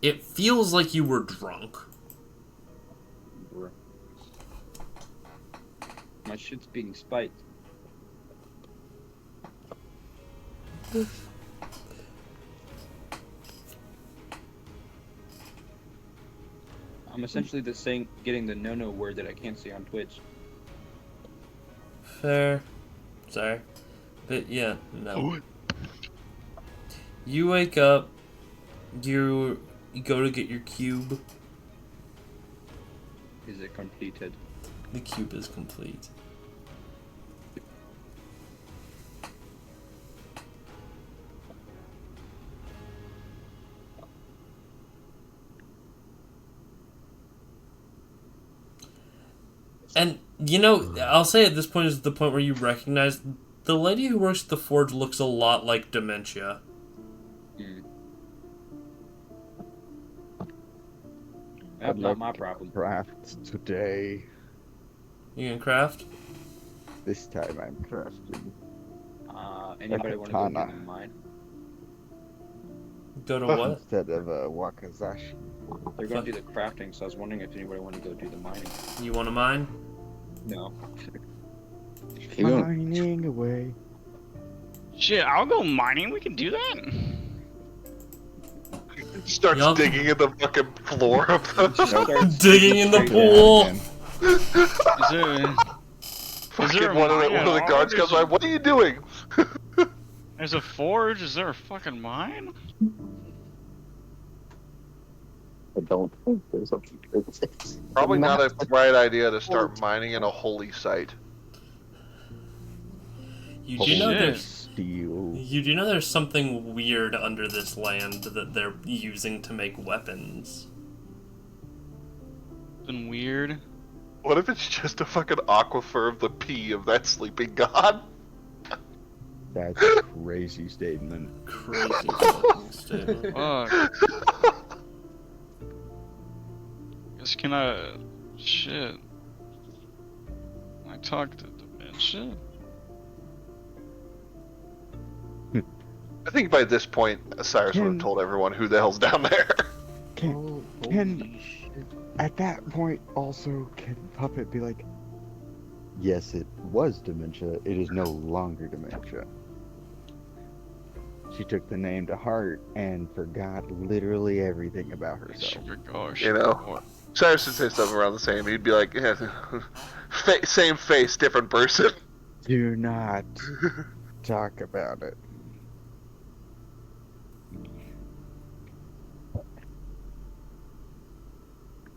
It feels like you were drunk. Bruh. My shit's being spiked. I'm essentially getting the no-no word that I can't say on Twitch. Fair. Sorry. But yeah, no. You wake up, you go to get your cube. Is it completed? The cube is complete. And, you know, I'll say at this point is the point where you recognize the lady who works at the forge looks a lot like Dementia. That's not my problem. Craft today. You can craft? This time I'm crafting. Anybody want to go do mine? Go to what? Instead of a Wakazashi. They're going to do the crafting, so I was wondering if anybody wanted to go do the mining. You want a mine? No. Mining away. Shit, I'll go mining. We can do that. Starts digging in the fucking floor of the... Digging in the pool! Is there one of the guards comes by, what are you doing? There's a forge? Is there a fucking mine? I don't think there's a... Probably not a right idea to start mining in a holy site. You do know there's something weird under this land that they're using to make weapons. Something weird? What if it's just a fucking aquifer of the pee of that sleeping god? That's a crazy statement. Crazy fucking statement. Fuck. Guess can I... Shit. I talked to Dementia? I think by this point, Cyrus would have told everyone who the hell's down there. Can at that point also can Puppet be like, yes, it was dementia. It is no longer dementia. She took the name to heart and forgot literally everything about herself. You know, Cyrus would say something around the same. He'd be like, yeah, same face, different person. Do not talk about it.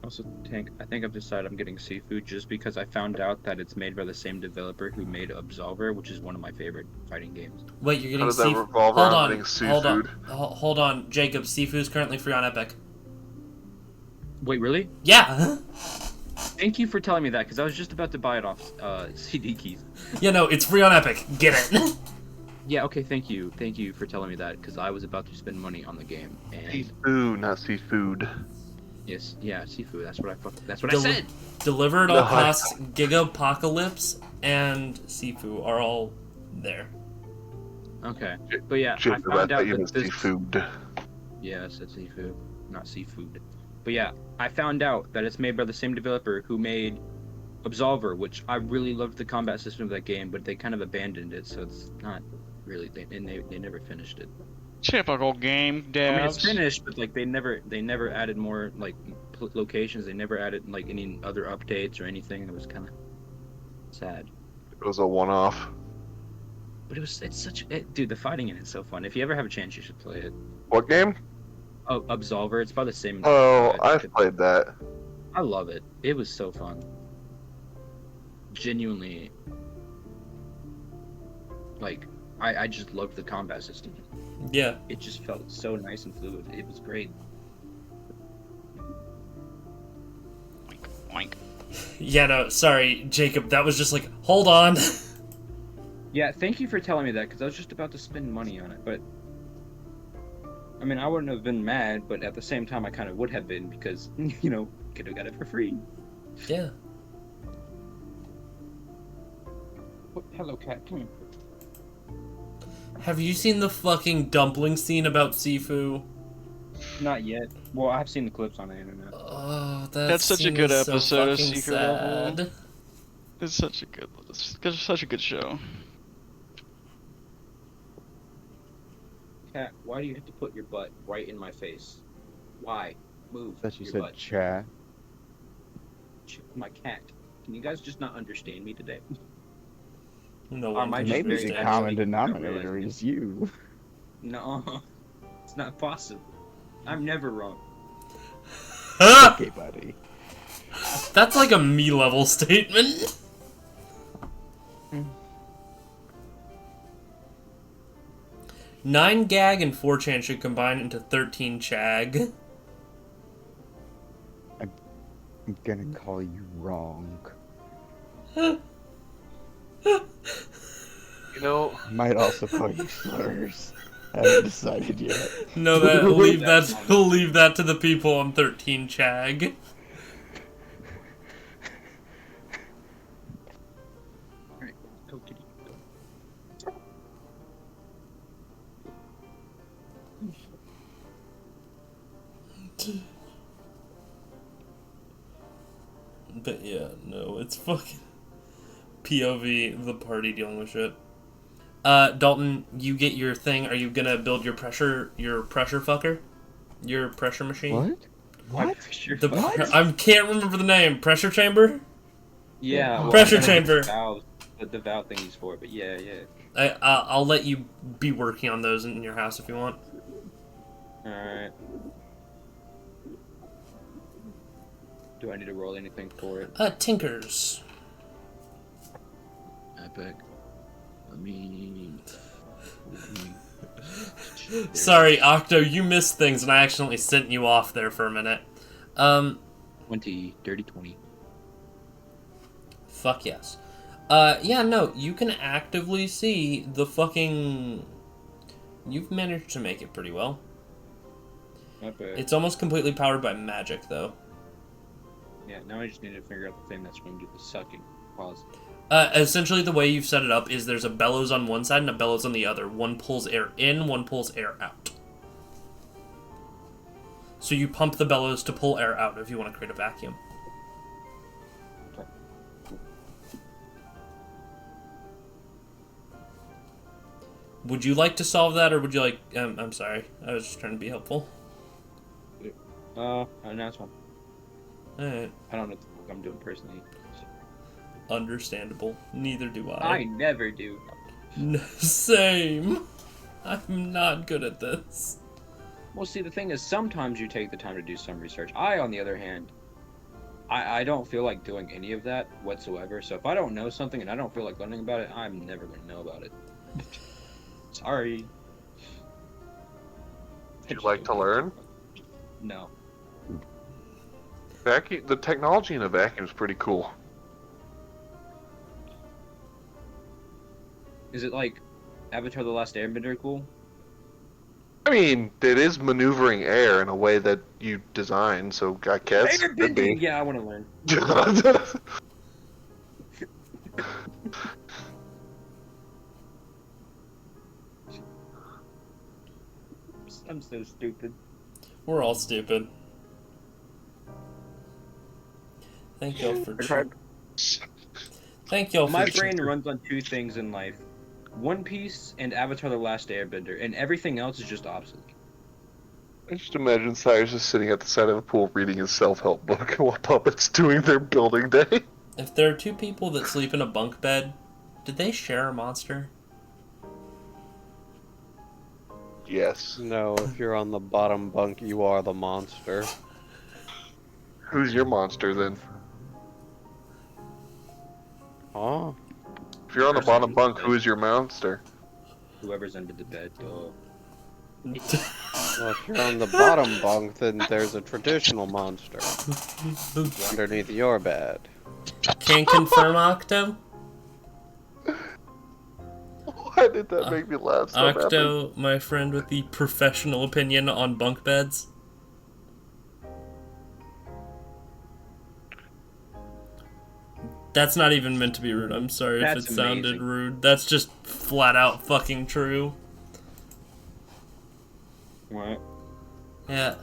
Also, Tank, I think I've decided I'm getting seafood just because I found out that it's made by the same developer who made Absolver, which is one of my favorite fighting games. Wait, you're getting How does that seafood? revolve Hold around on, getting hold on, seafood? hold on, Jacob. Seafood's currently free on Epic. Wait, really? Yeah. Thank you for telling me that, because I was just about to buy it off CD Keys. Yeah, no, it's free on Epic. Get it. Yeah, okay, thank you. Thank you for telling me that, because I was about to spend money on the game. And Seafood, not seafood. yes, yeah, seafood. That's what I said. Delivered all costs, Gigapocalypse, and Sifu are all there. Okay, but yeah, Jacob, I found I out you that meant this... seafood. Yeah, I said seafood, not seafood. But yeah, I found out that it's made by the same developer who made Absolver, which I really loved the combat system of that game, but they kind of abandoned it, so it's not really. They never finished it. Typical game devs. I mean, it's finished, but like they never added more like locations. They never added like any other updates or anything. It was kind of sad. It was a one-off. But dude, the fighting in it's so fun. If you ever have a chance, you should play it. What game? Oh, Absolver. It's by the same. Oh, I've played that. I love it. It was so fun. Genuinely, like, I just loved the combat system. Yeah. It just felt so nice and fluid. It was great. Oink. Yeah, no, sorry, Jacob. That was just like, hold on. Yeah, thank you for telling me that, because I was just about to spend money on it, but... I mean, I wouldn't have been mad, but at the same time, I kind of would have been, because, you know, could have got it for free. Yeah. Hello, cat. Come here. Have you seen the fucking dumpling scene about Sifu? Not yet. Well, I've seen the clips on the internet. Oh, that's such a good episode of Secret sad. Level. It's such a good show. Cat, why do you have to put your butt right in my face? Why? Move That you your said butt. chat. My cat. Can you guys just not understand me today? No Or am I just Maybe very the actually common not denominator realizing is you. No, it's not possible. I'm never wrong. Okay, buddy. That's like a me level statement. 9 gag and 4chan should combine into 13 chag. I'm gonna call you wrong. You know, might also call you slurs. I haven't decided yet. No, leave that to the people on 13 chag. Alright, go kitty. But yeah, no, it's fucking POV, the party dealing with shit. Dalton, you get your thing. Are you gonna build your pressure fucker? Your pressure machine? What? I can't remember the name. Pressure chamber? Yeah. Well, Pressure chamber. The valve thing he's for, but yeah. I'll let you be working on those in your house if you want. Alright. Do I need to roll anything for it? Tinkers. Epic. Sorry, Octo, you missed things and I accidentally sent you off there for a minute. 20, dirty 20. Fuck yes. Yeah, no, you can actively see the fucking... You've managed to make it pretty well. Not bad. It's almost completely powered by magic, though. Yeah, now I just need to figure out the thing that's going to do the sucking. Pause. Essentially, the way you've set it up is there's a bellows on one side and a bellows on the other. One pulls air in, one pulls air out. So you pump the bellows to pull air out if you want to create a vacuum. Would you like to solve that, or would you like... I'm sorry. I was just trying to be helpful. No, it's fine. Alright. I don't know what I'm doing personally. Understandable. Neither do I. I never do. Same. I'm not good at this. Well, see, the thing is, sometimes you take the time to do some research. I, on the other hand, I don't feel like doing any of that whatsoever. So if I don't know something and I don't feel like learning about it, I'm never going to know about it. Sorry. Would you like to learn? No. Vacuum. The technology in a vacuum is pretty cool. Is it like Avatar: The Last Airbender cool? I mean, it is maneuvering air in a way that you design, so I guess it could be. Yeah, I want to learn. I'm so stupid. We're all stupid. Thank y'all for Thank y'all for My brain runs on two things in life. One Piece and Avatar: The Last Airbender, and everything else is just obsolete. I just imagine Cyrus just sitting at the side of a pool reading his self-help book while Puppet's doing their building day. If there are two people that sleep in a bunk bed, did they share a monster? Yes. No, if you're on the bottom bunk, you are the monster. Who's your monster then? Huh? If you're on the bottom bunk, who is your monster? Whoever's under the bed, Well, if you're on the bottom bunk, then there's a traditional monster underneath your bed. Can confirm, Octo. Why did that make me laugh so badly? Octo, my friend with the professional opinion on bunk beds. That's not even meant to be rude. I'm sorry if it sounded rude. That's just flat out fucking true. What? Yeah.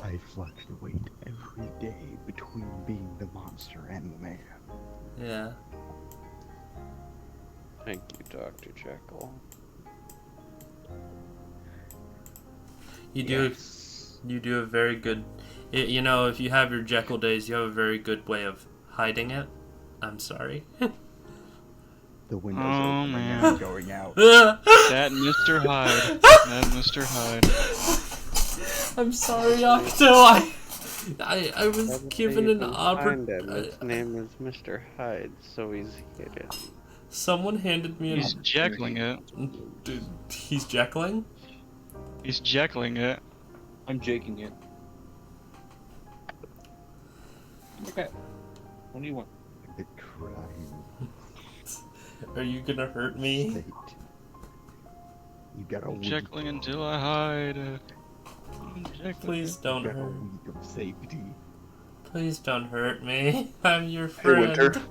I fluctuate every day between being the monster and the man. Yeah. Thank you, Dr. Jekyll. You do a very good... You know, if you have your Jekyll days, you have a very good way of hiding it. I'm sorry. The window's opening and I'm going out. That Mr. Hyde. That Mr. Hyde. I'm sorry, Octo. I was given an opportunity. His name is Mr. Hyde, so he's hidden. Someone handed me He's Jekyling it. Dude, he's Jekyling? He's Jekyling it. I'm jaking it. Okay. What do you want? The crime. Are you gonna hurt me? State. You got a week. Jekyling until I hide. Please don't You got a hurt. week of safety. Please don't hurt me. I'm your friend. Hey, Winter.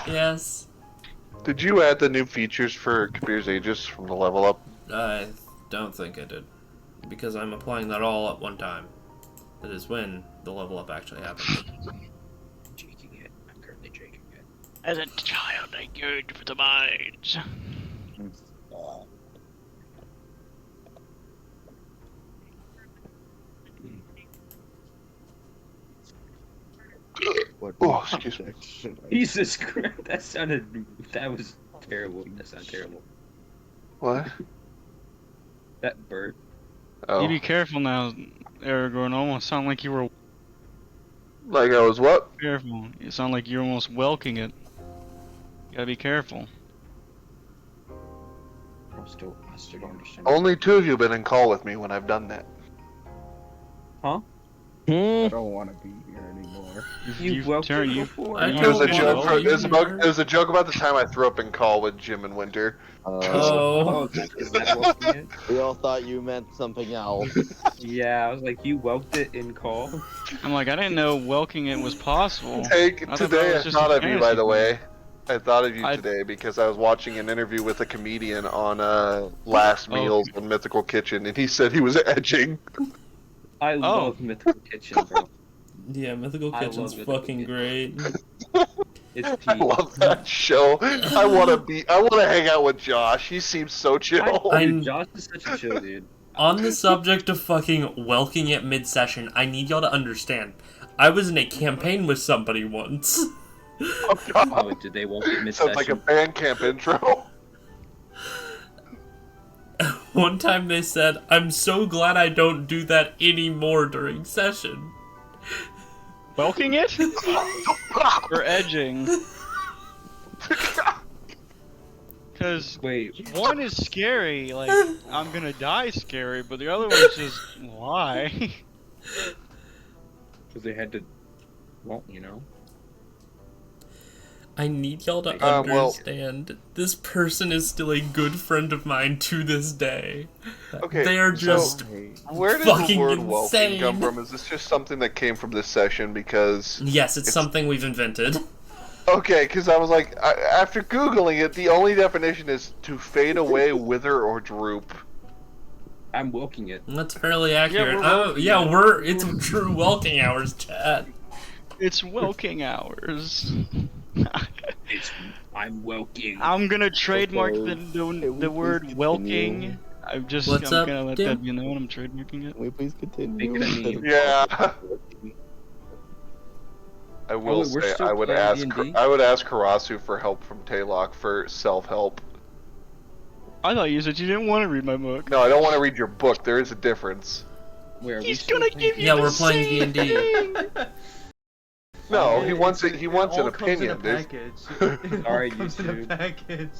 Yes. Did you add the new features for Kabir's Aegis from the level up? I don't think I did. Because I'm applying that all at one time. That is when the level up actually happens. Jaking it. I'm currently jaking it. As a child, I yearned for the mines. What Oh, excuse me. Jesus Christ, that was terrible. That sounded terrible. What? That bird. Oh. You be careful now, Aragorn. Almost sound like you were Like I was what? careful. You sound like you're almost welking it. You gotta be careful. I still don't understand. Only two of you have been in call with me when I've done that. Huh? I don't want to be here anymore. You've welked it before. I It was a don't joke. know. It was a joke about the time I threw up in call with Jim and Winter. Oh. Is that welking it? We all thought you meant something else. Yeah, I was like, you welked it in call? I'm like, I didn't know welking it was possible. Hey, I thought that today I was just thought a of you, by fantasy the thing. way. I thought of you today because I was watching an interview with a comedian on Last Meals in Mythical Kitchen, and he said he was edging. I love Mythical Kitchen, bro. Yeah, Mythical I Kitchen's love Mythical fucking great. It's I peak. love that show. I want to hang out with Josh. He seems so chill. Dude, Josh is such a chill dude. On the subject of fucking welking at mid-session, I need y'all to understand. I was in a campaign with somebody once. Oh, God. Oh, did they welk at mid-session? Sounds like a band camp intro. One time they said, "I'm so glad I don't do that anymore during session." Welking it? Or edging? Because one is scary, like, I'm gonna die scary, but the other one's just, why? Because they had to, well, you know. I need y'all to understand, this person is still a good friend of mine to this day. Okay, they are just where does fucking the word insane. welcome come from? Is this just something that came from this session? Because yes, it's something we've invented. Okay, because I was like, after Googling it, the only definition is to fade away, wither, or droop. I'm welking it. That's fairly accurate. It's true welking hours, chat. It's welking hours. I'm welking. I'm gonna trademark the word welking. I'm gonna let that be known. I'm trademarking it. Can we please continue? Yeah. I will say I would ask Karasu for help from Taylock for self-help. I thought you said you didn't want to read my book. No, I don't want to read your book. There is a difference. He's gonna give you. Yeah, we're playing D&D. No, he wants it. He wants an opinion, dude. Alright, package.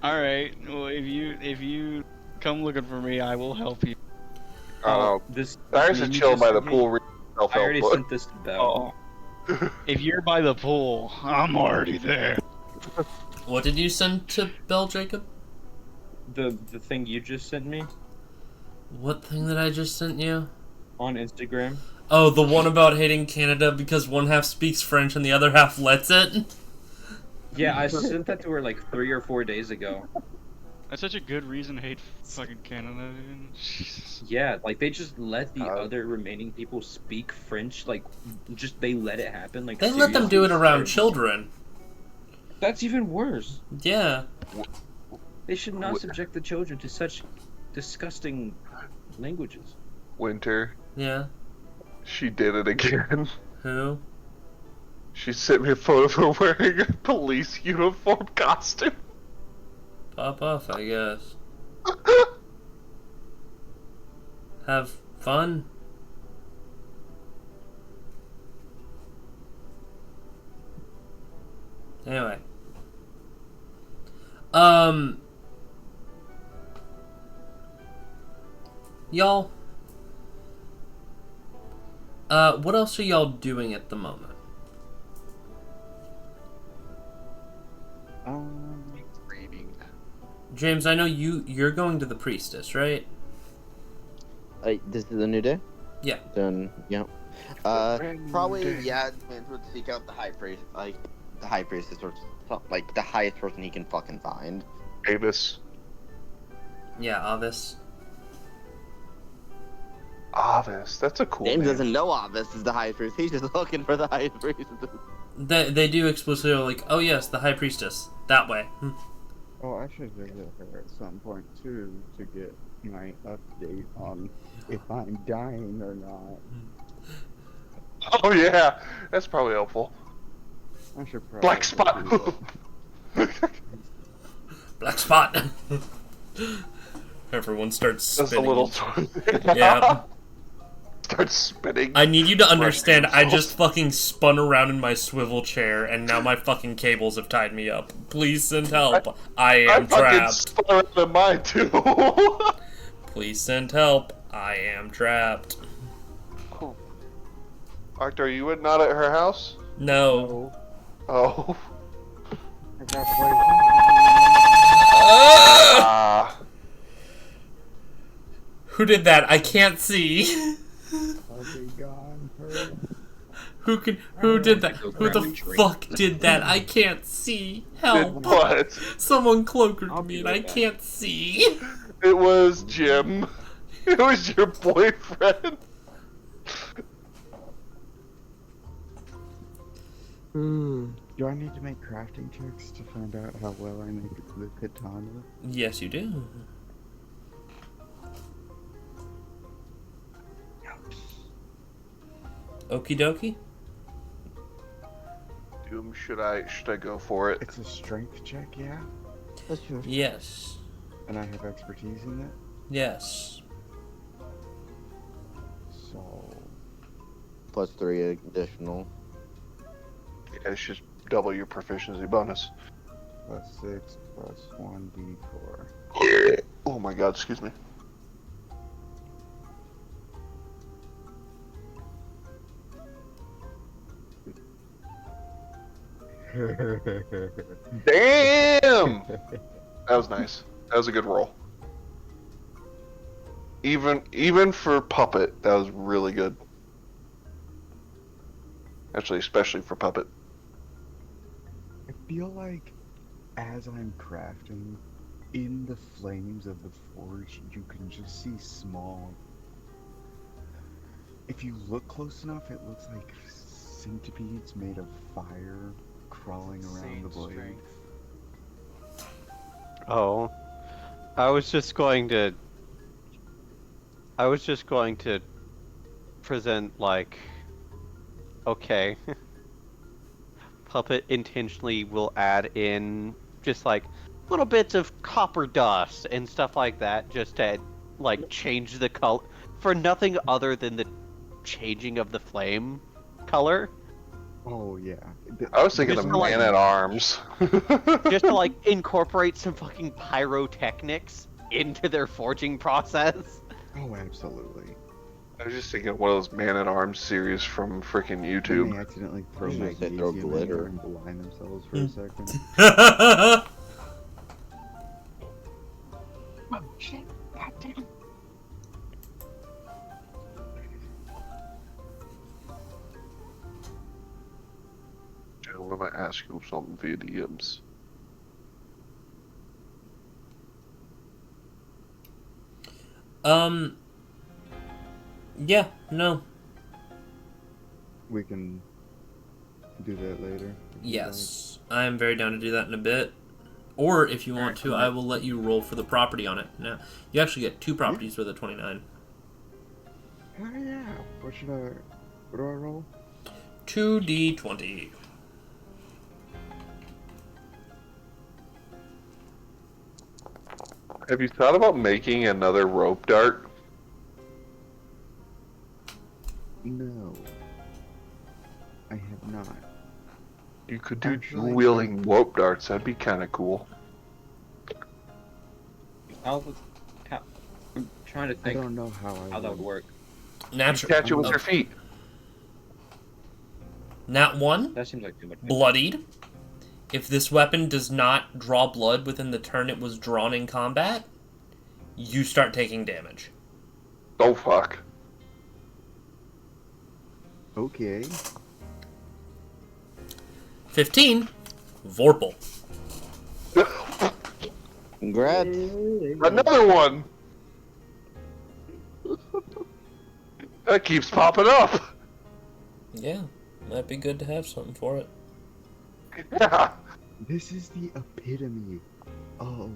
All right. Well, if you come looking for me, I will help you. Cyrus is chilling by the pool reading self-help I already book. sent this to Bell. If you're by the pool, I'm already there. What did you send to Bell, Jacob? The thing you just sent me What thing that I just sent you? on Instagram. Oh, the one about hating Canada because one half speaks French and the other half lets it? Yeah, I sent that to her like 3 or 4 days ago. That's such a good reason to hate fucking Canada. Jesus. Yeah, like they just let the other remaining people speak French, like just they let it happen. Like They let them do it around children. That's even worse. Yeah. They should not subject the children to such disgusting languages. Winter. Yeah. She did it again. Who? She sent me a photo of her wearing a police uniform costume. Pop off, I guess. Have fun. Anyway. Y'all. What else are y'all doing at the moment? Reading. James, I know you're going to the priestess, right? This is a new day? Yeah. Then, yeah. Probably, yeah, James would seek out the high priest, like, the high priestess, or like, the highest person he can fucking find. Avis. Yeah, Avis. Avis, that's a cool James name. doesn't know Avis is the highest priest, he's just looking for the highest priest. They do explicitly like, oh yes, the high priestess. That way. Oh, I should visit her at some point too to get my update on if I'm dying or not. Oh yeah, that's probably helpful. I should probably Black spot. Black spot. Everyone starts spinning. Just a little. Yeah. Starts spinning. I need you to understand, I just fucking spun around in my swivel chair, and now my fucking cables have tied me up. Please send help. I am trapped. Spun around in mine too. Please send help. I am trapped. Cool. Arthur, are you not at her house? No. Oh. Who did that? I can't see. Who did that? Who the fuck did that? I can't see. Help. What? Someone cloaked me and I can't see. It was Jim. It was your boyfriend. Do I need to make crafting checks to find out how well I make the katana? Yes, you do. Okie dokie. Doom, should I go for it? It's a strength check, yeah? Yes. And I have expertise in it? Yes. So... +3 additional. Yeah, it's just double your proficiency bonus. +6 plus 1d4. Oh my god, excuse me. Damn! That was nice. That was a good roll. Even for Puppet, that was really good. Actually, especially for Puppet. I feel like as I'm crafting, in the flames of the forge, you can just see small... If you look close enough, it looks like centipedes made of fire crawling around the blade. Oh, I was just going to present like, okay, Puppet intentionally will add in just like little bits of copper dust and stuff like that, just to like change the color for nothing other than the changing of the flame color. Oh yeah. I was thinking of Man-at-Arms. Just to like incorporate some fucking pyrotechnics into their forging process. Oh, absolutely. I was just thinking of one of those Man-at-Arms series from freaking YouTube. They accidentally throw I was gonna say magnesium throw in glitter. there and blind themselves for a second. Oh shit! God damn it! Gentlemen, I ask you something via DMs. Yeah, no. We can do that later. Yes. I'm very down to do that in a bit. Or if you want to, I will let you roll for the property on it. Now, you actually get 2 properties with a 29. Oh yeah. What do I roll? 2d20. Have you thought about making another rope dart? No. I have not. You could do Actually, dual-wielding rope darts. That'd be kind of cool. I'm trying to I think don't know how that would work. Naturally. Catch it with your feet. Nat 1. That seems like too much. Bloodied. If this weapon does not draw blood within the turn it was drawn in combat, you start taking damage. Oh fuck. Okay. 15. Vorpal. Congrats. Another one! That keeps popping up! Yeah, might be good to have something for it. Yeah. This is the epitome of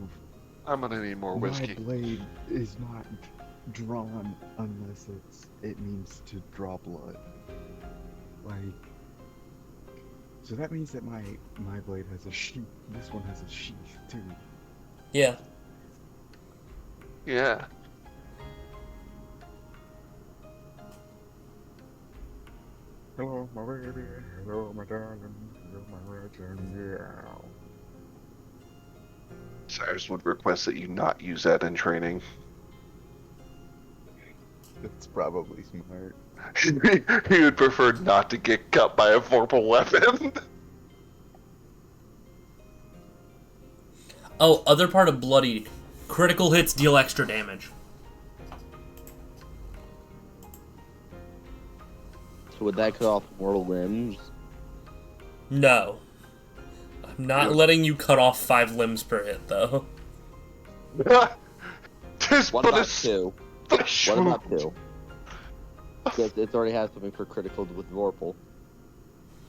I'm gonna need more whiskey. my blade is not drawn unless it means to draw blood. Like, so that means that my blade has a sheath. This one has a sheath too. Yeah. Yeah. Hello, my baby. Hello, my darling. Hello, my legend. Yeah. Cyrus would request that you not use that in training. That's probably smart. He would prefer not to get cut by a vorpal weapon. Oh, other part of Bloody. Critical hits deal extra damage. So would that cut off mortal limbs? No. I'm not letting you cut off 5 limbs per hit, though. What about 2? What about 2? It already has something for critical with Vorpal.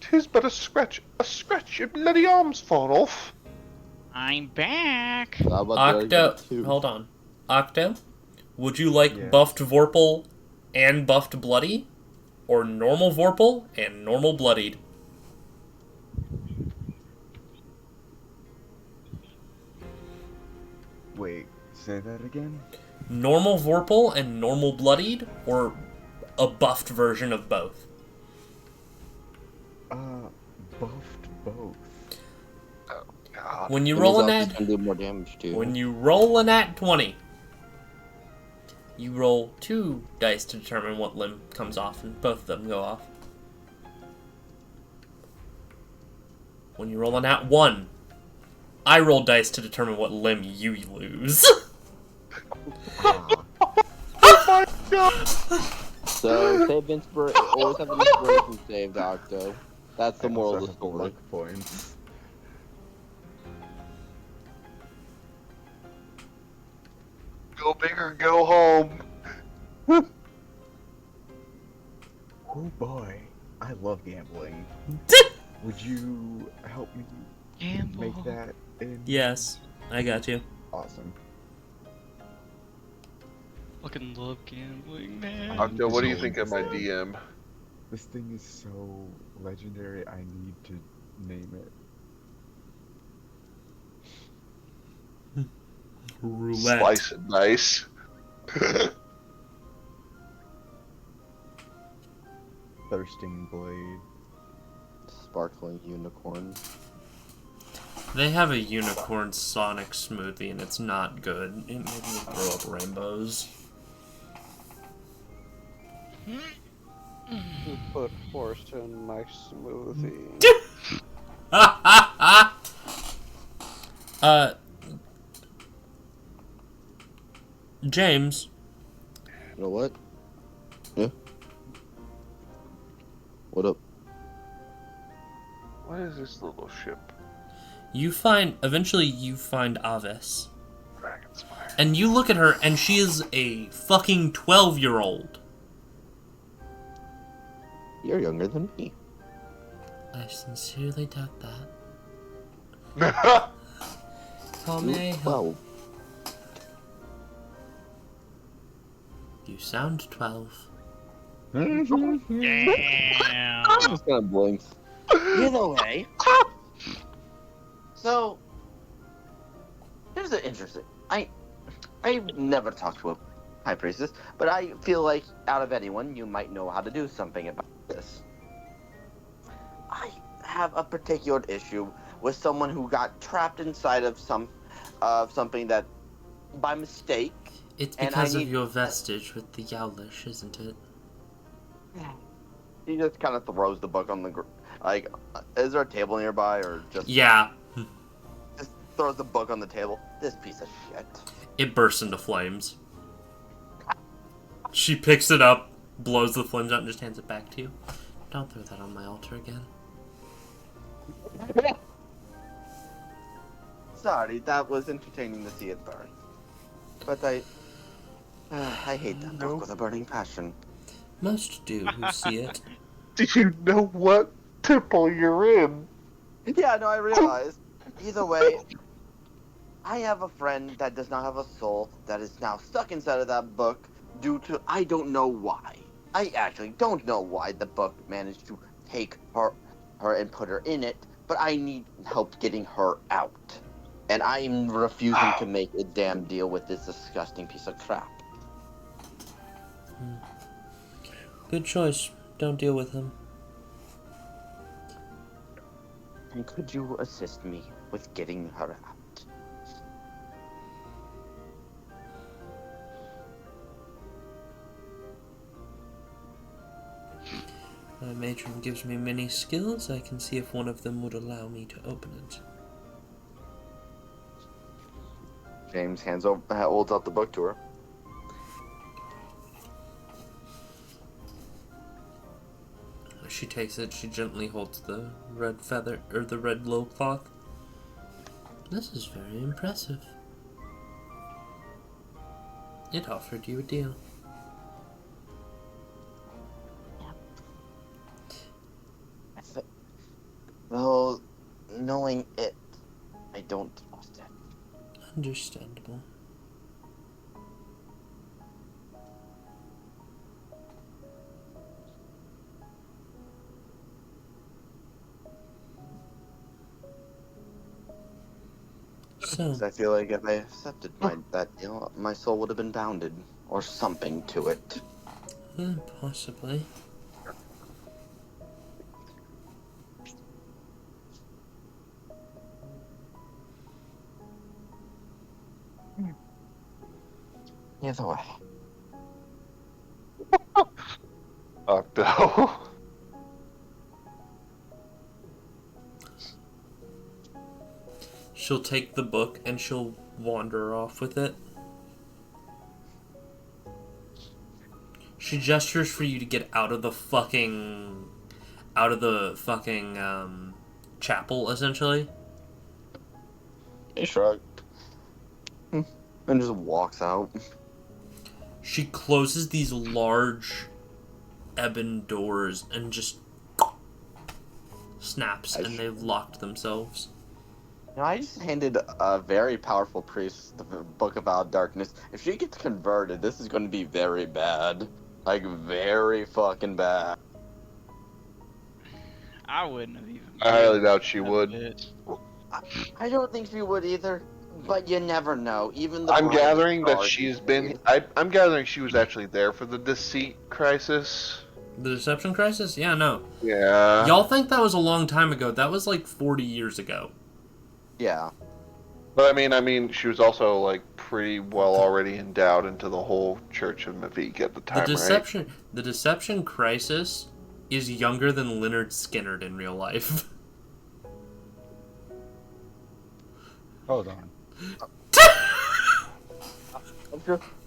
'Tis but a scratch, your bloody arms fall off. I'm back. How about Octo, two? hold on. Octo, would you like Yeah. buffed Vorpal and buffed Bloody? Or normal Vorpal and normal Bloodied? Wait, say that again? Normal Vorpal and normal Bloodied? Or a buffed version of both? Buffed both. Oh, God. When you That roll means an I'll ad, just do more damage too. when you roll an at 20, you roll 2 dice to determine what limb comes off, and both of them go off. When you roll an at 1, I roll dice to determine what limb you lose. Ah, Oh my God! So save inspiration. Always have an inspiration saved, Octo. That's the I moral also of the have story. luck points. Go big or go home. Oh boy, I love gambling. Would you help me Gamble. make that in? Yes, I got you. Awesome. Fucking love gambling, man. Octo, what do you So think of my this DM? This thing is so legendary, I need to name it. Roulette. Slice it nice. Thirsting Blade. Sparkling unicorn. They have a unicorn Sonic smoothie, and it's not good. It made me throw up rainbows. You put horse in my smoothie. James. You know what? Yeah. What up? What is this little ship? Eventually you find Avis. Dragon's Fire. And you look at her, and she is a fucking 12-year-old. You're younger than me. I sincerely doubt that. Well, How may I help? 12. You sound 12. Damn. Just kind of blinks. Either way. So, here's the interesting. I've never talked to a high priestess, but I feel like out of anyone, you might know how to do something about this. I have a particular issue with someone who got trapped inside of something that, by mistake. It's because of your vestige with the Yowlish, isn't it? He just kind of throws the book on the like. Is there a table nearby, or just? Yeah. Just throws the book on the table. This piece of shit. It bursts into flames. She picks it up, blows the flames out, and just hands it back to you. Don't throw that on my altar again. Sorry, that was entertaining to see it burn. But I hate that book with a burning passion. Most do who see it. do you know what temple you're in? Yeah, no, I realize. Either way, I have a friend that does not have a soul that is now stuck inside of that book due to I don't know why. I actually don't know why the book managed to take her and put her in it, but I need help getting her out. And I'm refusing to make a damn deal with this disgusting piece of crap. Good choice. Don't deal with him. And could you assist me with getting her out? My matron gives me many skills. I can see if one of them would allow me to open it. James holds out the book to her. She takes it. She gently holds the red feather, or the red loincloth. This is very impressive. It offered you a deal. Well, knowing it, I don't trust it. Understandable. So, I feel like if I accepted that deal, my soul would have been bounded, or something to it. Possibly. Either way. Octo. She'll take the book and she'll wander off with it. She gestures for you to get out of the fucking chapel, essentially. He shrugged. And just walks out. She closes these large ebon doors and just snaps, and they've locked themselves. You know, I just handed a very powerful priest the Book of Our Darkness. If she gets converted, this is going to be very bad. Like, very fucking bad. I wouldn't have even. I highly doubt she would. I don't think she would either, but you never know. Even the I'm gathering that she's been. I'm gathering she was actually there for the deceit crisis. The deception crisis? Yeah, no. Yeah. Y'all think that was a long time ago. That was like 40 years ago. Yeah. But I mean, she was also like pretty well already endowed into the whole Church of Mavik at the time, right? The deception crisis is younger than Leonard Skinner in real life. Hold on.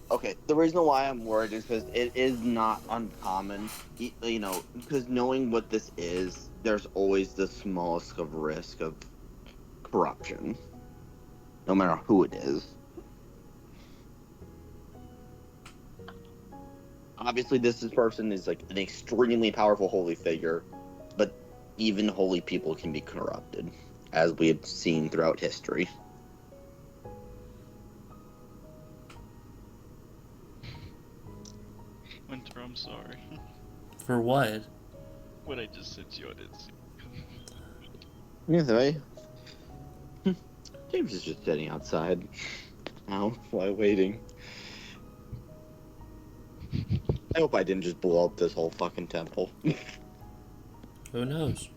Okay, the reason why I'm worried is because it is not uncommon, you know, because knowing what this is, there's always the smallest of risk of corruption, no matter who it is. Obviously, this person is like an extremely powerful holy figure, but even holy people can be corrupted, as we have seen throughout history. Winter, I'm sorry. For what? What I just said to you, I didn't see. Either way, James is just sitting outside now while waiting. I hope I didn't just blow up this whole fucking temple. Who knows?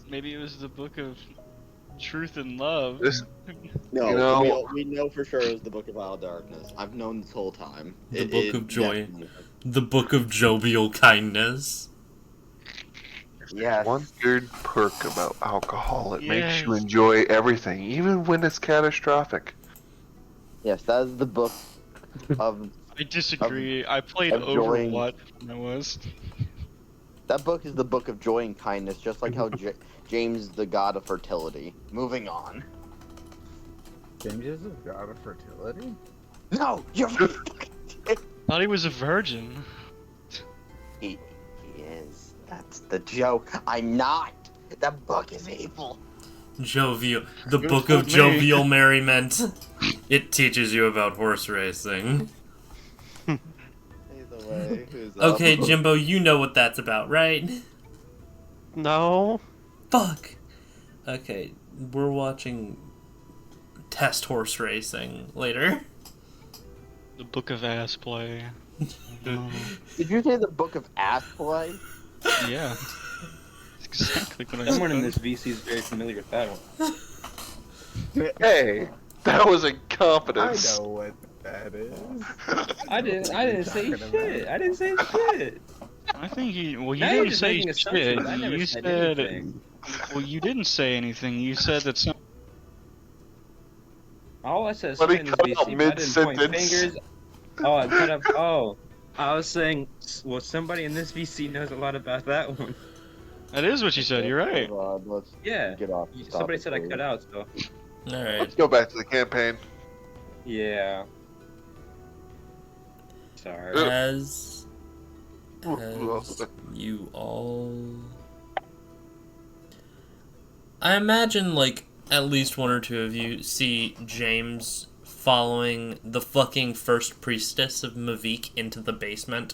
Maybe it was the Book of Truth and Love. No, You know, we know for sure it was the Book of Our Darkness. I've known this whole time. The Book of Joy. The Book of Jovial Kindness. Yeah. One weird perk about alcohol, it makes you enjoy everything, even when it's catastrophic. Yes, that is the book of... I disagree. I played Overwatch when I was. That book is the Book of Joy and Kindness, just like how James is the god of fertility. Moving on. James is a god of fertility? No! You're... Thought he was a virgin. He is. That's the joke. I'm not. That book is evil. Jovial. The Book of Jovial Merriment. It teaches you about horse racing. Either way, who's Okay, up? Jimbo, you know what that's about, right? No. Fuck. Okay, we're watching test horse racing later. The Book of Ass Play. Did you say the Book of Ass Play? Yeah. That's exactly what I Someone said. in this VC is very familiar with that one. Hey, that was incompetence. I know what that is. I didn't say shit. I didn't say shit. I think you. Well, you Now you're didn't just say making shit. assumptions. I never You said said. anything. Well, you didn't say anything. You said that some. All I said is But he someone in this cut out VC. I didn't point mid-sentence. fingers. Oh, I cut up. Oh, I was saying. Well, somebody in this VC knows a lot about that one. That is what you said. You're right. Let's Yeah. get off. Somebody said I cut out. So. Alright. Let's go back to the campaign. Yeah. Sorry. As you all I imagine, like, at least one or two of you see James following the fucking first priestess of Mavik into the basement.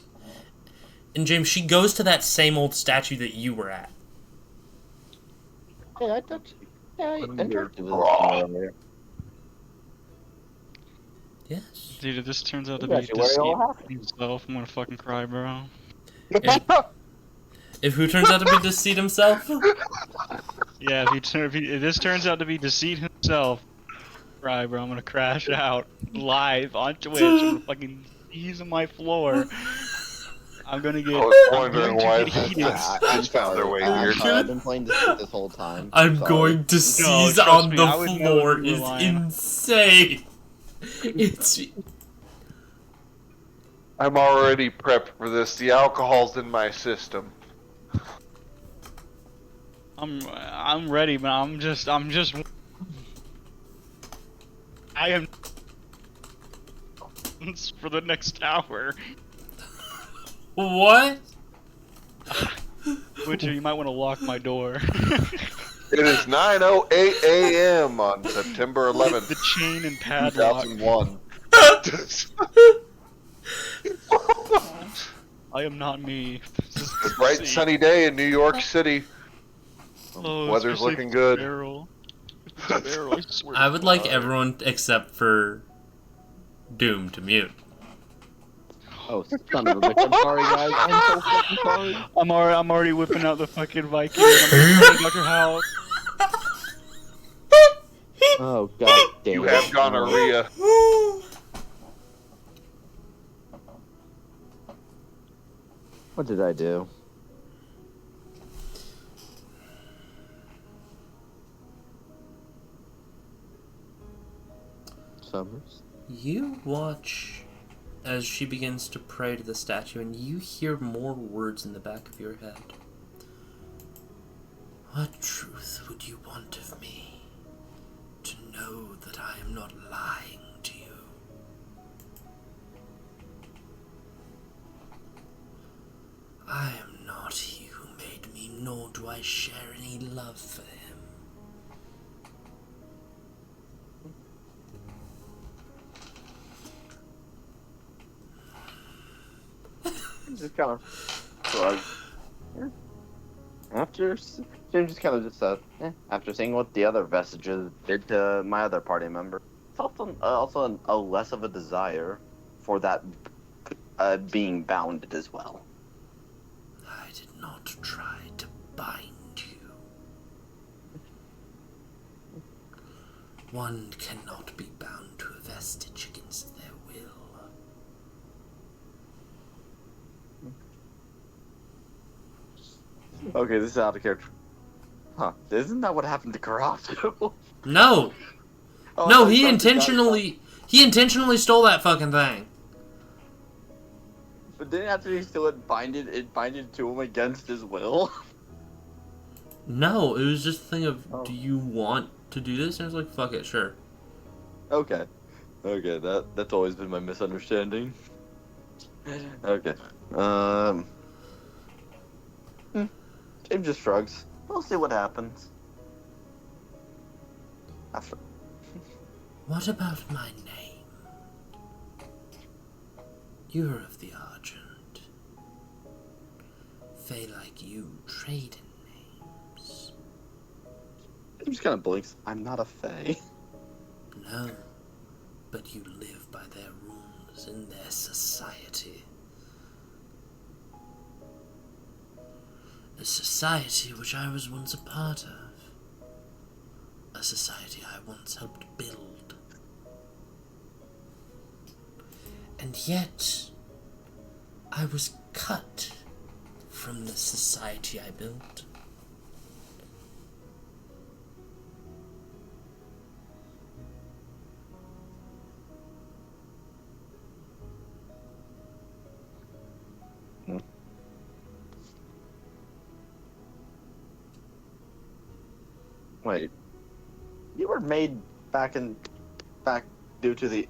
And James, she goes to that same old statue that you were at. Hey, I touched. Yeah, I interacted with it. Yes. Dude, if this turns out to That's be actually where it all deceit happened. himself, I'm gonna fucking cry, bro. If who turns out to be Deceit himself? Yeah, if this turns out to be deceit himself, cry, bro. I'm gonna crash out live on Twitch. I'm gonna fucking seize on my floor. I'm gonna get. I was I'm wondering going why to get heated. this found their way here. I've been playing this whole time. I'm sorry. going to No, seize trust on me, the I would know floor if you were is lying. insane. It's. I'm already prepped for this. The alcohol's in my system. I'm ready, but I am for the next hour. What? Witcher, you might want to lock my door. It is 9:08 a.m. on September 11th. The chain and padlock. 2001. I am not me. A bright sunny day in New York City. Oh, Weather's especially looking if good. it's a barrel. If it's a barrel, I swear I to would like God. everyone except for Doom to mute. Oh, son of a bitch! I'm sorry, guys. I'm so fucking sorry. I'm already whipping out the fucking Viking. I'm going to Dr. House. Oh god damn. You have gonorrhea. What did I do? Summers? You watch as she begins to pray to the statue, and you hear more words in the back of your head. What truth would you want of me? To know that I am not lying to you. I am not he who made me, nor do I share any love for him. Just kind of shrug. After Jim just kind of just said, after seeing what the other vestiges did to my other party member, it's also a less of a desire for that being bounded as well. I did not try to bind you. One cannot be bound to a vestige against their will. Okay, this is out of character. Huh? Isn't that what happened to Karasu? No! Oh, No, I he thought intentionally stole that fucking thing. But then after he still it binded to him against his will. No, it was just a thing of, do you want to do this? And I was like, fuck it, sure. Okay, that's always been my misunderstanding. Okay, Jim just shrugs. We'll see what happens. After. What about my name? You're of the Argent. Fae like you trade in names. Jim just kind of blinks. I'm not a fae. No, but you live by their rules in their society. A society which I was once a part of. A society I once helped build. And yet, I was cut from the society I built. Wait, you were made back due to the,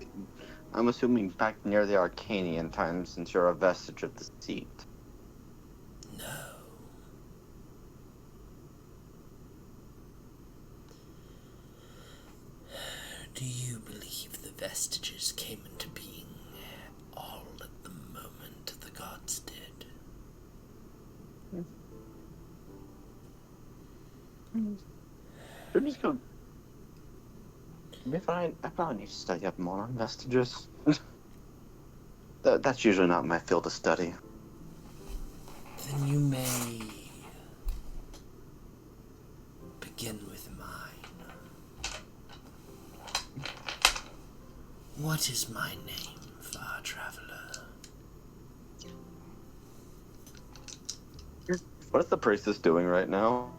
I'm assuming back near the Arcanian times, since you're a vestige of the seat. No. vestiges came into being all at the moment the gods did. I'm just gonna. I probably need to study up more on vestiges. That's usually not my field of study. Then you may begin with mine. What is my name, far traveler? What is the priestess doing right now?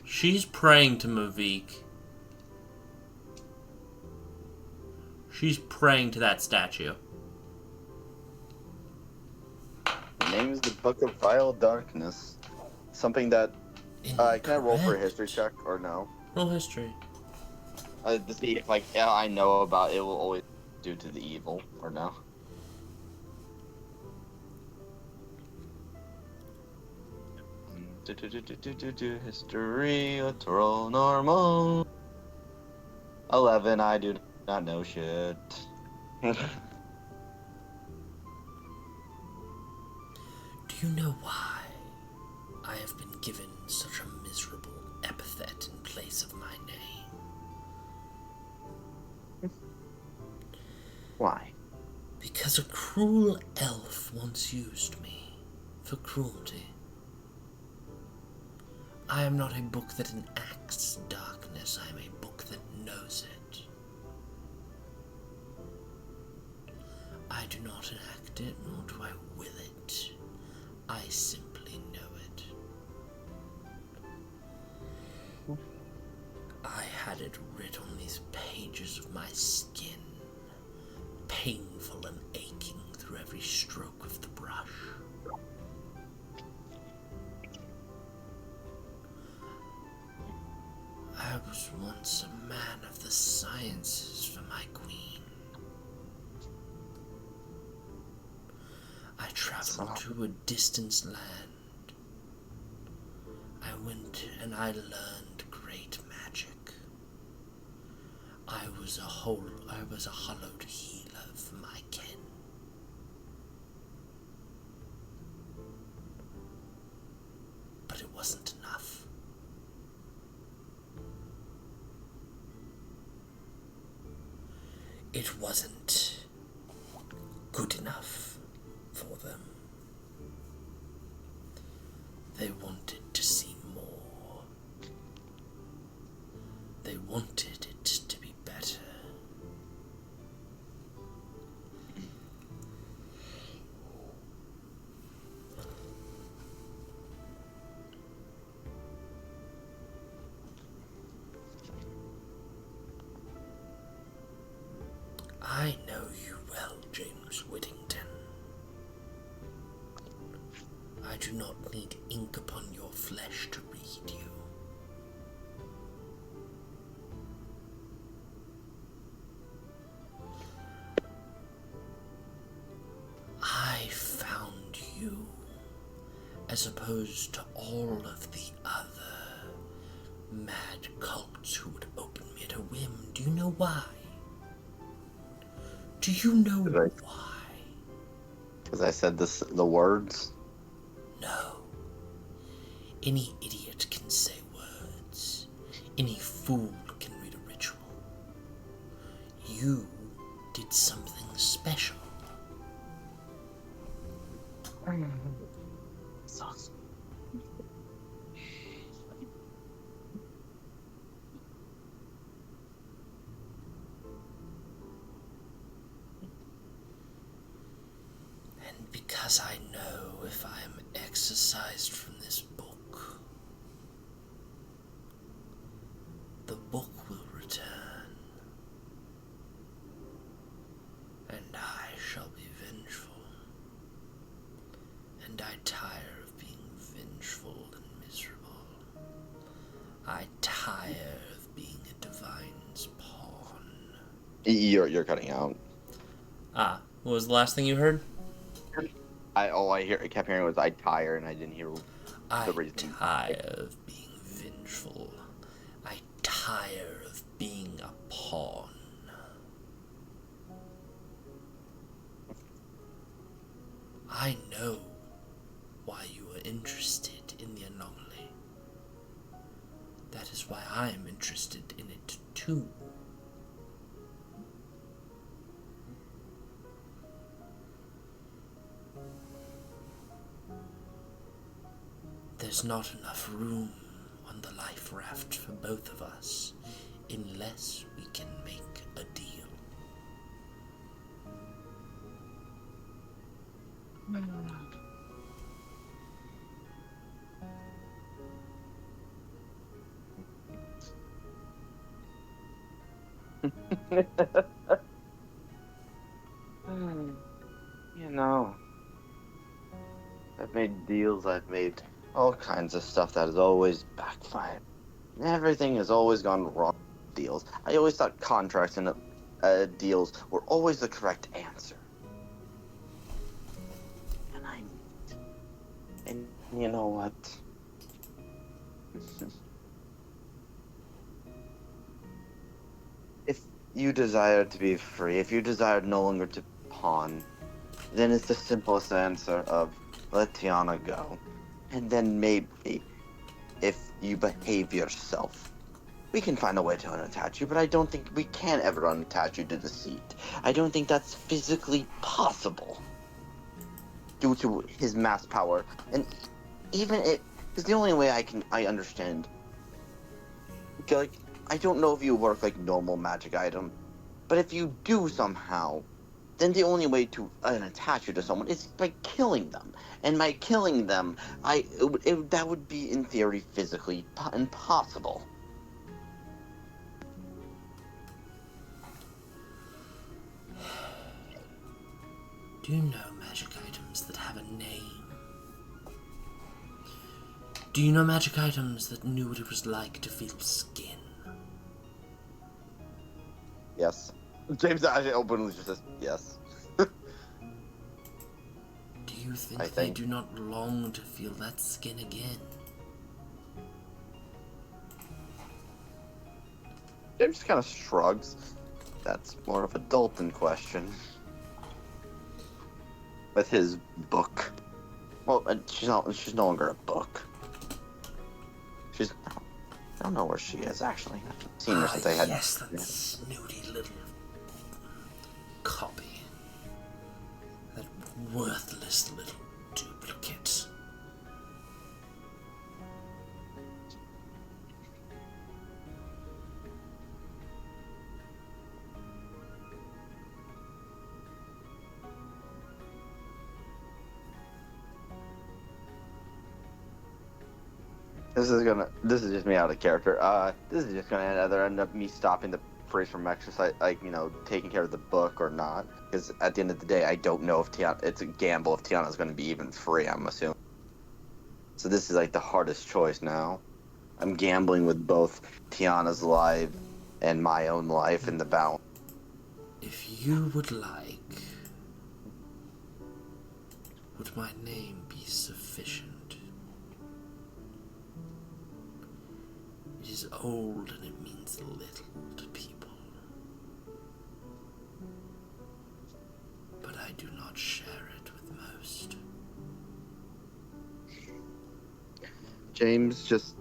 She's praying to Mavik. She's praying to that statue. The name is the Book of Vile Darkness. Something that... can I roll for a history check, or no? Roll history. To see if, I know about it will always due to the evil, or no? History, let's roll normal. 11, I do not know shit. Do you know why I have been given such a miserable epithet in place of my name? Why? Because a cruel elf once used me for cruelty. I am not a book that enacts darkness, I am a book that knows it. I do not enact it, nor do I will it. I simply know it. I had it writ on these pages of my skin, painful and aching through every stroke of the brush. I was once a man of the sciences for my queen. I traveled to a distant land. I went and I learned great magic. I was a hallowed healer for my kin. But it wasn't enough. It wasn't good enough for them. They wanted to see more. They wanted it to be better. I know you well, James Whittington. I do not need ink upon your flesh to read you. I found you, as opposed to all of the other mad cults who would open me at a whim. Do you know why? Do you know why? Because I said the words? No. Any idiot can say words. Any fool can read a ritual. You did something special. And because I know if I am exorcised from this book, the book will return, and I shall be vengeful. And I tire of being vengeful and miserable. I tire of being a divine's pawn. You're cutting out. Ah, what was the last thing you heard? I kept hearing was I tire, and I didn't hear the reason. I tire of being vengeful. I tire of being a pawn. I know why you are interested in the anomaly. That is why I am interested in it too. There's not enough room on the life raft for both of us unless we can make a deal. You know, I've made deals, I've made all kinds of stuff that has always backfired. Everything has always gone wrong with deals. I always thought contracts and deals were always the correct answer. And you know what? If you desire to be free, if you desire no longer to pawn, then it's the simplest answer of let Tiana go. And then maybe, if you behave yourself, we can find a way to unattach you, but I don't think we can ever unattach you to the seat. I don't think that's physically possible. Due to his mass power. And even it is the only way I understand. Like, I don't know if you work like normal magic item, but if you do somehow, then the only way to attach you to someone is by killing them. And by killing them, that would be in theory physically impossible. Do you know magic items that have a name? Do you know magic items that knew what it was like to feel skin? Yes. James actually openly just says yes. Do you think they do not long to feel that skin again? James kind of shrugs. That's more of a Dalton question. With his book. Well, she's no longer a book. I don't know where she is, actually. I haven't seen her since I had... Yes, that snooty little copy. That worthless little duplicate. This is just me out of character. This is just gonna either end up me stopping the priest from exercise, like, taking care of the book or not. Because at the end of the day, I don't know if it's a gamble if Tiana's gonna be even free, I'm assuming. So this is like the hardest choice now. I'm gambling with both Tiana's life and my own life in the balance. If you would like, would my name be sufficient? It is old and it means little to people. But I do not share it with most. James just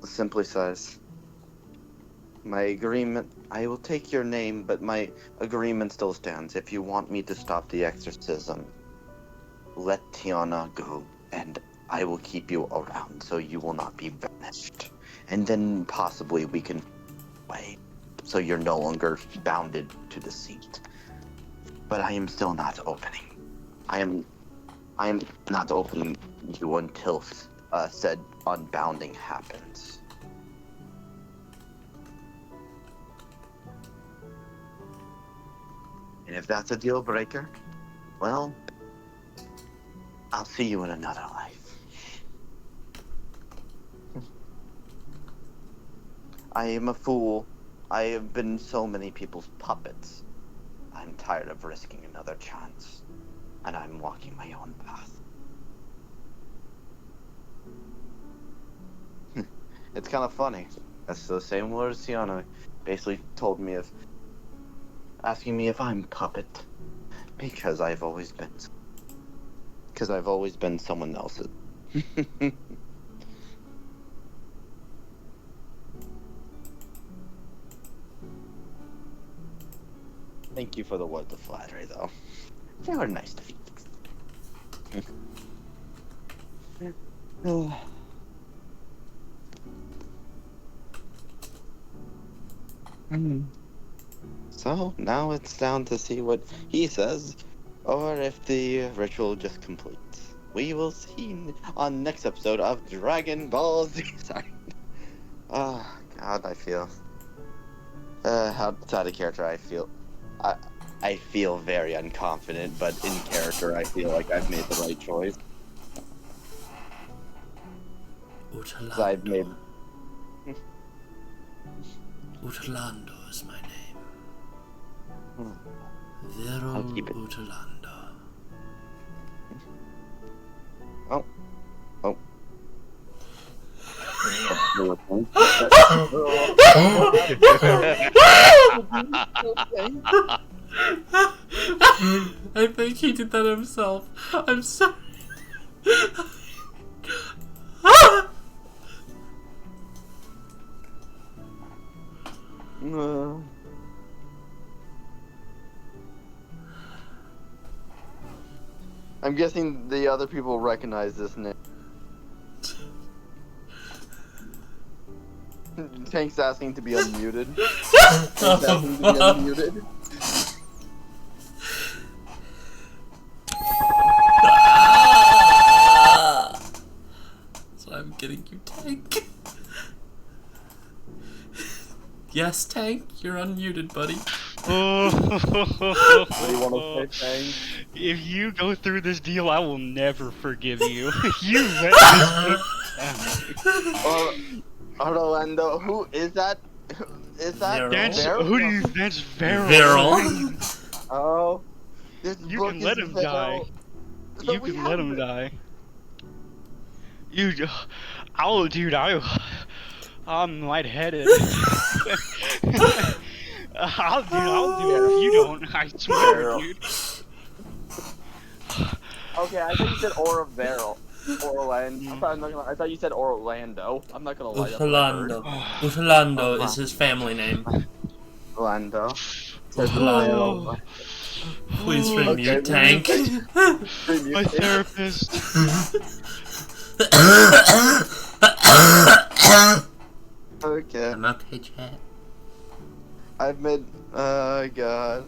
simply says, my agreement, I will take your name, but my agreement still stands. If you want me to stop the exorcism, let Tiana go, and I will keep you around so you will not be vanished. And then possibly we can wait, so you're no longer bounded to the seat. But I am still not opening. I am not opening you until said unbounding happens. And if that's a deal breaker, well, I'll see you in another life. I am a fool. I have been so many people's puppets. I'm tired of risking another chance, and I'm walking my own path. It's kind of funny. That's the same words Tiana basically told me, of asking me if I'm puppet, because I've always been. Because I've always been someone else's. Thank you for the words of flattery, though. They were nice to me. So, now it's down to see what he says, or if the ritual just completes. We will see on next episode of Dragon Ball Z. Sorry. Oh, God, I feel... outside of character, I feel very unconfident, but in character, I feel like I've made the right choice. So I've made... Utalando is my name. Vero Utalando. Oh. I think he did that himself. I'm sorry. I'm guessing the other people recognize this name. Tank's asking to be unmuted. Tank's asking to be unmuted. So I'm getting you, Tank. Yes, Tank, you're unmuted, buddy. What do you want to say, Tank? If you go through this deal, I will never forgive you. You let Orlando, who is that? Is that That's Vero? that's Vero. Vero. Oh, this You book can let is him Vero. die. So You we can let him have- die. I'm lightheaded. I'll do it if you don't. I swear, dude. Okay, I thought you said Vero. Orlando. I thought you said Orlando. I'm not gonna lie. Utalando. Utalando is his family name. Orlando. Utalando. Please remute Tank. My therapist. Okay. I'm okay, chat. I've made. Oh god.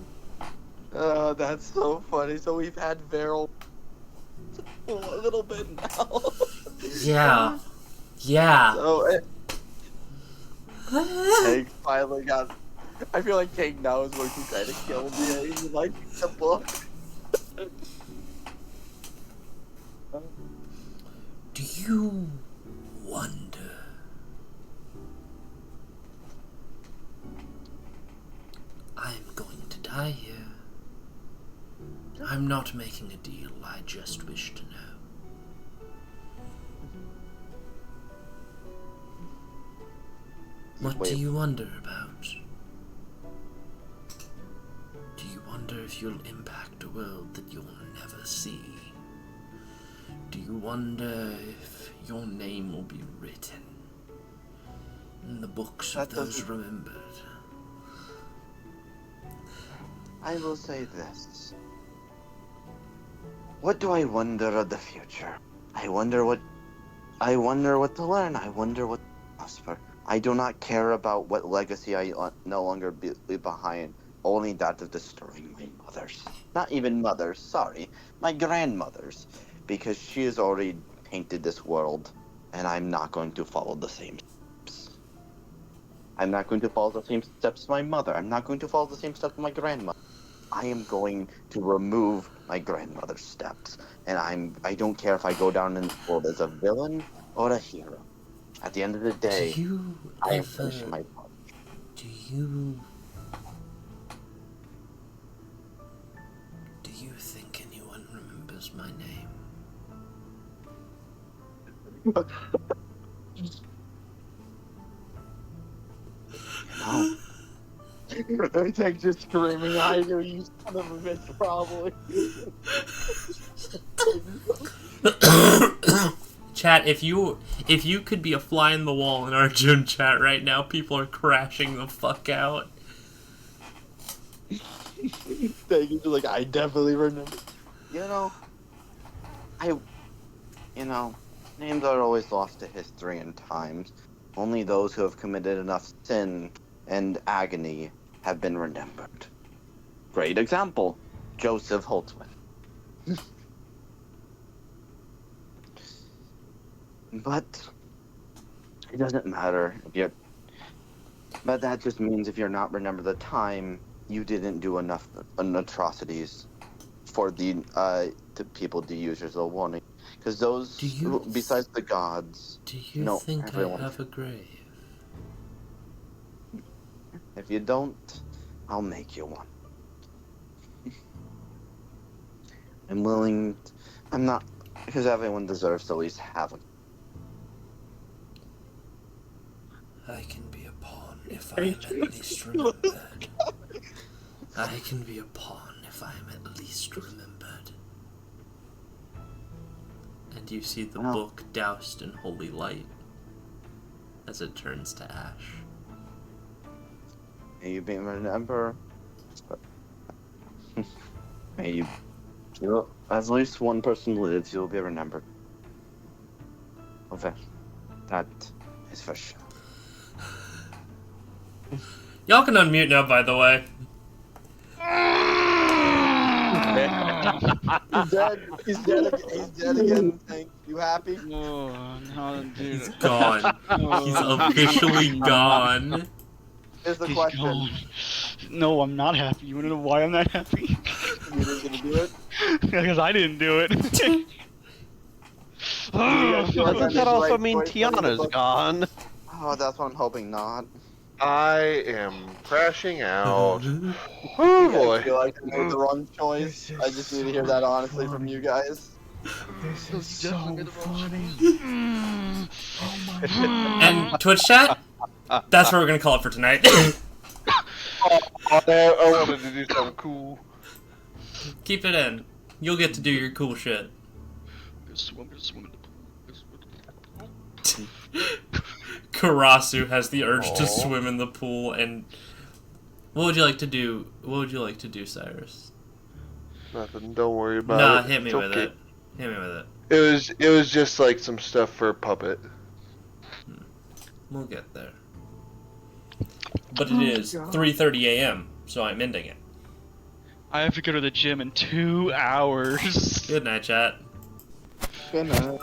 Oh, that's so funny. So we've had Vero a little bit now. Yeah. Yeah. So Tank finally got. I feel like Tank now is going to try to kill me. He's like the book. Do you wonder? I'm going to die here. I'm not making a deal, I just wish to know. What do you wonder about? Do you wonder if you'll impact a world that you'll never see? Do you wonder if your name will be written in the books of those remembered? I will say this. What do I wonder of the future? I wonder what to learn. I wonder what to prosper. I do not care about what legacy I no longer leave behind. Only that of destroying my mother's. Not even mother's, sorry. My grandmother's. Because she has already painted this world. And I'm not going to follow the same steps. I'm not going to follow the same steps as my mother. I'm not going to follow the same steps as my grandmother. I am going to remove my grandmother's steps. And I don't care if I go down in this world as a villain or a hero. At the end of the day, I am finishing my part. Do you think anyone remembers my name? No. Tank just screaming, I do, you son of a bitch, probably. Chat, if you could be a fly in the wall in our gym chat right now, people are crashing the fuck out. Thank you. Like, I definitely remember. Names are always lost to history and times. Only those who have committed enough sin and agony have been remembered. Great example, Joseph Holtzman. But it doesn't matter if you're. But that just means if you're not remember the time, you didn't do enough atrocities for the people, the users of warning. Because those, besides the gods, do you think I have a grave? If you don't, I'll make you one. I'm not, because everyone deserves to at least have a. I can be a pawn if I am at least remembered. I can be a pawn if I am at least remembered. And you see the book doused in holy light as it turns to ash. May you be remembered. May you. As least one person lives, you'll be remembered. Okay. That is for sure. Y'all can unmute now, by the way. He's dead again. Thank you. Happy? Oh, no, dude. He's gone. He's officially gone. Here's the question. Gone. No, I'm not happy. You wanna know why I'm not happy? You didn't do it? Because I didn't do it. Doesn't that also mean Tiana's gone? Oh, that's what I'm hoping not. I am crashing out. Oh boy. I feel like I made the wrong choice. I just need to hear that honestly from you guys. This is so funny. And Twitch chat, that's what we're gonna call it for tonight. I wanted to do something cool. Keep it in. You'll get to do your cool shit. Karasu has the urge to swim in the pool, and what would you like to do? What would you like to do, Cyrus? Nothing. Don't worry about Nah, it. hit me It's with okay. it. Hit me with it. It was just like some stuff for a puppet. We'll get there. But it is 3:30 a.m., so I'm ending it. I have to go to the gym in 2 hours. Good night, chat. Good night.